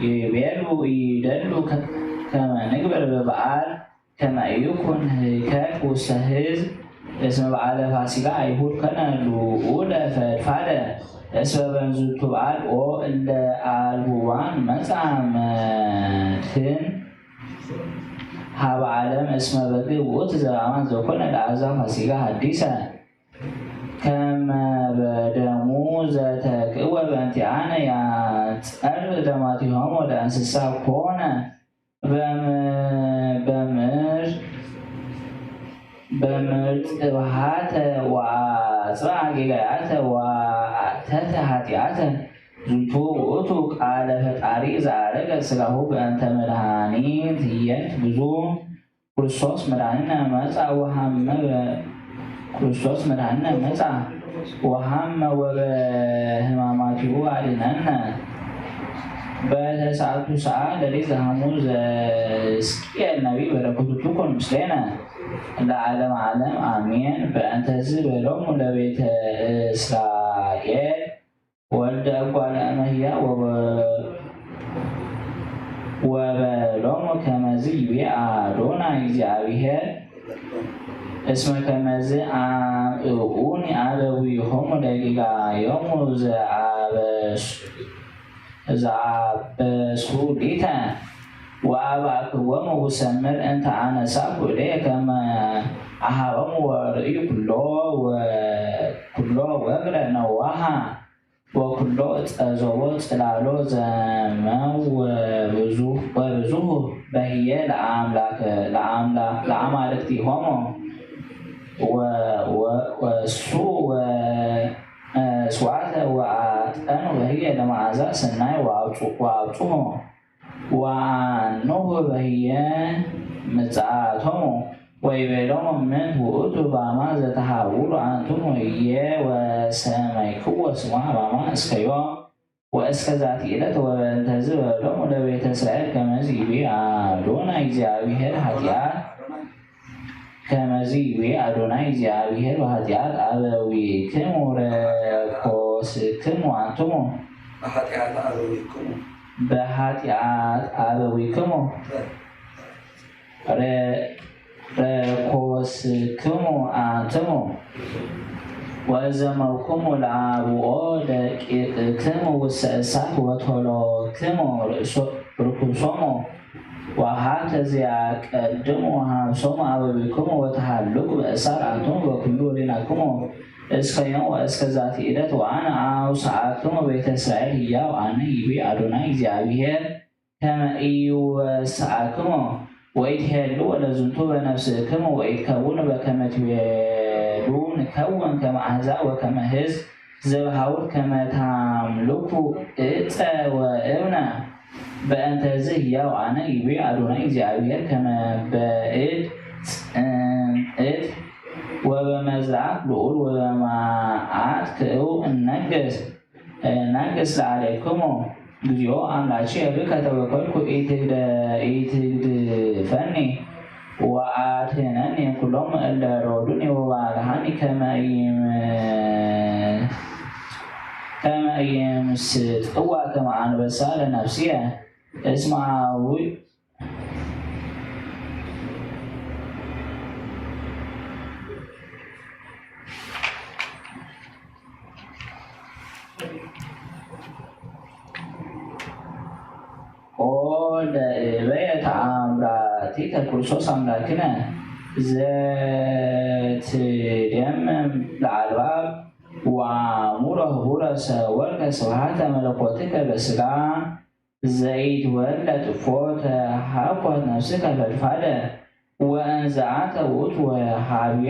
ይቤሉ ይደሉ ከመ ንግበር በበዓል ከመ ኢይኩን ህከት ውስተ ሕዝብ እስመ በዓለ ፋሲካ አይሁድ ከነ ልዑለ ፈድፋደ እስመ በእንዝቱ በዓል ኦ እለ አልቡዋን መጽአ መድኅን ሀበ ዓለም እስመ በግዕ ውእቱ ዘበአማን ዘኮነ ለአሕዛብ ፋሲካ ሐዲሰ ከመ በደሙ ዘተክእወ በእንቲአነ ያጸርብ ደማቲሆሙ ለእንስሳ ኮነ በምርጥባሃተ ወአጽብዓ ጌጋያተ ወአተተ ኃጢአተ ዝንቱ ውእቱ ቃለ ፈጣሪ ዘአረገ ሥጋሁ በእንተ መድኃኒት ህየንት ብዙ ክርስቶስ መድኃኒነ መጽአ ወሐመ ወበሕማማቲሁ አድኅነነ። በተስዓቱ ሰዓት ሌሊት ዘሐሙስ ዘሕዝቅኤል ነቢይ በረከቱ ትኩን ምስሌነ ለዓለመ ዓለም አሜን። በእንተዝ በሎሙ ለቤተ እስራኤል ወልደ እጓለ እመሕያው ወበሎሙ ከመዝ ይቤ አዶናይ እግዚአብሔር እስመ ከመዝ አምዕኡኒ አበዊሆሙ ለጌጋዮሙ ዘአበሱ ሊተ ወአባክዎሙ ውሰምር እንተ አነሳኩ እዴየ ከመ አኀቦሙ ወርእዩ ኩሎ ወግረ ነዋሃ ወኩሎ ጸዞቦ ጽላሎ ዘመው ወብዙሕ በህየ ለአማልክቲሆሙ ወእሱ ወስዋዕተ ወአጠኑ በህየ ለመዓዛ ሰናይ ወአብጽሑ ወአንሁ በህየ ምጽአቶሙ ويبلغ من وقوته بعما زتحاول أنتم وإياه وسميكو وسمع بعما اسكيوم واسكزات إلت وانتزب لهم لبيت إسرائيل كما زيبي أدوناي እግዚአብሔር ኃጢአት كما زيبي أدوناي እግዚአብሔር በኃጢአት አበዊክሙ ረኮስክሙ አንትሙ በኃጢአት አበዊክሙ ረኮስክሙ አንትሙ ወዘመውክሙ ለአብኦ ደቂቅክሙ ውስተ እሳት ወቶሎክሙ ርኩሶሙ ወሀብተ ዘያቀድሙ ሀብሶሙ አበዊክሙ ወተሃልኩ በእሳት አንትሙ በኩሉ ወሊናክሙ እስከ ዮም ወእስከ ዛቲ ዕለት ወአነ አውስዓክሙ ቤተ እስራኤል ሕያው አነ ይቤ አዶናይ እግዚአብሔር ከመ ኢይወስዓክሙ ወይትሄሉ ወለዝንቱ በነፍስክሙ ወይትከውኑ በከመ ትቤሉ ንከውን ከመ አሕዛብ ወከመ ሕዝብ ዘበሃውር ከመ ታምልኩ ዕፀ ወእብነ በእንተዝ ሕያው አነ ይቤ አዶናይ እግዚአብሔር ከመ በእድ ጽንዕት ወበመዝራዕት ልዑል ወበመዓት ክእው እነግስ ለዓሌክሙ እግዚኦ አምላኬ ብከ ተወከልኩ ኢትግድፈኒ ወአድኅነኒ እምኩሎሙ እለ ሮዱኒ ወባልሐኒ ከመ ኢይምስጥዋ ከመ አንበሳ ለነፍስየ እስመ አኀዊ ለእበየ ተአምራቲከ ክርስቶስ አምላክነ ዘትደምም ለአልባብ ወአእሙረ ህቡረ ሰወርከ ስብሐተ መለኮትከ በሥጋ ዘይትወለድ እፎ ተሃኮት ነፍስከ ፈድፋደ ወእንዘ አንተ ውእቱ ወሀቤ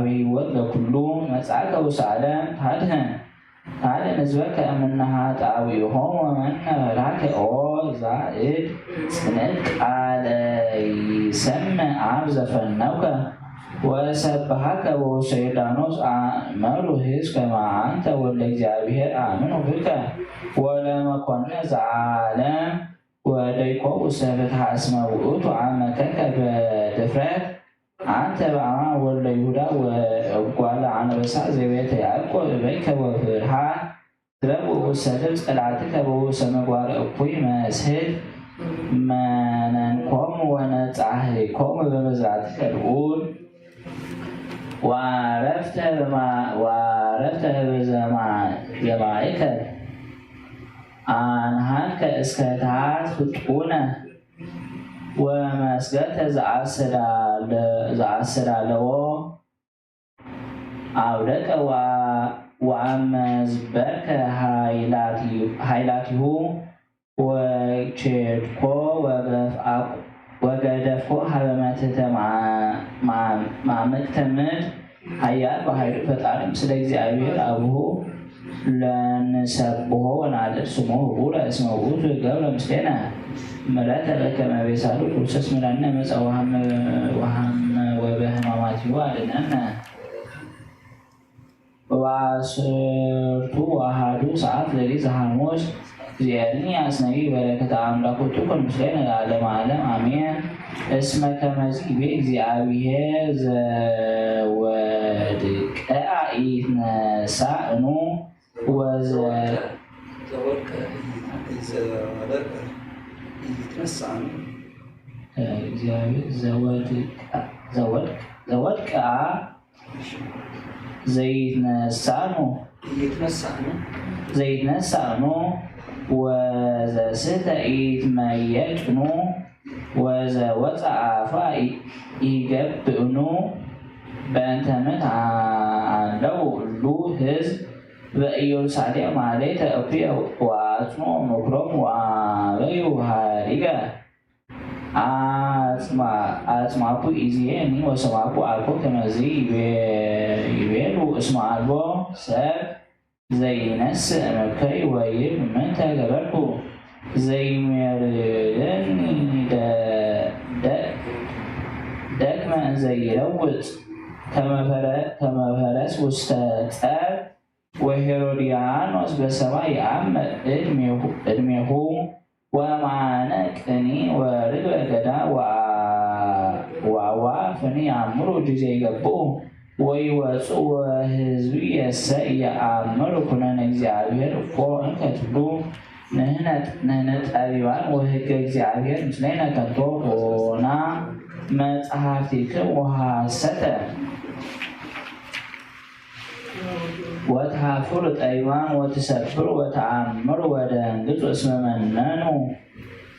ሕይወት ለኩሉ መጽአከ ውስተ ዓለም ታድኅን ህዝበከ እምነ ኃጣውኢሆሙ ወመነ በልዐከ ኦ ዛእድ ጽንዕት ቃለ ይሰምዕ አብ ዘፈነውከ ወሰብሐከ በውስተ ዮርዳኖስ አእመሩ ሕዝብ ከመ አንተ ወልደ እግዚአብሔር አምኑ ብከ ወለመኮንነ ዘዓለም ወደይኮቡ ውስተ ፍትሐ እስመ ውእቱ አመከከ በድፍረት አንተ በአማ ወልደ ይሁዳ ወእጓለ አንበሳ ዘቤተ ያዕቆብ እበይከ ወፍርሃት ትረብኡ ውስተ ልብስ ጸላእትከ በውስተ ምግባረ እኩይ መስሕት መነንኮሙ ወነጻሕኮሙ በመዝራዕትከ ልዑል ወዐረፍተ በዘማእከ አንሃከ እስከ ታሕት ፍጡነ ወመስገተ ዘአሰዳለዎ አውደቀ ወአመዝበርከ ኃይላቲሁ ወቼድኮ ወገደፍኮ ሀበ መትሕተ ማዕምቅተ ምድር ኃያል በኃይሉ ፈጣሪ ምስለ እግዚአብሔር አቡሁ ለንሰብሖ ወናድር ስሞ ህቡረ እስመ ውእቱ ገብረ ምስሌነ ምሕረተ በከመ ቤሳሉ ክርስቶስ ምረነ መጽአ ወሐመ ወበሕማማቲሁ አድኅነነ። ወበዐሠርቱ ወአሐዱ ሰዓት ሌሊት ዘሐሙስ እግዚአብሔርኒ አስነቢ በረከተ አምላኮቱ ኩን ምስሌነ ለዓለመ ዓለም አሜን። እስመ ከመዝ ይቤ እግዚአብሔር ዘወድቅአ ኢይትነሣእኑ ዘወድቅአ ዘይትነሣእኑ ወዘስሕተ ኢይትመየጥኑ ወዘወፅአ አፋ ኢይገብእኑ በእንተ ምንት አለው እሉ ሕዝብ በኢየሩሳሌም ማኅሌተ እኩየ ወአጽንዑ ምክሮሙ ወአበዩ ኀሪገ አጽማኩ ኢዜኒ ወሰማኩ አልኮ ከመዝ ይቤሉ እስመ አልቦ ሰብ ዘይነስእ እምከይ ወይብል ምንተ ገበርኩ ዘይሜርየኒ ደክመ እንዘይለውጥ ከመ ፈረስ ውስተ ጸር ወሄሮድያኖስ በሰማይ ይአምር ዕድሜሁ ወማነቅኒ ወርግበ ገዳም ወአዕዋፍኒ ይአምሩ ጊዜ ይገብኡ ወይወፅኡ ወሕዝቢ የሰ ይአምሩ ኩነነ እግዚአብሔር እፎ እንከ ትብሉ ንሕነ ጠቢባን ወሕገ እግዚአብሔር ምስሌነ ከንቶ ኮና መጽሐፍቲክሙ ወሐሰተ ወትሃፍሩ ጠቢባን ወትሰፍሩ ወተአምሩ ወደንግጹ እስመ መነኑ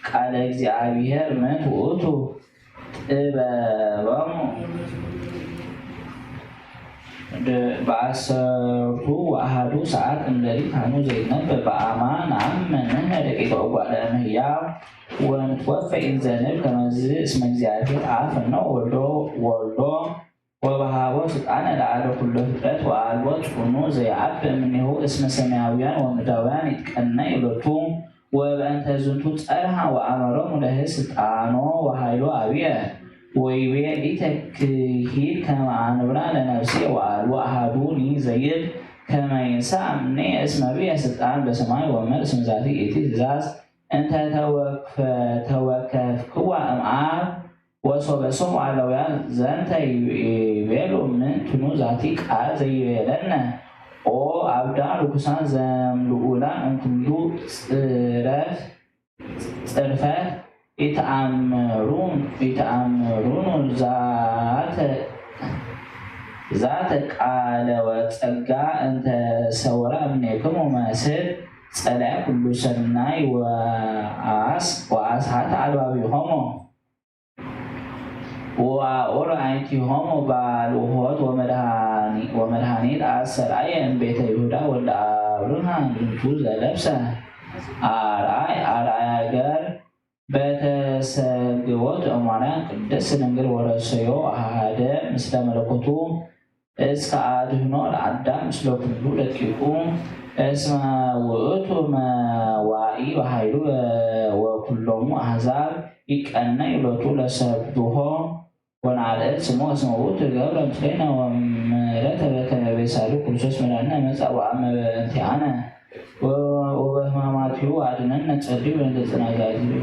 ቃለ እግዚአብሔር ምንት ውእቱ ጥበቦሙ በአሰርቱ ወአሐዱ ሰዓት እምሌሊት ሐሙስ ዘይትነበብ በአማን ነአምን ንሕነ ደቂቀ እጓለ እመሕያው ወንትወፈይ እንዘንብል ከመዝ እስመ እግዚአብሔር አፈኖ ወልዶ ወበሃቦ ስልጣነ ለዓለ ኩሉ ፍጥረት ወአልቦ ጽኑ ዘየዐብእ እምኔሁ እስመ ሰማያውያን ወምድራውያን ይትቀነዩ ሎቱ ወበእንተ ዝንቱ ጸርሐ ወአመሮሙ ለሕዝብ ስልጣኖ ወኃይሎ አብየ ወይቤ ኢተክሂድ ከመ አንብራ ለነፍሴ ወአልቦ አሐዱኒ ዘይብል ከመ ይንሣእ እምኔየ እስመ ብየ ስልጣን በሰማይ ወምድር እስመ ዛቲ ይእቲ ትእዛዝ እንተ ተወከፍክዋ እምአብ ወሶበ ሰምዑ አላውያን ዘንተ ይቤሉ ምንትኑ ዛቲ ቃል ዘይቤለነ ኦ አብዳን ርኩሳን ዘምልኡላን እምኩሉ ጽርፈት ይተአምሩን ዛተ ቃለ ወጸጋ እንተ ሰውራ እምኔክሙ መስል ጸላኢ ኩሉ ሰናይ ወአስሓተ አልባቢሆሙ ወአውር አዕይንቲሆሙ ባልሆት ወመድኃኒት አሰርአየ እምቤተ ይሁዳ ወልደ አብርሃም ዝንቱ ዘለብሰ አርአያ ገር በተሰግቦት እማርያም ቅድስት ድንግል ወረሰዮ አሐደ ምስለ መለኮቱ እስከ አድኅኖ ለአዳም ምስለ ኩሉ ደቂቁ እስመ ውእቱ መዋኢ በኃይሉ ወኩሎሙ አሕዛብ ይቀነዩ ሎቱ ለሰብሖ ወነዓልዕል ስሞ እስመ ውእቱ ገብረ ምስሌነ ወምሕረተ በከመ ቤሳሉ ክርስቶስ መድኃኒነ መጽአ ወአመ በእንቲአነ ወበሕማማቲሁ አድኅነነ ጸልዩ በእንተ ጽናጋቲሁ።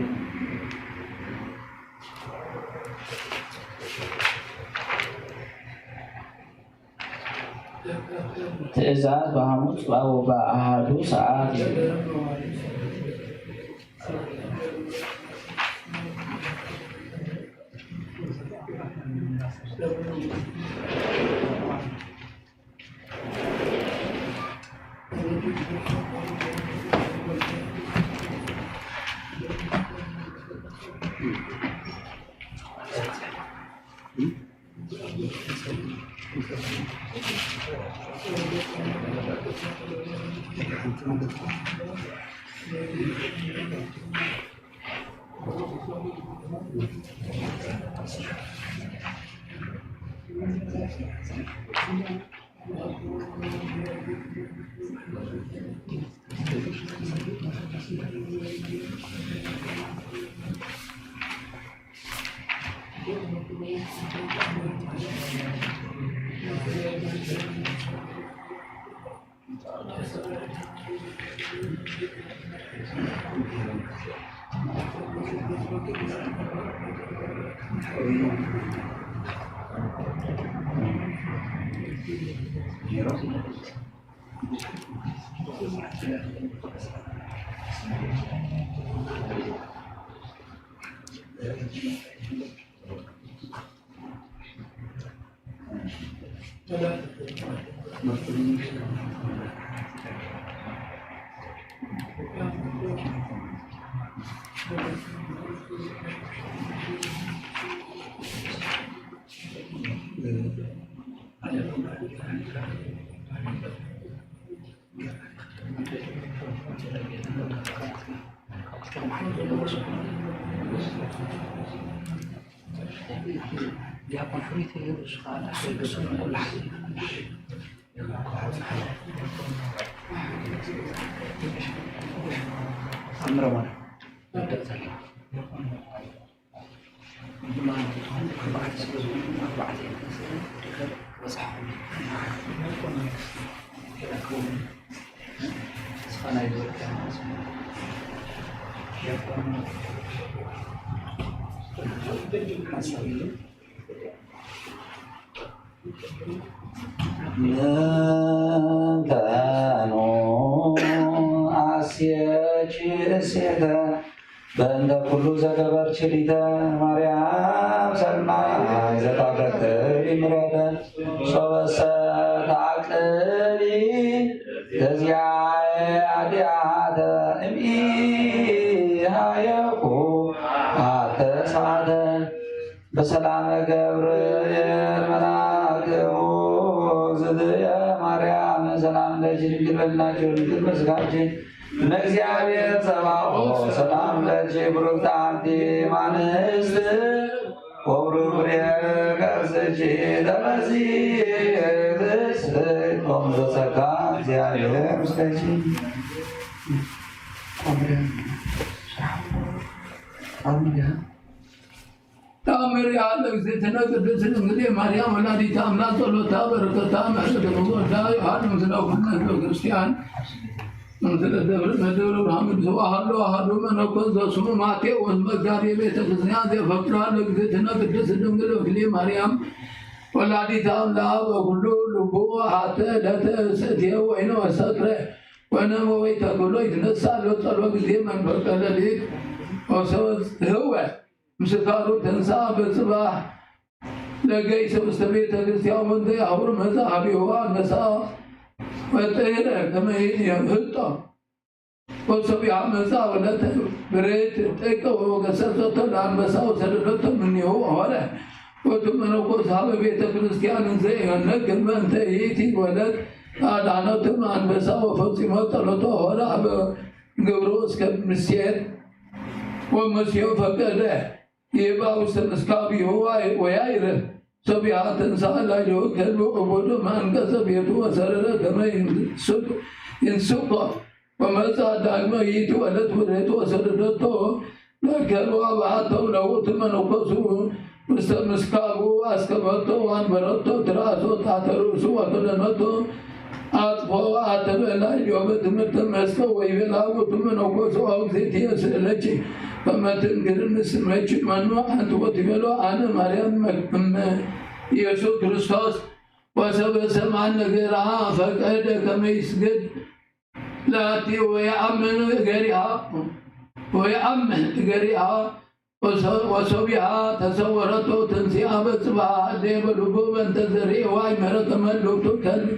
ትእዛዝ በሐሙስ በአሐዱ ሰዓት ዲያቆን ፍሬት የሩስ ካላ ሰው ሁሉ አምረዋል በእንተ ኩሉ ዘገበርች ሊተ ማርያም ሰናይ ዘታፈቅሪ ምሕረተ ሶበሰ ታቅሊ ለዚአየ አድያተ እምኢሃየኩ አተሳተ በሰላመ ገብርኤል መልአክሁ እግዝእትየ ማርያም ሰላም ለኪ ድንግል በልናችሁ ድንግል በሥጋኪ ለእግዚአብሔር ጸባኦት ሰላም ለኪ ብሩክት አንቲ እምአንስት ወብሩክ ፍሬ ከርሥኪ ተፈሥሒ ፍሥሕት ወምዘጸጋ እግዚአብሔር ምስለኪ። ተአምር ያለ እግዝእትነ ቅድስት ድንግል ማርያም ወላዲተ አምላክ ጸሎታ በረከታ ምሕረተ ወዳ ዮሐን ምስለ ኩልነ ክርስቲያን ምስለ ደብረ መደብረ ብርሃን ዘዋሃሎ አሐዱ መነኮስ ዘስሙ ማቴዎስ መጋቤ ቤተ ክርስቲያን ዘፈቅራ ለእግዝእትነ ቅድስት ድንግል ወክሌ ማርያም ወላዲተ አምላክ በኩሉ ልቡ ሀተ ለተሰትየ ወይነ ወሰክረ ወነመ ወይ ተክሎ ይትነሳ ለጸሎ ጊዜ መንፈቀ ሌሊት ወሰወት ህወ ምስካሩ ተንሳ በጽባህ ለገይሰ ውስተ ቤተ ክርስቲያን ወንደ ያሁር መዛሃቢዋ ነሳ ወጠይረ ከመይን የህጣ ወሰቢያ መዛ ወለተ ብሬት ጠቀ ወገሰሰተ ለአንበሳው ሰደደተ ምንየው ሆነ ወትመነኮስ ሀበ ቤተ ክርስቲያን ዘየነግር በእንተ ይእቲ ወለት አዳነትም አንበሳ ወፈጽሞ ጸሎቶ ሆነ አበ ገብሮ እስከ ምስየት ወመሲዮ ፈቀደ የባ ውስተ ምስካቢሁ ወያይረፍ ሰቢያ ተንሳ ላይሁ ከሉ ወቦዶ ማንቀሰ ቤቱ ወሰረረ ከመ ይንሱቆ ወመጻ ዳግመ ይእቲ ወለት ወሬቱ ወሰደደቶ ለከሉ አብአተው ለውእቱ መነኮሱ ውስተ ምስካቡ አስከበቶ አንበረቶ ትራሶ ታተሩሱ ወተደነቶ አጥፎ አተበላይ ወበትምህርተ መስከው ወይቤላውቱ መነኮሱ አውግዜትየ ስእለች በመትንግርንስ መች መኑ አንት ወትቤሎ አነ ማርያም እመ ኢየሱስ ክርስቶስ ወሰበ ሰማን ነገርሃ ፈቀደ ከመ ይስገድ ላቲ ወየአምን እገሪሃ ወሰቢሃ ተሰወረቶ ትንሣኤ በጽባህ ለበልቦ በእንተ ዘርኤ ዋይ ምህረተ መለውቱ ከልብ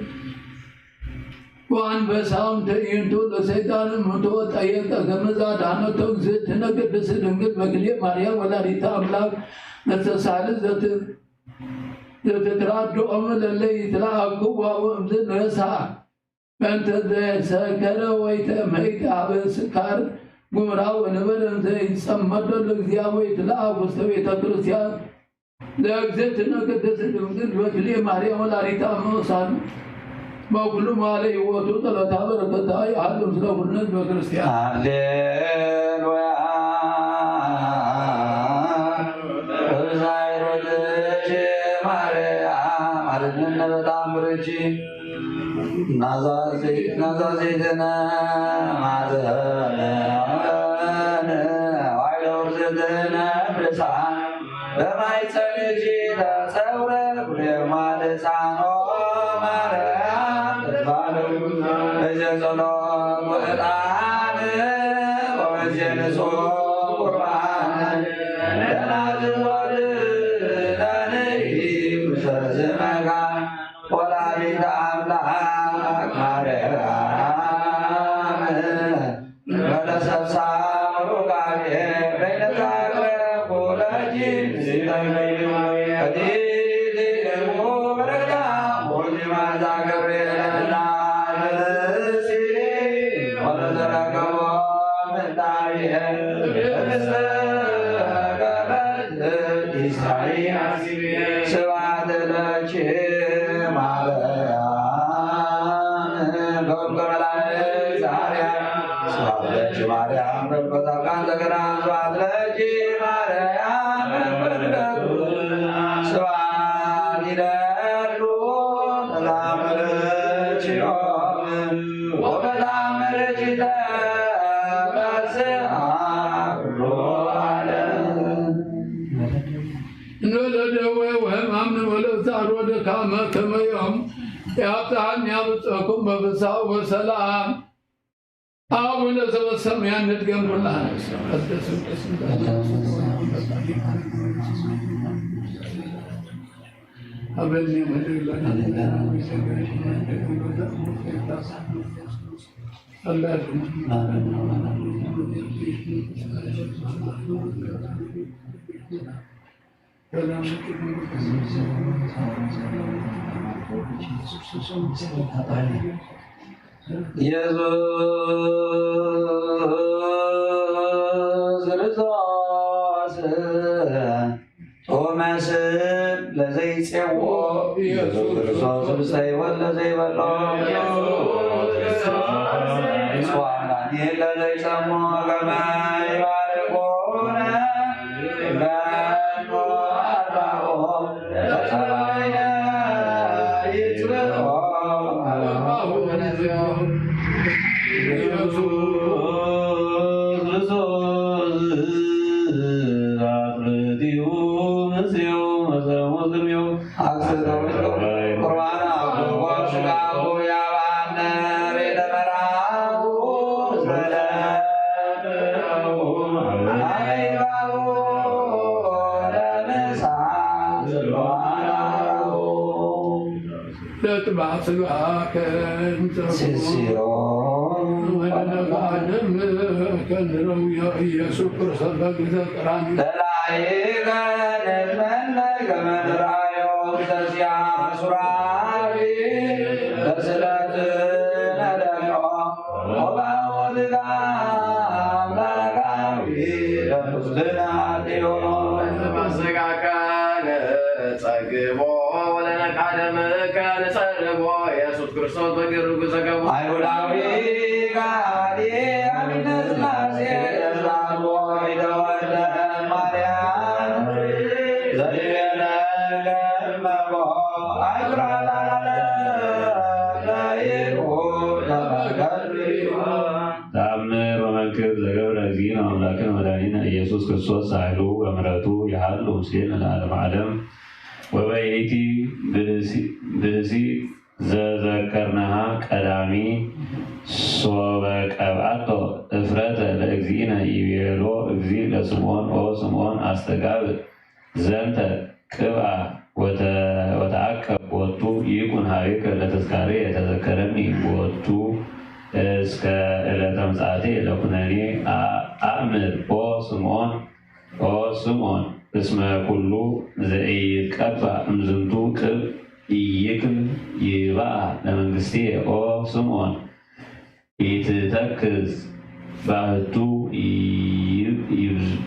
ወአንበሳም ትዕይንቱ ለሰይጣን ምቶ ጠየቀ ከመዛ ዳነቶ እግዝእትነ ቅድስት ድንግል በክሌ ማርያም ወላዲተ አምላክ ለተሳልስ ዘትትራድኦም ለለ ይትለአኩ ወእምዝነሳ በእንተ ዘሰከረ ወይተመይት ሀበ ስካር ጉምራ ወነበረ እንዘ ይጸመዶ ለእግዚአብሔር ይትለአክ ውስተ ቤተ ክርስቲያን ለእግዝእትነ ቅድስት ድንግል በክሌ ማርያም ወላዲተ አምላክ በኩሉ ማለ ህይወቱ ጸሎታ በረከታ ያህል ምስለ ሁልነት በክርስቲያን ሃሌሉያ ዛይሮልች ማርያም አለነ በጣም ብርቺ ናዛዜትነ ማዘነ ዋይለውርዝትነ ብሳን በማይፀንጂ ተፀውረ ጉሌማል ህፃኖ ጸሎት ወዕጣን ወመንዜንሶ ቁርባን ደናግል ወልደንይ ምስመካን ወላዲተ አምላክ ማርያም ወለሰብሳ ሩቃቤ በይነታቅረ ኩለጂ ሲተይመዩ ከዲልሙ በረግዳ ሞዚማዛ ገብርኤልና ስብሐት ለኪ ማርያም በወልደ መላእክት ዛሪያ ስብሐት ለኪ ማርያም በበታቃን ዘገናን ስብሐት ለኪ ማርያም ያብጽሕኩም በፍስሐ ወሰላም አቡነ ዘበሰማያት ንድገምኩላህ አበኔ መድላ ኢየሱስ ክርስቶስ ኃይሉ በምሕረቱ ያህል ሙሴን ለዓለም ዓለም ወበይእቲ ብእሲ ዘዘከርናሃ ቀዳሚ ሶበ ቀብአቶ እፍረተ ለእግዚእነ ይቤሎ እግዚእ ለስምዖን ኦ ስምዖን አስተጋብእ ዘንተ ቅብአ ወተአከብ ቦቱ ይኩን ኀቤከ ለተዝካሬ የተዘከረኒ ቦቱ እስከ ዕለተ ምጽአቴ ለኩነኔ አእምር ኦ ስምዖን እስመ ኩሉ ዘኢይትቀበአ እምዝንቱ ቅብ ኢይክል ይብአ ለመንግሥቴ ኦ ስምዖን ኢትተክዝ ባህቱ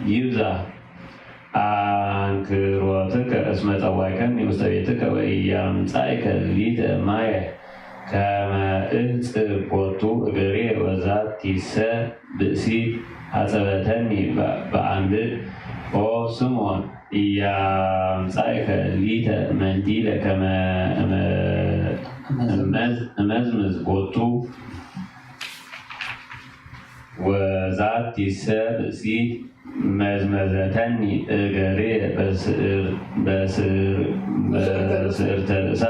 ይብዛሕ አንክሮትከ እስመ ጸዋዕከኒ ውስተ ቤትከ ወኢያምጻእከ ሊተ ማየ ከመ እጽብ ቦቱ እግሬ ወዛቲሰ ብእሲት አጸበተኒ በአንብዕ ኦ ስምዖን ኢያምጻእከ ሊተ መንዲለ ከመ እመዝምዝ ቦቱ ወዛቲሰ ብእሲት መዝመዘተኒ እገሬ በስዕርተ ርእሳ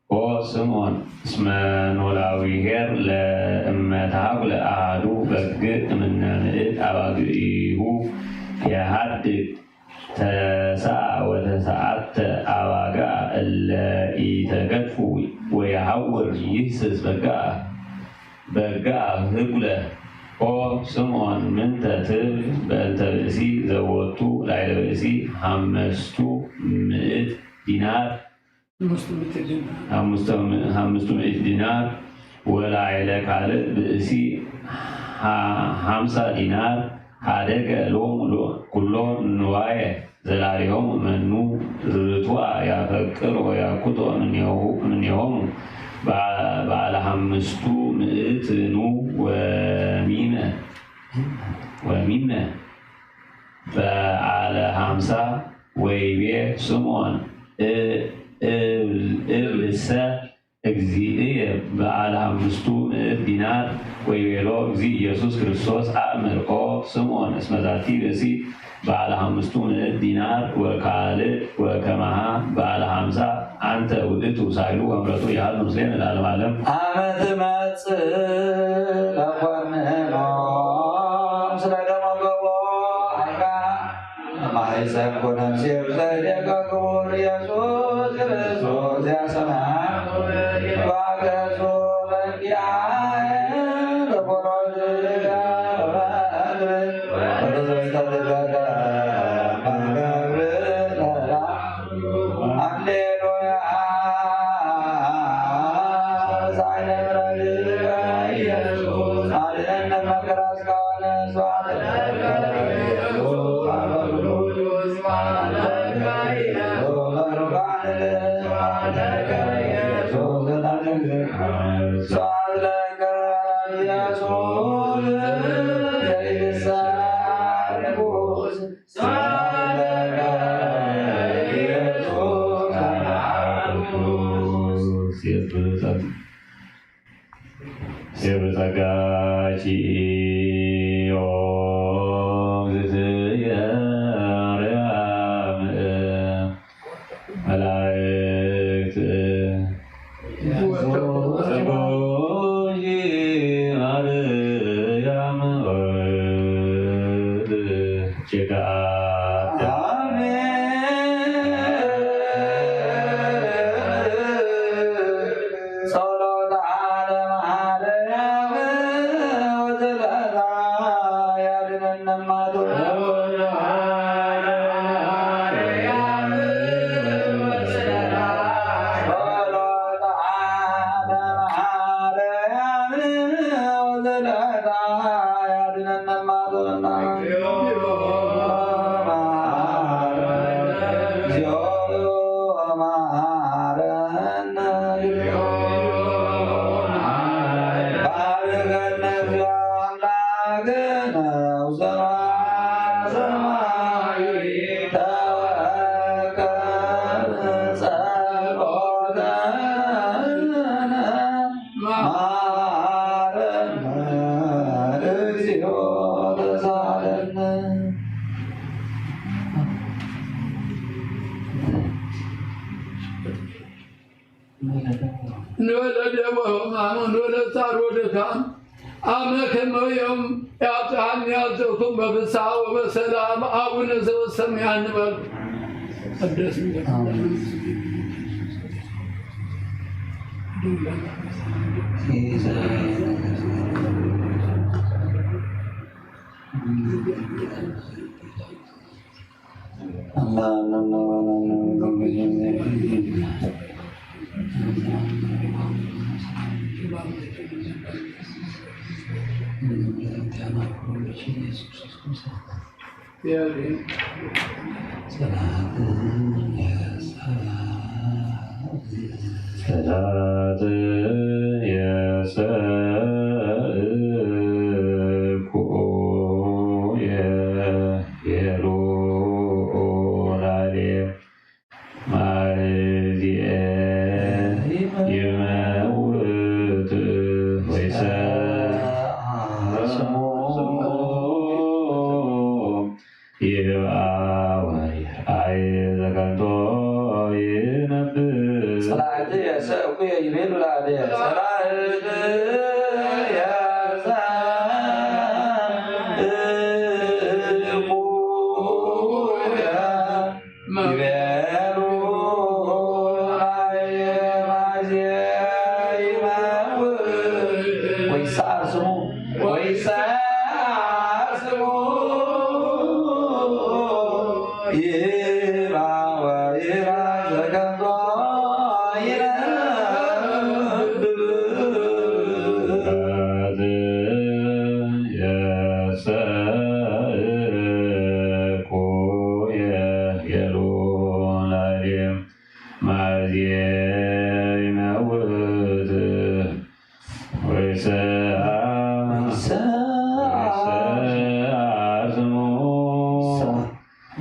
ኦ ስምዖን እስመ ኖላዊ ኄር ለእመትሃኩለ አሐዱ በግዕ እምነ ምዕት አባግዒሁ የሃድግ ተስዓ ወተስዓተ አባግዓ እለ ኢተገድፉ ወየሐውር ይህስስ በግዓ ህጉለ ኦ ስምዖን ምንተ ትብል በእንተ ብእሲ ዘወቱ ላዕለ ብእሲ 500 ዲናር 500 ዲናር ወላዕለ ካልእ ብእሲ 50 ዲናር ሀደገ ሎሙ ኩሎ ንዋየ ዘላሊሆሙ መኑ ርቱዐ ያፈቅር ወያኩቶ እምኔሆሙ ባለ 500 ኑ ወሚመ በዓለ 50 ويبيع سمعون إبلسة እግዚእ በዓለ 500 ዲናር ወይቤሎ እግዚእ ኢየሱስ ክርስቶስ አእምርቆ ስምዖን እስመ ዛቲ ብእሲ በዓለ 500 ዲናር ወካልእ ወከማሃ በዓለ 50 አንተ ውእቱ ሳይሉ ወምረቱ ያህል ምስሌን ለዓለመ ዓለም አመ ትመጽእ ለኮንኖ ምስለ ደሞ ገቦ አጋ ማሕፀን ኮነም ሲብ ዘደቀ ክቡር ኢየሱስ ክርስቶስ ያሰማ አመከመዮም ያጣን ያዘኩም በፍስሐ ወበሰላም አቡነ ዘበሰማያት በል ቅዱስ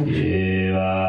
Yeah.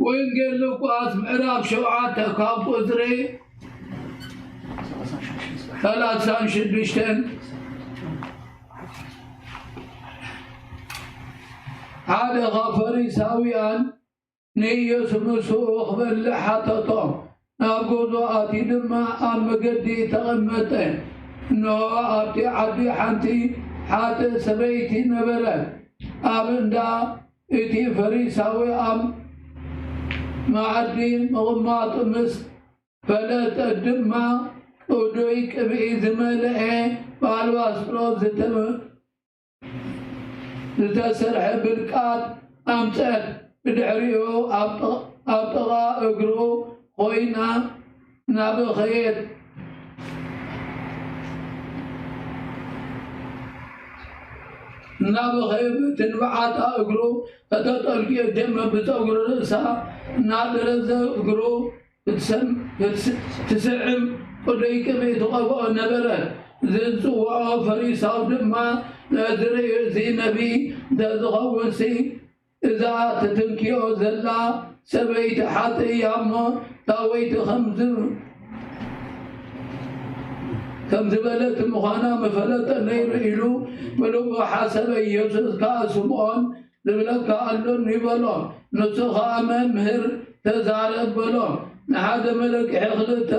ወንጌል ሉቃስ ምዕራፍ 7 ካብ ቁጥሪ 36 ሓደ ካብ ፈሪሳውያን ንኢየሱስ ምስኡ ክበልዕ ሓተቶም ናብ ገዝኡ ኣትዩ ድማ ኣብ መገዲ ተቐመጠ እነሆ ኣብቲ ዓዲ ሓንቲ ሓጥእ ሰበይቲ ነበረት ኣብ እንዳ እቲ ፈሪሳዊ ኣብ ማዕዲ ምቕማጥ ምስ ፈለጠ ድማ ኡዶይ ቅብኢ ዝመልአ ብኣልባስጥሮስ ዝተሰርሐ ብልቃጥ ኣምፀት ብድሕሪኡ ኣብ ጥቓ እግሩ ኮይና ናብኸየት ትንበዓታ እግሩ ከተጠልቂዮ ጀመር ብፀጉሪ ርእሳ እናደረዘ እግሩ ትስዕም ኡዶይ ቅብኢ ትቐብኦ ነበረት ዝፅውዖ ፈሪሳዊ ድማ ነዝርኢ እዚ ነቢይ እንተዝኸውንሲ እዛ ትትንክዮ ዘላ ሰበይቲ ሓጥእ እያ እሞ ታወይቲ ከም ዝበለት ምዃና መፈለጠ ነይሩ ኢሉ ብልቡ ሓሰበ። ኢየሱስ ከዓ ስምዖን ዝብለካ ኣሎን ይበሎም። ንሱ ከዓ መምህር ተዛረብ በሎም። ንሓደ መለክሒ ክልተ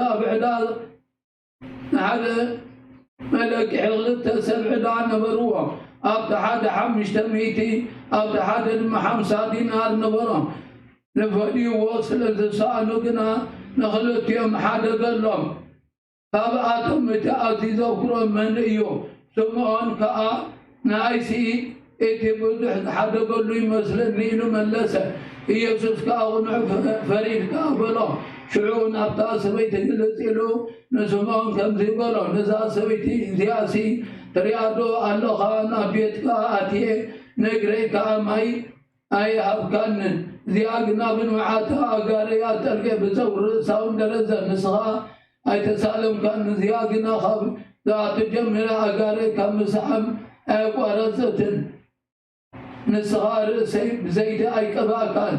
ሰብ ዕዳ ነበርዎም። ኣብቲ ሓደ 500 ኣብቲ ሓደ ድማ 50 ዲናር ነበሮም። ንፈዲዎ ስለ ዝሰኣኑ ግና ንኽልቲኦም ሓደ ገሎም። ካብኣቶም እቲ ኣዝዩ ዘኽብሮም መን እዩ? ስምዖን ከዓ ንኣይሲ እቲ ብዙሕ ዝሓደገሉ ይመስለኒ ኢሉ መለሰ። ኢየሱስ ከዓ ቁኑዕ ፈሪድካ በሎ። ሽዑ ናብታ ሰበይቲ ግልጽ ኢሉ ንስምዖን ከምዚ በሎ፣ ነዛ ሰበይቲ እዚኣሲ ትሪኣዶ ኣለኻ? ናብ ቤትካ ኣትየ ነግረይ ከዓ ማይ ኣይሃብካንን። እዚኣ ግና ብንውዓታ ኣጋረያ ጠልቀ ብፀጉሪ ርእሳ እንደረዘ ንስኻ ኣይተሳለምካን። እዚኣ ግና ካብ ዛኣቱ ጀሚራ ኣጋረይ ካብ ምስዓም ኣይቋረፀትን። ንስኻ ርእሰይ ብዘይቲ ኣይቀባእካን።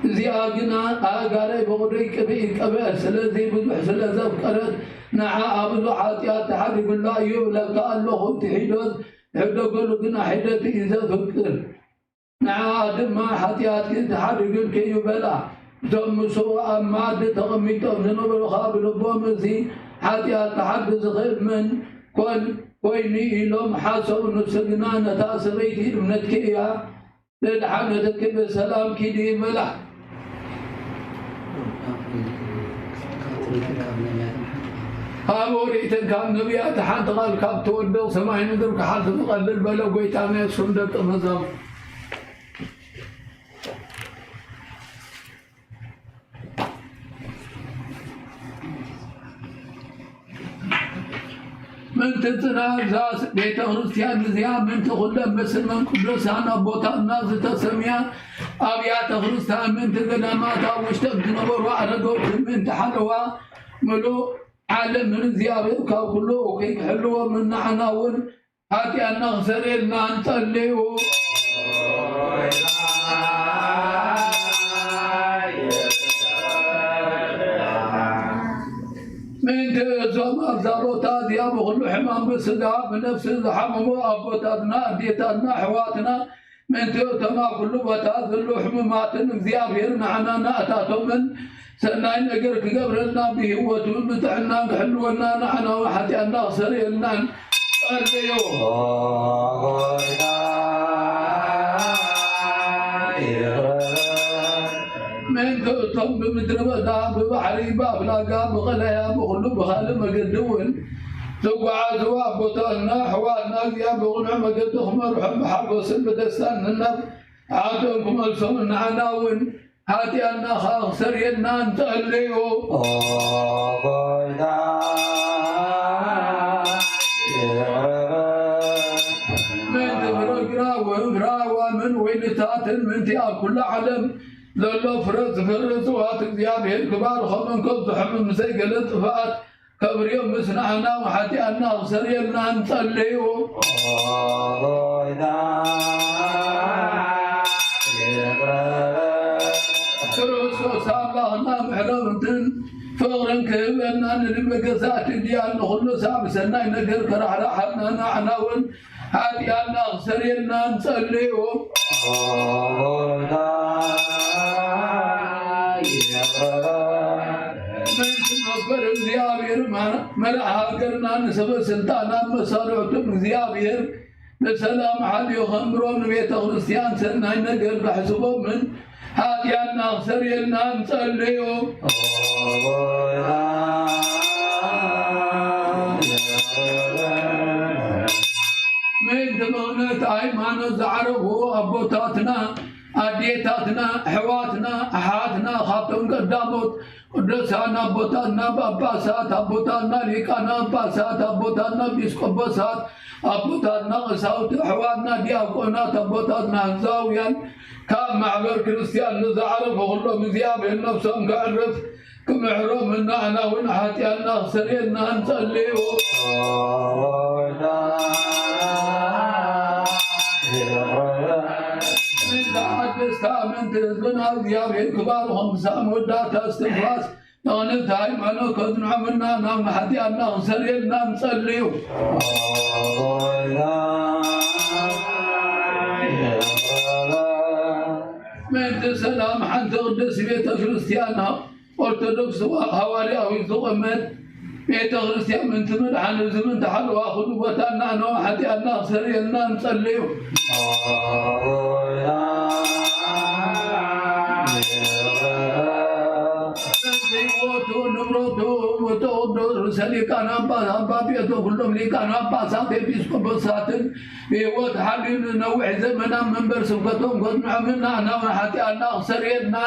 እዚኣ ግና ኣጋረይ ብቑዱይ ቅብኢ ይቀብአት። ስለዚ ብዙሕ ስለ ዘፍቀረት ንዓ ብዙሕ ኃጢአት ተሓዲጉላ እዩ ብለካ ኣለኹ። እቲ ሒዶት ሕደገሉ ግና ሒደት እዩ ዘፍቅር። نعادم ما حتيات كنت حرق كي يبلع دم سوء ما تغميت ذنوب الخابل بومزي حتيات تحدث غير من ويني لهم حاسوا نفسنا نتاسبيتي ابنتكيا للحمدك بسلام كيدي بلع هابوري تنكام نبيات حد قال كاب تودو سماعي ندرك حد تقلل بلا قويتامي السندق مزام من تتنازاس بيت خريستيان زيان من تخدم بس من قدسان أبوتا الناس تسميان أبيات خريستيان من تقدمات واشتبت نبر وعرقوت من تحلوى ملو عالم من زيارة كله وكيك حلوة من نعناون هاتي أن نغسر لنا نصليه من تزوم أبزاروتات يا بغلو حمام بسقا بنفس الحمم وأبوتاتنا ديتاتنا حواتنا من تما كله بتات اللحمات زيابير معنا نأتاتهم من سناي نقرك قبرنا به وتمتعنا حلونا نحن وحتى أن نغسر لنا من تطب مدربة ببحري بابلاقا بغلايا بغلو بخالم قدون تقعد وابطالنا حوالنا يا بغنع مقد خمر حب حرب سلب دستان النب عادوكم الفم عناون هاتي أن خاصر ينان تأليو من تفرقرا وإمرا من وينتات من تياب كل علم لولو فرز وهاتك زيابه الكبار خمن كبت حمم مسيقل طفات كبر يوم مسنعنا وحتى أن خاصر ينان تأليو كروسوس الله محرمتن فغرن كيبنا نلمقسات ديال نخلو ساب سناي نقر كرحرحنا نعناون هاتي أن أغسر يلنا نصليو من سنوكر زيابير مرحا قرنا نسب سلطانا مسارعتم زيابير بسلام حالي وخمرون بيت خريستيان سناي نقر بحسبهم من هاتي أن أغسر يلنا نصليو من دمونة أيمان زعره أبوتاتنا أديتاتنا حواتنا أحاتنا خاتم قداموت قدسانا أبوتاتنا بأباسات أبوتاتنا ليكانا أباسات أبوتاتنا بيسكوباسات أبوتاتنا غساوت حواتنا دياقونات أبوتاتنا زاويا كان معبر كريستيان نزعرف وغلو مزياب النفسهم كعرف كمحروم منا أنا ونحاتي أن نغسر يدنا نصليه من بعد استامن تزبنا زياب الكبار وخمسة مدات استنفاس نغنب تاي منو كدنع منا نام حتي أن نغسر يدنا نصليه من تسلام حنت قدس بيت كريستيانا أرثوذكس وحوالي زغمت بيت كريستيان من تمن عن زمن تحل واخذ وتانا نو حتى أن نغسر يدنا نصليه سليكان أبابيتو كلهم ليكان أباسات بيسكوبسات بيوت حبيب نوع زمنا من برسوكتهم قد نعملنا أنا حتى أن نغسر يدنا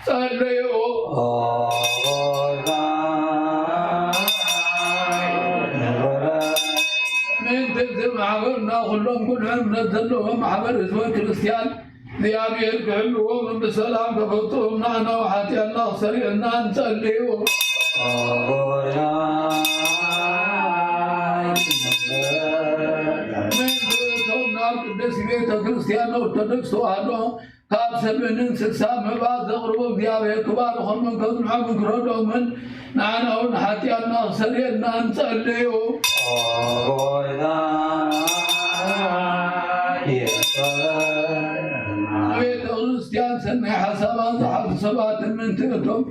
صليو من تلزم عقلنا كلهم كلهم نزلوهم حبر اسمه كريستيان ذيابي الكحلوهم من بسلام كفتوهم نعنا وحتى أن نغسر يدنا نصليو قدس بيت كريستيان أرثوذكس وهذا كاب سبنين سكسام بعد غرب بيابه كبار خمن كذن حمن كردو من نعنا ونحتي أن نغسر يدنا نصليو ክርስቲያን ሰናይ ሓሳባት ዝሓዙ ሰባት ምንትቶም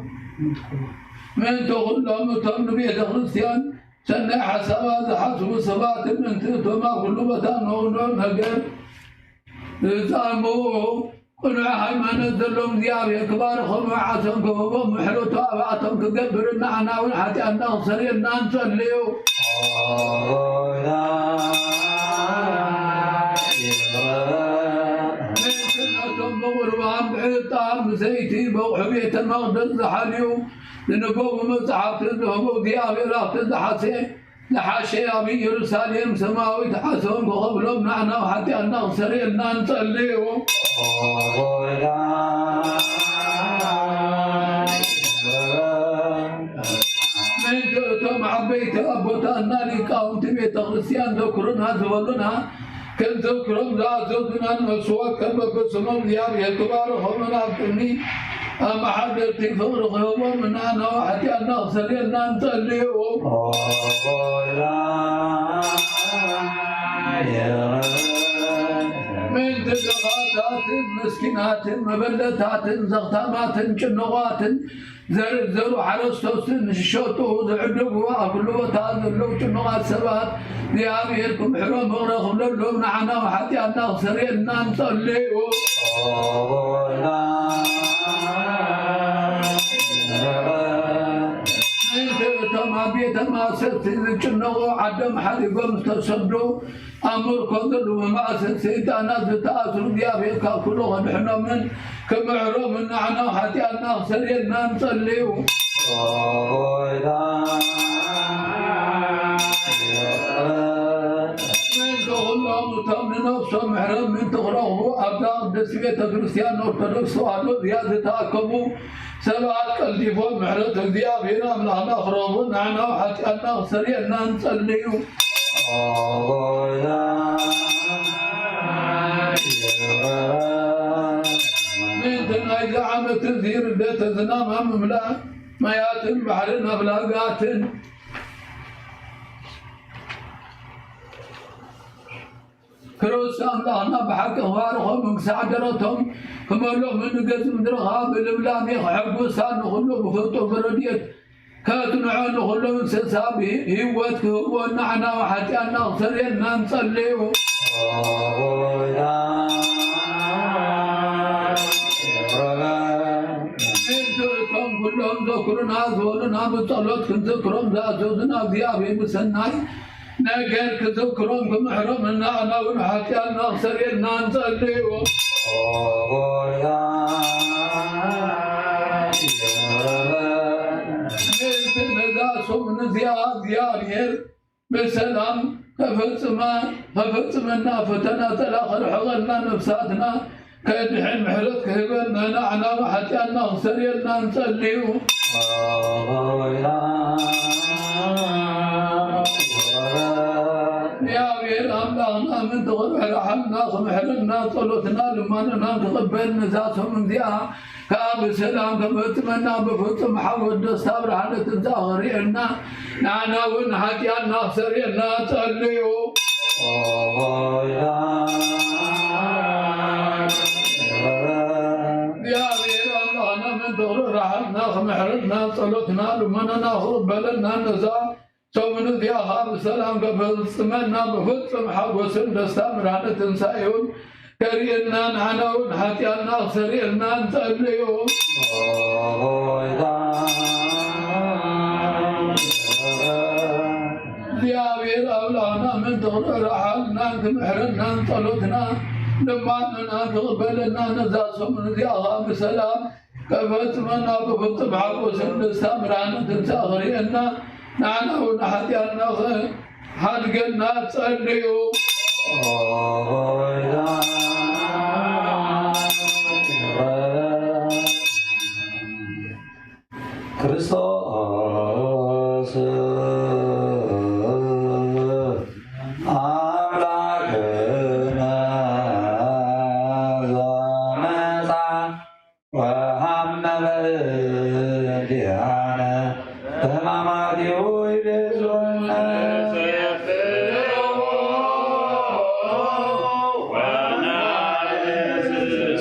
ምንቶ ኩሎም እቶም ንቤተ ክርስቲያን ሰናይ ሓሳባት ዝሓስቡ ሰባት ምንትቶም ኣብ ኩሉ ቦታ ንሆኖ ነገር ዝፃምኡ ቅኑዕ ሃይማኖት ዘሎም እግዚኣብሔር ክባርኾም ዓሶም ክህቦም ምሕረቱ ኣብኣቶም ክገብርና ኣና እውን ሓጢኣትና ክሰሪየልና ንጸልዩ ምንትነቶም ብቁርባን ብዕጣን ብዘይቲ በውሑ ቤተ መቕደስ ዝሓልዩ ዝንበቡ መፅሓፍቲ ዝህቡ እግዚኣብሔር ኣብቲ ዝሓሸ ኣብ ኢየሩሳሌም ሰማያዊት ዓሶም ክኸብሎም ንዓና ሓጢኣትና ክሰሪየልና ንጸልዩ ምንቲ እቶም ዓበይቲ ኣቦታትና ሊቃውንቲ ቤተ ክርስቲያን ዘክሩና ዝበሉና ክንዘክሮም ዝኣዘዙና ንመስዋዕት ከም በብስሞም እግዚኣብሔር ክባርኾምን ኣብ ቅድሚ ኣማሓደርቲ ፍቕሪ ክህቦም ንዓና ሓጢኣትና ክሰሪየልና ንጸልዩ ምንቲ ድኻታትን ምስኪናትን መበለታትን ዘኽታማትን ጭንቋትን ዘርዘሩ ሓረስቶትን ዝሸጡ ዝዕድጉ ኣብ ኩሉ ቦታ ዘለው ጭንቋት ሰባት እግዚኣብሔር ክምሕሮም ምቕረ ክብለሎም ንዓና ሓጢኣትና ክሰሪየልና ንጸልዩ ምንቲ እቶም ኣብ ቤተ ማእሰርቲ ዝጭነቑ ዓዶም ሓዲጎም ዝተሰዱ ኣብ ምርኮ ዘሉ ብማእሰር ሰይጣናት ዝተኣስሩ እግዚኣብሔር ካብ ኩሉ ከድሕኖምን ክምሕሮምን ንዓና ሓጢኣትና ክሰሪየልና ንጸልዩ ምንቲ ኩሎም እቶም ንነፍሶም ምሕረት ምንቲ ክረኽቡ ኣብታ ቅድስቲ ቤተ ክርስቲያን ኦርቶዶክስ ተዋህዶ እዚኣ ዝተኣከቡ ሰባት ቀልጢፎም ምሕረት እግዚኣብሔር ኣምላኽና ክረኽቡ ንዓና ሓጢኣትና ክሰሪየልና ንጸልዩ ምንቲ ናይዚ ዓመት እዚ ርደተ ዝናብ ኣብ ምምላእ ማያትን ባሕርን ኣፍላጋትን ክርስቶስ ኣምላኽና ብሓቂ ክባርኾም ክሳዕ ደረቶም ክመልኦም ንገጽ ምድርኻ ብልምላሜ ክሕጉሳን ንኹሉ ብፍጡር ብረድኤት ከትንዖ ንኹሉ እንስሳ ህይወት ክህቦ ንዓና ሓጢኣትና ክሰሪየልና ንጸልዩ ምንቲ እቶም ኩሎም ዘክሩና ዝበሉና ብጸሎት ክንዝክሮም ዝኣዘዙና እግዚኣብሔር ብሰናይ ነገር ክዝክሮም ክምሕሮም ንዓና እውን ሓጢኣትና ክሰሪየልና ንጸልዩ ምንቲ ነዛሶም ንዚኣ እግዚኣብሔር ብሰላም ከፈጽመና ፈተና ተላኸርሕቐልና ነፍሳትና ከድሕን ምሕረት ክህበና ንዓና ሓጢኣትና ክሰሪየልና ንጸልዩ እግዚአብሔር አምላክና ምን ተቆርሐና ክምሕረና ጸሎትና ልማንና ክቅበል ነዛቶም እዚኣ ካብ ሰላም ከመትመና በፍጹም ሓጎስ ደስታ ብርሃነ ትንሣኤ ክሪአና ንዓና እውን ሓጢኣትና ክሰሪየልና ጸልዩ እግዚአብሔር አምላክና ምን ተቆርሐና ክምሕረና ጸሎትና ልማንና ክቅበለና ነዛ ሰሙን እዚኣ ካብ ሰላም ከፈጽመና በፍጹም ሓጎስን ደስታ ብርሃነ ትንሣኤውን ከሪአና ንዓና እውን ሓጢኣትና ክሰሪየልና ንጸልዩ እግዚአብሔር አምላክና ምን ተቆርሐልና ክምሕረና ጸሎትና ልማንና ክቅበለና ነዛ ሰሙን እዚኣ ካብ ሰላም ከፈጽመና በፍጹም ሓጎስን ደስታ ብርሃነ ትንሣኤ ክሪአና نحن ونحدينا حدقنا تصليو ክርስቶስ አምላክነ ዘመጻ ወሃመ በእንቲአነ በሕማማቲሁ ይቤዞነ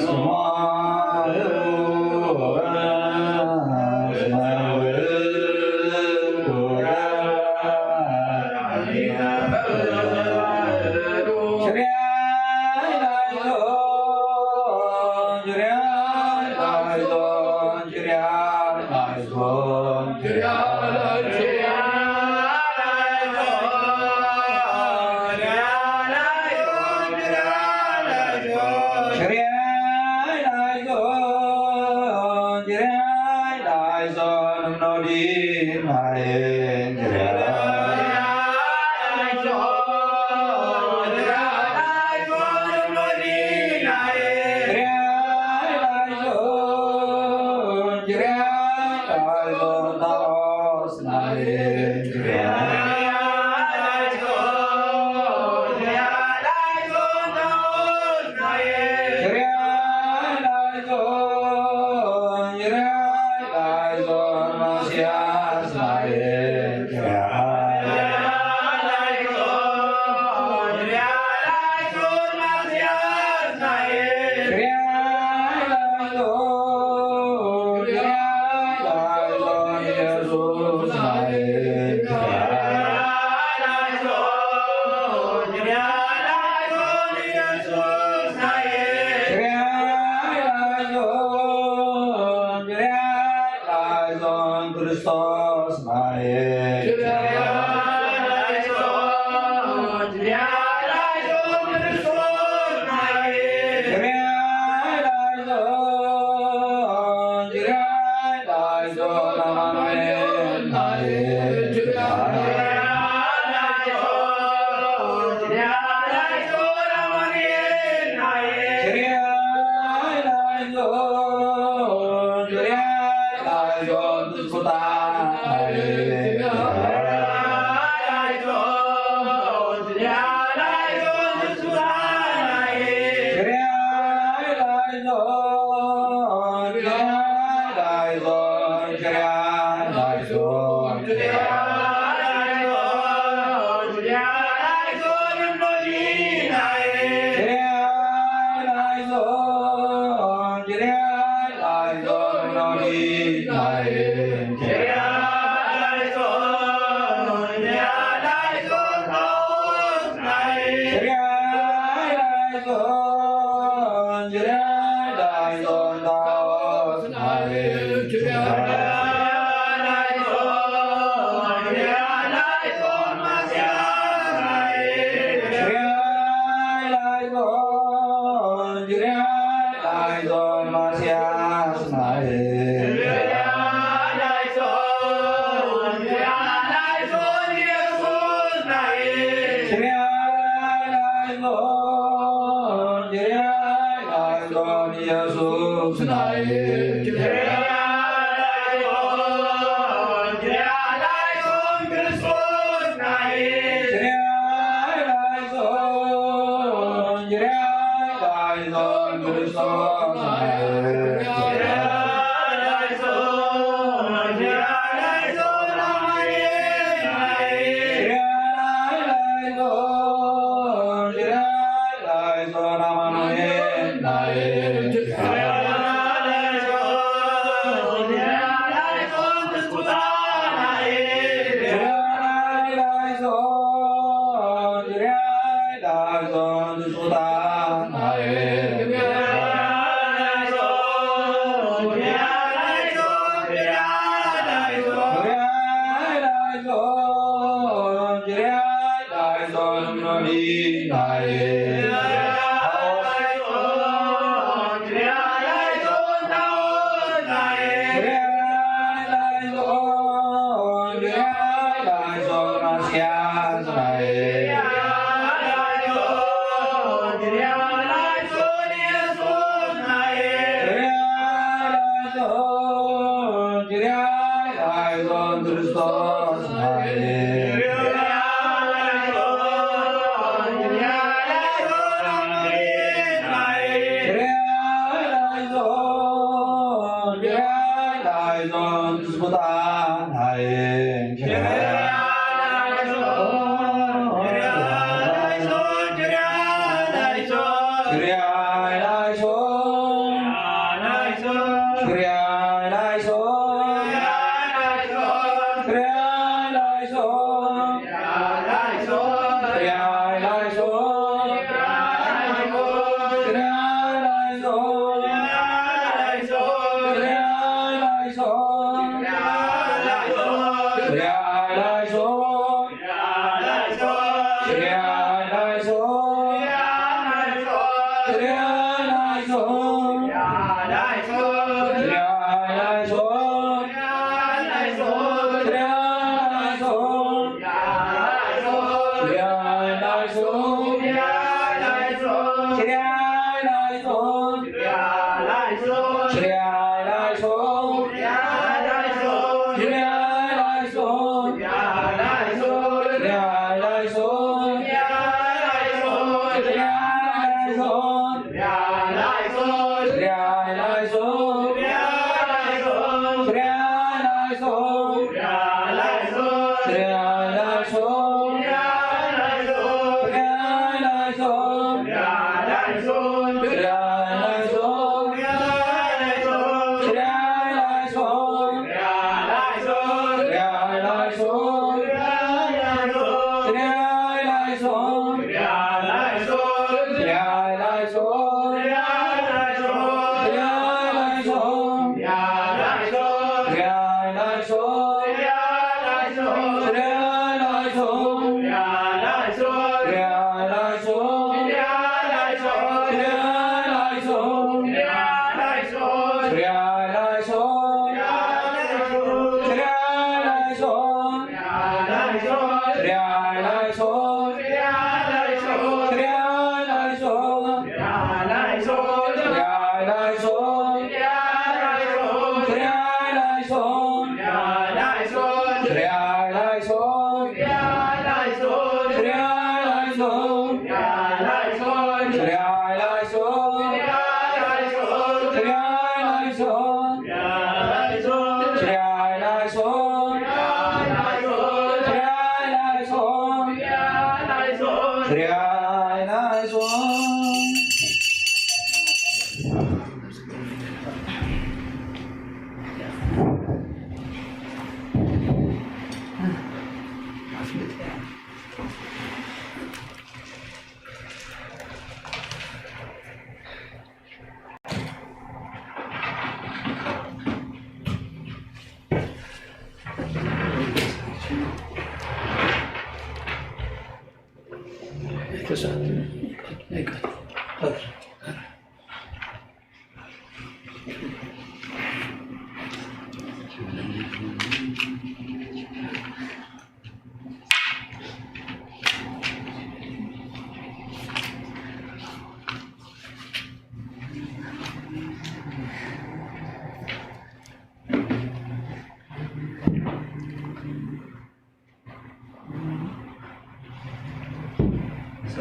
ስሟ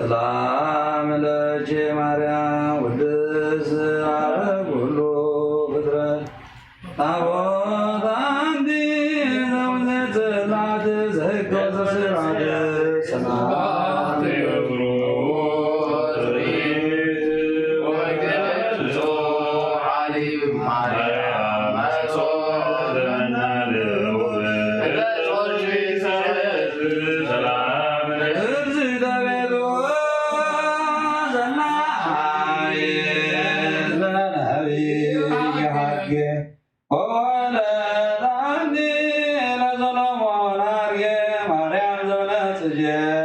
ሰላም ለኪ ማርያም ውድስ አበኩሉ ፍጥረት ታቦት አንቲ ዘውዘት ጽላት ዘሕገ ወዘስርዓት ሰላም ይገብሩ Yeah.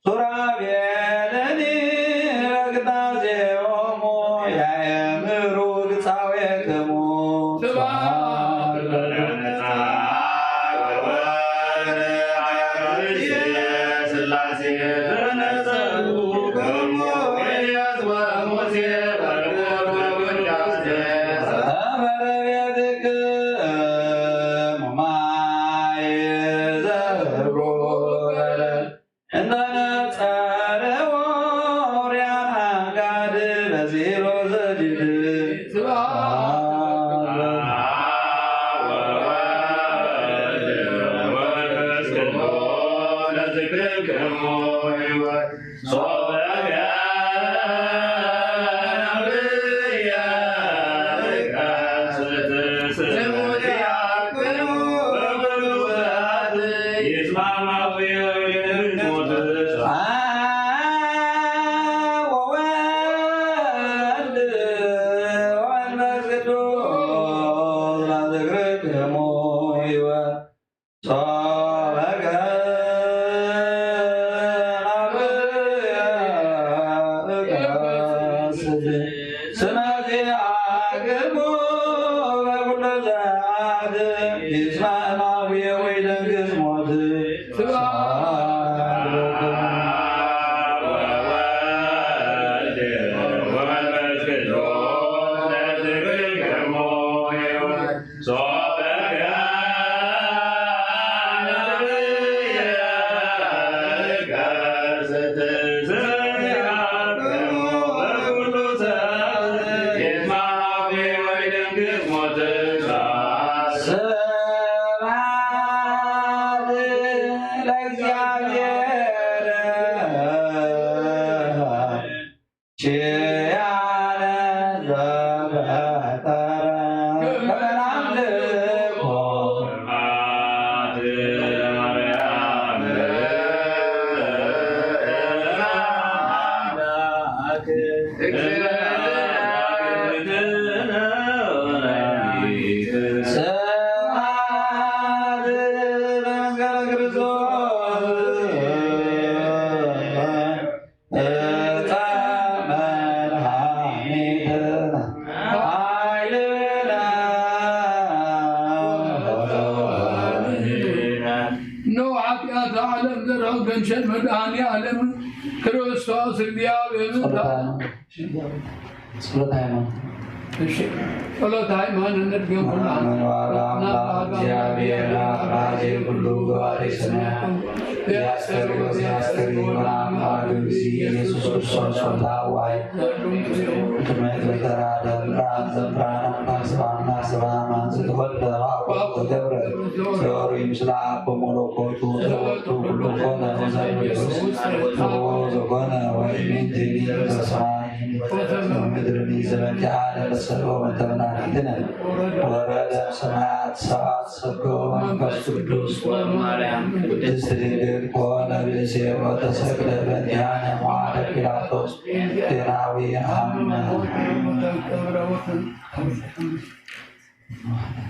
ሱራቤልኒ ረግጣዜሆሙ ያየምሩ ግጻዌ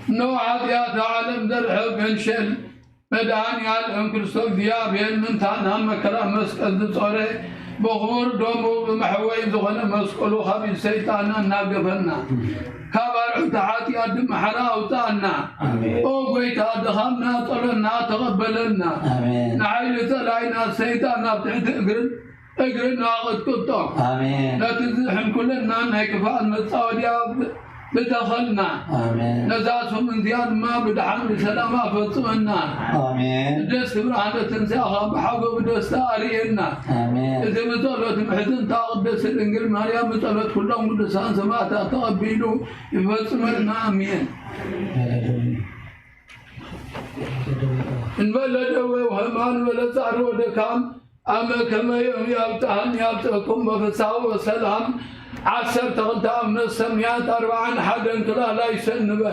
نوعات يا تعلم درع بنشل مدعاني على أم كريستوس ديابين من تانا مكرا مسكت صوري بغور دومو بمحوي زغنا مسكولو خبي سيطانا ناقفنا كبار تحاتي أدم حرا وطانا أوغوي تادخمنا طلنا تقبلنا نعيل تلاينا سيطانا بتحت اقرنا قد كنتم لا تزحم كلنا نكفان متصاوديا بدخلنا نزاس من زياد ما بدحن سلامة فطمنا دست برهنة تنساها بحقه بدست علينا إذا مطلت محزن تقدس الإنجيل مريم مطلت كلهم قدسان سماء تقبلوا فطمنا آمين إن بلدوا وهمان ولا صار ودكام أما كما يبتهم يبتكم بفساو وسلام عشر تغنتا من السميات 40 حدا كلا لا يسنبه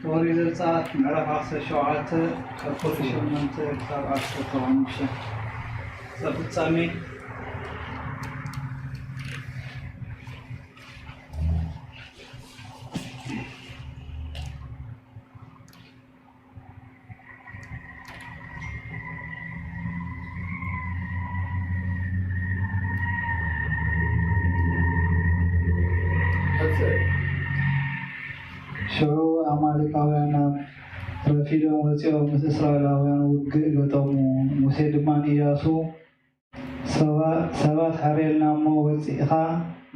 ኦሪት ዘጸአት ምዕራፍ 17 ከቁጥር 8 እስከ 15 ፍጻሜ ሽዑ አማሌቃውያን ረፊዶም ወፂኦም ምስ እስራኤላውያን ውግእ ገጠሙ። ሙሴ ድማ ንኢያሱ ሰባት ሓርየልና እሞ ወፂእኻ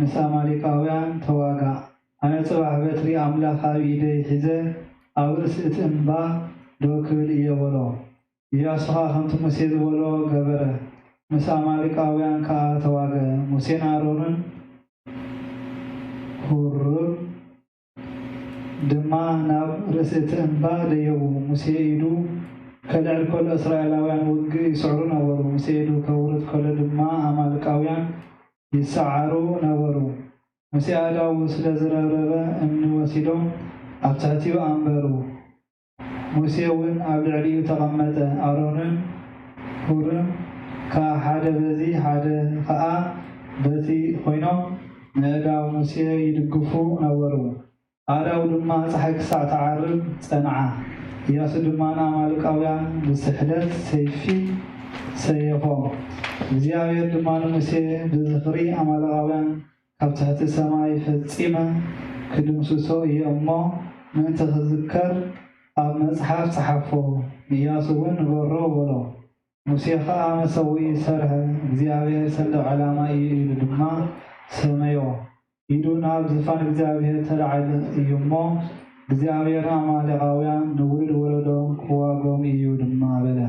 ምስ አማሌቃውያን ተዋጋእ፣ ኣነ ጽባሕ በትሪ ኣምላኽ ኣብ ኢደይ ሒዘ ኣብ ርእሲ እቲ እምባ ደው ክብል እየ በሎ። ኢያሱ ከምቲ ሙሴ ዝበሎ ገበረ ምስ አማሌቃውያን ከዓ ተዋግአ ሙሴን አሮንን ሁርም ድማ ናብ ርእሲ እቲ እምባ ደየቡ ሙሴ ኢዱ ከልዕል ከሎ እስራኤላውያን ውግእ ይስዕሩ ነበሩ ሙሴ ኢዱ ከውርድ ከሎ ድማ አማሌቃውያን ይሰዓሩ ነበሩ ሙሴ አእዳው ስለ ዝረብረበ እምኒ ወሲዶም ኣብ ትሕቲኡ አንበሩ ሙሴ እውን ኣብ ልዕሊኡ ተቐመጠ አሮንን ሁርን ካብ ሓደ በዚ ሓደ ከዓ በቲ ኮይኖም ንእዳው ሙሴ ይድግፉ ነበሩ አእዳው ድማ ፀሓይ ክሳዕ ተዓርብ ፀንዓ ኢያሱ ድማ ንአማሌቃውያን ብስሕለት ሰይፊ ሰየፎም እግዚአብሔር ድማ ንሙሴ ብዝኽሪ አማሌቃውያን ካብ ትሕቲ ሰማይ ፈፂመ ክድምስሶ እየ እሞ ምእንቲ ክዝከር ኣብ መጽሓፍ ፀሓፎ ኢያሱ እውን ንገሮ በሎ ሙሴ ከዓ መሰዊኢ ሰርሐ እግዚአብሔር ሰንደቕ ዕላማ እዩ ኢሉ ድማ ሰመዮ ኢዱ ናብ ዝፋን እግዚአብሔር ተላዕለ እዩ እሞ እግዚአብሔር አማሌቃውያን ንውልድ ወለዶም ክዋጎም እዩ ድማ በለ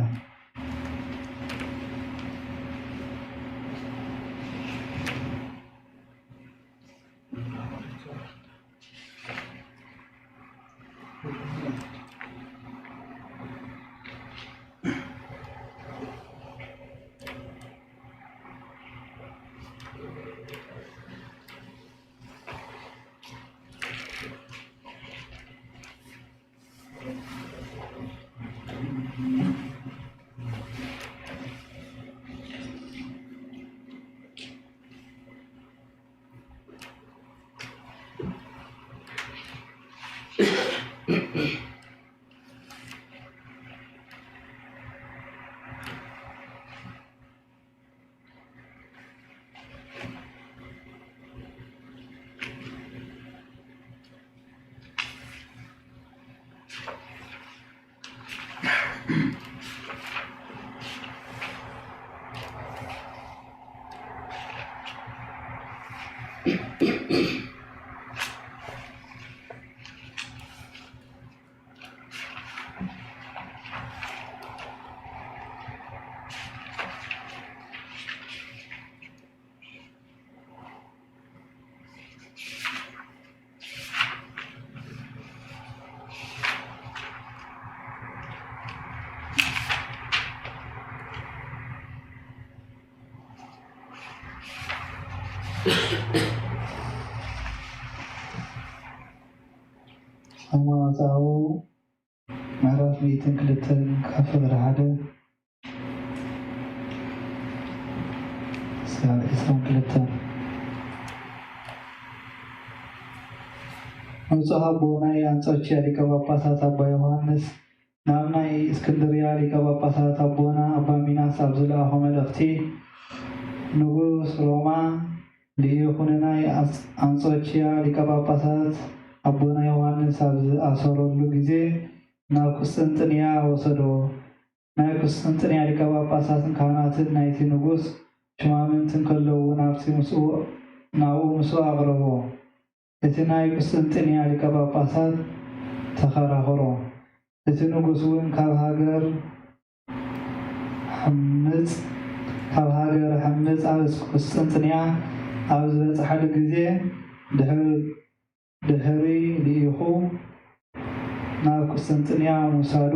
ሃይማኖታዊ ምዕራፍ 102 ክፍል 1 ስዕል 22 ንጹሕ ኣቦ ናይ አንጾኪያ ሊቀ ጳጳሳት አባ ዮሐንስ ናብ ናይ እስክንድርያ ሊቀ ጳጳሳት አቦና አባ ሚናስ ኣብ ዝለኣኾ መልእኽቲ ንጉስ ሮማ ልኢኹን ናይ አንጾኪያ ሊቀ ጳጳሳት አቦና ዮሐንስ ኣብ ዝኣሰረሉ ጊዜ ናብ ቁስጥንጥንያ ወሰዶ ናይ ቁስጥንጥንያ ሊቀ ጳጳሳትን ካህናትን ናይቲ ንጉስ ሽማምንትን ከለዉ ናብኡ ምስኡ ኣቕረቦ እቲ ናይ ቁስጥንጥንያ ሊቀ ጳጳሳት ተኸራኸሮ እቲ ንጉስ እውን ካብ ሃገር ሕምፅ ኣብ ቁስጥንጥንያ ኣብ ዝበፅሐሉ ጊዜ ድሕሪ ልኢኹ ናብ ቁስጥንጥንያ ምውሳዱ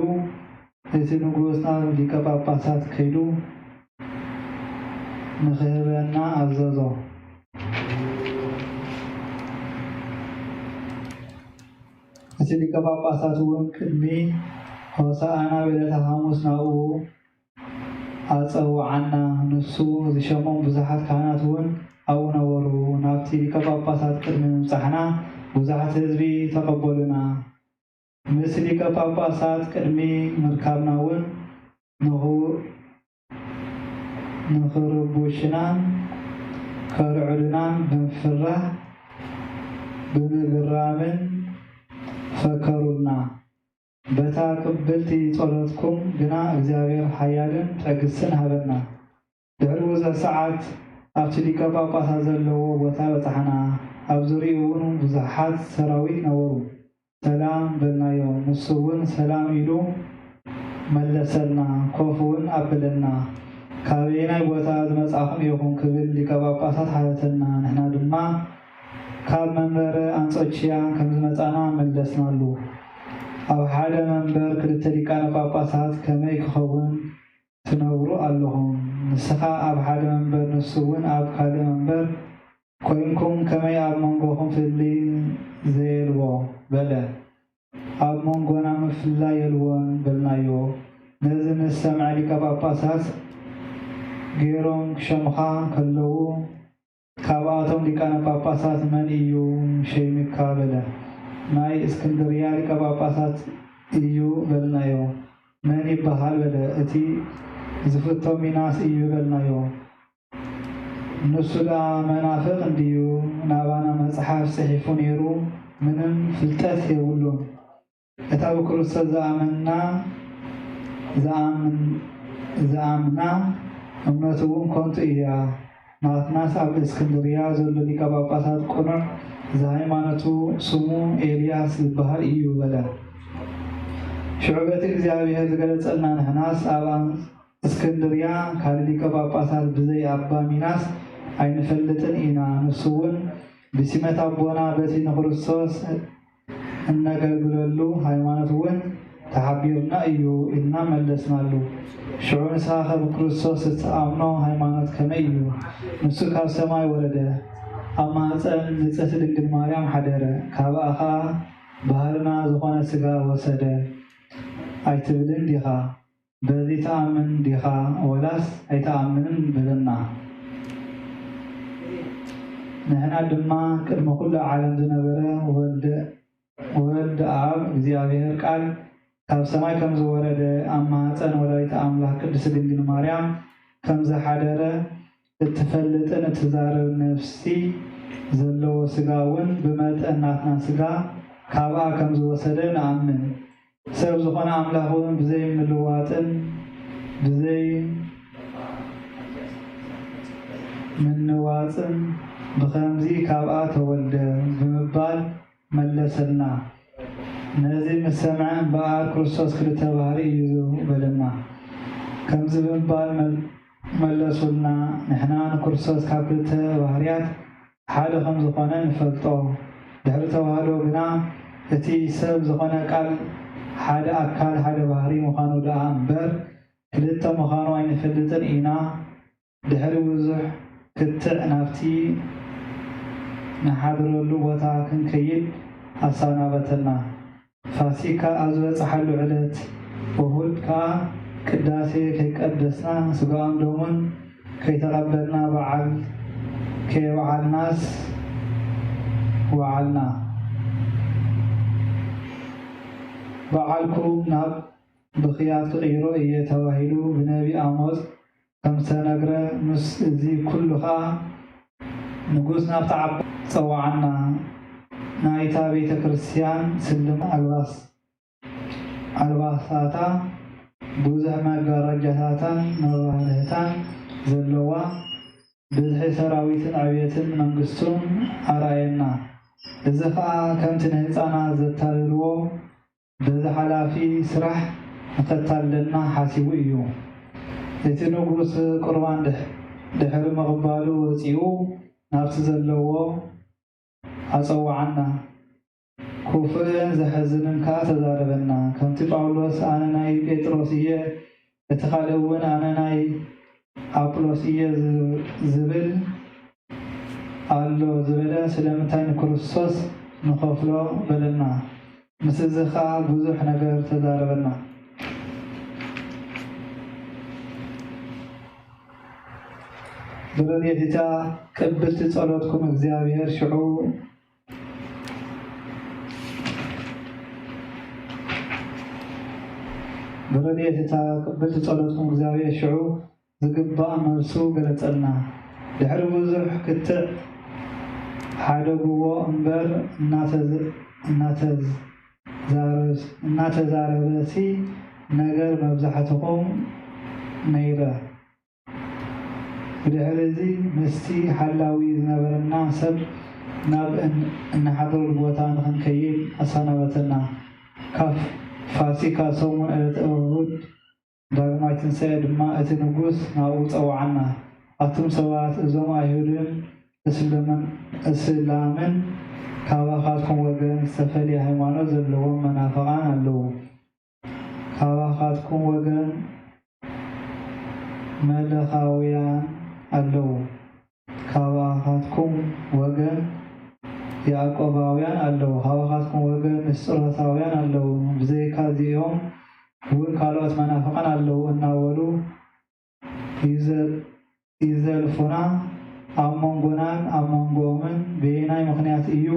እቲ ንጉስ ናብ ሊቀ ጳጳሳት ከይዱ ንክህበና ኣዘዞ እቲ ሊቀ ጳጳሳት እውን ቅድሚ ሆሳእና በዕለተ ሐሙስ ናብኡ ኣፀውዓና ንሱ ዝሸሞም ብዙሓት ካህናት እውን ኣብኡ ነበሩ ናብቲ ሊቀ ጳጳሳት ቅድሚ ምምፃሕና ብዙሓት ህዝቢ ተቐበሉና ምስ ሊቀ ጳጳሳት ቅድሚ ምርካብና እውን ንኽርቡሽናን ከልዕሉናን ብምፍራሕ ብምግራምን ፈከሩና በታ ቅብልቲ ጸሎትኩም ግና እግዚአብሔር ሓያልን ትዕግስትን ሃበና ድሕሪ ብዙሕ ሰዓት ኣብቲ ሊቀ ጳጳሳት ዘለዎ ቦታ በፃሕና ኣብ ዙርይኡ እውን ብዙሓት ሰራዊት ነበሩ ሰላም በልናዮም ንሱ እውን ሰላም ኢሉ መለሰልና ኮፉን አብለና ካበየናይ ቦታ ዝመጻኹም ይኹን ክብል ሊቀ ጳጳሳት ሓተተና ንሕና ድማ ካብ መንበረ አንጾኪያ ከም ዝመጻና መለስናሉ ኣብ ሓደ መንበር ክልተ ሊቃነ ጳጳሳት ከመይ ክኸውን ትነብሩ ኣለኹም ንስኻ ኣብ ሓደ መንበር ንሱ እውን ኣብ ካልእ መንበር ኮይንኩም ከመይ ኣብ መንጎኹም ፍልይ ዘየልዎ በለ ኣብ መንጎና ምፍላይ የልዎን በልናዮ ነዚ ምስ ሰምዐ ሊቀ ጳጳሳት ገይሮም ክሸምኻ ከለዉ ካብኣቶም ሊቃነ ጳጳሳት መን እዩ ሸይምካ በለ ናይ እስክንድርያ ሊቀ ጳጳሳት እዩ በልናዮ መን ይበሃል በለ እቲ ዝፍቶ ሚናስ እዩ በልናዮ ንሱ ዳ መናፍቅ እንድዩ ናባና መጽሓፍ ጽሒፉ ነይሩ ምንም ፍልጠት የብሉን እታ ብክርስቶስ ዝኣምና እምነቱ እውን ኮንቱ እያ ናትናስ ኣብ እስክንድርያ ዘሎ ሊቀ ጳጳሳት ቁኑዕ ዝሃይማኖቱ ስሙ ኤልያስ ዝበሃል እዩ በለ ሽዑበቲ እግዚአብሔር ዝገለጸልና ንሕናስ ኣብ እስክንድርያ ካልእ ሊቀ ጳጳሳት ብዘይ ኣባ ሚናስ ኣይንፈልጥን ኢና ንሱ እውን ብሲመት ኣቦና በቲ ንክርስቶስ እነገልግለሉ ሃይማኖት እውን ተሓቢርና እዩ ኢልና መለስናሉ ሽዑ ንስኻ ኸ ብክርስቶስ እትኣምኖ ሃይማኖት ከመይ እዩ ንሱ ካብ ሰማይ ወረደ ኣብ ማህፀን ንጽሕቲ ድንግል ማርያም ሓደረ ካብኣ ኸ ባህርና ዝኾነ ስጋ ወሰደ ኣይትብልን ዲኻ በዚ ተኣምን ዲኻ ወላስ ኣይተኣምንን በለና ንሕና ድማ ቅድሚ ኩሉ ዓለም ዝነበረ ወልድ ኣብ እግዚአብሔር ቃል ካብ ሰማይ ከም ዝወረደ ኣብ ማህፀን ወላዲተ ኣምላክ ቅድስቲ ድንግል ማርያም ከም ዝሓደረ እትፈልጥን እትዛረብ ነፍሲ ዘለዎ ስጋ እውን ብመጠን ናትና ስጋ ካብኣ ከም ዝወሰደ ንኣምን ሰብ ዝኾነ ኣምላኽ እውን ብዘይ ምልዋጥን ብዘይ ምንዋፅን ብኸምዚ ካብኣ ተወልደ ብምባል መለሰልና ነዚ ምስ ሰምዐ እምበኣር ክርስቶስ ክልተ ባህሪ እዩ በለና ከምዚ ብምባል መለሱልና ንሕና ንክርስቶስ ካብ ክልተ ባህርያት ሓደ ከም ዝኾነ ንፈልጦ ድሕሪ ተዋህዶ ግና እቲ ሰብ ዝኾነ ቃል ሓደ ኣካል ሓደ ባህሪ ምዃኑ ደኣ እምበር ክልተ ምዃኑ ኣይንፈልጥን ኢና ድሕሪ ብዙሕ ክትዕ ናብቲ ንሓድረሉ ቦታ ክንከይድ ኣሳናበተና ፋሲካ ኣብ ዝበፅሓሉ ዕለት እሁድ ከዓ ቅዳሴ ከይቀደስና ስጋኦም ደሙን ከይተቐበልና በዓል ከይበዓልናስ ወዓልና በዓልኩም ናብ ብኽያት ክቕይሮ እየ ተባሂሉ ብነቢ ኣሞጽ ከም ዝተነግረ ምስ እዚ ኩሉ ከዓ ንጉስ ናብቲ ዓባ ፀዋዓና ናይታ ቤተ ክርስቲያን ስልም ኣልባሳታ ብዙሕ መጋረጃታትን መባህልታን ዘለዋ ብዝሒ ሰራዊትን ዕብየትን መንግስቱን ኣርኣየና እዚ ከዓ ከምቲ ንህፃናት ዘታልልዎ በዚ ሓላፊ ስራሕ ንኸታለና ሓሲቡ እዩ እቲ ንጉስ ቁርባን ድሕሪ ምቕባሉ ወፂኡ ናብቲ ዘለዎ ኣፀዋዓና ኩፍእን ዘሕዝንን ከዓ ተዛረበና ከምቲ ጳውሎስ ኣነ ናይ ጴጥሮስ እየ እቲ ካልእ እውን ኣነ ናይ ኣጵሎስ እየ ዝብል ኣሎ ዝበለ ስለምንታይ ንክርስቶስ ንኸፍሎ በለና ምስ እዚ ከዓ ብዙሕ ነገር ተዛረበና ብረድኤታ ቅብልቲ ጸሎትኩም እግዚአብሔር ሽዑ ብረድኤታ ቅብልቲ ጸሎትኩም እግዚአብሔር ሽዑ ዝግባእ መልሱ ገለጸልና ድሕሪ ብዙሕ ክትዕ ሓደግዎ እምበር እናተዛረበሲ ነገር መብዛሕትኩም ነይረ ብድሕሪ እዚ ምስቲ ሓላዊ ዝነበረና ሰብ ናብ እናሓደሩ ቦታ ንክንከይድ ኣሳናበተና ካብ ፋሲካ ሰሙን ዕለተ እሁድ ዳግማይ ትንሣኤ ድማ እቲ ንጉስ ናብኡ ፀዋዓና ኣቱም ሰባት እዞም ኣይሁድን እስላምን ካባኻትኩም ወገን ዝተፈልየ ሃይማኖት ዘለዎም መናፍቃን ኣለዉ ካባኻትኩም ወገን መለኻውያን ኣለዉ ካባኻትኩም ወገን ያዕቆባውያን ኣለዉ ካባኻትኩም ወገን ንስጥሮሳውያን ኣለዉ ብዘይካ እዚኦም እውን ካልኦት መናፍቃን ኣለዉ እናበሉ ይዘልፉና ኣብ መንጎናን ኣብ መንጎምን በየናይ ምክንያት እዩ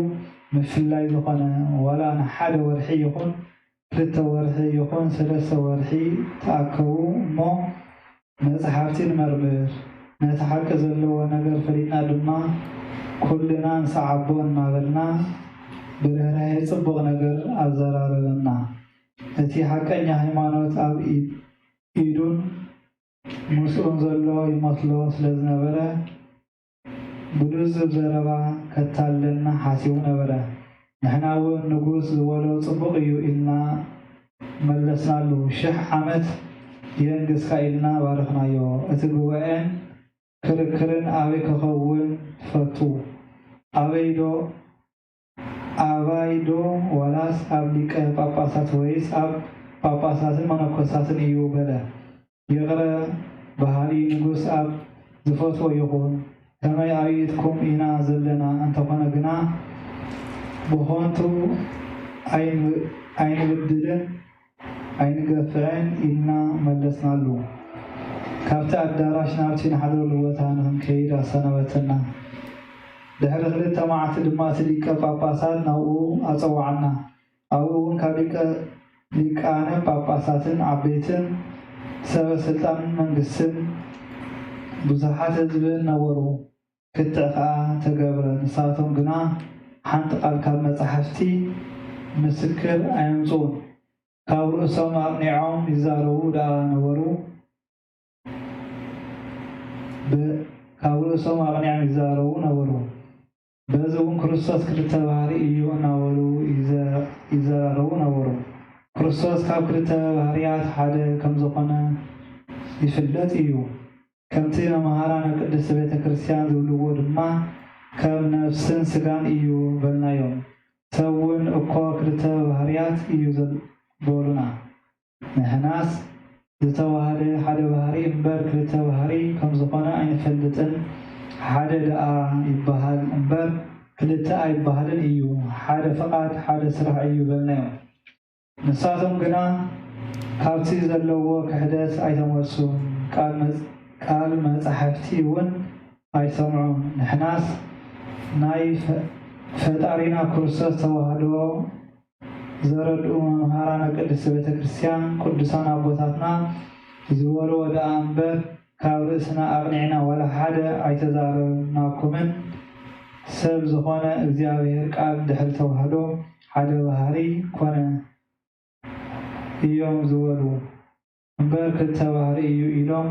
ምፍላይ ዝኾነ ዋላ ንሓደ ወርሒ ይኹን 2 ወርሒ ይኹን 3 ወርሒ ተኣከቡ እሞ መፅሓፍቲ ንመርምር ነቲ ሓቂ ዘለዎ ነገር ፈሊጥና ድማ ኩልና ንሰዓቦ እናበልና ብርህራሄ ፅቡቕ ነገር ኣዘራርበና እቲ ሓቀኛ ሃይማኖት ኣብ ኢዱን ምስኡን ዘሎ ይመስሎ ስለዝነበረ ብልዙብ ዘረባ ከታለና ሓሲቡ ነበረ ንሕና እውን ንጉስ ዝበሎ ፅቡቕ እዩ ኢልና መለስናሉ 1000 ዓመት የንግስካ ኢልና ባረኽናዮ እቲ ጉባኤን ክርክርን ኣበይ ክኸውን ትፈቱ ኣባይዶ ወላስ ኣብ ሊቀ ጳጳሳት ወይስ ኣብ ጳጳሳትን መነኮሳትን እዩ በለ ይቕረ ባህሊ ንጉስ ኣብ ዝፈትዎ ይኹን ከመይ ኣብኢትኩም ኢና ዘለና እንተኾነ ግና ብኾንቱ ኣይንብድልን ኣይንገፍዕን ኢልና መለስናሉ ካብቲ ኣዳራሽ ናብቲ ንሓድረሉ ቦታ ንክንከይድ ኣሰናበተና ድሕሪ 2 መዓልቲ ድማ እቲ ሊቀ ጳጳሳት ናብኡ ኣፀዋዓና ኣብኡ እውን ካብ ሊቃነ ጳጳሳትን ዓበይትን ሰበስልጣን መንግስትን ብዙሓት ህዝብን ነበሩ ክትዕ ከዓ ተገብረ ንሳቶም ግና ሓንቲ ቃል ካብ መፅሓፍቲ ምስክር ኣየምፁን ካብ ርእሶም ኣቕኒዖም ይዛረቡ ደኣ ነበሩ በዚ እውን ክርስቶስ 2 ባህሪ እዩ እናበሉ ይዘራረቡ ነበሩ ክርስቶስ ካብ 2 ባህርያት ሓደ ከም ዝኾነ ይፍለጥ እዩ ከምቲ መምሃራን ቅድስት ቤተ ክርስቲያን ዝብልዎ ድማ ከም ነፍስን ስጋን እዩ በልናዮም ሰብ እውን እኮ 2 ባህርያት እዩ ዝበሉና ንሕናስ ዝተዋሃደ ሓደ ባህሪ እምበር 2 ባህሪ ከም ዝኾነ ኣይንፈልጥን ሓደ ደኣ ይበሃል እምበር 2 ኣይበሃልን እዩ ሓደ ፈቃድ ሓደ ስራሕ እዩ በልናዮም ንሳቶም ግና ካብቲ ዘለዎ ክሕደት ኣይተመልሱን ቃል መፅሓፍቲ እውን ኣይሰምዑን ንሕናስ ናይ ፈጣሪና ክርስቶስ ተዋህዶ ዘረድኡ መምሃራን ቅድስት ቤተ ክርስቲያን ቅዱሳን ኣቦታትና ዝበልዎ ደኣ እምበር ካብ ርእስና ኣቕኒዕና ወላ ሓደ ኣይተዛረብናኩምን ሰብ ዝኾነ እግዚኣብሔር ቃል ድሕሪ ተዋህዶ ሓደ ባህሪ ኮነ እዮም ዝበሉ እምበር 2 ባህሪ እዩ ኢሎም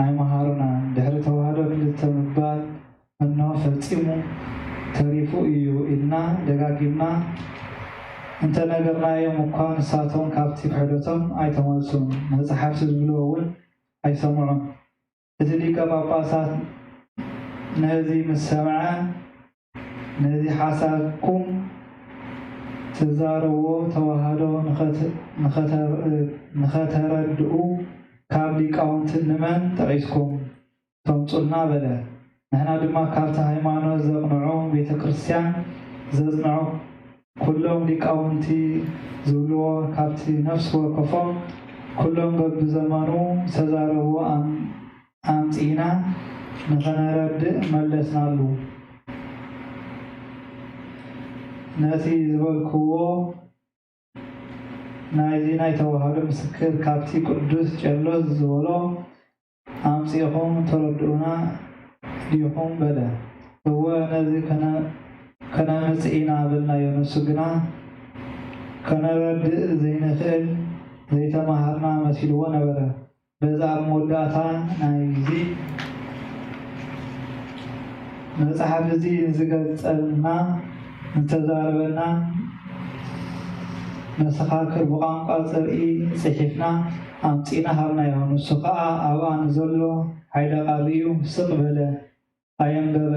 ኣይመሃሩና ድሕሪ ተዋህዶ 2 ምባል እንሆ ፈፂሙ ተሪፉ እዩ ኢልና ደጋጊምና እንተነገርናዮም እኳ ንሳቶም ካብቲ ክሕደቶም ኣይተመልሱን መፅሓፍቲ ዝብልዎ እውን ኣይሰምዑን እቲ ሊቀ ጳጳሳት ነዚ ምስ ሰምዐ ነዚ ሓሳብኩም ትዛረብዎ ተዋህዶ ንኸተረድኡ ካብ ሊቃውንቲ ንመን ጠቂስኩም ተምፁልና በለ ንሕና ድማ ካብቲ ሃይማኖት ዘቕንዑ ቤተ ክርስቲያን ዘፅንዑ ኩሎም ሊቃውንቲ ዝብልዎ ካብቲ ነፍሲ ወከፎም ኩሎም በብዘመኑ ዝተዛረብዎ ኣምፂና ንኸነረድእ መለስናሉ ነቲ ዝበልክዎ ናይዚ ናይ ተዋህዶ ምስክር ካብቲ ቅዱስ ጨርሎስ ዝበሎ ኣምፂኹም ተረድኡና ዲኹም በለ እወ ነዚ ከነምፅእ ኢና በልናዮ ንሱ ግና ከነረድእ ዘይንኽእል ዘይተማሃርና መሲልዎ ነበረ በዛ ኣብ መወዳእታ ናይዚ መፅሓፍ እዚ ዝገልፀልና እንተዛረበና መሰኻኽር ብቋንቋ ዘርኢ ጽሒፍና ኣምፂና ሃብናዮ ንሱ ከዓ ኣብኣ ንዘሎ ሓይለ ቃል እዩ ስቕ በለ ኣየንበበ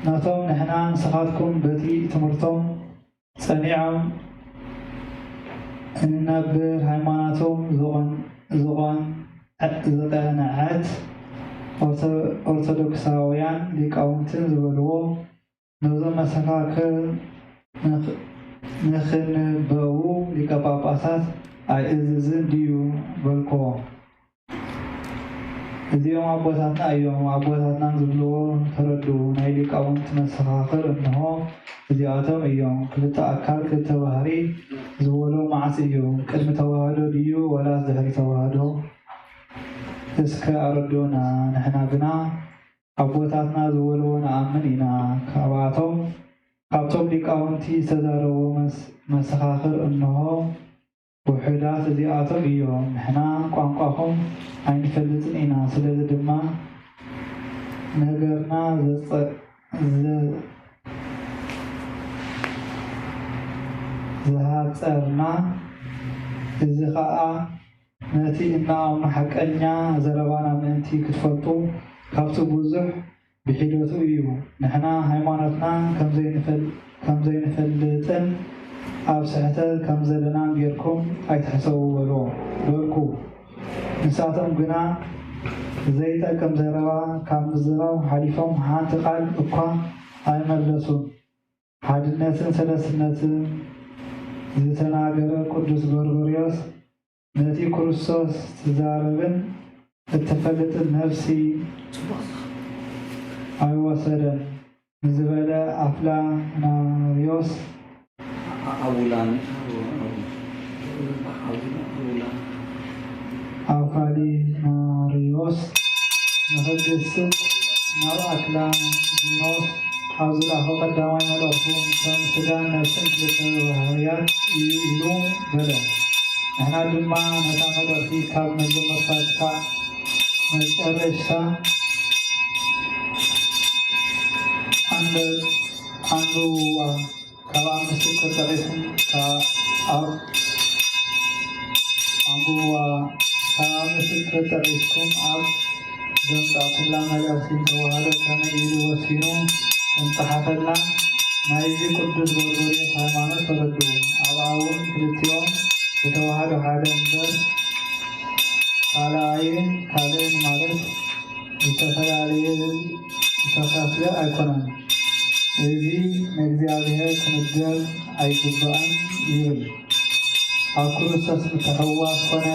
ናቶም ንሕና ንስኻትኩም በቲ ትምህርቶም ጸኒዖም እንነብር ሃይማኖቶም ዘቐንዐት ኦርቶዶክሳውያን ሊቃውንትን ዝበልዎ ነዞም መሰኻኽር ንኽንበቡ ሊቀ ጳጳሳት ኣይእዝዝን ድዩ በልክዎ እዚኦም ኣቦታትና እዮም ኣቦታትና ዝብልዎ ተረድኡ ናይ ሊቃውንት መሰኻኽር እንሆ እዚኣቶም እዮም ክልተ ኣካል ክልተ ባህሪ ዝበሎ መዓስ እዩ ቅድሚ ተዋህዶ ድዩ ወላስ ድሕሪ ተዋህዶ እስከ ኣረድኡና ንሕና ግና ኣቦታትና ዝበልዎ ንኣምን ኢና ካብቶም ሊቃውንቲ ዝተዛረቦ መሰኻኽር እንሆ ውሕዳት እዚኣቶም እዮም ንሕና ቋንቋኹም ኣይንፈልጥን ኢና ስለዚ ድማ ነገርና ዝሃፀርና እዚ ከዓ ነቲ እናኣምኑ ሓቀኛ ዘረባና ምእንቲ ክትፈልጡ ካብቲ ብዙሕ ብሒደቱ እዩ ንሕና ሃይማኖትና ከምዘይንፈልጥን ኣብ ስሕተት ከም ዘለና ጌርኩም ኣይትሕሰቡ በልኩ ንሳቶም ግና ዘይጠቅም ዘረባ ካብ ምዝራብ ሓሊፎም ሓንቲ ቃል እኳ ኣይመለሱን ሓድነትን ሰለስነትን ዝተናገረ ቅዱስ ጎርጎርዮስ ነቲ ክርስቶስ ትዛረብን እትፈልጥን ነፍሲ ኣይወሰደን ንዝበለ ኣፍላናርዮስ ኣውካሊናርዮስ ንኽግስት ናብ ኣክላዲኖስ ኣብ ዝለኣኸ ቀዳማይ መልእኽቱ ከም ስጋን ነፍስን ክልተ ባህርያት እዩ ኢሉ በለ ንሕና ድማ ነታ መልእኽቲ ካብ መጀመርታ ክሳብ መጨረሻ አንብዋ ካብ ኣምስቲ ተጠቂስም ከተጠቂስኩም ኣብ ዘምፃእኩላ መልእኽቲ ተዋህዶ ከመይ ኢሉ ወሲኑ እንፀሓፈልና ናይዚ ቅዱስ ጎርጎርዮስ ሃይማኖት ተረድኡ ኣብኣ እውን ክልቲኦም ዝተዋህዶ ሓደ እምበር ካልእን ማለት ዝተፈላለየ ዝተኸፍለ ኣይኮነን እዚ ንእግዚኣብሔር ክንገር ኣይግባእን ይብል ኣብ ክርስቶስ ምትሕውዋስ ኮነ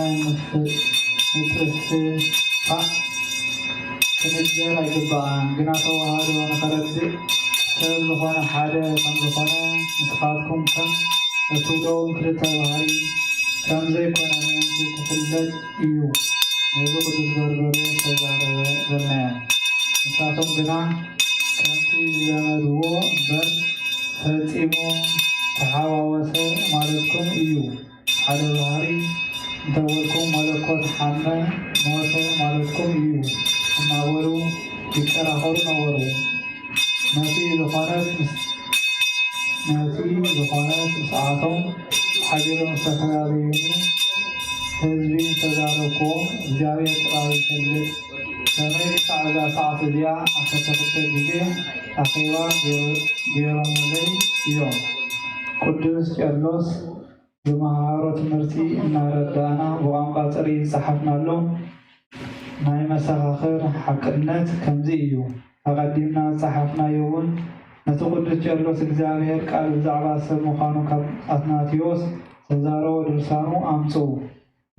ምትፍፋእ ክንገር ኣይግባእን ግና ተዋህዶ ንኸረድእ ሰብ ዝኾነ ሓደ ከም ዝኾነ ንስኻትኩም ከም እትብሎም ክልተ ባህሪ ከም ዘይኮነ ምእንቲ ክፍለጥ እዩ ነዚ ቅዱስ ጎርጎርዮስ ተዛረበ በልናዮ ንሳቶም ግና ከምቲ ዝለመድዎ እምበር ፈፂሙ ተሓዋወሰ ማለትኩም እዩ ሓደ ባህሪ እንተበልኩም መለኮት ሓመ ሞተ ማለትኩም እዩ እናበሉ ይከራኸሩ ነበሩ ነቲ ዝኾነት ምስዓቶም ሓቢሮም ዝተፈላለዩ ህዝቢ ተዛረብክዎ እግዚአብሔር ጥራዊ ይፈልጥ ከመይ ክሳዕ እዛ ሰዓት እዚኣ 12 ግዜ ኣኼባ ገይሮምለይ እዮም ቅዱስ ቄርሎስ ዝመሃሮ ትምህርቲ እናረዳእና ብቋንቋ ፅሩይ ዝፀሓፍናሎም ናይ መሰኻኽር ሓቅነት ከምዚ እዩ ኣቐዲምና ዝፀሓፍናዮ እውን ነቲ ቅዱስ ቄርሎስ እግዚአብሔር ቃል ብዛዕባ ሰብ ምዃኑ ካብ ኣትናቴዎስ ተዛረቦ ድርሳኑ ኣምፅኡ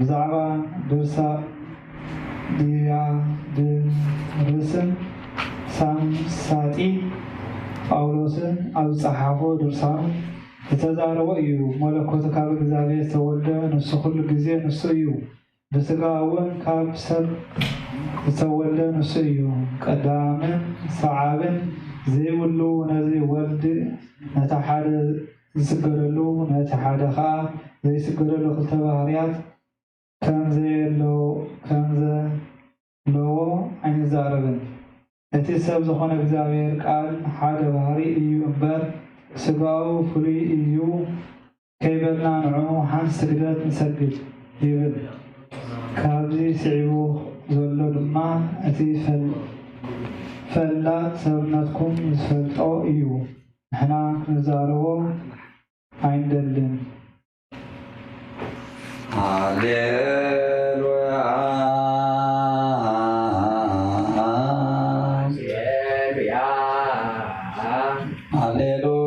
ብዛዕባ ዲያድርስን ሳምሳጢ ጳውሎስን ኣብ ዝፀሓፎ ድርሳኑ ዝተዛረቦ እዩ መለኮት ካብ እግዚአብሔር ዝተወልደ ንሱ ኩሉ ግዜ ንሱ እዩ ብስጋ እውን ካብ ሰብ ዝተወልደ ንሱ እዩ ቀዳምን ሰዓብን ዘይብሉ ነዚ ወልዲ ነቲ ሓደ ዝስገደሉ ነቲ ሓደ ከዓ ዘይስገደሉ ክልተ ባህርያት ከምዘለዎ ኣይንዛረብን እቲ ሰብ ዝኾነ እግዚአብሔር ቃል ሓደ ባህሪ እዩ እምበር ስጋው ፍሉይ እዩ كيبلنا نعمو حان سجدات نسجد يبل كابزي سعيبو زولو دما أتي فلات سبناتكم زفلتو إيو نحنا نزاربو عين دلين هاليلويا هاليلويا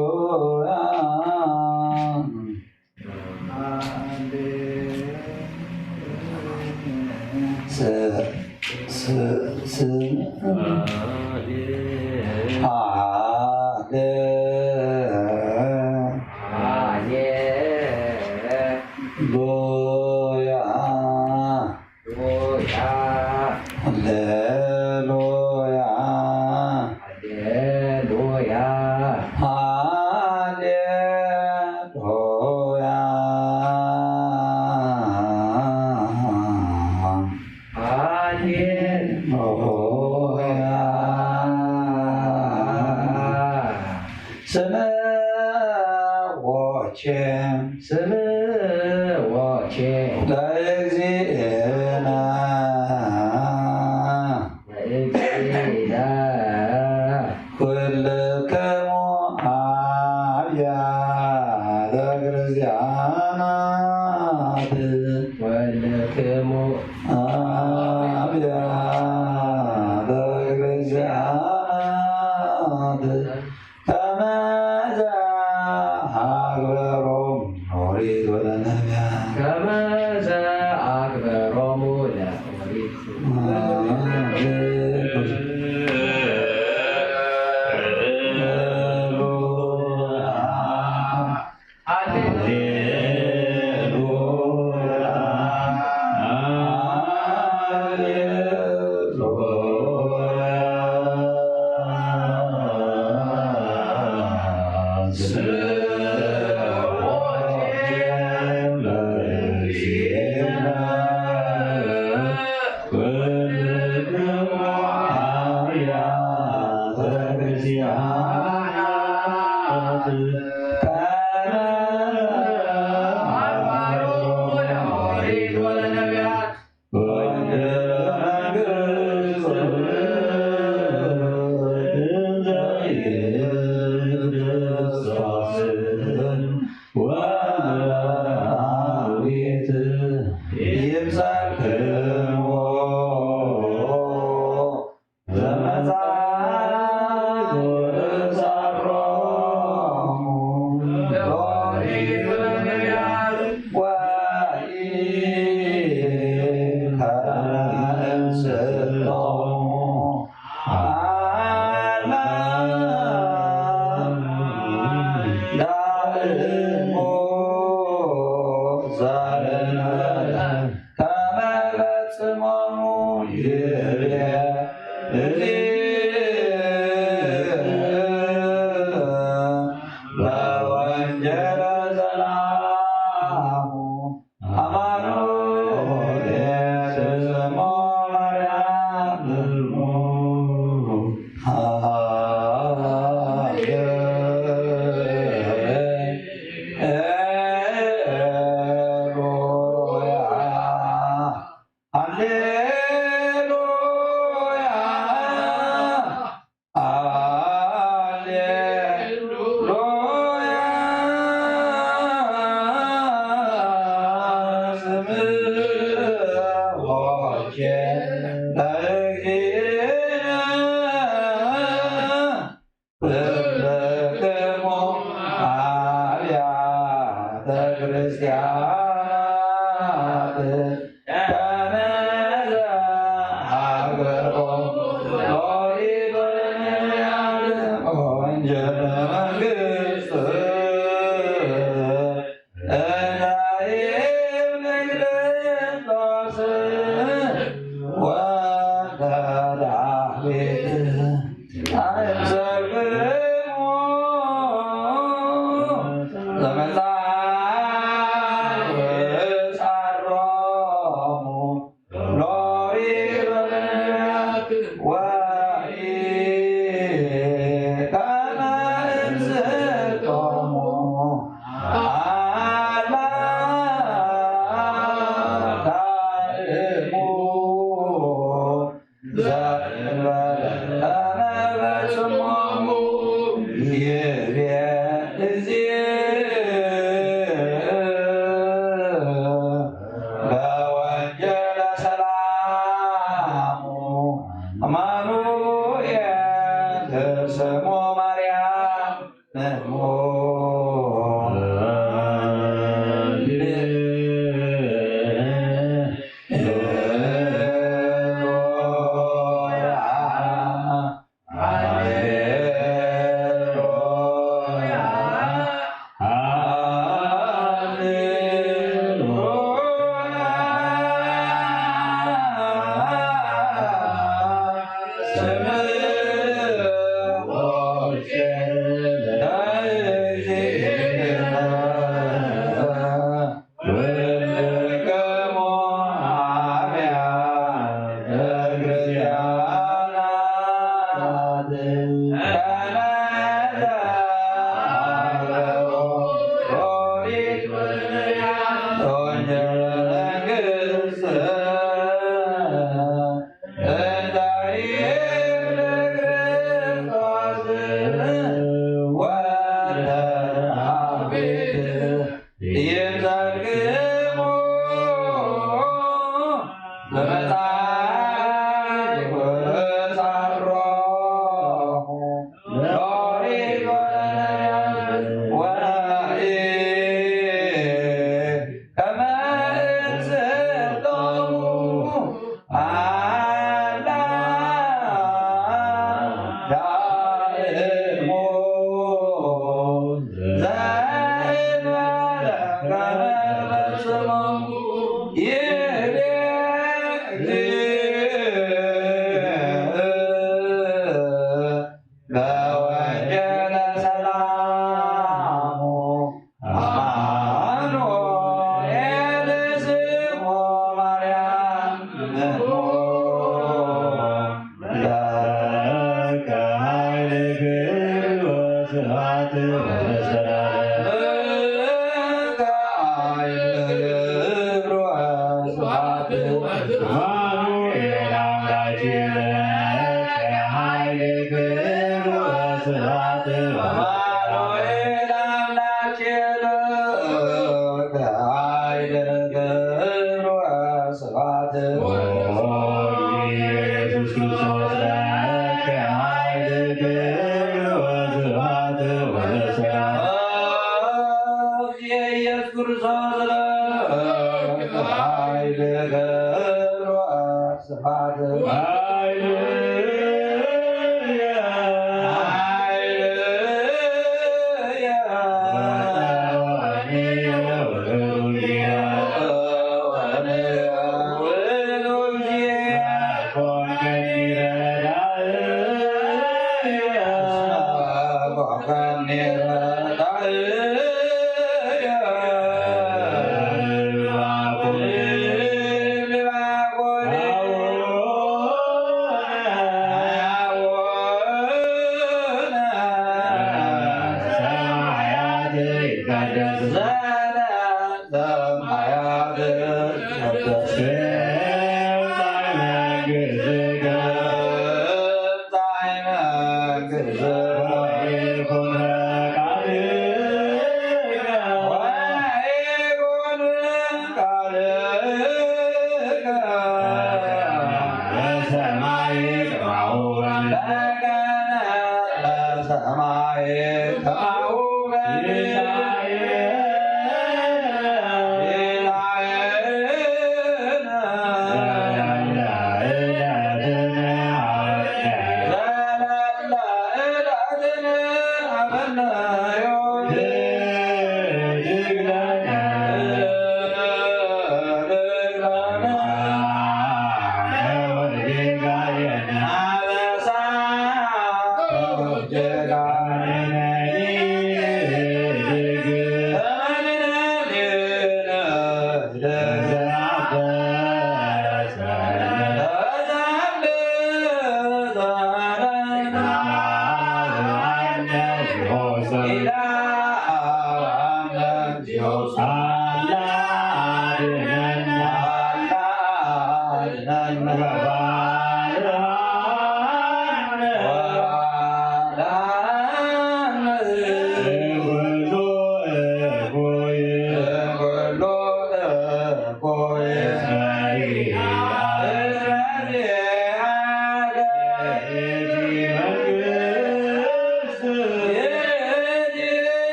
Yeah.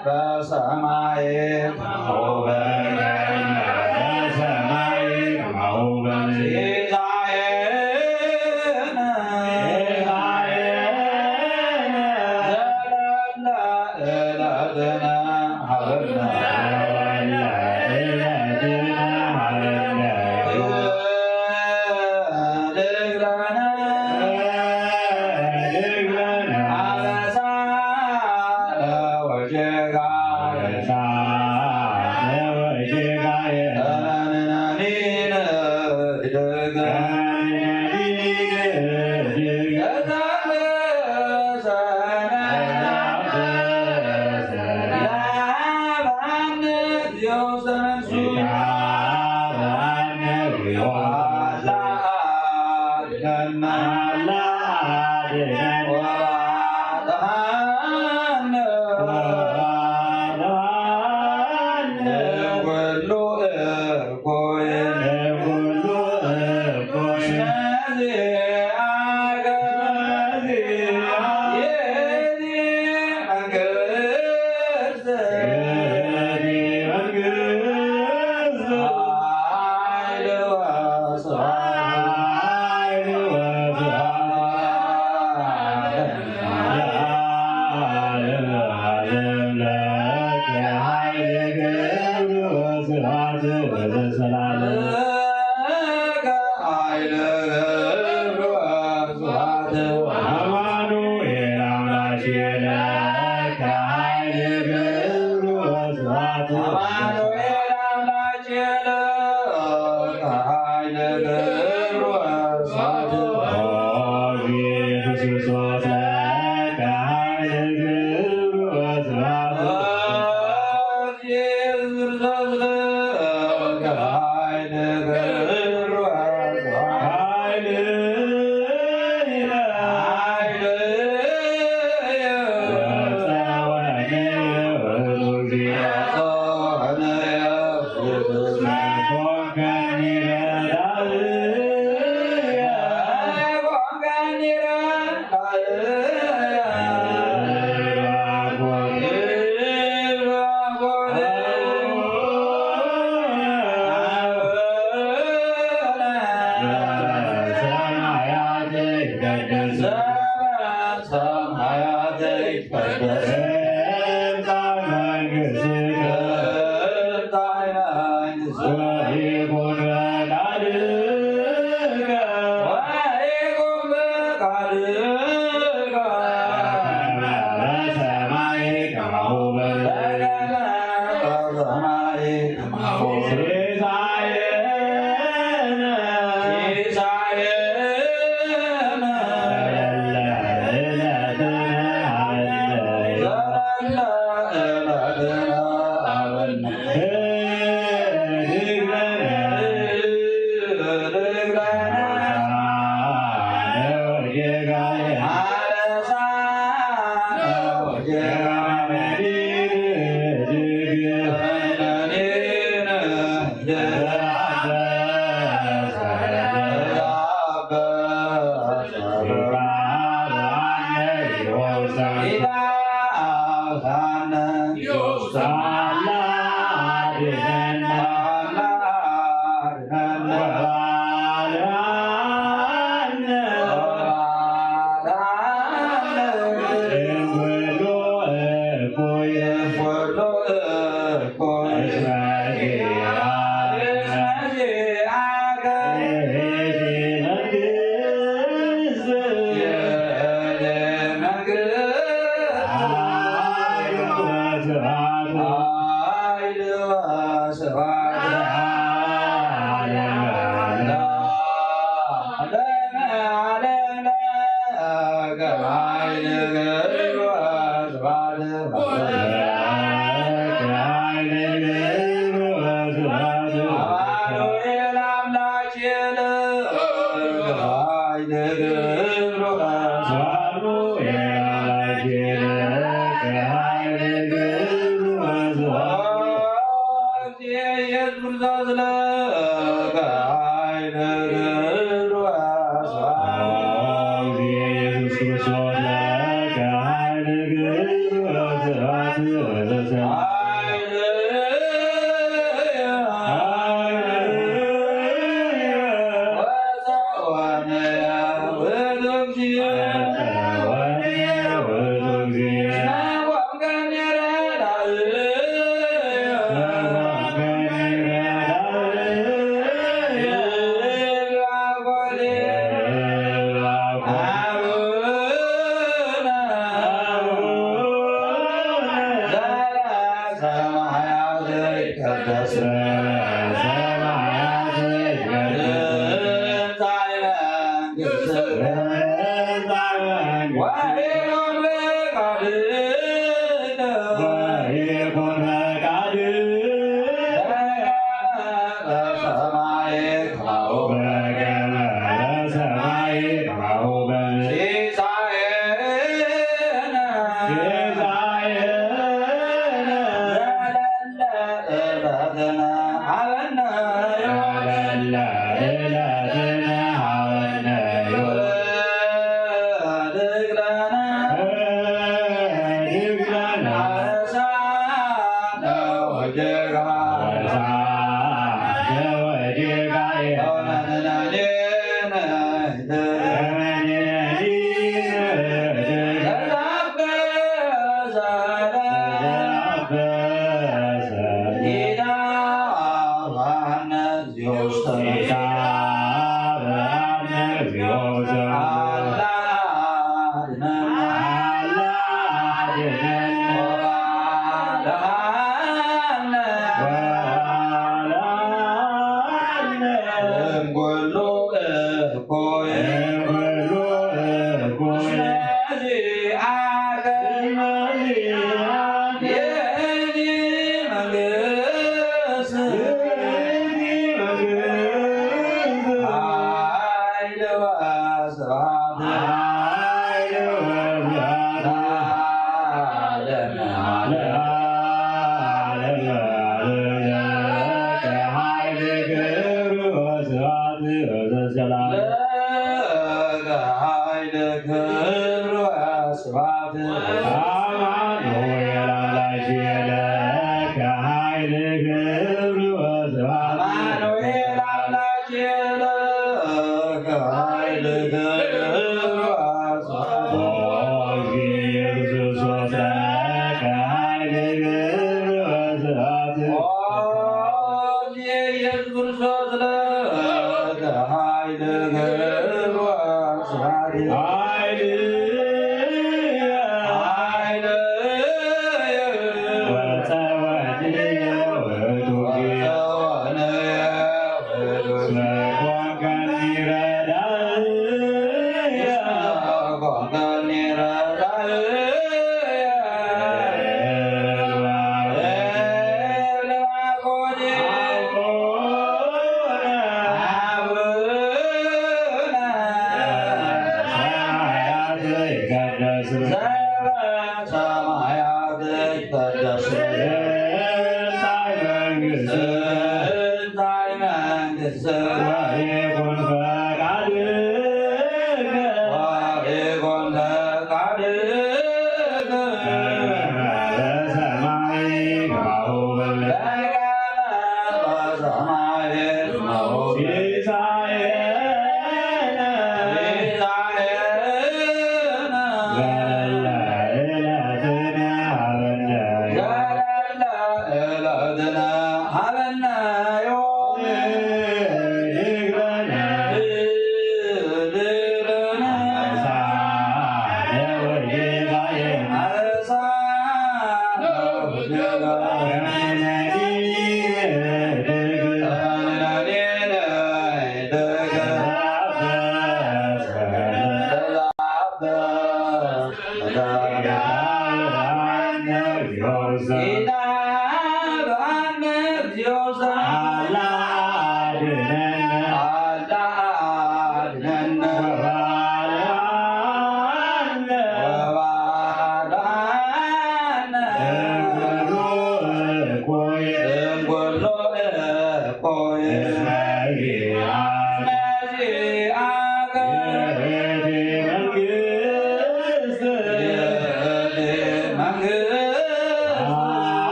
Amen.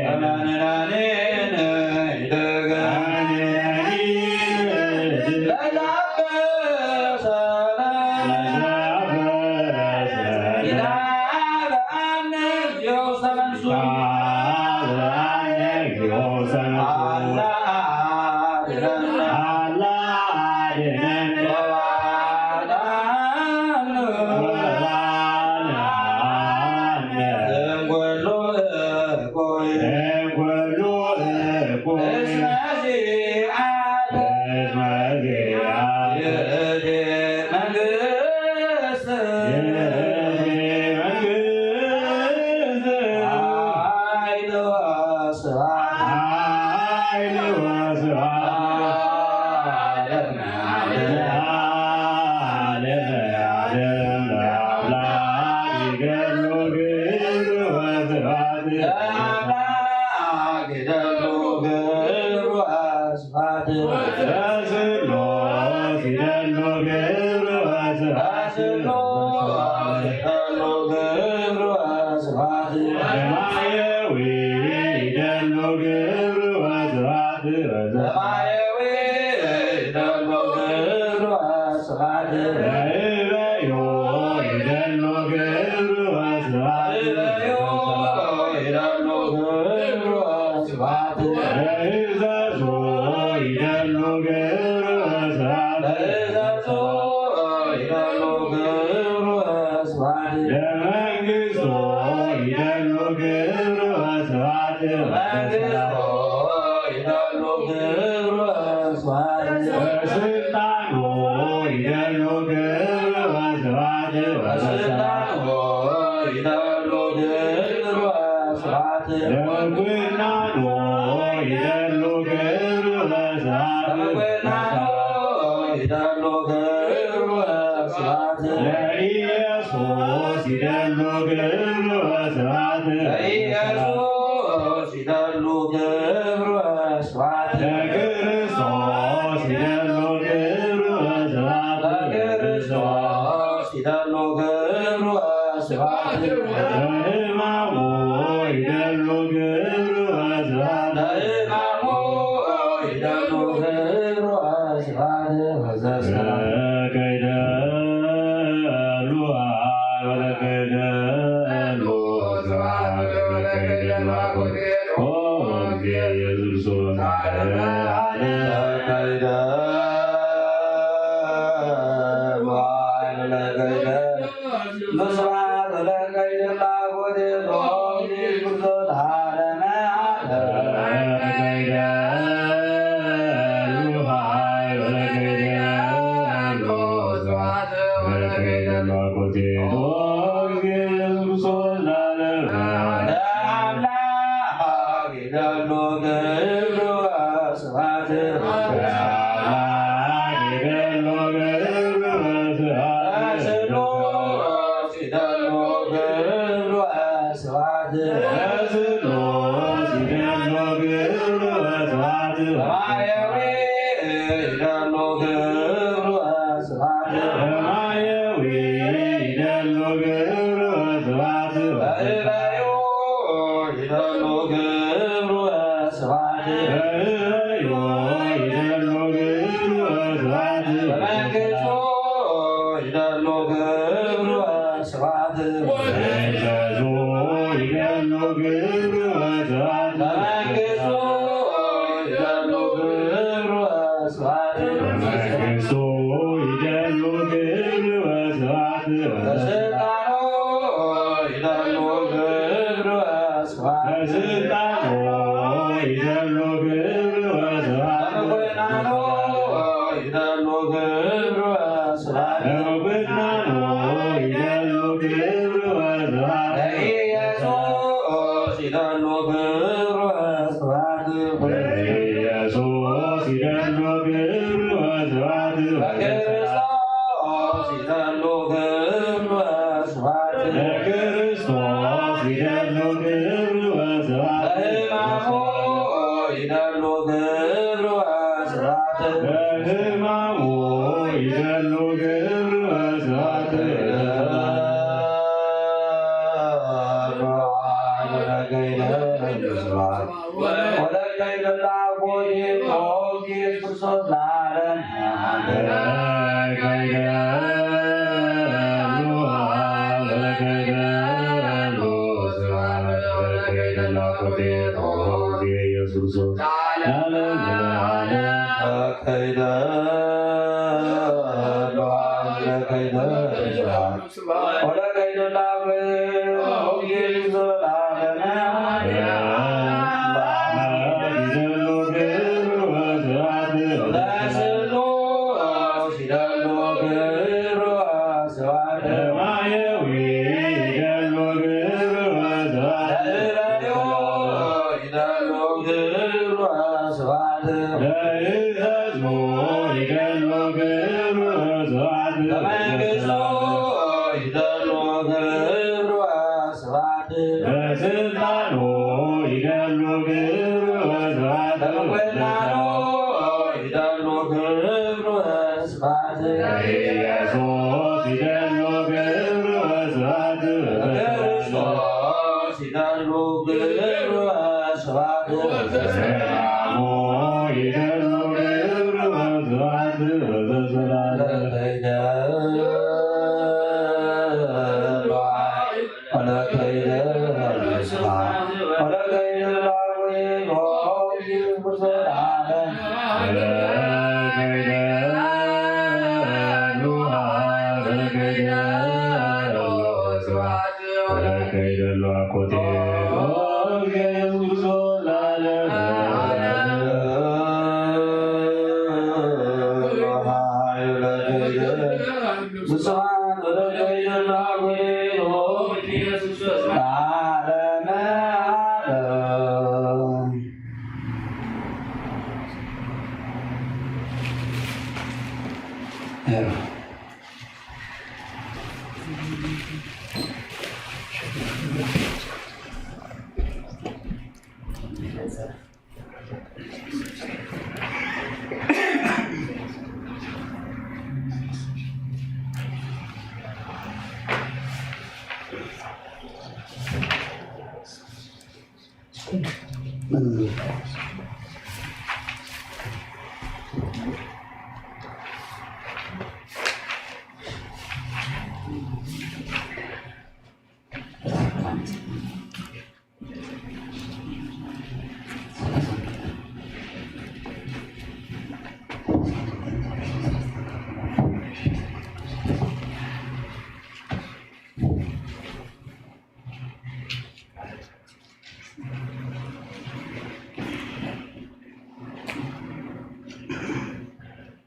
Amen.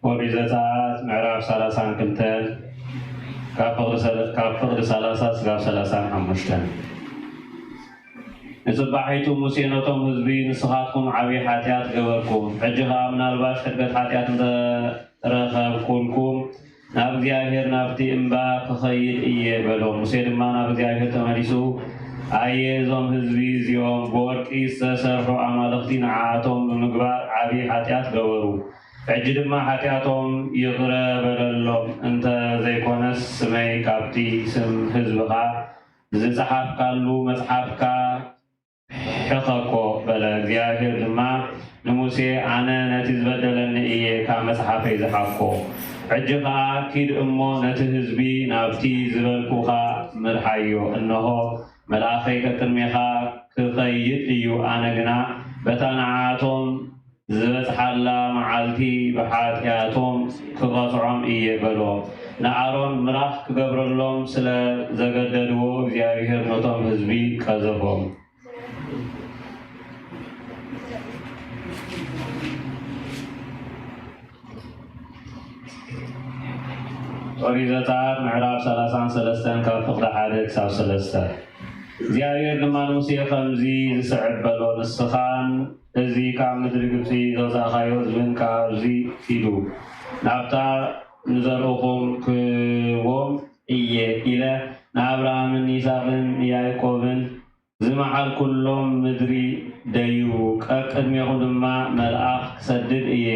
ወሪዘታት ምዕራፍ 32 كافقد 30 سقاب 35 نصباحيتو موسى نوتهم حزبي نسخاتكم عبي حاتيات قبركم حجها من الباش حقت حاتيات رخب كلكم ناب እግዚአብሔር ናብቲ እምባ ክኸይድ እየ በሎም ሙሴ ድማ ናብ እግዚአብሔር ተመሊሱ አየ እዞም ህዝቢ እዚኦም ብወርቂ ዝተሰርሑ አማልኽቲ ንዓቶም ብምግባር ዓብዪ ሓጢአት ገበሩ ሕጂ ድማ ሓጢአቶም ይቕረ በለሎም እንተ ዘይኮነስ ስመይ ካብቲ ስም ህዝብኻ ዝፀሓፍካሉ መፅሓፍካ ሕኸኮ በለ እግዚአብሔር ድማ ንሙሴ አነ ነቲ ዝበደለኒ እየ ካብ መፅሓፈይ ዝሓፍኮ ሕጂ ከዓ ኪድ እሞ ነቲ ህዝቢ ናብቲ ዝበልኩኻ ምርሓዮ እንሆ መልኣኸይ ከቅድሜኻ ክኸይድ እዩ ኣነ ግና በታ ንዓቶም ዝበፅሓላ መዓልቲ ብሓጢአቶም ክቐፅዖም እየ በሎ ንኣሮን ምራኽ ክገብረሎም ስለ ዘገደድዎ እግዚአብሔር ነቶም ህዝቢ ቀዘፎም ኦሪት ዘጸአት ምዕራፍ 33 ካብ ፍቅዲ 1 ክሳብ 3 እግዚአብሔር ድማ ንሙሴ ከምዚ ዝስዕብ በሎ ንስኻን እዚ ካብ ምድሪ ግብፂ ዘውፃእኻዮ ህዝብን ካብዚ ሂዱ ናብታ ንዘርእኹም ክቦም እየ ኢለ ንኣብርሃምን ይስሐቅን ያዕቆብን ዝመሓልኩሎም ምድሪ ደይቡ ቅድሚኹም ድማ መልኣኽ ክሰድድ እየ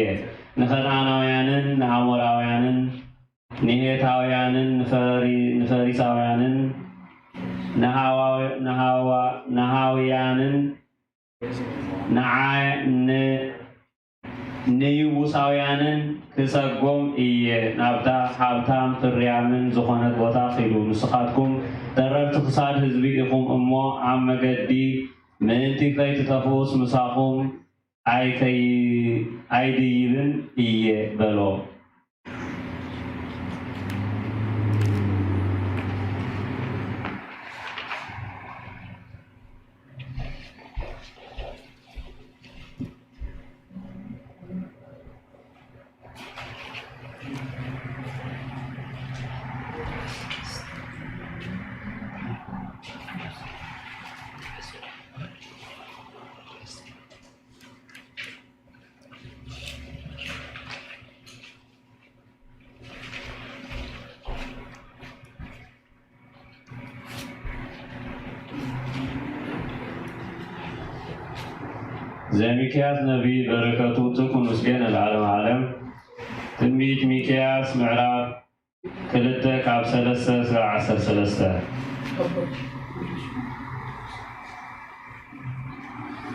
ንከነዓናውያንን ንኣሞራውያንን ንሄታውያንን ንፈሪሳውያንን ነሃውያንን ንይቡሳውያንን ክሰጎም እየ ናብታ ሃብታም ፍርያምን ዝኾነት ቦታ ኺዱ ንስኻትኩም ተረርቲ ክሳድ ህዝቢ ኢኹም እሞ ኣብ መገዲ ምእንቲ ከይትጠፍኡስ ምሳኹም ኣይድይብን እየ በሎ زي ميكياس نبي بركاته تكون مسجن العالم عالم تنبيت ميكياس معراب كلتا كعب 3:10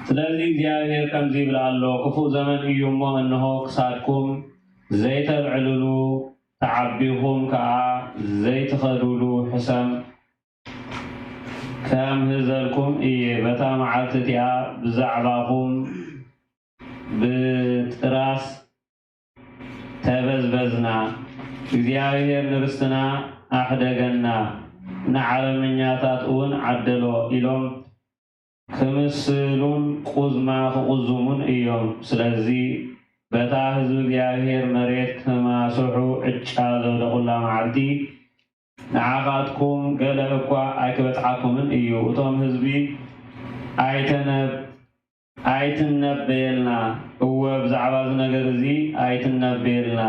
ስለዚህ እግዚአብሔር ከምዚ ይብል ኣሎ ክፉ ዘመን እዩ እሞ እንሆ ክሳድኩም ዘይተልዕልሉ ተዓቢኹም ከዓ ዘይትኸዱሉ ሕሰም ከም ህዘልኩም እየ በታ መዓልቲ እቲኣ ብዛዕባኹም ብጥራስ ተበዝበዝና እግዚአብሔር ንርስትና ኣሕደገና ንዓለመኛታት እውን ዓደሎ ኢሎም ክምስሉን ቁዝማ ክቁዝሙን እዮም ስለዚ በታ ህዝቢ እግዚአብሔር መሬት ክማስሑ ዕጫ ዘብለቁላ መዓልቲ ንዓኻትኩም ገለ እኳ ኣይክበፅሓኩምን እዩ እቶም ህዝቢ ኣይትነበየልና እወ ብዛዕባ እዚ ነገር እዚ ኣይትነበየልና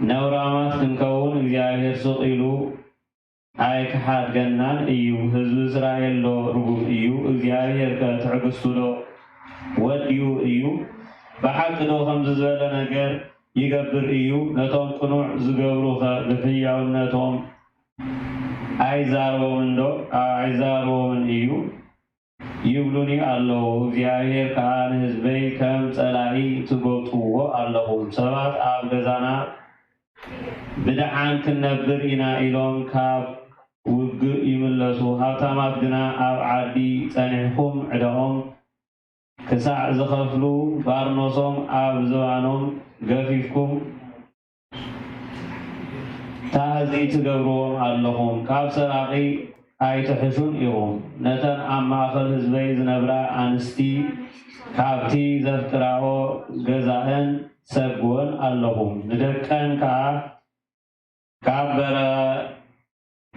ነውራማት ክንከውን እግዚአብሔር ስቕ ኢሉ ኣይክሓድገናን እዩ ህዝቢ እስራኤል ዶ ርጉም እዩ እግዚአብሔር ከትዕግስቱ ዶ ወድዩ እዩ ብሓቂ ዶ ከምዚ ዝበለ ነገር ይገብር እዩ ነቶም ቅኑዕ ዝገብሩ ብሕያውነቶም ኣይዛረቦምን እዩ ይብሉኒ ኣለዉ እግዚአብሔር ከዓ ንህዝበይ ከም ጸላኢ ትጎጥዎ ኣለኹም ሰባት ኣብ ገዛና ብድሓን ክንነብር ኢና ኢሎም ካብ ውግእ ይምለሱ ሃብታማት ግና ኣብ ዓዲ ጸኒሕኩም ዕደኦም ክሳዕ ዝኸፍሉ ባርኖሶም ኣብ ዝባኖም ገፊፍኩም ታህዚ ትገብርዎም ኣለኹም ካብ ሰራቂ ኣይትሕሹን ኢኹም ነተን ኣብ ማእኸል ህዝበይ ዝነብራ ኣንስቲ ካብቲ ዘፍቅራኦ ገዛእን ሰግወን ኣለኹም ንደቀን ከዓ ካብ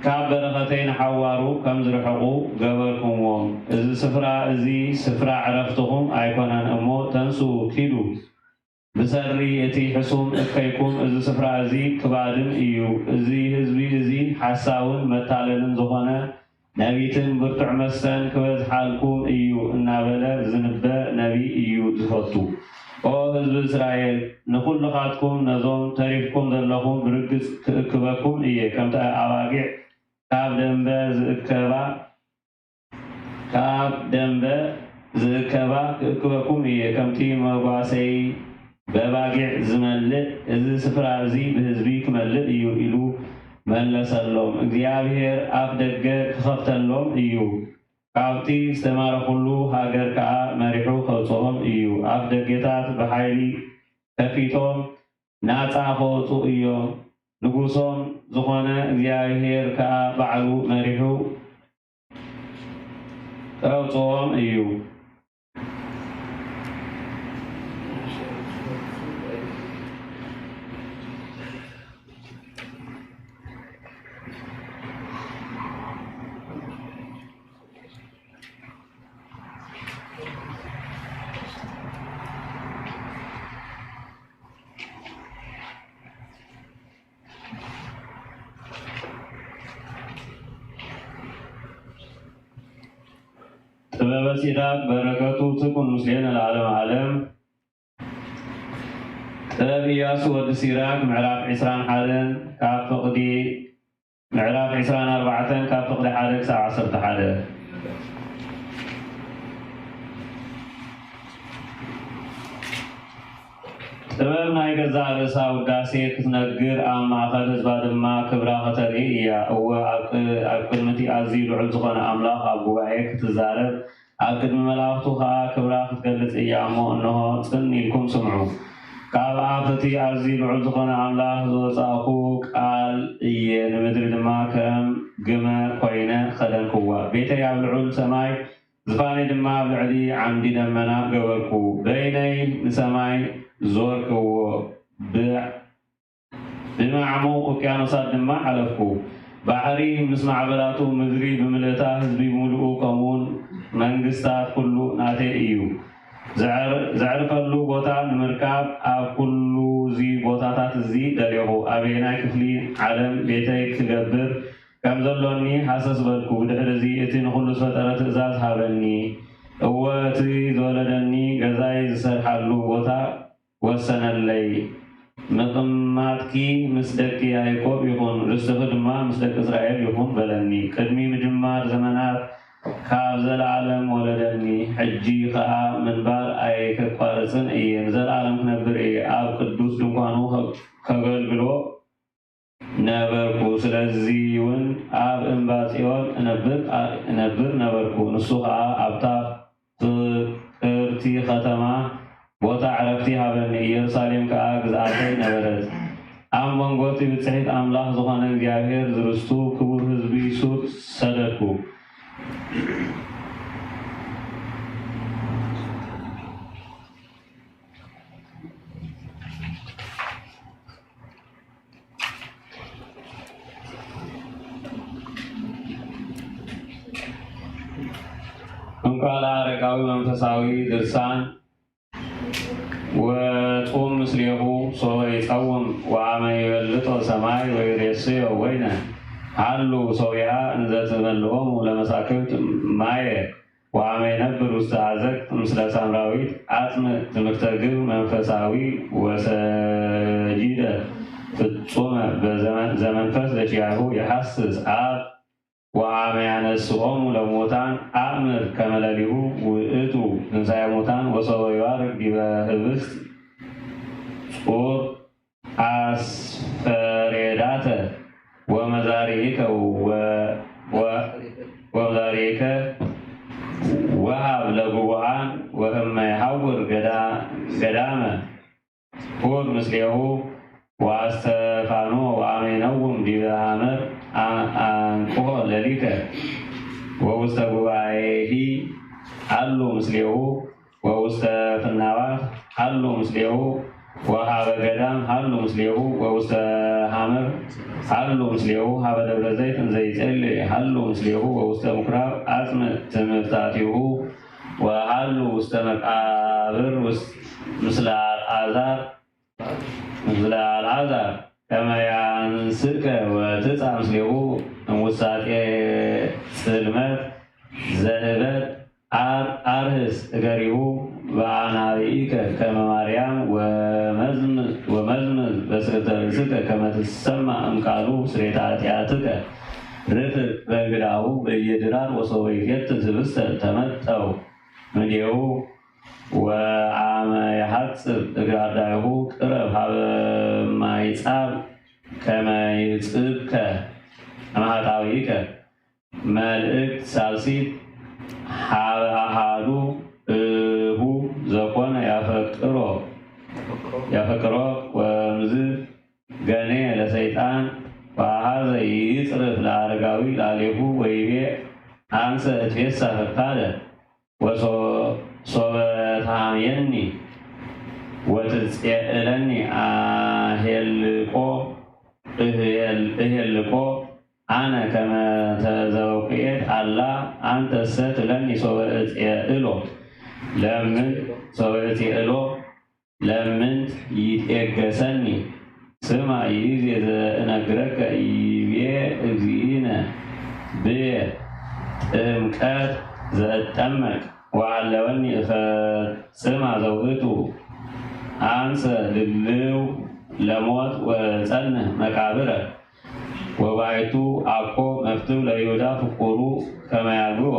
ካብ በረኸተይን ሓዋሩ ከም ዝርሕቑ ገበርኩምዎም እዚ ስፍራ ዕረፍትኹም ኣይኮነን እሞ ተንሱ ኪዱ ብሰሪ እቲ ሕሱም እከይኩም እዚ ስፍራ እዚ ክባድን እዩ እዚ ህዝቢ እዚ ሓሳውን መታለልን ዝኾነ ነቢትን ብርቱዕ መስተን ክበዝሓልኩም እዩ እናበለ ዝንበ ነቢ እዩ ዝፈቱ ኦ ህዝቢ እስራኤል ንኩልኻትኩም ነዞም ተሪፍኩም ዘለኹም ብርግፅ ክእክበኩም እየ ከምቲ ኣባጊዕ ካብ ደንበ ዝእከባ ክእክበኩም እየ ከምቲ መጓሰይ በባጊዕ ዝመልእ እዚ ስፍራ እዚ ብህዝቢ ክመልእ እዩ ኢሉ መለሰሎም እግዚአብሔር ኣፍ ደገ ክኸፍተሎም እዩ ካብቲ ዝተማረኹሉ ሃገር ከዓ መሪሑ ከውፅኦም እዩ ኣፍ ደገታት ብሓይሊ ከፊቶም ናፃ ከወፁ እዮም ንጉሶም ዝኾነ እግዚአብሔር ከዓ ባዕሉ መሪሑ ከውፅኦም እዩ ጥበበ ሲራክ በረከቱ ትኩን ምስሌነ ለዓለም ዓለም ጥበብ ኢያሱ ወዲ ሲራክ ምዕራፍ 21 ካብ ፍቕዲ ምዕራፍ 24 ካብ ፍቕዲ 1 ክሳብ 11 ጥበብ ናይ ገዛ ርእሳ ውዳሴ ክትነግር ኣብ ማእኸል ህዝባ ድማ ክብራ ከተርኢ እያ እወ ኣብ ቅድሚቲ ኣዝዩ ልዑል ዝኾነ ኣምላኽ ኣብ ጉባኤ ክትዛረብ ኣብ ቅድሚ መላእኽቱ ከዓ ክብራ ክትገልጽ እያ እሞ እንሆ ጽን ኢልኩም ስምዑ ካብ ኣፍ እቲ ኣዝዩ ልዑል ዝኾነ ኣምላኽ ዝወፃእኹ ቃል እየ ንምድሪ ድማ ከም ግመ ኮይነ ከደንክዋ ቤተይ ኣብ ልዑል ሰማይ ዝፋነይ ድማ ኣብ ልዕሊ ዓምዲ ደመና ገበርኩ በይነይ ንሰማይ ዞርክዎ ብማዕሙቕ ውቅያኖሳት ድማ ሓለፍኩ ባሕሪ ምስ ማዕበላቱ ምድሪ ብምልእታ ህዝቢ ሙሉኡ ከምኡውን መንግስታት ኩሉ ናተይ እዩ ዘዕርፈሉ ቦታ ንምርካብ ኣብ ኩሉ እዚ ቦታታት እዚ ደልኹ ኣበየናይ ክፍሊ ዓለም ቤተይ ክገብር ከም ዘሎኒ ሓሰስ በልኩ ብድሕሪ እዚ እቲ ንኩሉ ዝፈጠረ ትእዛዝ ሃበኒ እወ እቲ ዝወለደኒ ገዛይ ዝሰርሓሉ ቦታ ወሰነለይ ምቕማጥኪ ምስ ደቂ ያዕቆብ ይኹን ርስትኺ ድማ ምስ ደቂ እስራኤል ይኹን በለኒ ቅድሚ ምጅማር ዘመናት ካብ ዘለዓለም ወለደኒ ሕጂ ከዓ ምንባር ኣይከቋርፅን እየ ንዘለዓለም ክነብር እየ ኣብ ቅዱስ ድንኳኑ ከገልግሎ ነበርኩ ስለዚ እውን ኣብ እምባ ጽዮን እነብር ነበርኩ ንሱ ከዓ ኣብታ ፍቅርቲ ከተማ ቦታ ዕረፍቲ ሃበኒ ኢየሩሳሌም ከዓ ግዝኣተይ ነበረት ኣብ መንጎቲ ብፅሒት ኣምላኽ ዝኾነ እግዚአብሔር ዝርስቱ ክቡር ህዝቢ ሱር ሰደድኩ እንኳን አረጋዊ መንፈሳዊ ድርሳን وتقوم مسليه سوى يقوم وعما يبلط سماي ويرسيه وينه علو سويا انزت ملهم ولمساكبت ماي وعما ينبر استعزك مثل سامراويت عتم تمرتقب منفساوي وسجيدة ፍጹም በዘመንፈስ ለኪያሁ የሐስስ አብ ወአመ ያነስኦሙ ለሙታን አእምር ከመለሊሁ ውእቱ ትንሣኤ ሙታን ወሰበ ይባርክ ዲበ ህብስት ጾር አስፈሬዳተ ወመዛሪከ ወመዛሪከ ወሃብ ለጉቡአን ወእመ ይሐውር ገዳመ ሁር ምስሌሁ واستفانو وعمينوهم بهامر أنقه لليك ووستقبعيه حلو مسليه ووستفنوات حلو مسليه وحاب قدام حلو مسليه ووستهامر ሃሉ ምስሌሁ ሀበ ደብረ ዘይት እንዘ ይጸልይ ሃሉ ምስሌሁ በውስተ ምኵራብ አጽመ ትምህርታቲሁ ወሃሉ ውስተ መቃብር ምስለ አልዓዛር ከመ ያንስከ ወትጻእ ምስሌሁ እምውሳጤ ጽልመት ዘእበት አርህስ እገሪሁ በአናብኢከ ከመ ማርያም ወመዝምዝ በስርተ ርእስከ ከመ ትሰማዕ እምቃሉ ስርየተ ኃጢአትከ ርትዕ በእንግዳሁ በየድራር ወሶበ ይፌትሕ ህብስተ ተመጠው እምኔሁ ወአመ የሐጽብ እግረ አርዳኢሁ ቅረብ ሀበ ማይጻብ ከመ ይጽብከ እምኃጣውኢከ መልእክት ሳልሲት ሀበ አሐዱ እሁ ዘኮነ ያፈቅሮ ወእምዝ ገኔ ለሰይጣን ወአኀዘ ይጽርፍ ለአረጋዊ ላሌሁ ወይቤ አንሰ እትፌሳህ ፈቃደ ወሶበ ታምየኒ ወትጼእለኒ እሄልቆ አነ ከመ ተዘውቅኤት አላ አንተሰ ትለኒ ሶበ እጽኤእሎ ለምንት ይትዔገሰኒ ስማ ይእዜ ዘእነግረከ ይቤ እግዚእነ ብየ ጥምቀት ዘእጠመቅ ወዓለወኒ እፈጽማ ዘውእቱ አንሰ ድልው ለሞት ወጸንሕ መቃብረ ወባይቱ አኮ መፍትው ለይሁዳ ፍቁሩ ከመ ያግብኦ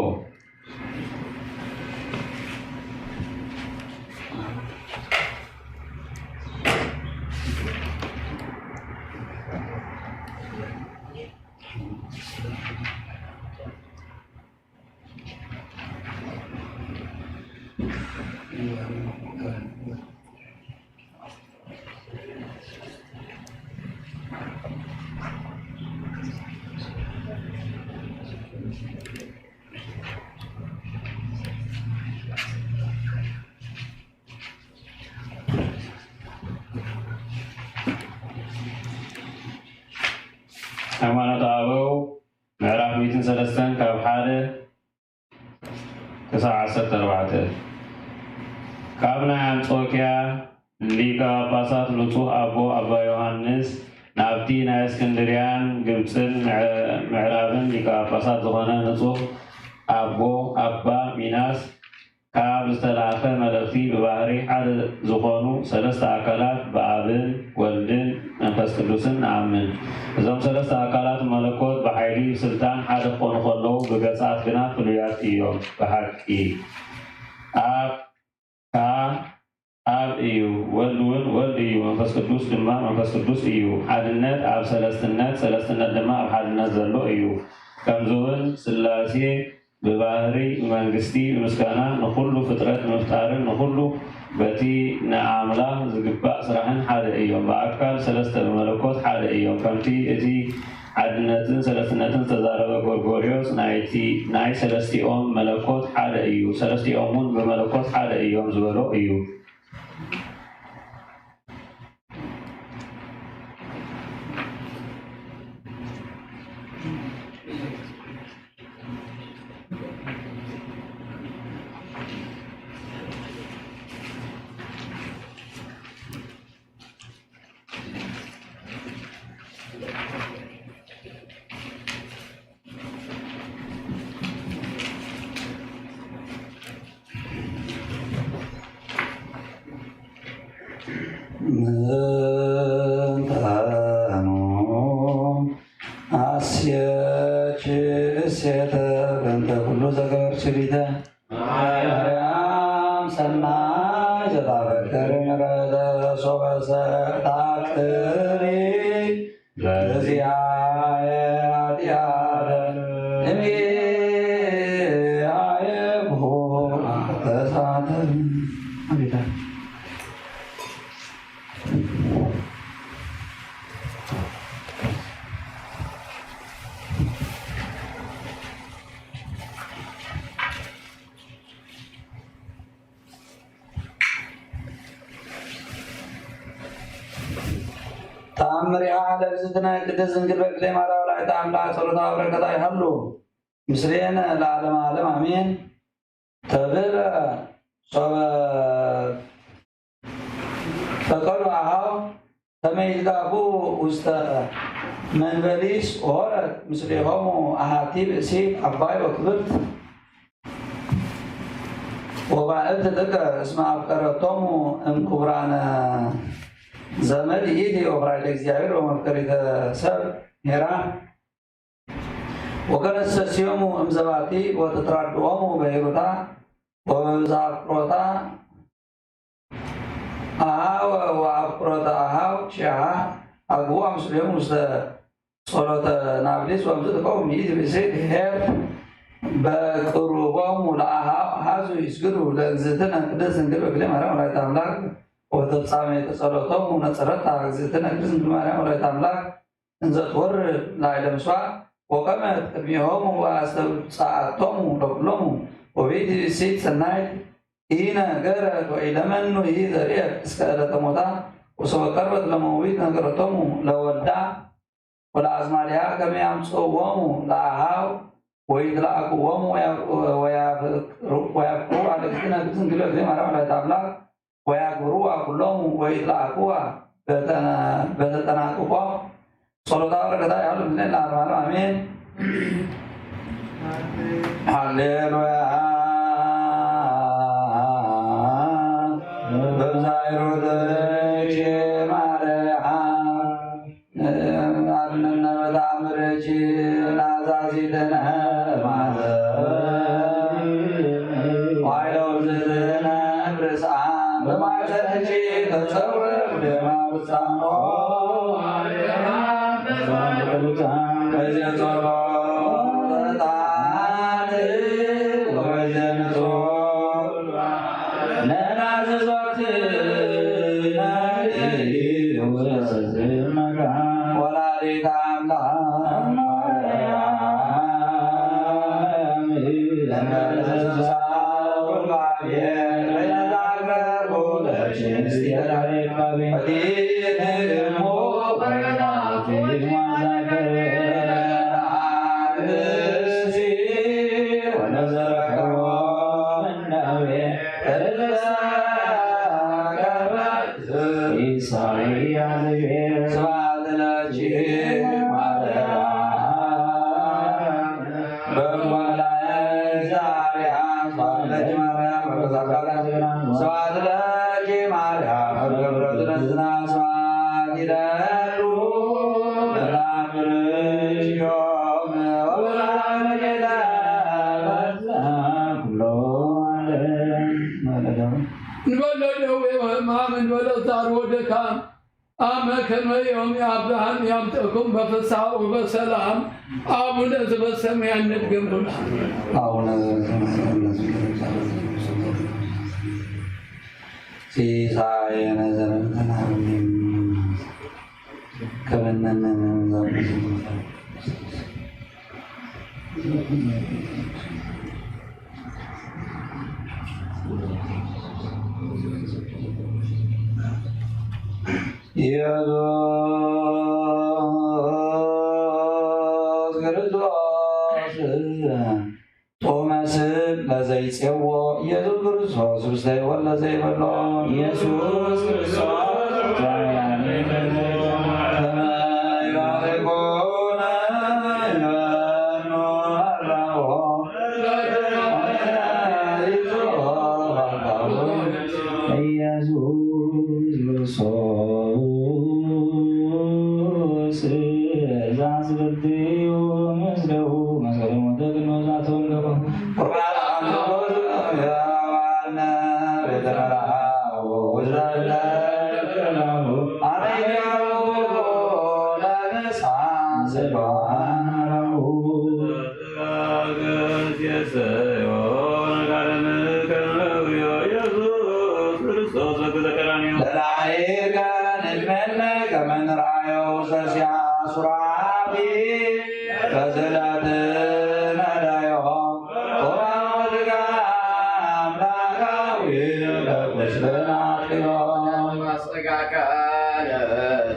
ሃይማኖተ አበው ምዕራፍ 103 ካብ 1 ክሳብ 14 ካብ ናይ አንጾኪያ ሊቀ ጳጳሳት ንጹሕ አቦ አባ ዮሐንስ ናብቲ ናይ እስክንድርያን ግብፅን ምዕራብን ሊቀ ጳጳሳት ዝኾነ ንጹሕ አቦ አባ ሚናስ ካብ ዝተላከ መልእክቲ ብባህሪ ሓደ ዝኾኑ ሰለስተ አካላት በአብን ወልድን መንፈስ ቅዱስን ንአምን። እዞም ሰለስተ አካላት መለኮት ብሓይሊ ስልጣን ሓደ ክኾኑ ከለዉ ብገጻት ግና ፍሉያት እዮም። ብሓቂ አብ እዩ፣ ወልድ እውን ወልድ እዩ፣ መንፈስ ቅዱስ ድማ መንፈስ ቅዱስ እዩ። ሓድነት ኣብ ሰለስትነት፣ ሰለስትነት ድማ ኣብ ሓድነት ዘሎ እዩ። ከምዚውን ስላሴ ብባህሪ መንግስቲ ምስጋና ንኩሉ ፍጥረት ምፍጣርን ንኩሉ በቲ ንኣምላኽ ዝግባእ ስራሕን ሓደ እዮም። ብኣካል ሰለስተ ብመለኮት ሓደ እዮም። ከምቲ እቲ ሓድነትን ሰለስትነትን ዝተዛረበ ጎርጎርዮስ ናይ ሰለስቲኦም መለኮት ሓደ እዩ፣ ሰለስቲኦም እውን ብመለኮት ሓደ እዮም ዝበሎ እዩ። ምንተኑ አስየች እሴተ በእንተ ኩሉ ዘገበር ችሪተ ማርያም ሰናይ ዘታፈቅር ምሕረተ ሶበ ሰቅታቅሪ ለዚአየ ኃጢአተ እምአየብሖ ተሳተ ተአምሪሃ ለእግዝእትነ ቅድስት ድንግል በክሌ ማርያም ወላዲተ አምላክ ጸሎታ በረከታ ይሃሉ ምስሌነ ለዓለመ ዓለም አሜን። ተብለ ሶበ ፈቀዱ አኀው ከመ ይትጋቡ ውስተ መንበሊስ ሆረት ምስሌሆሙ አሐቲ ብእሲት አባይ ወክብርት ወባዕልት ጥቀ እስመ አፍቀረቶሙ እምክቡራነ ዘመድ ይእቲ ወፍራይተ እግዚአብሔር ወመፍቀሪተ ሰብ ሄራ ወከነሰስዮሙ እምዘባቲ ወተትራድኦሙ በሂሩታ ወበብዝሃ አፍቅሮታ አኀው ወአፍቅሮተ አኀው ሺሃ አግብኦ ምስሌሆሙ ውስተ ጸሎተ ናብሊስ ወእምዝትከውን ይእቲ ብእሲት ኄር በቅሩቦሙ ለአኀው ሀዙ ይስግዱ ለእግዝእትነ ቅድስት ድንግል በክሌ ማርያም ወላዲተ አምላክ ወተፍጻሜተ ጸሎቶሙ ነጸረታ እግዝእትነ ቅድስት ድንግል ማርያም ወላዲተ አምላክ እንዘ ትወርድ ላዕለ ምሥዋዕ ወቀመት ቅድሜሆሙ ወአስተብጽአቶሙ ለኵሎሙ ወቤቲ ብእሲት ሰናይት ኢነገረት ወኢለመኑ ዘርኤት እስከ ዕለተ ሞታ ወሶበ ቀርበት ለመዊት ነገረቶሙ ለወልዳ ወለአዝማዲሃ ከመ ያምጽእዎሙ ለአኀው ወይትለአክዎሙ ወያፍቅሩ ለእግዝእትነ ቅድስት ድንግል በክሌ ማርያም ወላዲተ አምላክ ወያክብሩዋ ኩሎሙ ወይትለአክዋ በተጠናቅቆ ጸሎታ በረከታ ይሃሉ ምስሌነ ለዓለመ ዓለም አሜን። ሃሌሉያ በብዛይሮትኪ ማርያም አድኅነነ በተአምርኪ ናዛዚትነ ዋይለ ውእግዝእትነ ብርስዓን በማኅፀንኪ ተጸውረ ደማ ብፃኖ በዘጸሎ ተጣን ወበዘንቶ ነናዝዞት ወላዲተ አምላክ ከመዮም የአብርሃም ያምጥኩም በፍስሐ ወበሰላም አቡነ ዘበሰማያት ንድገምኩና አቡነ ሲሳየነ ዘለለነ ከበነነ ኢየሱስ ክርስቶስ ጦመ ስብ ለዘይፄዎ ኢየሱስ ክርስቶስ ውስተ ሕይወት ለዘይበሎ ኢየሱስ ክርስቶስ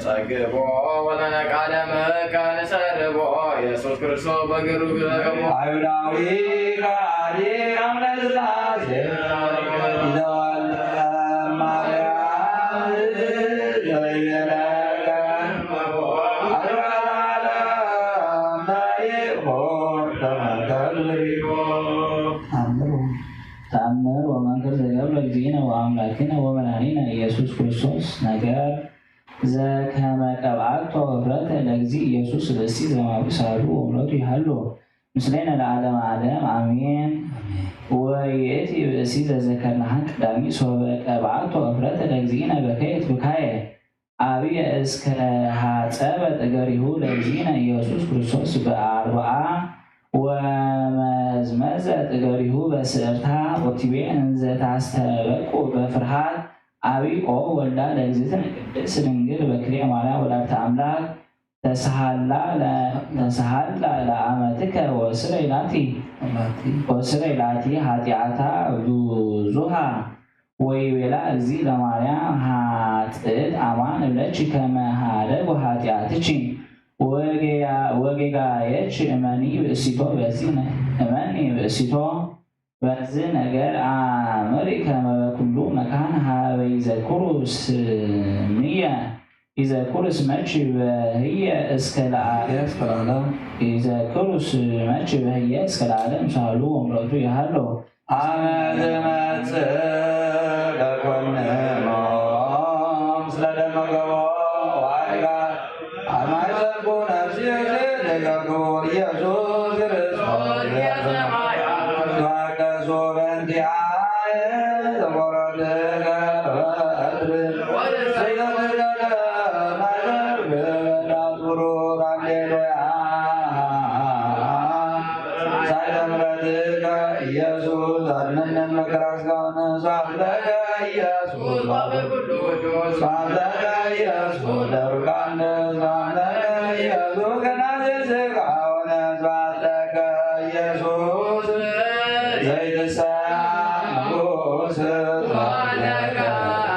ጸግቦሙ ኢየሱስ ክርስቶስ በገሩ ገለገሙ አይሁዳዊ ካዲ አምላክ ሥላሴ ይዘዋል ማርያም ዘይለቀን አልባላለም ታይሆ ተመከልሪዮ ተአምር ወመንክር ዘገብረ እግዚእነ ወአምላክነ ወመድኃኒነ ኢየሱስ ክርስቶስ ነገር ዘከመ ቀብአቶ ኅብረተ ለእግዚእ ኢየሱስ ርእሲ ዘማብሳሉ ወምለቱ ይሃሉ ምስሌነ ለዓለመ ዓለም አሜን። ወይእቲ ብእሲ ዘዘከርናሃ ቀዳሚ ሶበ ቀብአቶ ኅብረተ ለእግዚእነ በከየት ብካየ አብየ እስከ ሐጸበ እገሪሁ ለእግዚእነ ኢየሱስ ክርስቶስ በአርብዓ ወመዝመዘ እገሪሁ በስዕርታ ወቲቤ እንዘ ታስተበቁ በፍርሃት አቢቆ ወልዳ ለእግዝእትነ ቅድስት ድንግል በክልኤ ማርያም ወላዲተ አምላክ ተሳሃላ ለአመትከ ወስረይ ላቲ ኃጢአታ ብዙሃ ወይቤላ እግዚእ ለማርያም ኃጥእት አማን እብለች ከመ ኀደጉ ኃጢአትኪ ወጌጋየች እመኒ ብእሲቶ በዚህ ነገር አምሪ ከመ በኩሉ መካን ሀበ ይዘክሩ ስምየ ይዘክሩ ስመች በህየ እስከ ለዓለም ይዘክሩ ስመች በህየ እስከ ለዓለም ሳሉ ወምረቱ ይሃሉ አመ ዘመጽእ ለኮንኖም ስለደመገቦ ዋይጋ አማይሰልኩ ነፍሲ ለክቡር ኢየሱስ ክርስቶስ ተዋቀሶ በእንቲአየ ተቆረጥከ በትር ዘይተደለለ ማይበር በናት ቡሩር ሃሌሉያ ሳይተምረትከ ኢየሱስ አድነነ መከራ ሥጋውን ስብሐት ኢየሱስ ስብሐት ኢየሱስ ለሩቃን ስብሐት ኢየሱስ ከናዘ ሥጋውን ስብሐት ኢየሱስ ዘይትሳም ንጉሥ ስብሐት ኢየሱስ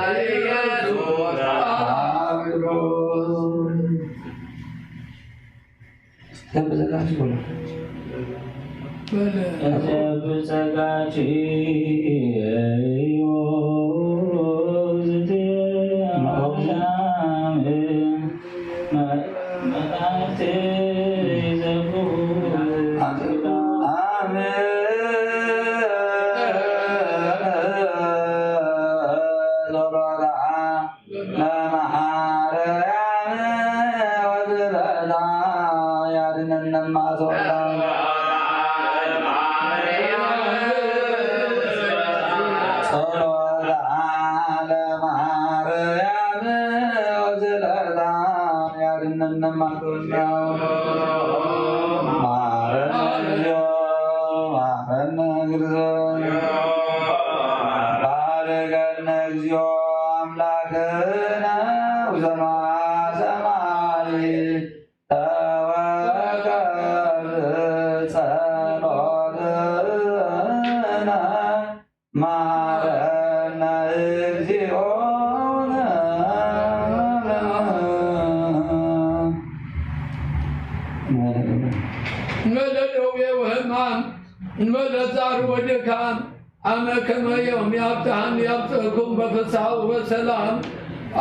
አመ ከመ ዮም ያብጽሐን ያብጽሕኩም በፍስሐ ወበሰላም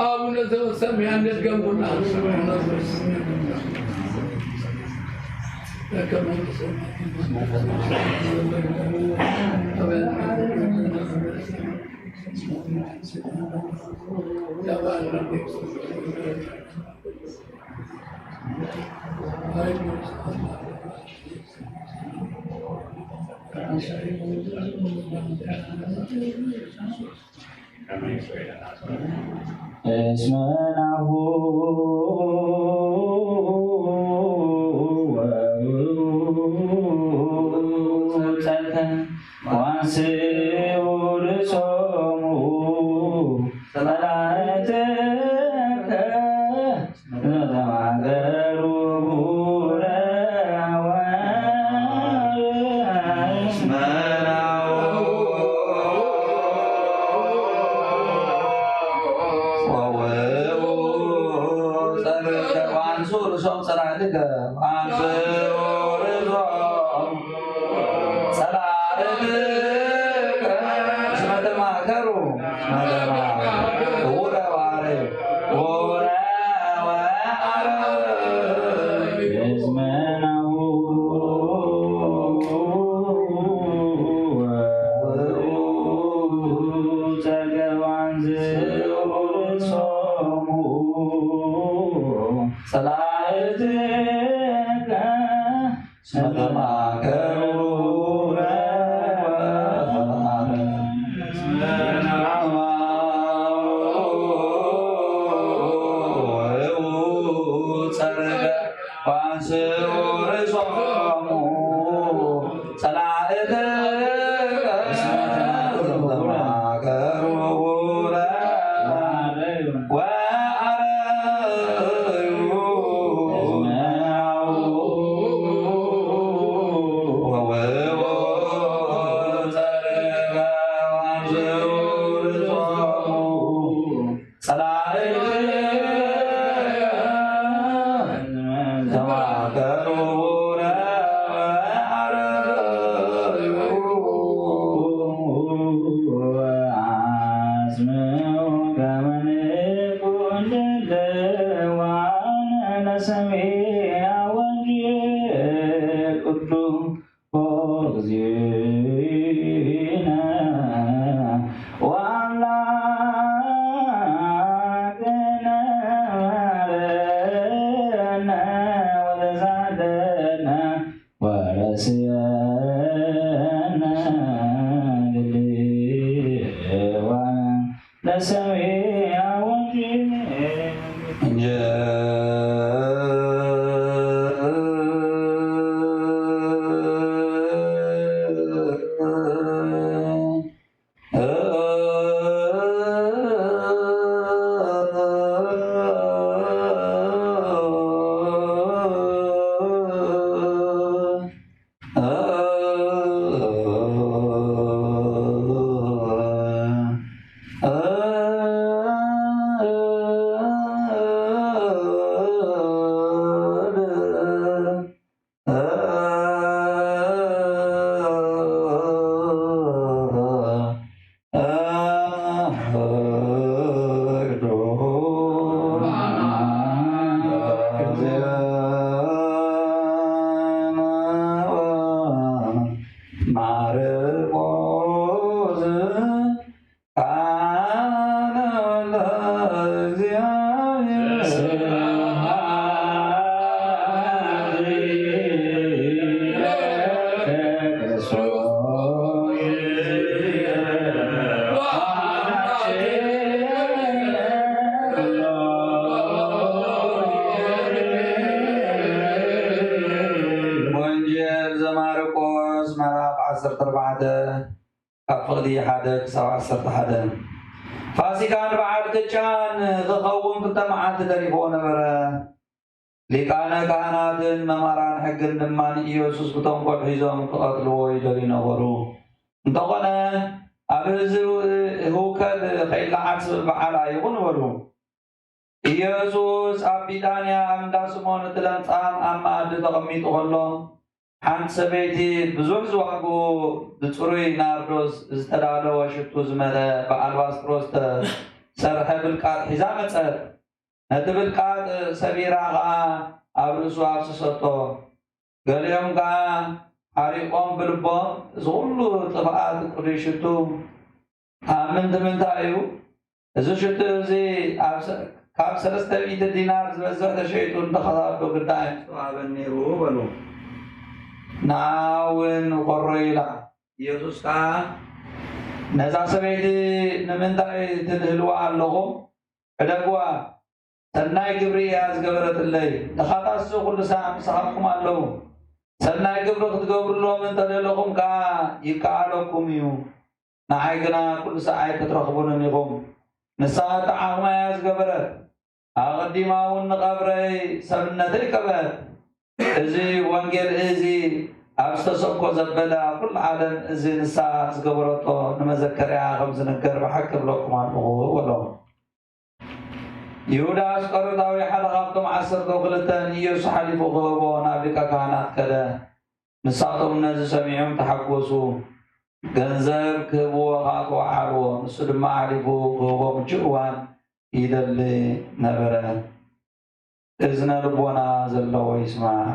አቡነ ዘበሰማያት ገቡና እስመ ናሁ ወጸልከ ዋንስኡ ርእሶሙ መላእክትከ ዘተማገሩ ቡረ እስመ አንሱ ርሶም ጸራትከ አንስኡ فاسكان بعد كتشان تخون كتمعات تريفون برا لكانا كانات مماران حق النمان إيوسوس بتنقل حزام قتلوا يدرين ورو انتقنا أبزو هو كد خيل عكس بعلا يقول ورو إيوسوس أبيتانيا أمدا سمون تلنسام أم أد تقميت الله حان سبيتي بزوج زواجو بتصوري ناردوس استدعوا وشتو زملاء بألواس بروست سرح بالقاد حزامة سر نتبالقاد سبيرا غا أبرسو أبسسطو قال يوم غا حريقون بالبو زغلو طبعات قري شتو من تايو إذا شتو زي كاب سرستويت دينار زبزوح شيطون دخلاتو قدائم سوابن نيرو بلو ناون قريلا يسوس كا نزا سبيدي نمنتاي تدهلوا علىهم ادغوا سناي كبري ياز غبرت اللي تخاطاسو كل سام صحابكم الله سناي كبر تغبر لهم من تدلهم كا يقالكم يو نايغنا كل ساعه ترخبون نيهم نسا تعاما ياز غبرت اغديماون قبري سبنتي كبر ازي وانجيل ازي أبستسوكو زبلا كل عالم ازي نساء زقبرتو نمذكرها خمس نكر بحكم لكم عنه ولو يودا أشكر داوي حلقاتكم عصر دوغلتان يوسو حليفو غلبو نابلك كانت كده نساتهم نزل سميعهم تحقوسوا ገንዘብ ክህቦ ካተዋዓርዎ ንሱ ድማ ዓሪፉ ክህቦ ምችእ እዋን ይደሊ ነበረ። እዝነ ልቦና ዘለዎ ይስማዕ።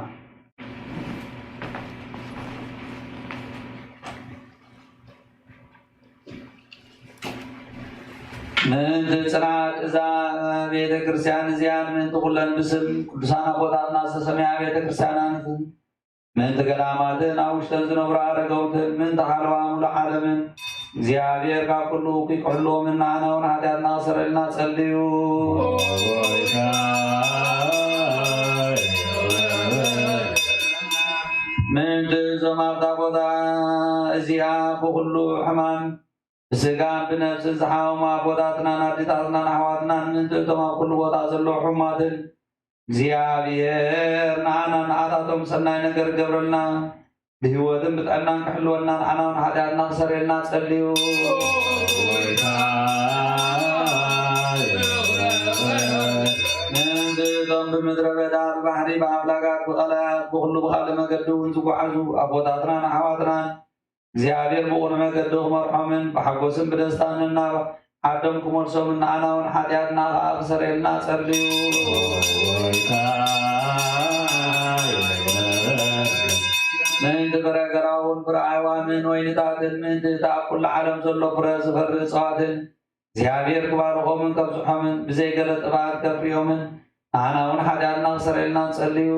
ምእንቲ ጽናዕ እዛ ቤተ ክርስቲያን እዚያን ምእንቲ ኩለን ብስም ቅዱሳን ኣቦታትና ዝተሰመያ ቤተ ክርስቲያናትን ምእንቲ ገዳማትን ኣብ ውሽጠን ዝነብሩ ኣረገውትን ምእንቲ ሓለዋ ሙሉእ ዓለምን እግዚአብሔር ካብ ኩሉ ክሕልዎምን ንዓና እውን ሓጢኣትና ክሰረልና ጸልዩ። ምእንቲ እዞም ኣብታ ቦታ እዚኣ ብኩሉ ሕማም ብስጋን ብነፍስን ዝሓመሙ ኣቦታትናን ኣዴታትናን ኣሕዋትናን ምእንቲ እቶም ኣብ ኩሉ ቦታ ዘለዉ ሕሙማትን እግዚአብሔር ንዓና ንዓታቶም ሰናይ ነገር ገብረልና ብህይወትን ብጥዕናን ክሕልወና ንዓና እውን ሓጢኣትና ክሰረልና ጸልዩ። ምእንቲ እቶም ብምድረ በዳ ብባሕሪ ብኣምላጋት ብቐላያት ብኩሉ ብካልእ መገዲ እውን ዝጓዓዙ ኣቦታትናን ኣሕዋትናን እግዚአብሔር ብቁኑ መገዲ ክመርሖምን ብሓጎስን ብደስታን ናብ ዓዶም ክመልሶምን ንዓና እውን ሓጢኣትና ከዓ ክሰረየልና ጸልዩ። ምእንቲ ፍረ ገራውን ፍረ ኣዕዋምን ወይንታትን ምእንቲ እታ ኣብ ኩሉ ዓለም ዘሎ ፍረ ዝፈሪ እፅዋትን እግዚአብሔር ክባርኾምን ከብፅሖምን ብዘይገለ ጥፋት ከፍርዮምን ንዓና እውን ሓጢኣትና ክሰረየልና ጸልዩ።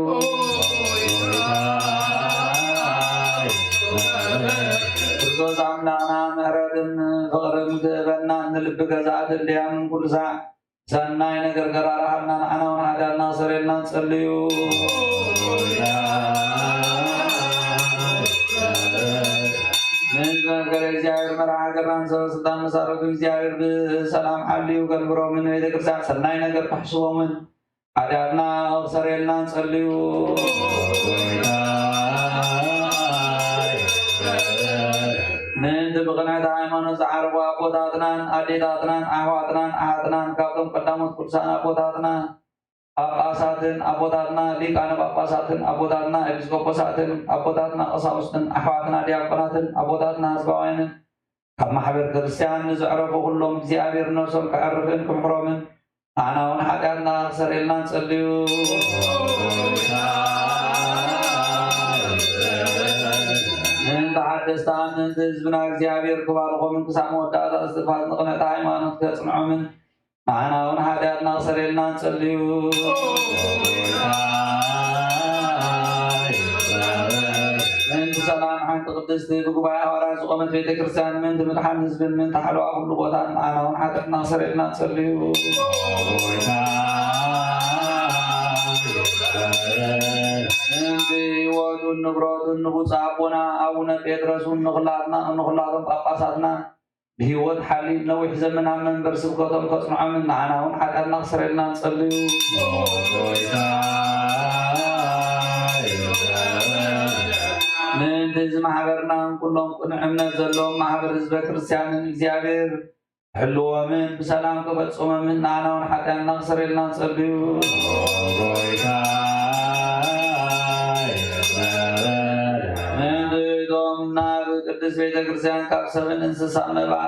ክርስቶስ ኣምላኽና ምሕረትን ፍቕርን ክህበና ንልቢ ገዛእትን ድያምን ኩሉ ሰዓት ሰናይ ነገር ገራርሓና ንዓና እውን ሓጢኣትና ክሰረየልና ጸልዩ። ምእንቲ መንገረ እግዚአብሔር መርዓ ሃገርናን ሰበስልጣን መሳረቱ እግዚአብሔር ብሰላም ሓልዩ ከንብሮምን ቤተ ክርስቲያን ሰናይ ነገር ክሕስቦምን ሓጢኣትና ክሰረየልና ጸልዩ። ምእንቲ ብቕንዕቲ ሃይማኖት ዝዓረጉ ኣቦታትናን ኣዴታትናን ኣሕዋትናን ኣሓትናን ካብቶም ቀዳሞት ቅዱሳን ኣቦታትና ጳጳሳትን ኣቦታትና ሊቃነ ጳጳሳትን ኣቦታትና ኤጲስቆጶሳትን ኣቦታትና ቀሳውስትን ኣሕዋትና ዲያቆናትን ኣቦታትና ህዝባውያንን ካብ ማሕበር ክርስቲያን ንዝዕረፉ ኩሎም እግዚአብሔር ነፍሶም ክዕርፍን ክምሕሮምን ንዓና እውን ሓጢኣትና ክሰረየልና ጸልዩ። ምእንቲ ሓደስታ ምእንቲ ህዝብና እግዚአብሔር ክባርኾምን ክሳብ መወዳእታ እስትንፋስ ንቕንዕቲ ሃይማኖት ከጽንዖምን ንዓና እውን ሓጢኣትና ክሰረየልና ጸልዩ። ምእንቲ ሰላም ሓንቲ ቅድስቲ ብጉባኤ ሃዋርያት ዝቆመት ቤተ ክርስቲያን ምእንቲ ምድሓን ህዝብን ምእንቲ ሓለዋ ኩሉ ቦታን ንዓና እውን ሓጢኣትና ክሰረየልና ጸልዩ። ምእንቲ ህይወቱን ንብረቱን ንቡፁእ ኣቦና ኣቡነ ጴጥሮስን ንኹላቶም ጳጳሳትና ብህይወት ሓሊል ነዊሕ ዘመን ኣብ መንበር ስብከቶም ከጽንዖምን ንዓና እውን ሓጢኣትና ክሰረየልና ጸልዩ። ምእንቲ እዚ ማሕበርናን ኩሎም ቅኑዕ እምነት ዘለዎም ማሕበር ህዝበ ክርስቲያንን እግዚአብሔር ክሕልዎምን ብሰላም ክፈጽሞምን ንዓና እውን ሓጢኣትና ክሰረየልና ጸልዩ። ምእንቲ እቶም ናብ ቅድስት ቤተ ክርስቲያን ካብ ሰብን እንስሳን መብዓ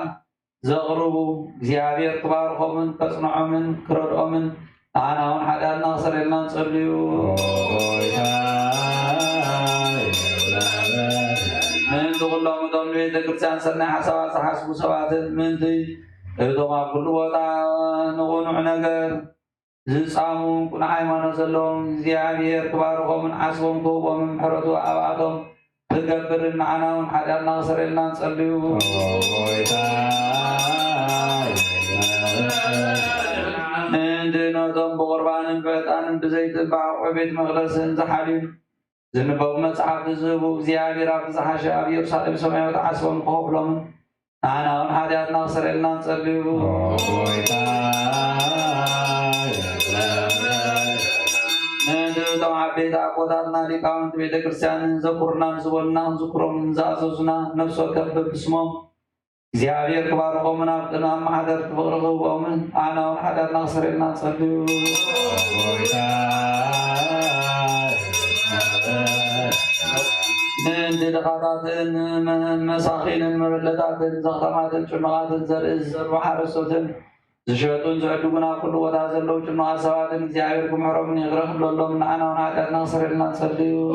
ዘቕርቡ እግዚአብሔር ክባርኾምን ከጽንዖምን ክረድኦምን ንዓና እውን ሓጢኣትና ክሰረየልና ጸልዩ። ምእንቲ ኩሎም እቶም ንቤተ ክርስቲያን ሰናይ ሓሳባት ዝሓስቡ ሰባትን ምእንቲ እቶም ኣብ ኩሉ ቦታ ንቑኑዕ ነገር ዝጻሙን ቁኑዕ ሃይማኖት ዘለዎም እግዚአብሔር ክባርኾምን ዓስቦም ክህቦምን ምሕረቱ ኣብኣቶም ክገብርን ንዓና እውን ሓጢኣትና ክሰረየልና ጸልዩ። ምእንቲ ነቶም ብቁርባንን ብዕጣንን ብዘይትን ብዓቑ ቤተ መቕደስን ዝሓልዩ ዝንበቡ መጽሓፍቲ ዝህቡ እግዚአብሔር ኣብቲ ዝሓሸ ኣብ ኢየሩሳሌም ሰማያዊት ዓስቦም ክኸፍሎምን ንዓና እውን ሓጢኣትና ክሰረየልና ጸልዩ። ምእንቲ እቶም ዓበይቲ ኣቦታትና ሊቃውንቲ ቤተ ክርስቲያንን ዘኩርናን ዝበሉናን ዝክሮምን ዝኣዘዙና ነፍሲ ወከፍ በብስሞም እግዚአብሔር ክባርኾምን ኣብ ቅድሚ ኣማሕደርቲ ፍቕሪ ክህቦምን ንዓና እውን ሓጢኣትና ክሰረየልና ጸልዩ። من دلقاتن مساخين مبلداتن زختماتن شنغاتن زرز وحارسوتن زشبتون زعدونا كل ودا زلو جنوا سواتن زيابركم حرمني غرخ لولو من عنا ونعدد ناصر لنا نصليو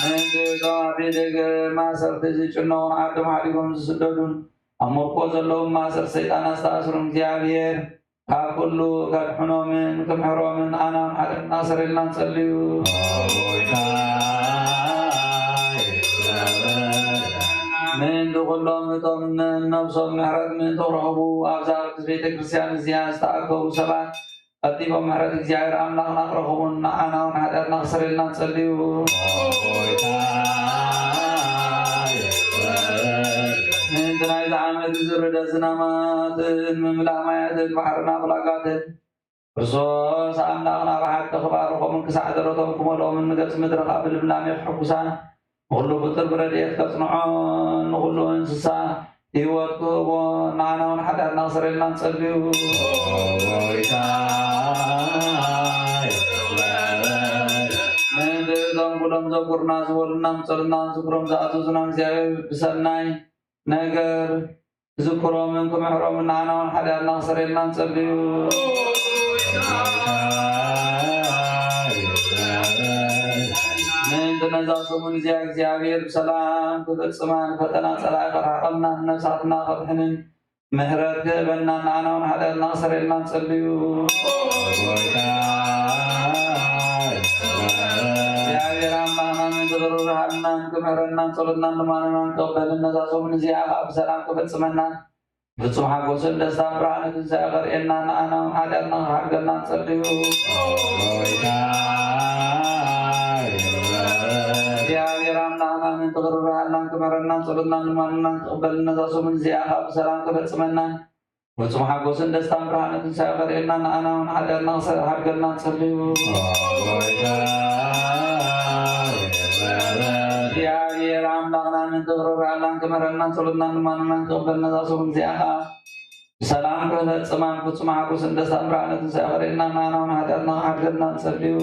من دلقا بيدق ماسر تزي جنوا عدم عليكم زسدودون أمركو زلو ماسر سيطان استاسرون زيابير كله كحنو من كم حرو من أنا حد ناصر لنا نصليو من دخلهم من نفسهم محرد من ترهبوا أبزار بيت كريستيان زيان استأكوا سبعة أتيبا محرد زيار أملاك نقرهم أنا حد ناصر لنا نصليو من تنايز عامل زرد زنامات من ملامات البحرنا بلاقات رصوص أملاقنا بحق تخباركم من كسعد رتوكم ولو من مدرس مدرخ قبل بلام يحبسان غلو بطر برديت كصنعون غلو انسسا يواتكم معنا ونحد ناصر لنا نصليو من دلهم قدام زبورنا زبورنا مصلنا زبورم زعزوزنا زيابي بسلناي نجر ذكروا منكم حرام من عنا ونحد ناصر لنا نصليو من تنزاسوا من زيابير بسلام تفلسمان فتنا صلاة رحقنا نساتنا خطحنن مهرات بنا عنا ونحد ناصر لنا نصليو زيابير عمنا من تضرر حالنا كمهرنا نصلنا لمانا نقبل النزاسوا من زيابير بسلام تفلسمنا بتصم حقوسن دستان برانة تنساقر إنا أنا ونحد حقنا نصليو زيابير عمنا من تضرر حالنا كمهرنا نصلنا لمانا نقبل النزاسوا من زيابير بسلام تفلسمنا بتصم حقوسن دستان برانة تنساقر إنا أنا ونحد حقنا نصليو زيابير عمنا من تضرر حالنا كمهرنا نصلنا لمانا نقبل النزاسوا من زيابير بسلام تفلسمان بتصم حقوسن دستان برانة تنساقر إنا أنا ونحد حقنا نصليو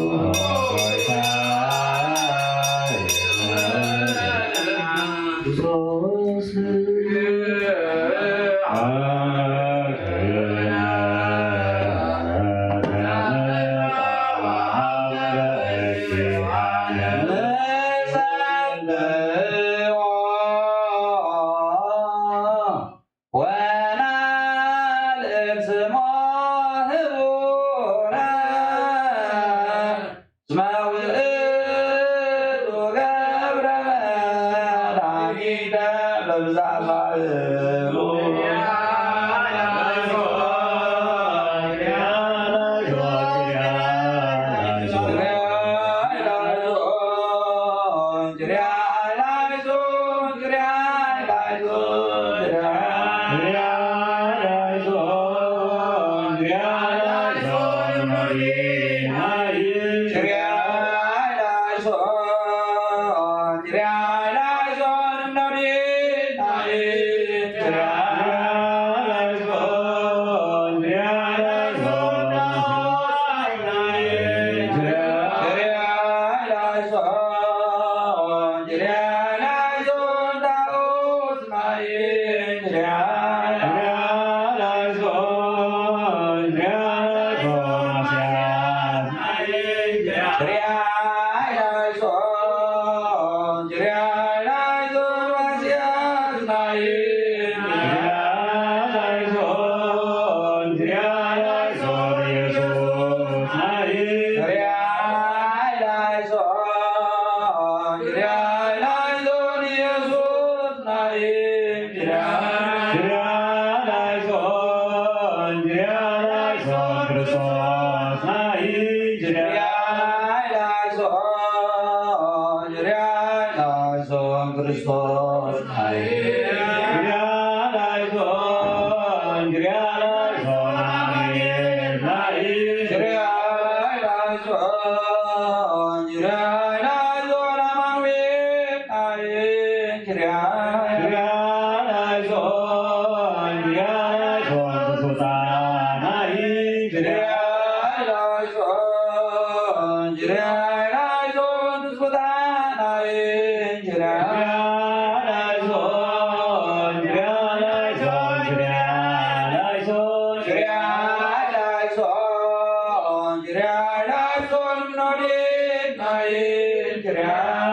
Hare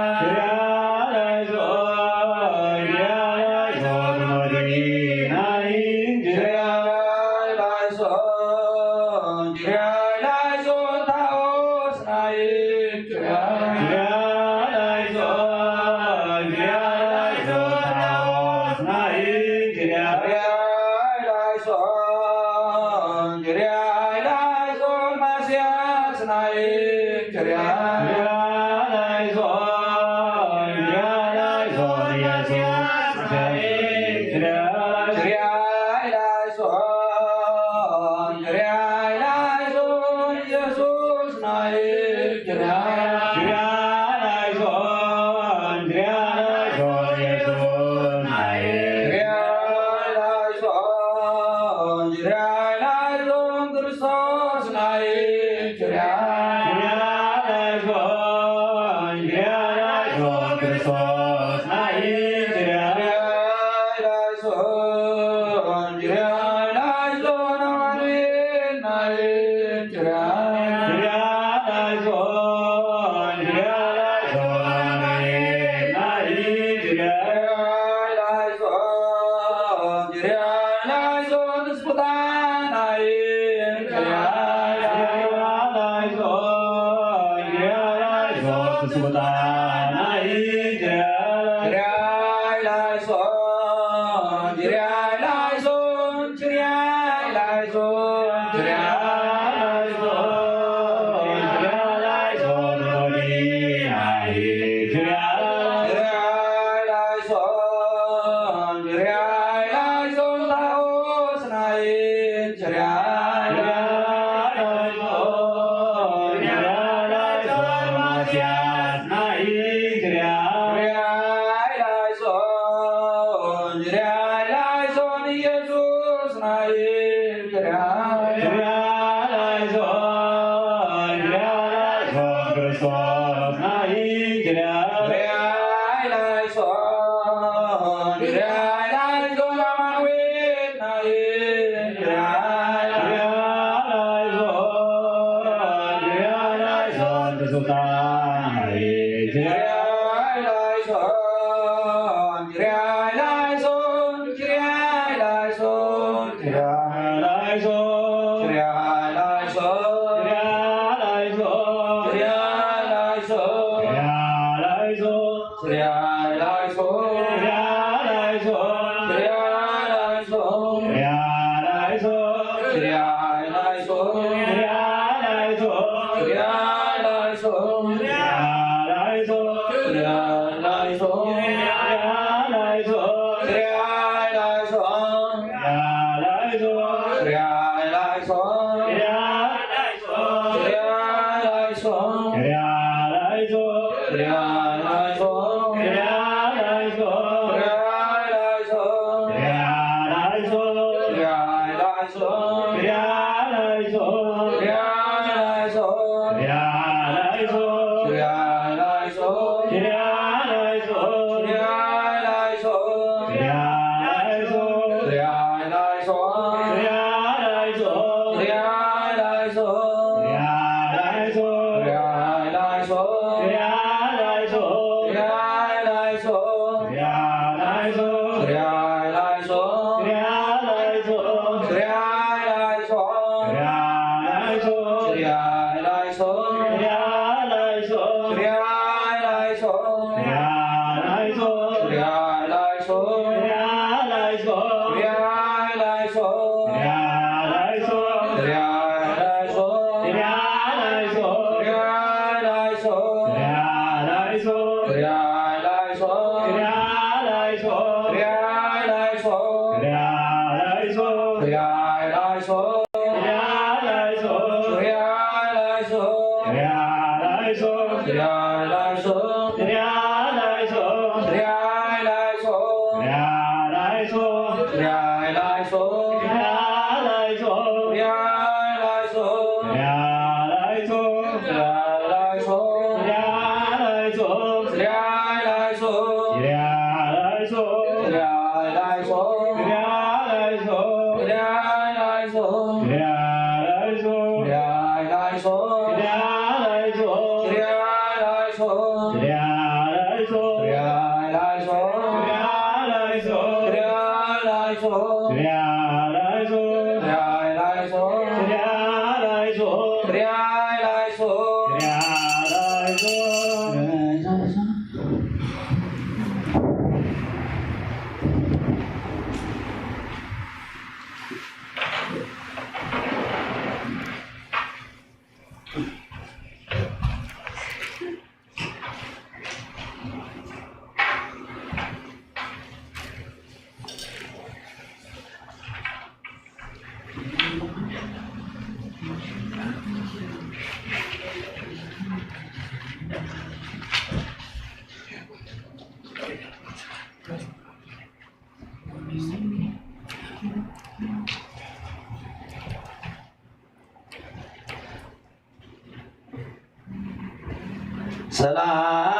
ሰላም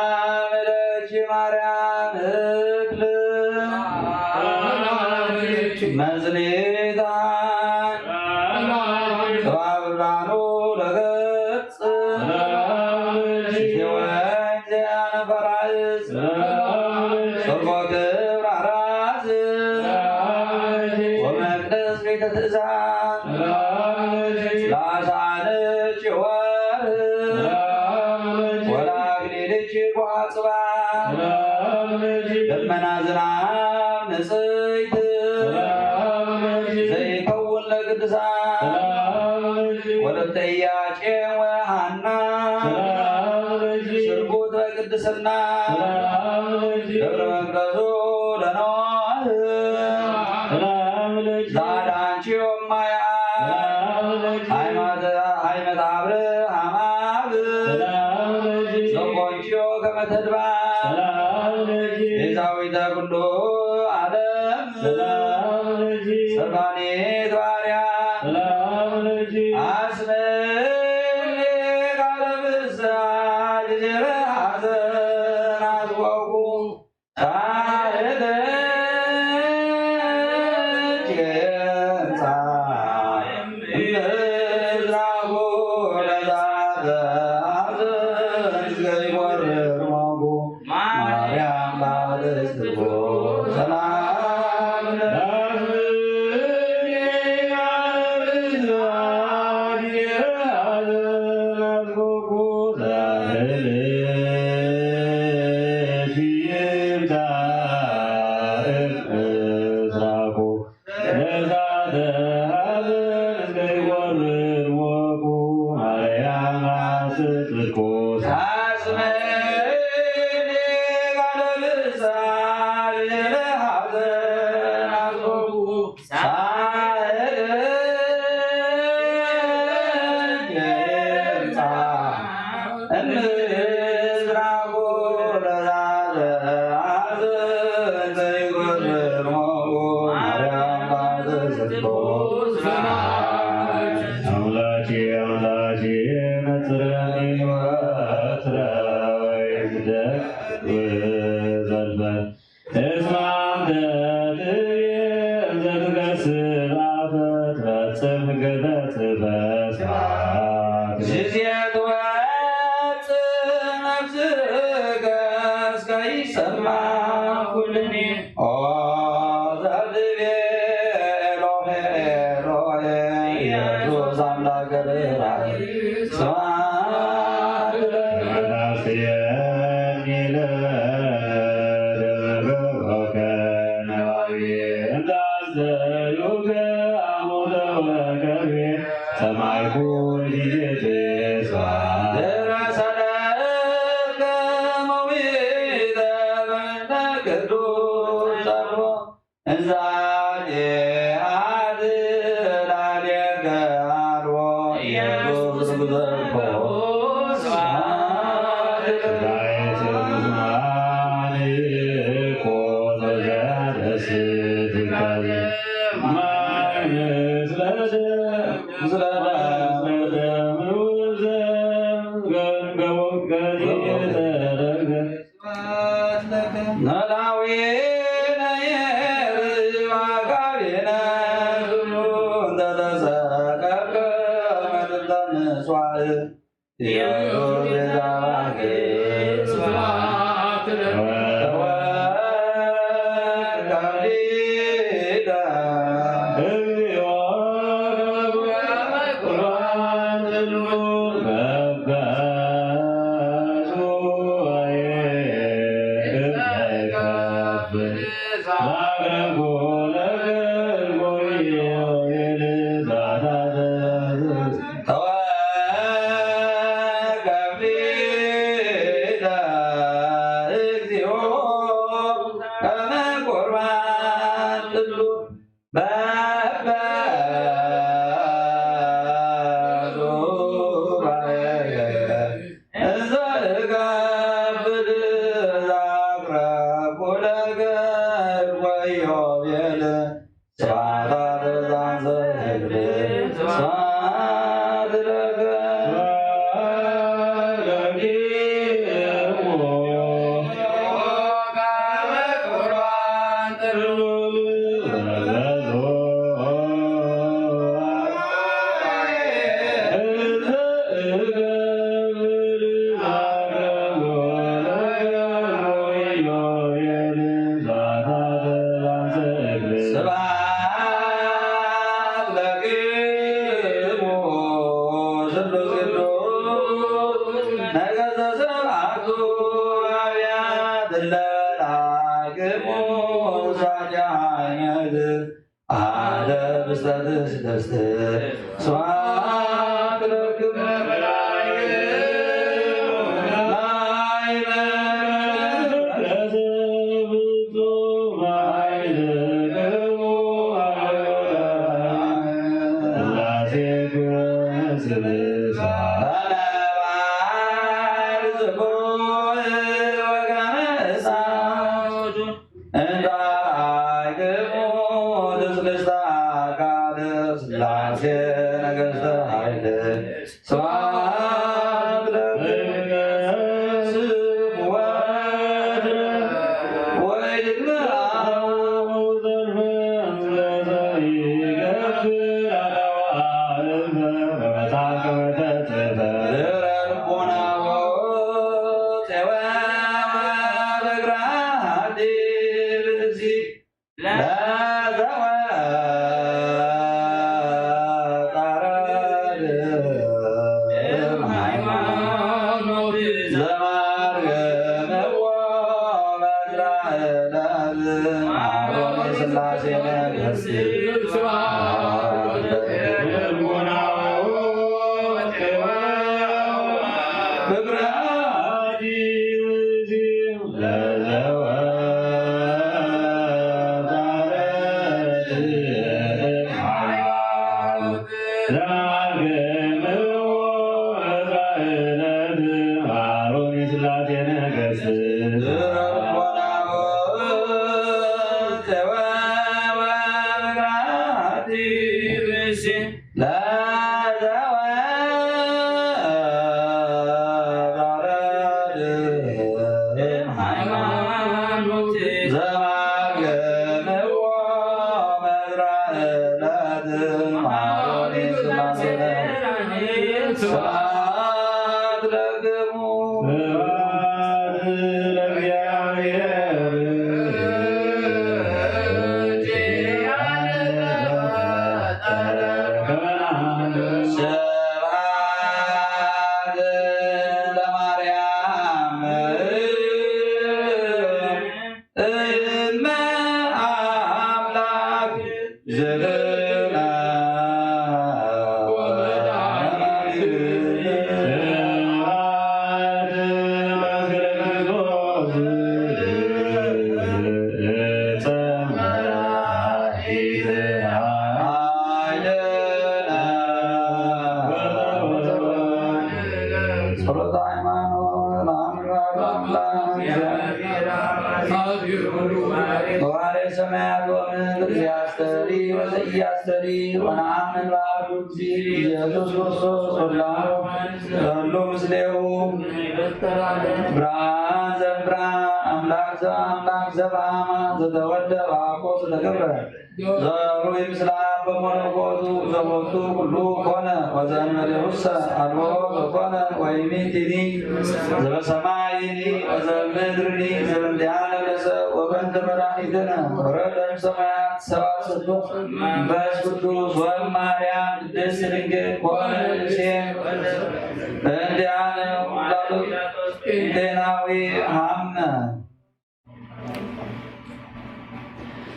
ለኪ ማርያም እክል መዝኔታን ተባብራኑ ለገጽ ወንዝ ያነፈራዝ ሶርጎ ክብር አራዝ ወመቅደስ ቤተ ትእዛዝ ላሳነች ወር ወላግሌልች ጓጽባ ደመና ዝናብ ንጽይት ዘይከውን ለቅድሳን ወለተ ኢያቄም ወሐና ስርጉት በቅድስና ደብረ መቅደሱ ለኖህ ዛዳንቺ ወማያ ሃይመት አብርሃም አብ ዘቆንቺዮ ከመተድባ ቤዛዊተ ኩሉ ዓለም ሰባኔት ባርያም አስመሌ ቃለ ብስራት ዜረ ሐዘን አስወቁ ሳህለች የምጻእ እምዝራቡ ለዛተ ሐዘን ዘይወርር ሞጉ ማርያም ባለስትቦ ሰላም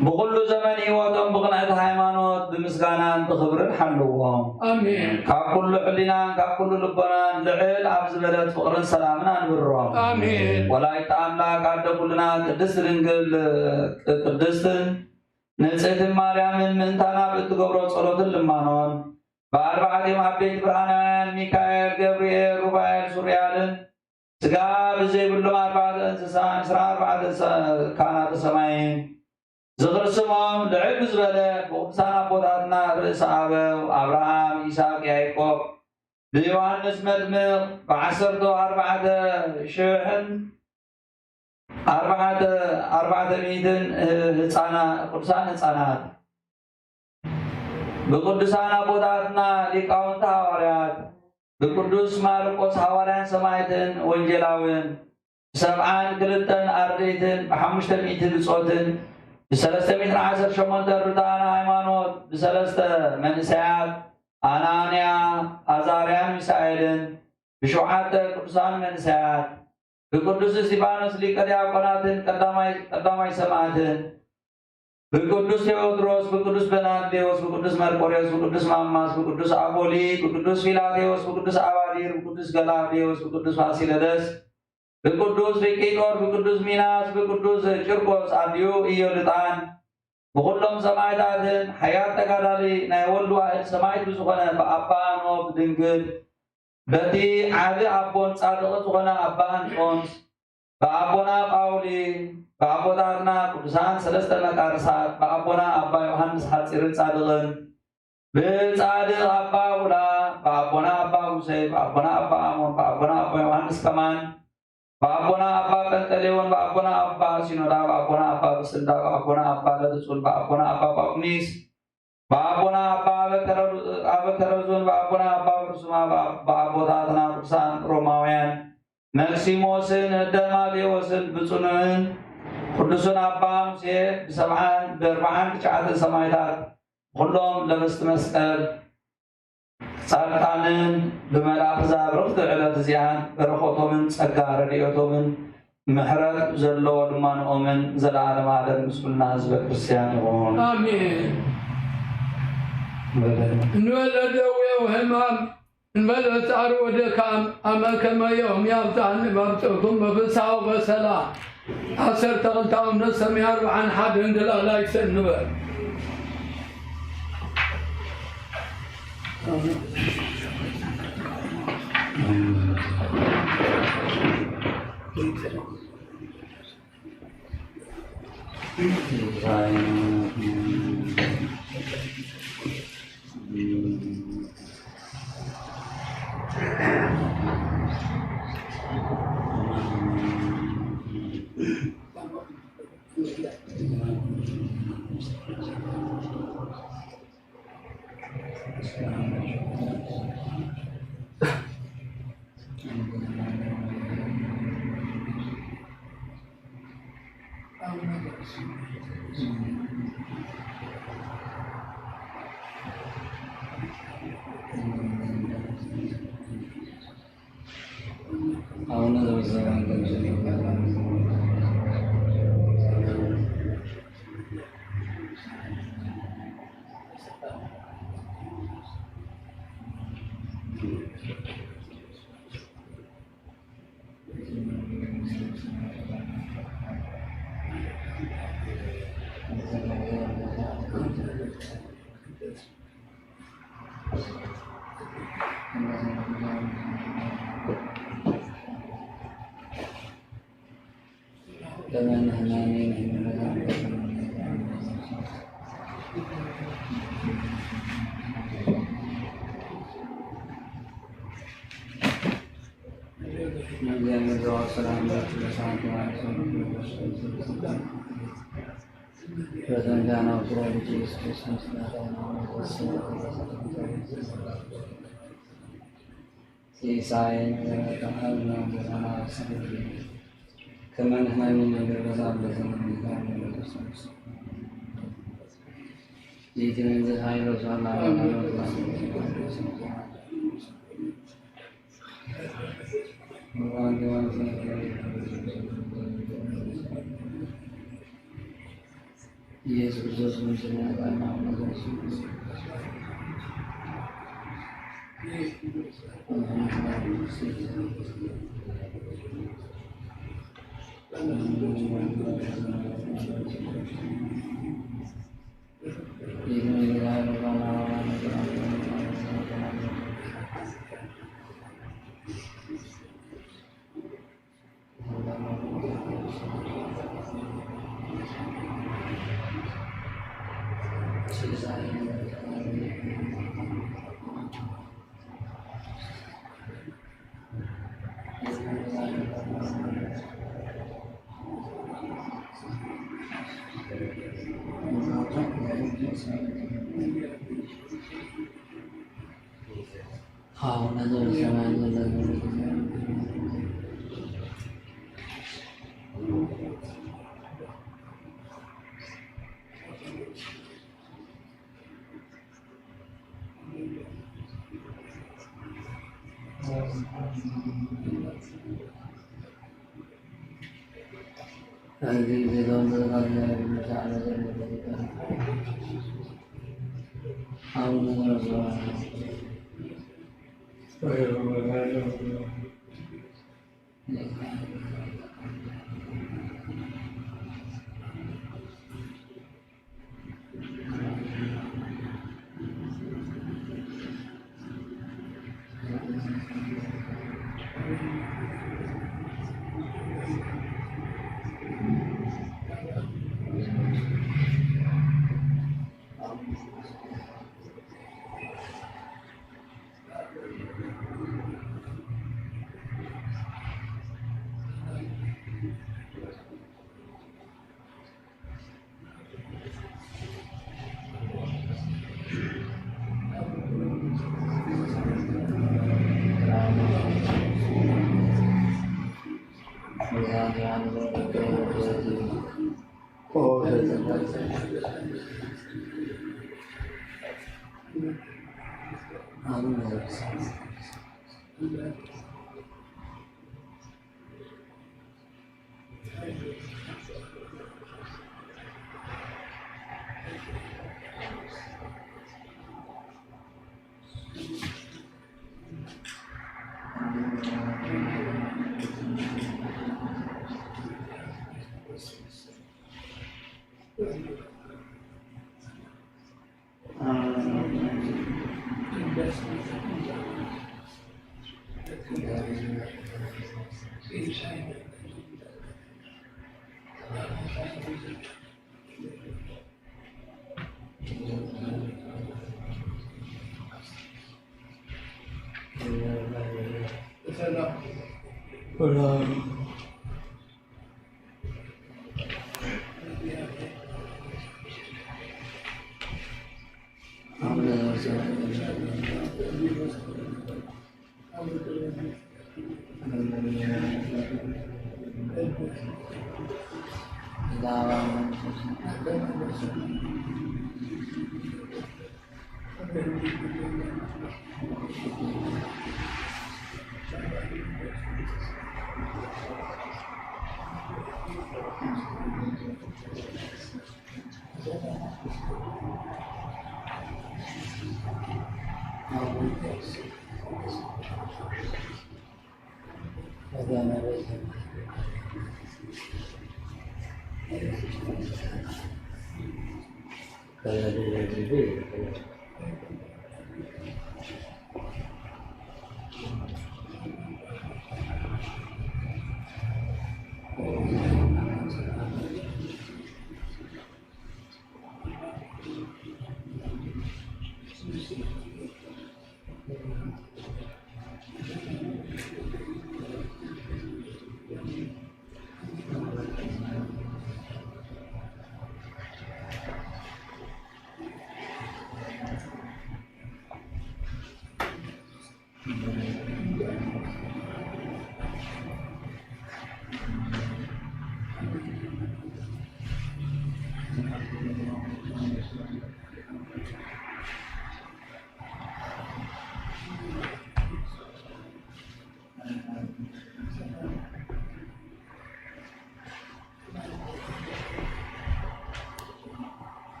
بكل زمن هيوتهم بقناة هايمانوت بمسكانا بخبر حلوهم آمين كل حلنا كل لبنا لعل عبز بلد فقر سلامنا نبرهم آمين ولا يتعامل قد كلنا قدس رنجل قدس نسيت مريم من تانا بتقبروا صلاة اللمانون بأربعة محبة برهان ميكائيل جبريل رفائيل سوريال سقا بزي بلو أربعة إنسان إسراء أربعة كانت سماين زغر سمام لعب زبالة بومسانا بوداتنا رئيس أبراهام إسحاق يعقوب بيوحنس مدمر بعشرة أربعة شحن أربعة ميتين هتسانا قدسان هتسانات بقدسان بوداتنا لقاون تهواريات بقدس ماركوس هواريان سمايتن وانجلاوين سبعان كلتن أرديتن بحمشتن ميتن بصوتن بسلسة ميتن عشر شمون تردان هايمانوت بسلسة منسيات أنانيا أزاريان مسائلن بشوحات قدسان منسيات بقدس استيفانوس ليكديا قناتن قدامي سماعتن بقدس تيودروس بقدس بناديوس بقدس مرقوريوس بقدس ماماس بقدس أبولي بقدس فيلاتيوس بقدس أبادير بقدس غلاوديوس بقدس فاسيلدس بقدس فيكيتور بقدس ميناس بقدس جرقوس أديو إيولتان بقولهم سماعتن حياة تقدالي نايول واحد سماعت بسخنا بأبان وبدنجل بتي عادي أبون صادق سخنا أبان أونس بأبونا قولي بأبونا قدسان سلسلة مكارسات بأبونا أبا يوحنس حتصير صادقن بصادق أبا ولا بأبونا أبا وسيب بأبونا أبا أمون بأبونا أبا يوحنس كمان بأبونا أبا بنتليون بأبونا أبا سينودا بأبونا أبا بسندا بأبونا أبا لدسون بأبونا أبا بأبنيس بأبونا أبا كرزون بأبونا أبا برسوما بأبونا تنا برسان روماويان مكسيموسن دماديوسن بسنون قدسون أبا مسيه بسبعان بأربعان كشعات السمايتات كلهم لبست مسأل صارتانن بملاك زابرخت على تزيان برخوتهم سكار ريوتهم محرق زلوا لمن أمن زل عالم عالم مسؤولنا حزب كريستيان يقولون آمين نولد وهمام نولد تعرو دكام أما كما يوم يابتان بابتكم بفساو بسلا أسر تغلتاهم نسمي 40 حد عند لا يسنوا كما نحن من الرزاق جيت من هاي رسول الله ኢየሱስ ክርስቶስ ምስል ያጣና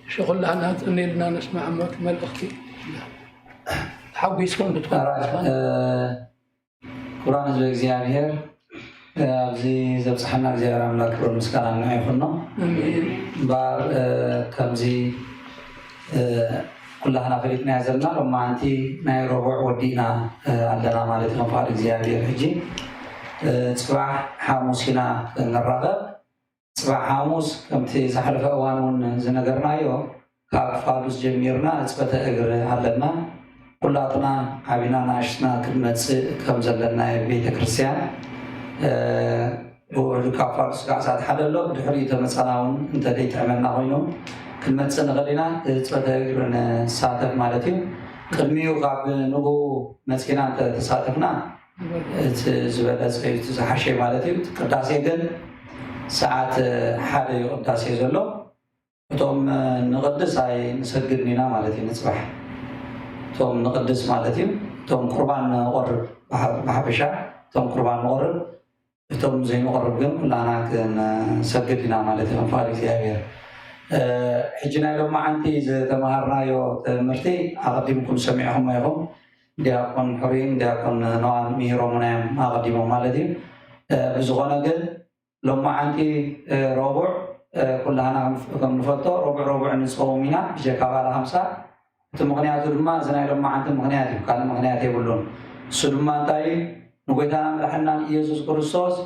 شغل أنا تنيلنا نسمع ملختي حبي يسكن بتكون قرآن زوج زيادة أبزي زبصحنا زيارة ملاك برمسكان نعيفنا بار كمزي كلها نافلتنا عزلنا لما أنتي نايروبع ودينا عندنا مالتنا فارق زيادة حجي صباح حاموسنا نرغب صباح حاموس كمتي زحلف أوانون زنقرنا يو كافالوس جميرنا أثبت أجر علنا كلاتنا عبينا ناشنا كلمة كم زلنا بيت كريستيان وكافالوس قاعد حدا له بدحريته مثلاً أنت ديت عملنا هينو كلمة سنغلينا أثبت أجر ساتف مالتي كلميو قاب نجو مسكينا تساتفنا زبالة زبالة زحشة مالتي قداسي جن ساعات حدا يقداسي زلو توم نقدس هاي نسجدنينا مالتي نصبح توم نقدس مالتي توم قربان قرب بحبشة توم قربان قرب توم زين قرب جن كلنا نسجدنا مالتي فارق زيادة حجنا لو ما عندي إذا تمهرنا يو مرتي أقدمكم سمعهم يهم دياكون حرين دياكون نوع ميرو منام أقدمهم مالتي بزغنا جد لو ما عندي ربع كلنا نفطر ربع نصومينا بجكابة خمسة تمغنيات الماء زنا لو ما عندي مغنيات كان مغنيات يقولون سلمان تاي نقولنا مرحنا يسوع كريستوس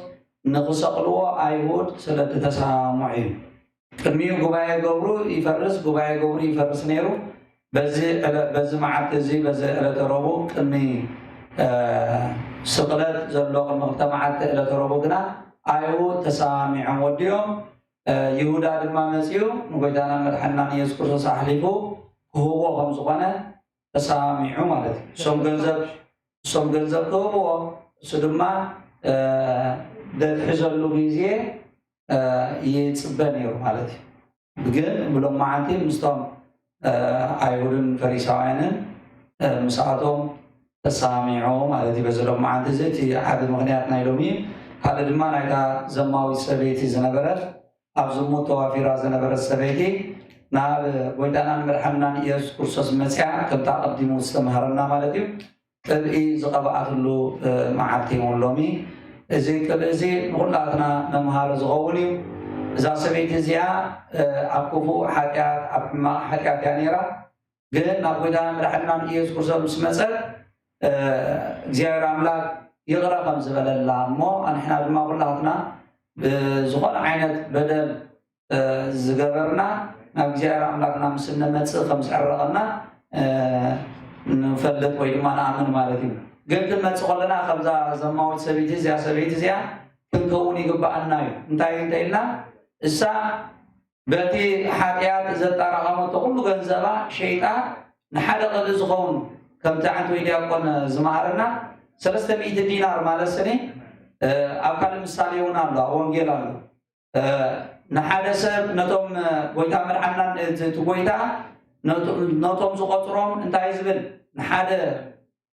نقصقلوا أيهود سلة تسامعين كمية قبائل قبرو يفرس قبائل قبرو يفرس نيرو بز معت زي بز على ترابو كمي سقلت زلوا المجتمعات على ترابو كنا أيهود تسامع وديهم يهودا لما مسيو نقولنا مرحنا يسوع كريستوس أحلفه هو خمس قناة تسامع مالتي سوم جنزب هو سدما حزر لوبيزيه يتصبنيو مالتي بجن بلوم معتي مستوم أيهودن فريساوينن مساعدهم تسامعوا مالتي بزلوم معتي زيتي أحد مغنيات نايلومي هذا دما نايتا زماوي سبيتي زنبرت أبزمو توافيرا زنبرت سبيتي ناب ويدانا مرحمنا يسوع كريستوس مسيح كم تقدموا استمهرنا مالتي تبعي زقبعت له معتي مولومي زي كبزي نقولنا نمهار زغولي إذا سبيت زيا أكوفو حكيات يانيرا قلنا نقولنا مرحنا يسوع كريستوس مسيح زيارة أملاك يغرق خمس بلد الله مو أن إحنا بما قلنا زغال عينت بدل زجبرنا نجزير أملاكنا مسنا متس خمس عرقنا نفلت ويما نعمل مالتي قلت ما تقولنا خمسة زماوت سبيتي زيا كنكوني قبعنا انتهي لنا الساعة بتي حكيات زتارة قامت تقول جنزبا شيطان نحلق الزغون كم تعد ويدي أكون زمارنا 300 دينار مال السنة أكل مثالي ونالله وانجيل الله نحدث نتوم قويتا مرحنا تقويتا نتوم زقطرهم انتهي زبل نحد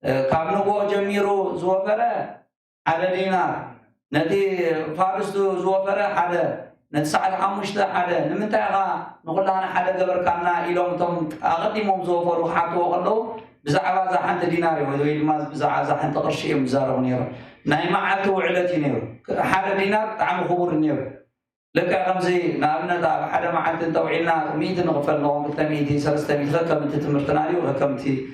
كابنقو جميرو زوفره على دينار نتي فارس زوفره حدا نتسعد حمشته حدا نمنتاغا نقول لها حدا قبر كنا إلهم توم أقدمهم زوفروا حاتوا وقالوا بزعبا زحنت ديناري ويدوي ما بزعبا زحنت قرشي مزارو نيرو ناي معته وعلتي نيرو حدا دينار طعم خبر نيرو لك خمسي نابنا حدا معت توعينا 100 نغفل لهم 300 300 كم انت تمرتنالي وكم تي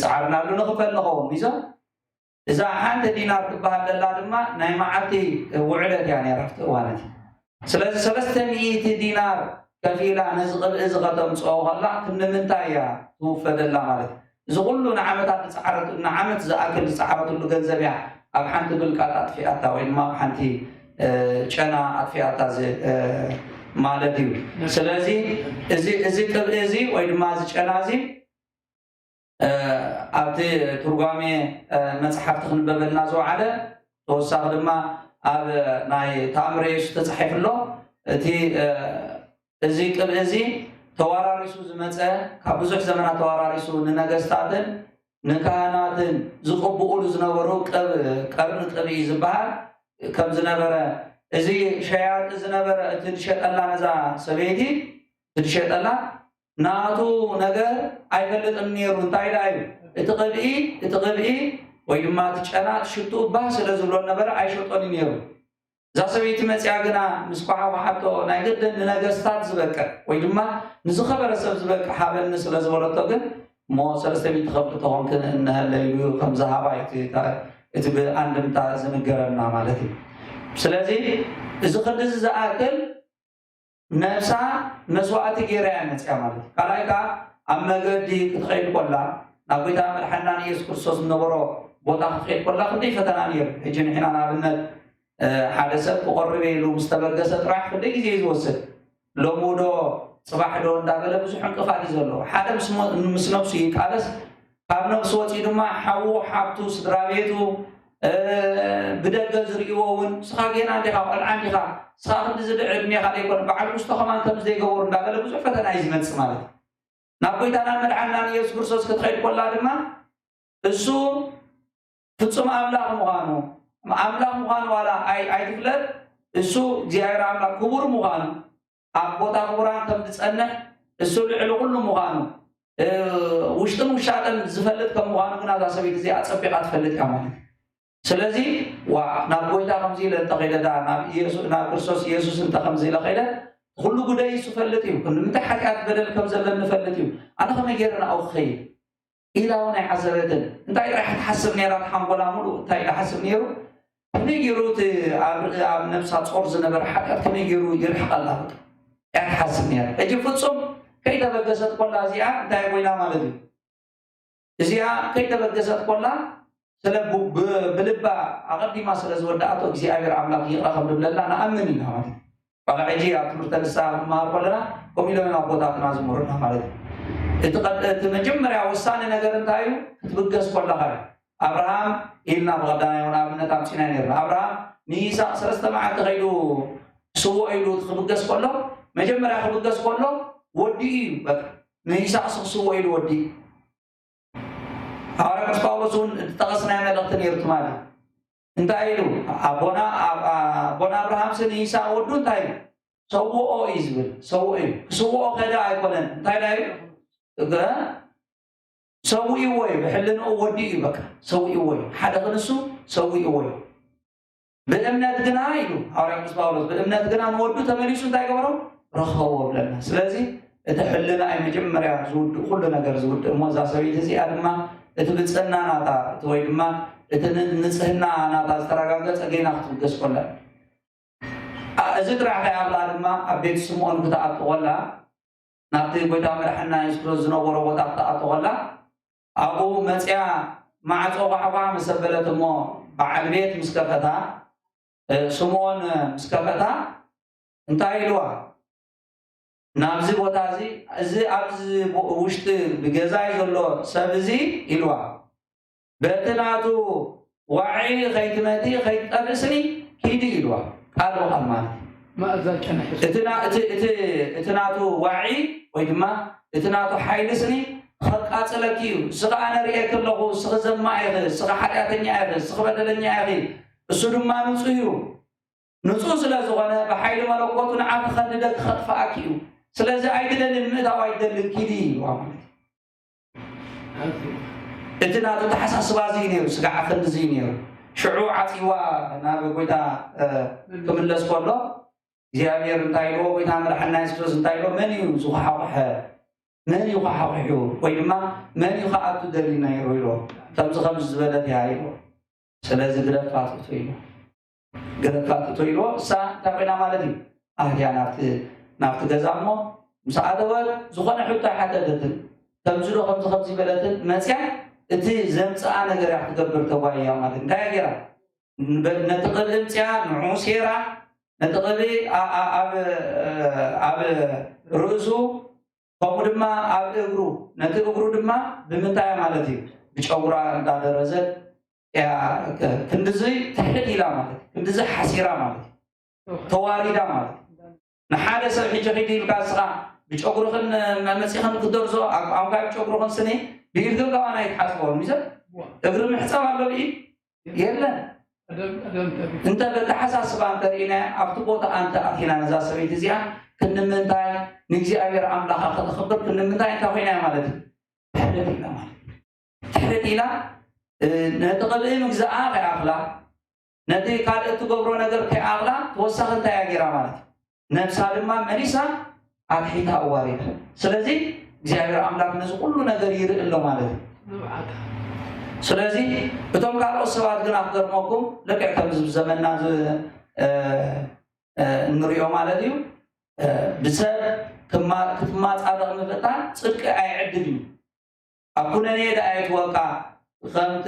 زعرنا له نغفل لهم إذا حد دينار تبهد الله دما ناي معتي وعلت يعني عرفت وانتي 300 دينار كفيلة نزغل إزغتهم صوغ الله كنا من تايا توفد الله مالك زغلوا نعمت سحرت نعمت زاكل سحرت له جنزبيا أب حنت بالكات في أتا وين ما حنتي شنا في أتا زي مالتي سلازي إزي وين ما زي شنا زي أبتي ترجمة مصحف تخن ببلنا زو على توصل لما أب ناي تامريش تصحف له تي إزي تواراريسو زمصه كابوزح زمانات تواراريسو ننغستاتن نكهاناتن زقبؤلو زنبرو قرن قبي زبال كم زنبره ازي شياط زنبره تشطلا نزا سبيتي تشطلا ناتو ነገር አይፈልጥም ነሩ እንታይዳይ እትቀብኢ ወይ ድማ ትጨና ሽጡ ባስ ስለዝብሎ ነበር አይሸጦን ነሩ ዛሰቤት መጽያ ግና ምስቋዓ ወሐቶ ናይ ገደን ነገስታት ዝበቀ ወይ ድማ ንዝኸበረሰብ ዝበቀ ሓበን ስለዝበለቶ ግን ሞ ሰለስተቤት ኸብት ተኾንክ እንህለይሉ ከም ዝሃባይቲ እቲ በአንድምታ ዝንገረና ማለት እዩ ስለዚህ እዚ ቅድስ ዝኣክል ነፍሳ መስዋዕት ጌርያ መጽያ ማለት ካላይካ አመገዲ ክትኸይድ ቆላ ናጎይታ መድሓናን ኢየሱስ ክርስቶስ ነበሮ ቦታ ክትኸይድ ቆላ ክንደይ ፈተና ነይሩ ሕጂ ንሕና ንኣብነት ሓደ ሰብ ክቆርብ ኢሉ ምስ ተበገሰ ጥራሕ ክንደይ ግዜ ዝወስድ ሎሚ ዶ ፅባሕ ዶ እንዳበለ ብዙሕ እንቅፋት እዩ ዘሎ ሓደ ምስ ነፍሱ ይቃለስ ካብ ነፍሱ ወፂኡ ድማ ሓዉ ሓብቱ ስድራ ቤቱ بدأ زريوون سخاجينا عندها قال عندها سخاج نزل علمي خليه يكون بعد مستخدم كم زي جور دابلا بزوج فتنا عايزين تسمعه نبغي أنا مدعنا يسوع كرسوس كتخيل كل هذا السوق تسمع أملاك مغانو ولا أي تفلت السوق جاير أملاك كبر مغانو أبوتا كبران كم تسألنا السوق اللي كله مغانو وشتم وشاتم زفلت كم مغانو كنا ذا سبيت زي أتصبيقات فلت كمان سلازي ونابويتا خمزي لنتقيل دا ناب كرسوس يسوس انتقم زي لقيلة كل قداي سفلتيو كل متحك بدل كم زلن نفلتيو أنا خم يجرنا أو خير إلى هنا حسرتن أنت راح تحسب نيرا حنقولا ملو أنت راح تحسب نيرو كم يجرو عب نفسات أرز نبر حكت كم يجرو يرحق الله يعني حسب نيرا أجي فتصم كي تبقست كل زيا أنت يقولنا مالدي زيا كي تبقست كلها سلب بلبا أغدي ما سلز ودعته إزاي عملاق يقرأ خبر بللا أنا أمني نعم بقى عجي أطلب تلسا ما قلنا كم يلون أبوات ناس مرنا مالد تمجمع عوسان نجارن تايو تبقى سقول لها أبراهام إلنا بغدانا ونابنا تامسينا نيرنا أبراهام نيسا سلست معك غيرو سوء إلو تبقى سقول له مجمع تبقى سقول له ودي بق نيسا سوء إلو ودي أوراق سباوسون تقصنا من دكتور تماري أنت أيلو أبونا أبراهام سنيسا ودون تايل سووا أو إزبل سووا كذا أيقونن تايل كذا سوي وين بحلنا ودي بك سوي وين حدا خلصو سوي وين بالأمنات جنا أيلو أوراق سباوس بالأمنات جنا نودو تماريسون تايل كبروا رخوا بلنا سلازي تحلنا أي مجمرة زود كلنا جر زود موزع سوي تزي أدمى تبتصنا ناتا تويد ما تنسهنا ناتا استراجعت أجينا خطوة كلها أزيد راح يعمل ما أبيت سمون بتاعت ولا نبتي بيتامر حنا يسكروا زنوبر وتاعت ولا أبو مسيا مع صوغ حوا مسبلة مو بعد بيت مسكفتها سمون مسكفتها انتهيلوا نابزي بوتازي أزي أبز وشت بجزاي زلوا سبزي إلوا بتنادو وعي خيتمتي خيت أبسني كيدي إلوا قالوا أمان ما أزال كان حس اتنادو وعي ويدما اتنادو حيلسني خلق أصلكيو سق أنا رأيك الله سق زماعي سق حياتني عارف سق بدلني عارف السلم ما نصيو نصوص لازوانا بحيل ملكوتنا عارف خددك خطف أكيو سلازي أيدنا المدى وأيدنا الكيدي إنتنا تتحسس بازينيو سقع خندزينيو شعوعتي ناب قويتا كمل لسقوله زيامير انتايلو قويتا مرحنا يسكرز انتايلو من يوحاوحيو ويما من يوحاوتو دلينا يرويلو تمز خمس زبادة يايلو سلازي قرفات تويلو سا تابعنا مالدي أهيانا نافت جزامو مساعدة ول زخنا حتى حددتن تمزلو خمس بلدتن مسيح إنتي زمت أنا جرح تقبل توايا مالن كايرا نتقبل امتيان عوسيرا نتقبل أب رؤسو فمدما أب إغرو نتقبل دما بمتاع مالتي بشورا دار رزق يا كندزي تحت إلى مالتي كندزي حسيرا مالتي تواريدا مالتي نحادث الحجة خيدي الكاسرة بتشوكروخن ما مسيخن كدرزو أو كاي بتشوكروخن سنة بيرجع كمان يتحاسبون ميزة أقرب محساب على بيجي يلا أنت بتحساس بان ترينا أفتقوت أنت أكينا نزاس بيت زيان كن من تاي نجزي أبير أملاك أخذ خبر كن من تاي كوينا مالتي تحرتينا مال تحرتينا نتقبل مجزاء كأخلا ندي قال تقبرون نقدر كأخلا توسخ أنت يا جرامات نفس هذا ما مريسا أكيد أواريك سلزي جابر أملاك نزق كله نقدر إلا مالتي سلزي بتوم قالوا سواد جنا أقدر موكم لك كم زماننا نريو مالتيو بسبب كما هذا المفتاح صدق أي عدلي أكون أنا إذا أتوقع خمت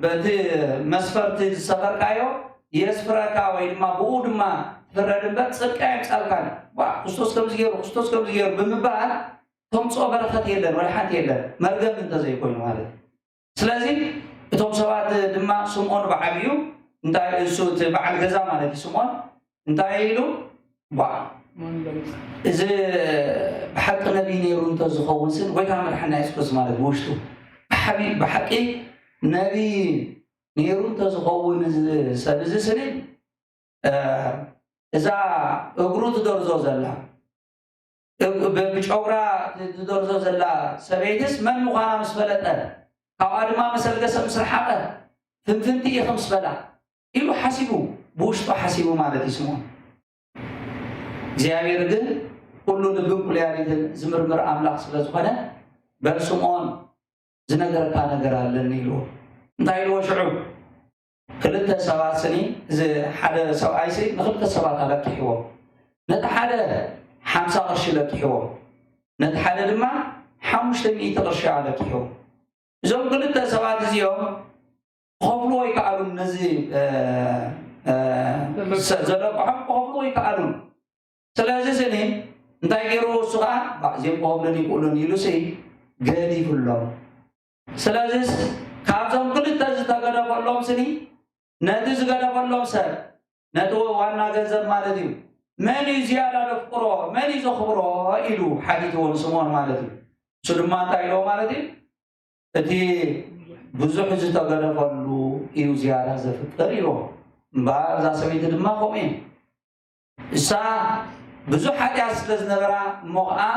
بدي مسفرت السفر كايو يسفر كاوي ما بود ما فرد بس صدق أي سالكان وخصوص كم زير بمبار ثم صوب بركة يلر ولا حد يلر مرجع من تزاي كل مالك سلازي بتوم سواد دما سمون بعبيو انت سوت بعد جزا مالك سمون انت عيلو إذا بحق نبي نيرون تزخون سن ويكمل حنا يسكت مالك بوشتو حبيب بحقي نبي نيرون تزخون سبز سنين إذا أقرود درزو زلا بتشعورا درزو زلا سبيدس من مقام مسفلته كأول ما مسألة قسم سرحة فهمتي يا خمس فلا إلو حسبوا بوشتو حسبوا مالك اسمه زيادة جد كله نبغى كل يعني زمرمر أملاك سلسلة خانة برسومون زنجر كان جرال للنيلو نتايلو شعوب كلتا سبع سنين زي حدا سبع سنين نخلت سبع على كحيوه نتحدا 5 قرش على كحيوه نتحدا لما 500 قرش على كحيوه زوج كلتا سبع زيوم قبلوا يكعلون نزي زلق حق قبلوا يكعلون سلازي سني انتي غيرو سوغا بعضهم قبلني يقولون يلوسي غادي كلهم سلازي كابزم كل تزغدا كلهم سني نادز غدا كلهم سر نتو وانا غزب مالتي من زياده لفقرو من يزخبرو يلو حديثون سمون مالتي سلما تايلو مالتي اتي بزح زتغدا فلو يو زياده زفقر يلو بعض سويت دما قومين إسا بزح حاجة سلز نبرة مقا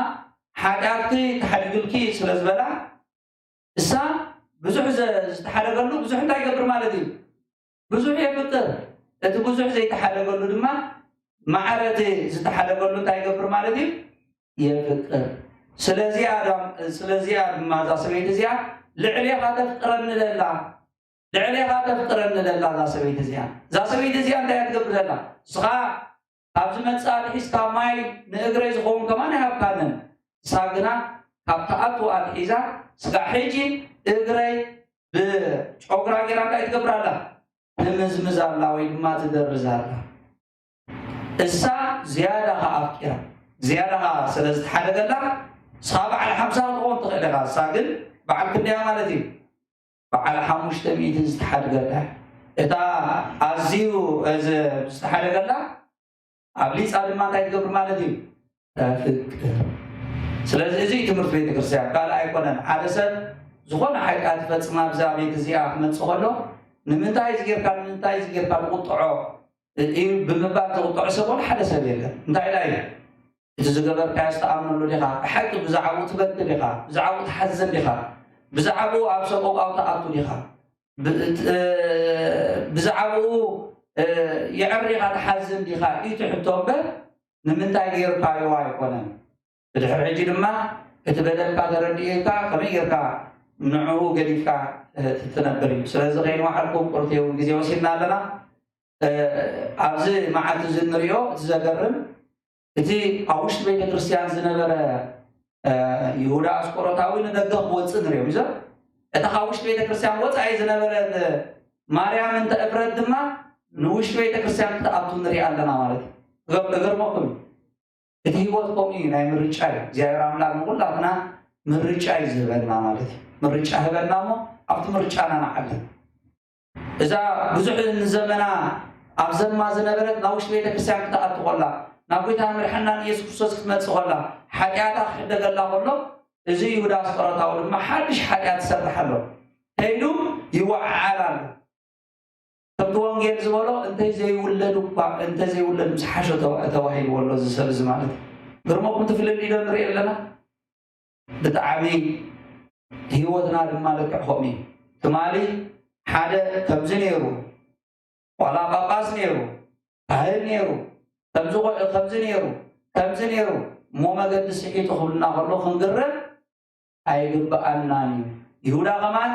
حاجاتي تحدقلكي سلز بلا إسا بزح تحدقلو بزح انتا يقبر مالدي بزح يفكر اتو بزح زي تحدقلو دما معرتي تحدقلو انتا يقبر مالدي يفكر سلزي آدم ماذا سميت زيا لعلي خاطف قرن لله لعلي خاطف قرن لله ذا سميت زيا انتا يقبر لله صغا أبز متصاد حستا ماي نقرأ زخون كمان هبكانن ساقنا هبكاتو أدحيزا سقا حيجي اقرأ بشعوكرا قراءة يتقبر الله نمزمز الله ويدما تدرز الله إسا زيادة أفكرا زيادة سلزت حدق الله صاب على 5 غون تغيرها ساقل بعد كده مالتي بعد 5 تميت استحدق الله إذا أزيو استحدق الله أبليس هذا ما تايد قبل ما نديم فكر سلازي زي تمرت بيت كرسيان قال أيقونا حادثا زخون حاجات فتسمى بزابيت زي أحمد صغلو نمنتاي زغير كان قطعو بمبات قطعو سبون حدثا بيلا نتاي لاي إتزقبر كاس تأمن له لخا حق بزعبو تبدل لخا بزعبو تحزن لخا بزعبو أبسقو أو تأتو لخا بزعبو يعري هذا حزن دي خا يتحطوب نمنتاي غير كايو ايكونن الحرجي لما تبدل كادر ديكا كميركا نعو غديكا تتنبري سلاز غير واحدكم قرتيو غزي وسينا لنا ابز معات زنريو تزغرم اتي اوش بيت كريستيان زنبره يهودا اسقرطاوي ندغ وصنريو بيزا اتا اوش بيت كريستيان وصاي زنبره ماريام انت افرد دما نوش بيت كريستيان تأبطو نريا لنا مالتي غير موكم اتي هو قومي ناي مرچاي زيار املاك مقولاتنا مرچاي زبلنا مالتي مرچا هبلنامو ابط مرچانا نعلم اذا بزح الزمنا ابزم ما زنبرت نوش بيت كريستيان تأبطو قلا نابويتا مرحنا يسوع كريستوس كتمت صغلا حاجات أخذ الله كله إذا يهودا سكرت أول ما حدش حاجات سرح له هيدو يوعى تبدو أنجيل زوالو أنت زي ولد مسحشة توهين والله زي زمان درما كنت في الليل نري لنا بتعامي هيوتنا المالك حومي تمالي حدا كمزنيرو ولا باباس نيرو هاي نيرو كمزنيرو مو ما قد سحيت خلنا خلو خنقرب أيقب أناني يهودا كمان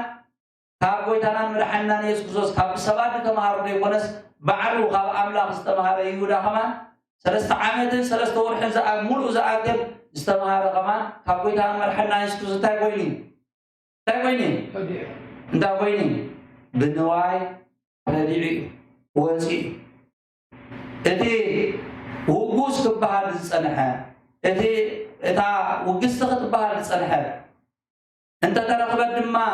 كابوي تانا مرحنا يسوع كاب سبات تمهار ليكونس بعلو كاب أملاك استمهار يهودا كمان سلست عامد سلست ورحن زاء ملو زاء استمهار كمان كابوي تانا مرحنا يسوع تايقويني بنواي هدي وسي إتي وجوس كبهار السنحة إتي إتا وجستخت بهار السنحة أنت ترى خبر ما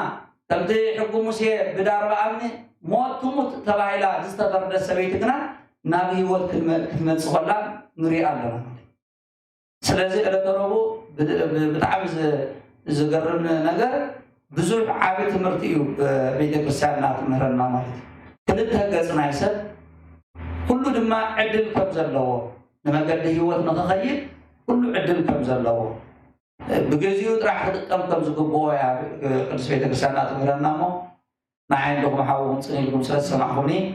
تبدي حكم مسيح بدار بأمني موت تموت تبعيلا تستفرد السبيتكنا نبي هو كلمة صغلا نري الله سلازي إلى ترابو بتعبز زجرنا نجار بزوج عابد مرتيو بيت كريستيان نات مهرنا مالت كلتها جزنا يسد كل دم عدل كبز الله لما قال لي هو نتخيل كل عدل كبز الله بجزيو راح تقام كبز قبوة كريست بيت كريستيان نات مهرنا مو نعين لكم حاول نصير لكم سلسلة سمعوني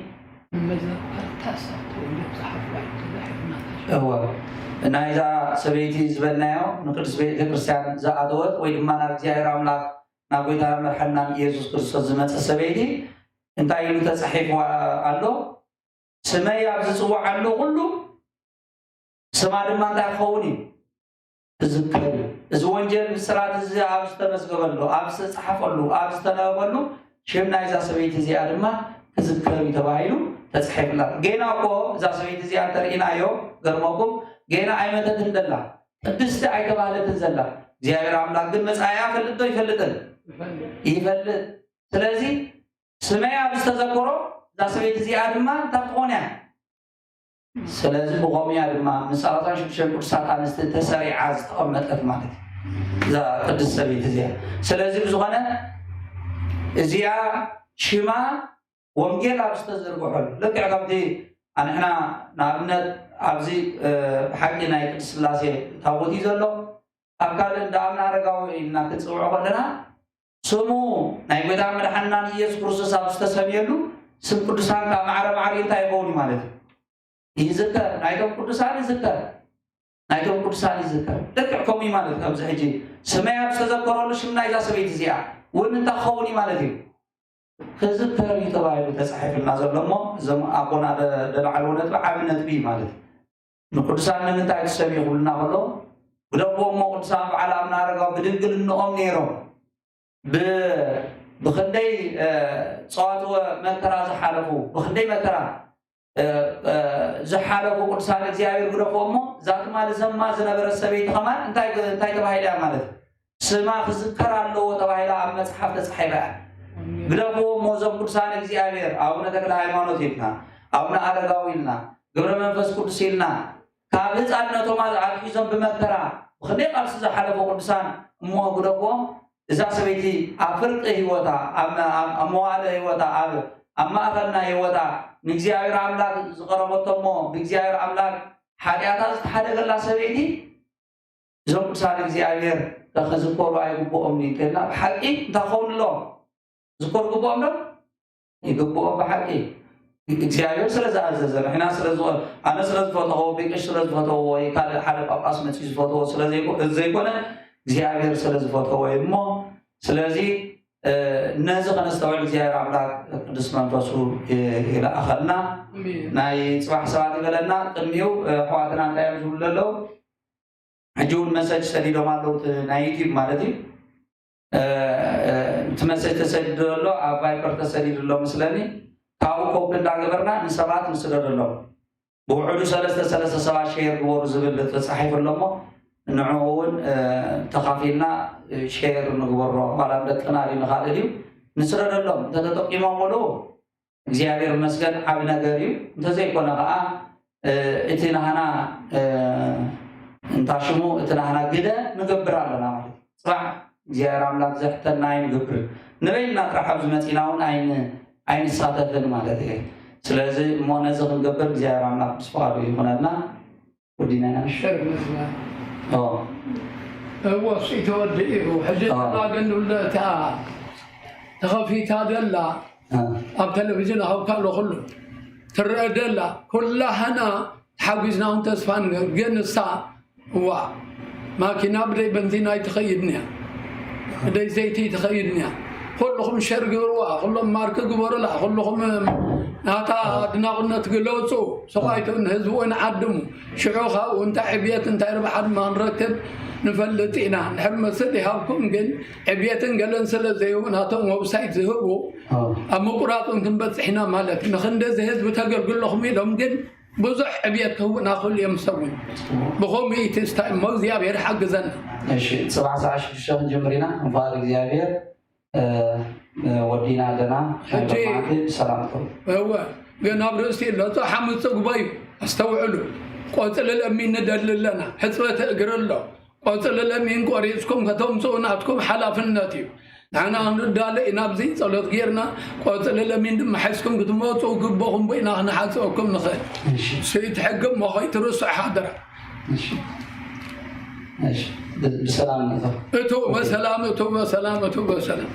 هو نايزا سبيتي زبنايو نكريست بيت كريستيان زادوت ويدما نرجع راملاك نابويتا مرحنا يسوع كريستوس زمت السبيدي انت ايلو تصحيح الله سماي عبد صوع عنه كله سما دما تاخوني تذكر اذا وانجل سرات زي عبد تمسغبلو عبد صحفلو عبد تنابلو شمنا اذا سبيتي زي ادما تذكر يتبايلو تصحيح لا جينا كو اذا سبيتي زي انترينايو غرمكم جينا ايمتت اندلا قدست ايتبالت زلا እግዚአብሔር አምላክ ግን መጻያ ፈልጦ ይፈልጥን ይፈልጥ ስለዚህ ስመያ ብስተዘከሮ ዛሰቤት እዚያ ድማ ታቆንያ ስለዚህ በቆሚያ ድማ መሳራታሽ ቅዱሳት አንስት ተሰሪዓ ዝተቀመጠት ማለት ዛ ቅዱስ ሰቤት እዚያ ስለዚህ ብዙ ሆነ እዚያ ሽማ ወንጌል አብስተዘርጎል ለቀ ቀብቲ አንሕና ናብነት ኣብዚ ሓቂና ቅዱስ ስላሴ ታቦት ይዘሎ أكاد دامنا رجعوا إننا تسوع قلنا سمو نايبدا مرحنا يسوع كريستوس أبستسميلو سم كريستوسان كمعري تايبوني مالك يذكر نايدم كريستوسان يذكر لكن كومي مالك أبز حجي سمع أبستذكروا لشمنا إذا سبيت زيا ونتا خوني مالك خذكر يتبايلو تصحيح النظر لما زم أبونا دلعلونة بعملنا بي مالك نكريستوسان نتا تسمي قلنا والله بدبوا موقد سام على منارجع بدقل النقم نيرو بخدي صوتوا مكرا زحلفوا بخدي مكرا زحلفوا قرصان زياوي بدبوا ذات مال زما زنبر السبيت كمان انتاي تبايلا مالت سما خذكر الله وتبايلا عم صحف تصحيبه بدبوا موزم قرصان زياوي او نتكل هايمانوت يبنا او نارجاويلنا غبر منفس قدسيلنا كابز أدنى توماز عارفيزم بمكرا وخديق أرسل حلفه قدسان مو غدقوم إذا سبيتي أفرق هيوتا أموال هيوتا أما أخذنا هيوتا نجزيار أملاك زقرمتمو بجزيار أملاك حاجات حاجة الله سبيتي زم قدسان نجزيار تخزقوا أيقبوا أمني كنا بحقي تخون الله زقور قبوا أمنا يقبوا بحقي እግዚአብሔር ስለዛዘዘ እኛ ስለዚህ አነ ስለዚህ ፎቶ ቢቀሽ ስለዚህ ፎቶ ወይ ካለ ሓደ ጳጳስ መጽሐፍ ፎቶ ስለዚህ ዘይኮነ እግዚአብሔር ስለዚህ ፎቶ ወይሞ ስለዚህ ነዚህ ከነስተውል እግዚአብሔር አምላክ ቅዱስ መንፈሱ ይላአኸልና ናይ ጽባሕ ሰባት ይበለና ቅድሚው ሕዋትና እንታይ ዝብለለው ሕጂውን መሰጅ ሰዲዶም ኣለውት ናይ ዩቲብ ማለት እዩ ትመሰጅ ተሰዲዶሎ ኣብ ቫይበር ተሰዲዶሎ ምስለኒ ካው ኮብን ዳገበርና ንሰባት ምስለደሎ ብውዕዱ 337 ሼር ግበሩ ዝብል ተጻሒፉ ኣለሞ ንዕውን ተኻፊልና ሼር ንግበሮ ማለት ደጥና ሊንኻል እዩ ንስረደሎም ተተጠቂሞምሉ እግዚአብሔር መስገን ዓብ ነገር እዩ እንተዘይኮነ ከዓ اتنا هنا انتاشمو اتنا هنا قدا نقبر على صح زيارة عملاك زحتنا عين قبر نبين نقرأ حفظ متيناون عين الساتفن مالته سلازي مو نزغ نقبر زيارة عملاك بسفارو يكون لنا ودينا الشرق نسمع هو صيت وديه وحجت الله قالوا له تعال تخفي تادلا اب تلفزيون او كله كله تردلا كلها هنا حاجزنا وانت تسفان جنسا هو ماكينه بدي بنزين هاي تخيدني بدي زيتي تخيدني كلهم شرق روا كلهم مارك قبر لا كلهم هاتا دناقنا تقلوصو سقايتون هزوين عدمو شعوخا وانت عبيت انت ربح ما نركب نفلتينا نحب مسدي هاكم جن عبيتن قالن سلا زيون هاتهم ويب سايت زهبو اما قراتون تنبصحنا مالك نخندز هزب تقل لهم يدهم جن بزح عبيت هو ناخذ يوم سوين بخومي تستايم مو زيابير حق زنا ماشي 17 شهر جمرينا مبارك زيابير ودينا لنا سلامكم هو قلنا برستي لا حمد صقبي استوعلوا قاتل الامين ندل لنا حسبه اقر له قاتل الامين قريسكم كتم صوناتكم حلافنتي انا ندال انابزي صلوت غيرنا قاتل الامين دم حسكم كتموتوا قبهم بينا نحاسبكم نخير سيد حقم ما خيت رسع حاضر ماشي بسلامة اتو بسلامة اتو بسلامة اتو بسلامة